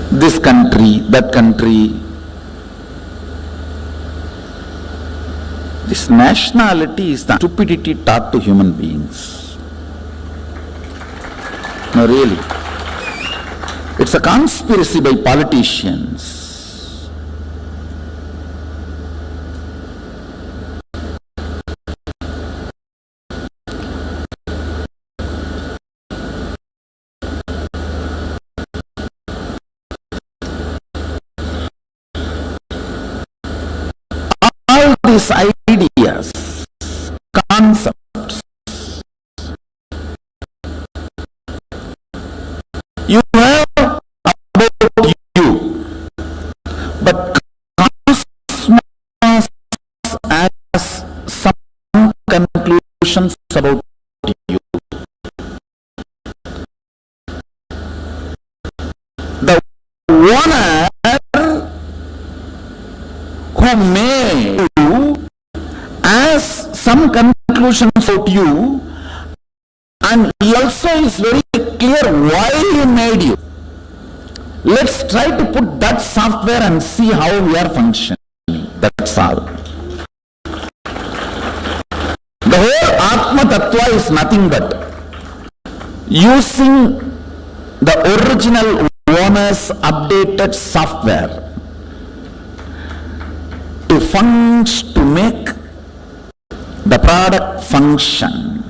This country, that country. This nationality is the stupidity taught to human beings. No, really. It's a conspiracy by politicians. All these ideas, concepts, you have about you, but cosmos has some conclusions about you. The owner who made you has some conclusions about you, and he also is very clear why he made you. Let's try to put that software and see how we are functioning. That's all. The whole Atma Tattva is nothing but using the original owner's updated software to make the product function,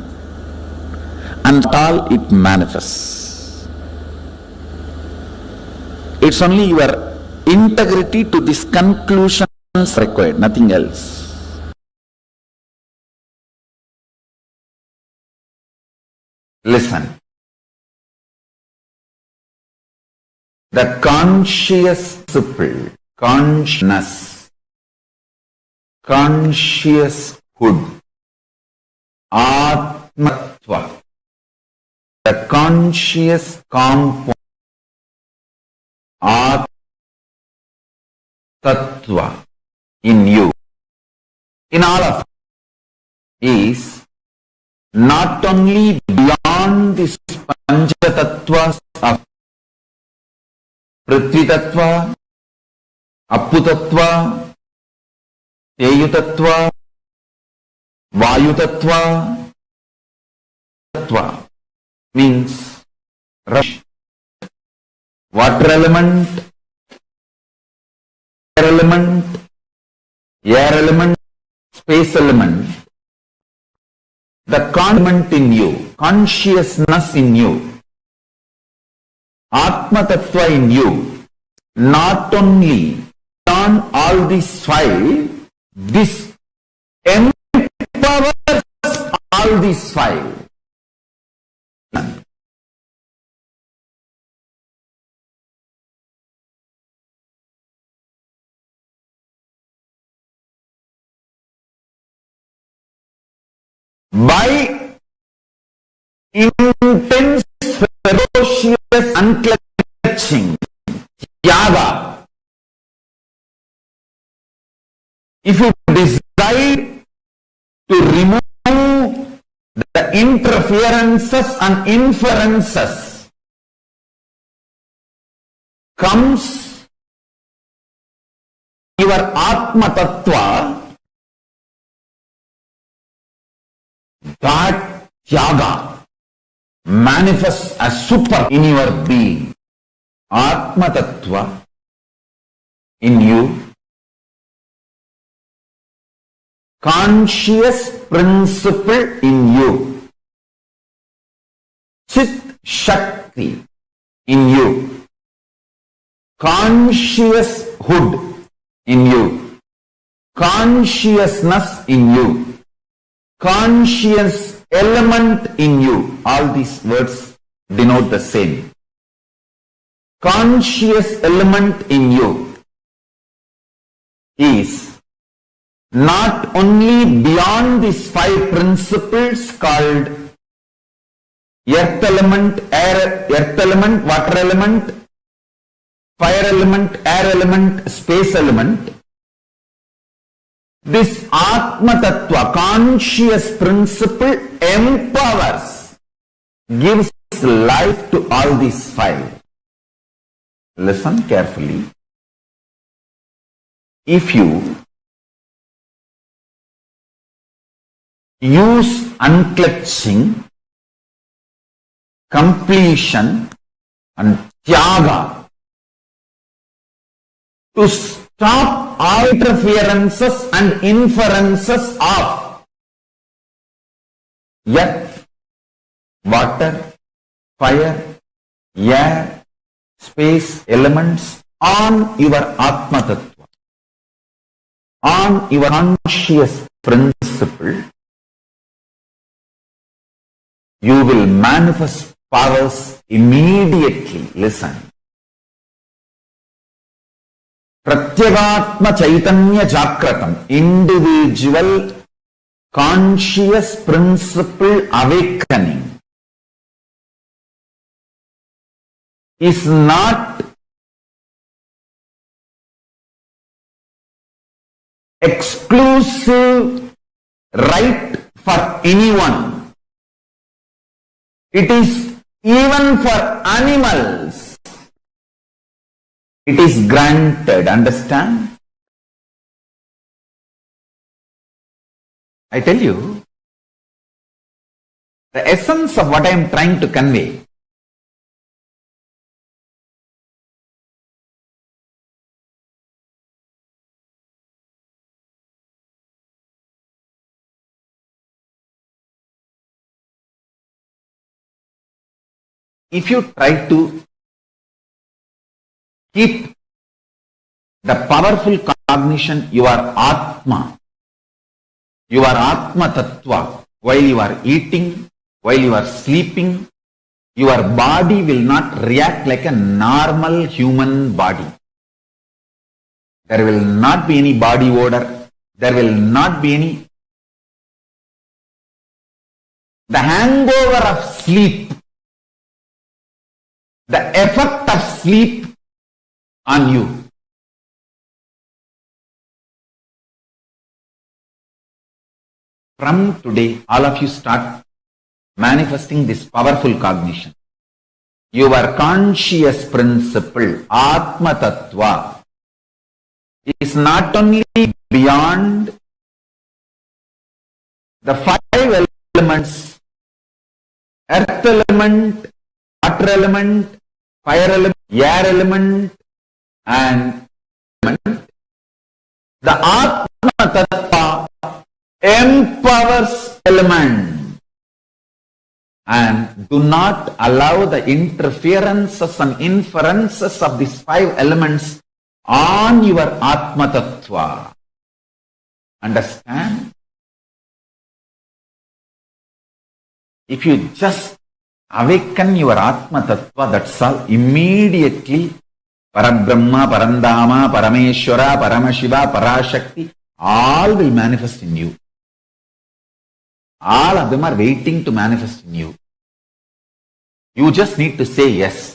and all it manifests. It's only your integrity to this conclusion is required, nothing else. Listen. The conscious principle, consciousness, conscioushood, Atmatva, the conscious component, Tattva in you, in all of us, is not only beyond the Panchatattva of Prithvi Tattva, Apu Tattva, Teyu Tattva, Vayu Tattva. Tattva means water element, air element, space element. The element in you, consciousness in you, Atma Tattva in you, not only on all these five, this empowers all these five. By intense, ferocious, unclutching, yaga, if you decide to remove the interferences and inferences, comes your Atma Tattva, that yaga manifests as super in your being. Atma Tattva in you, conscious principle in you, Chit Shakti in you, conscious hood in you, consciousness in you, conscious element in you. All these words denote the same. Conscious element in you is not only beyond these five principles called earth element, earth element, water element, fire element, air element, space element. This Atma Tattva, conscious principle, empowers, gives life to all these five. Listen carefully. If you use unclutching, completion and tyaga to stop all interferences and inferences of earth, water, fire, air, space elements on your Atma Tattva, on your conscious principle, you will manifest powers immediately. Listen. Pratyagatma Chaitanya Jakratam, individual conscious principle awakening, is not exclusive right for anyone. It is even for animals. It is granted, understand? I tell you, the essence of what I am trying to convey. If you try to keep the powerful cognition, you are Atma. You are Atma Tattva. While you are eating, while you are sleeping, your body will not react like a normal human body. There will not be any body odor. There will not be any. The hangover of sleep, the effect of sleep on you. From today, all of you start manifesting this powerful cognition. Your conscious principle, Atma Tattva, is not only beyond the 5 elements, earth element, water element, fire element, air element, and element. The Atma Tattva empowers element, and do not allow the interferences and inferences of these 5 elements on your Atma Tattva. Understand? If you just awaken your Atma Tattva, that's all. Immediately, Parabrahma, Parandama, Parameshwara, Paramashiva, Parashakti, all will manifest in you. All of them are waiting to manifest in you. You just need to say yes.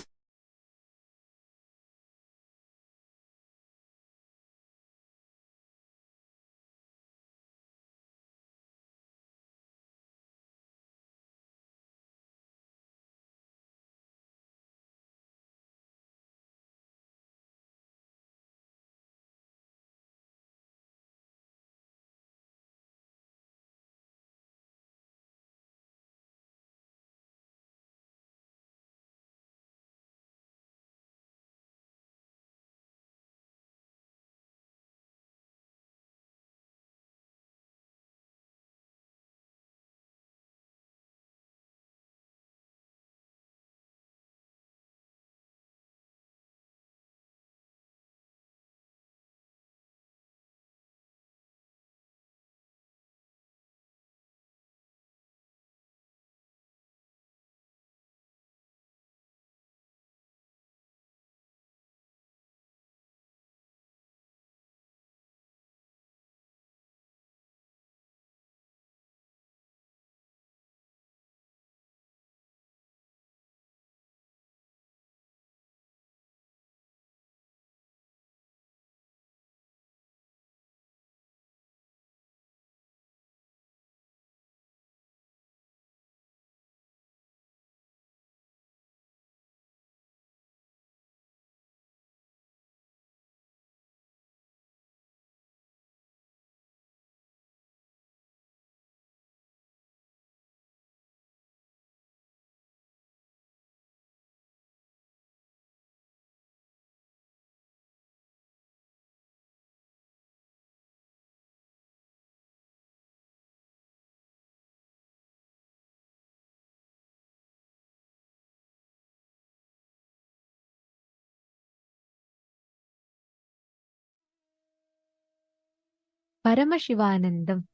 Paramashivanandam,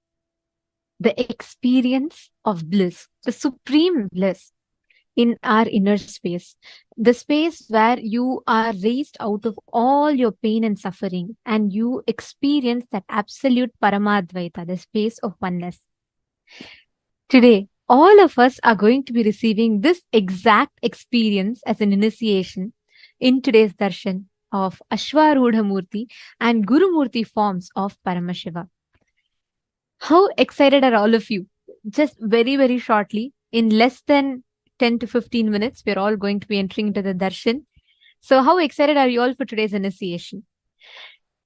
the experience of bliss, the supreme bliss in our inner space, the space where you are raised out of all your pain and suffering and you experience that absolute Paramadvaita, the space of oneness. Today, all of us are going to be receiving this exact experience as an initiation in today's darshan of Ashwarudha Murti and Guru Murti forms of Paramashiva. How excited are all of you? Just very, very shortly, in less than 10 to 15 minutes, we're all going to be entering into the darshan. So how excited are you all for today's initiation?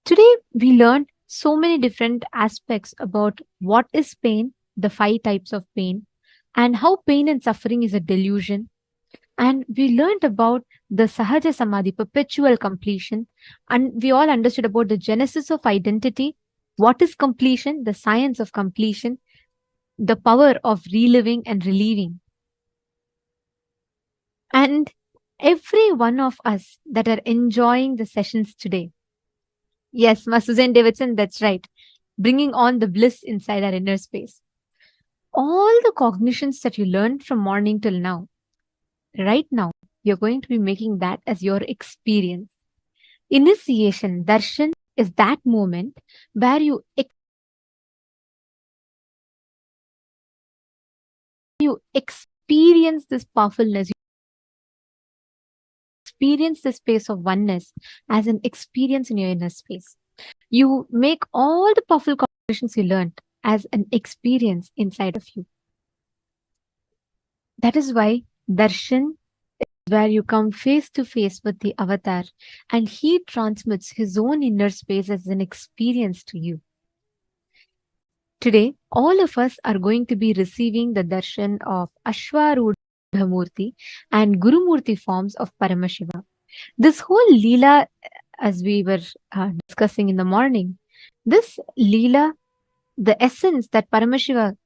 Today, we learned so many different aspects about what is pain, the 5 types of pain, and how pain and suffering is a delusion. And we learned about the Sahaja Samādhi, perpetual completion. And we all understood about the genesis of identity. What is completion? The science of completion. The power of reliving and relieving. And every one of us that are enjoying the sessions today, Yes, Ma Suzanne Davidson, that's right. Bringing on the bliss inside our inner space. All the cognitions that you learned from morning till now, right now, you're going to be making that as your experience. Initiation, darshan, is that moment where you experience this powerfulness, you experience the space of oneness as an experience in your inner space. You make all the powerful cognitions you learned as an experience inside of you. That is why darshan is where you come face to face with the avatar and he transmits his own inner space as an experience to you. Today, all of us are going to be receiving the darshan of Ashwarudha Murti and Guru Murti forms of Paramashiva. This whole Leela, as we were discussing in the morning, this Leela, the essence that Paramashiva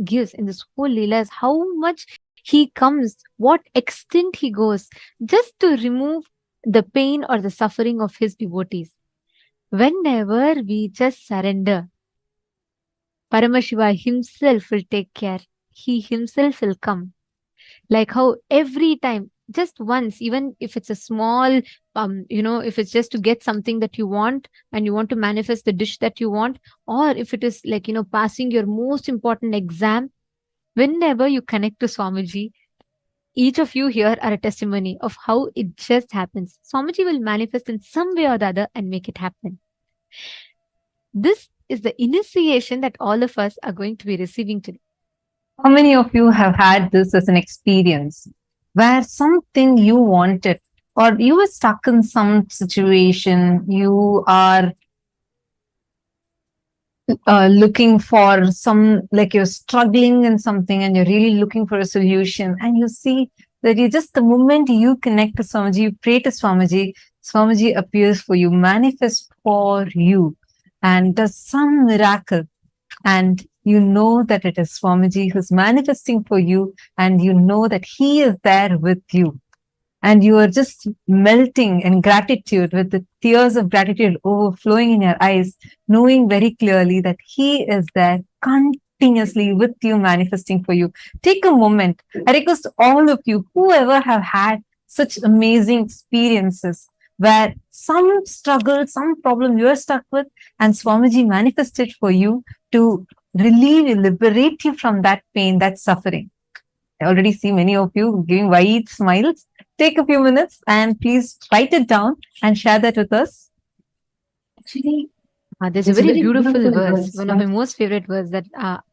gives in this whole Leela is how much he comes, what extent he goes, just to remove the pain or the suffering of his devotees. Whenever we just surrender, Paramashiva himself will take care. He himself will come. Like how every time, just once, even if it's a small, if it's just to get something that you want and you want to manifest the dish that you want, or if it is like, passing your most important exam, whenever you connect to Swamiji, each of you here are a testimony of how it just happens. Swamiji will manifest in some way or the other and make it happen. This is the initiation that all of us are going to be receiving today. How many of you have had this as an experience where something you wanted or you were stuck in some situation, you are looking for some, like you're struggling in something and you're really looking for a solution, and you see that you just, the moment you connect to Swamiji, you pray to Swamiji, Swamiji appears for you, manifests for you and does some miracle, and you know that it is Swamiji who's manifesting for you, and you know that he is there with you. And you are just melting in gratitude, with the tears of gratitude overflowing in your eyes, knowing very clearly that he is there continuously with you, manifesting for you. Take a moment. I request all of you, whoever have had such amazing experiences where some struggle, some problem you are stuck with, and Swamiji manifested for you to relieve you, liberate you from that pain, that suffering. I already see many of you giving wide smiles. Take a few minutes and please write it down and share that with us. Actually, there's a very beautiful verse, one of my most favorite verse that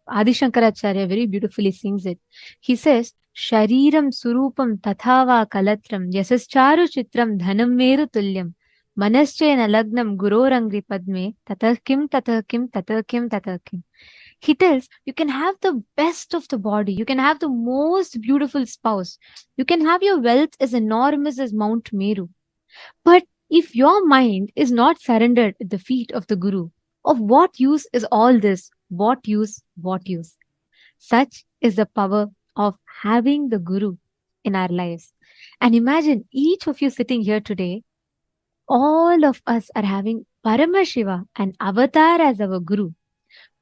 Adi Shankaracharya very beautifully sings it. He says, Shariram surupam tathava kalatram yasascharu chitram dhanam meru tulyam manaschena lagnam gurorangri padme tatakim tatakim tatakim tatakim. He tells, you can have the best of the body, you can have the most beautiful spouse, you can have your wealth as enormous as Mount Meru. But if your mind is not surrendered at the feet of the Guru, of what use is all this? What use? What use? Such is the power of having the Guru in our lives. And imagine each of you sitting here today, all of us are having Paramashiva, an avatar as our Guru.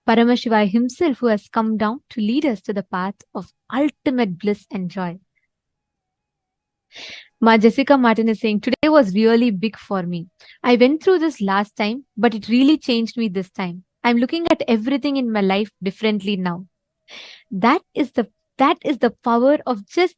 Paramashiva himself who has come down to lead us to the path of ultimate bliss and joy. Ma Jessica Martin is saying, today was really big for me. I went through this last time, but it really changed me this time. I'm looking at everything in my life differently now. That is the power of just,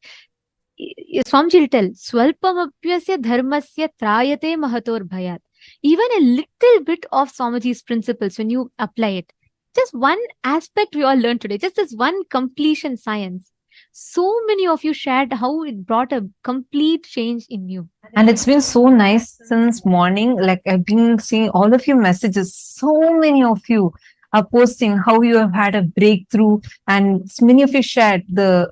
Swamiji will tell, Swalpamapyasya dharmasya trayate mahator bhayat. Even a little bit of Swamiji's principles, when you apply it, just one aspect we all learned today, just this one completion science. So many of you shared how it brought a complete change in you. And it's been so nice since morning. Like I've been seeing all of your messages. So many of you are posting how you have had a breakthrough, and many of you shared the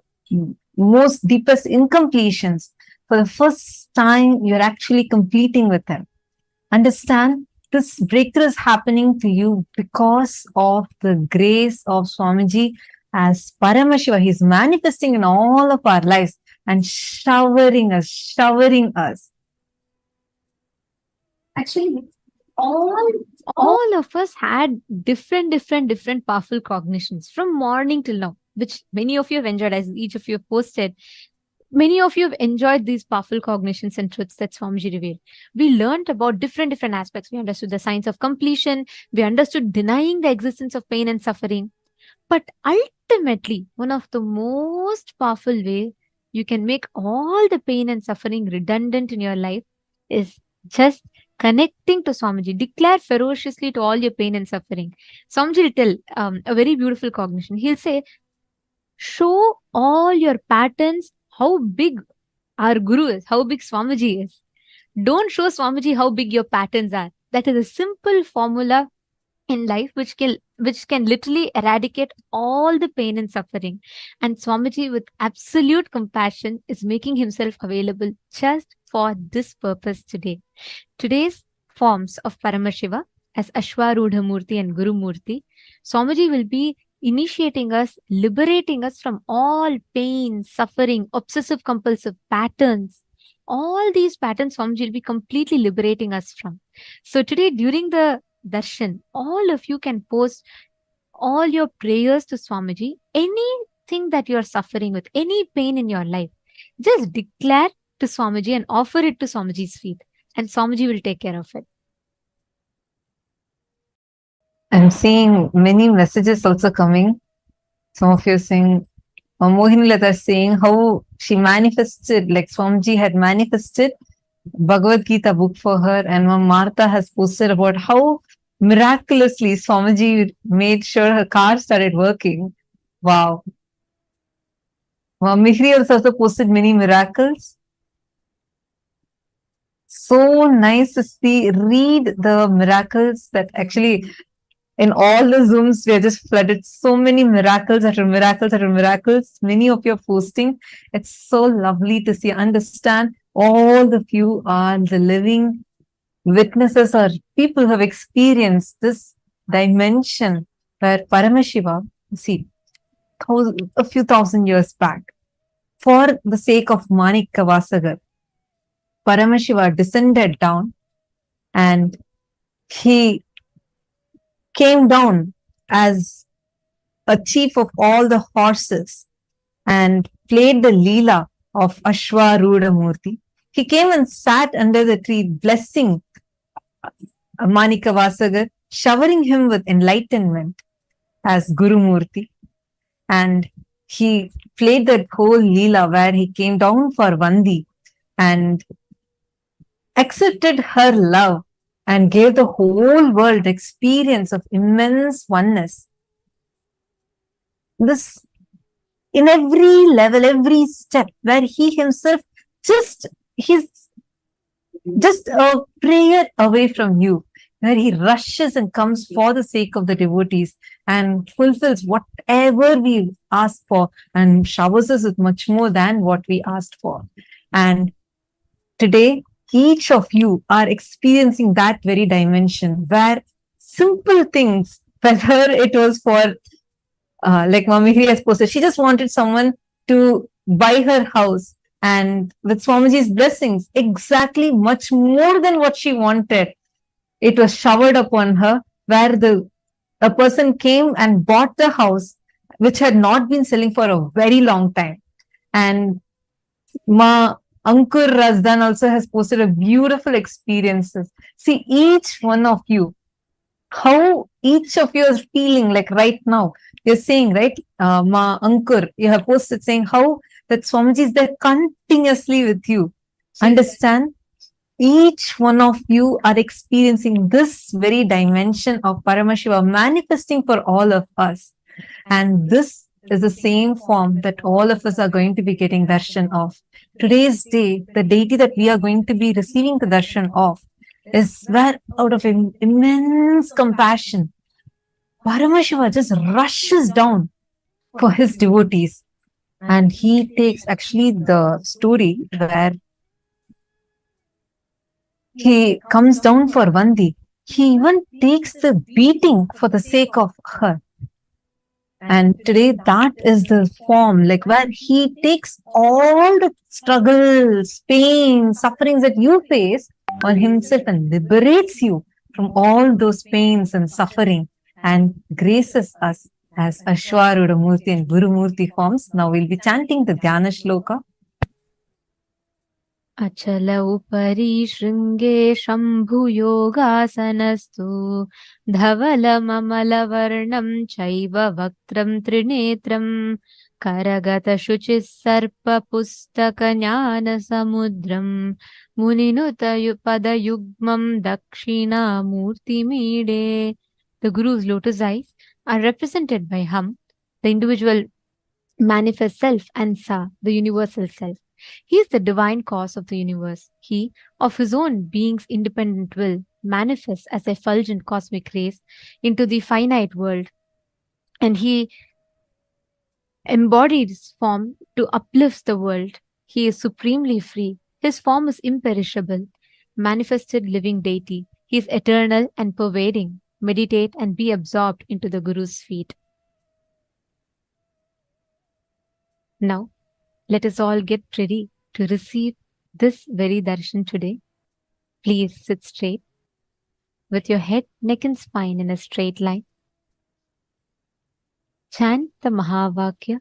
most deepest incompletions. For the first time, you're actually completing with them. Understand, this breakthrough is happening to you because of the grace of Swamiji as Paramashiva. He's manifesting in all of our lives and showering us. Actually, all of us had different powerful cognitions from morning till now, which many of you have enjoyed, as each of you have posted. Many of you have enjoyed these powerful cognitions and truths that Swamiji revealed. We learned about different aspects. We understood the science of completion. We understood denying the existence of pain and suffering. But ultimately, one of the most powerful ways you can make all the pain and suffering redundant in your life is just connecting to Swamiji. Declare ferociously to all your pain and suffering. Swamiji will tell a very beautiful cognition. He'll say, show all your patterns how big our Guru is, how big Swamiji is. Don't show Swamiji how big your patterns are. That is a simple formula in life which can literally eradicate all the pain and suffering. And Swamiji, with absolute compassion, is making himself available just for this purpose today. Today's forms of Paramashiva as Ashwarudha Murti and Guru Murti, Swamiji will be initiating us, liberating us from all pain, suffering, obsessive compulsive patterns. All these patterns Swamiji will be completely liberating us from. So today, during the darshan, all of you can post all your prayers to Swamiji. Anything that you are suffering with, any pain in your life, just declare to Swamiji and offer it to Swamiji's feet. And Swamiji will take care of it. I'm seeing many messages also coming. Some of you are saying, Mohini Lata is saying how she manifested, like Swamiji had manifested Bhagavad Gita book for her, and Mom Martha has posted about how miraculously Swamiji made sure her car started working. Wow. Mihri has also posted many miracles. So nice to see, read the miracles that actually in all the Zooms, we are just flooded. So many miracles after miracles after miracles. Many of you are posting. It's so lovely to see, understand. All of you are the living witnesses or people who have experienced this dimension where Paramashiva, see, a few thousand years back, for the sake of Manikya Vasagar, Paramashiva descended down and he came down as a chief of all the horses and played the Leela of Ashwarudha Murti. He came and sat under the tree, blessing Manikya Vasagar, showering him with enlightenment as Guru Murti. And he played that whole Leela where he came down for Vandi and accepted her love and gave the whole world experience of immense oneness. This, in every level, every step, where he himself he's just a prayer away from you, where he rushes and comes for the sake of the devotees and fulfills whatever we ask for and showers us with much more than what we asked for. And today, each of you are experiencing that very dimension where simple things, whether it was for, like Mami has posted, she just wanted someone to buy her house, and with Swamiji's blessings, exactly much more than what she wanted, it was showered upon her, where a person came and bought the house, which had not been selling for a very long time. And Ankur Razdan also has posted a beautiful experiences. See, each one of you, how each of you is feeling like right now. You're saying, right, Ankur, you have posted saying how that Swamiji is there continuously with you. Understand? Each one of you are experiencing this very dimension of Paramashiva manifesting for all of us. And this is the same form that all of us are going to be getting darshan of. Today's day, the deity that we are going to be receiving the darshan of is where out of immense compassion, Paramashiva just rushes down for his devotees. And he takes actually the story where he comes down for Vandi. He even takes the beating for the sake of her. And today that is the form, like where he takes all the struggles, pain, sufferings that you face on himself and liberates you from all those pains and suffering and graces us as Ashwaruda Murti and Guru Murti forms. Now we'll be chanting the Dhyana Shloka. अचल उपरि शृङ्गे शम्भुयोगासनस्तु धवलममलवर्णं चैव वक्त्रं त्रिनेत्रम् करगतशुचिः सर्पपुस्तकज्ञानसमुद्रम् मुनिनुतपदयुग्मं दक्षिणामूर्तिमीडे. The Guru's lotus eyes are represented by Hum, the individual manifest self, and Sa, the universal self. He is the divine cause of the universe. He, of his own being's independent will, manifests as effulgent cosmic rays into the finite world, and he embodies his form to uplift the world. He is supremely free. His form is imperishable, manifested living deity. He is eternal and pervading. Meditate and be absorbed into the Guru's feet. Now, let us all get ready to receive this very darshan today. Please sit straight with your head, neck and spine in a straight line. Chant the Mahavakya.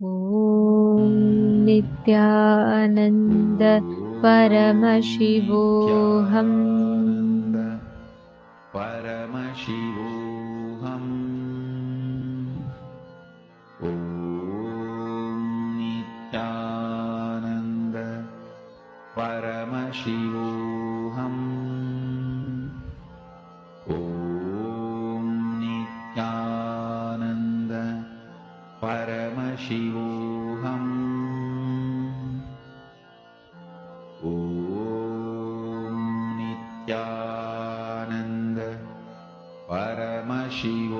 Om Nithyananda Paramashivoham. Paramashivoham. Om Nithyananda Paramashivoham. Om Nithyananda Paramashivoham. Om Nithyananda Paramashivoham.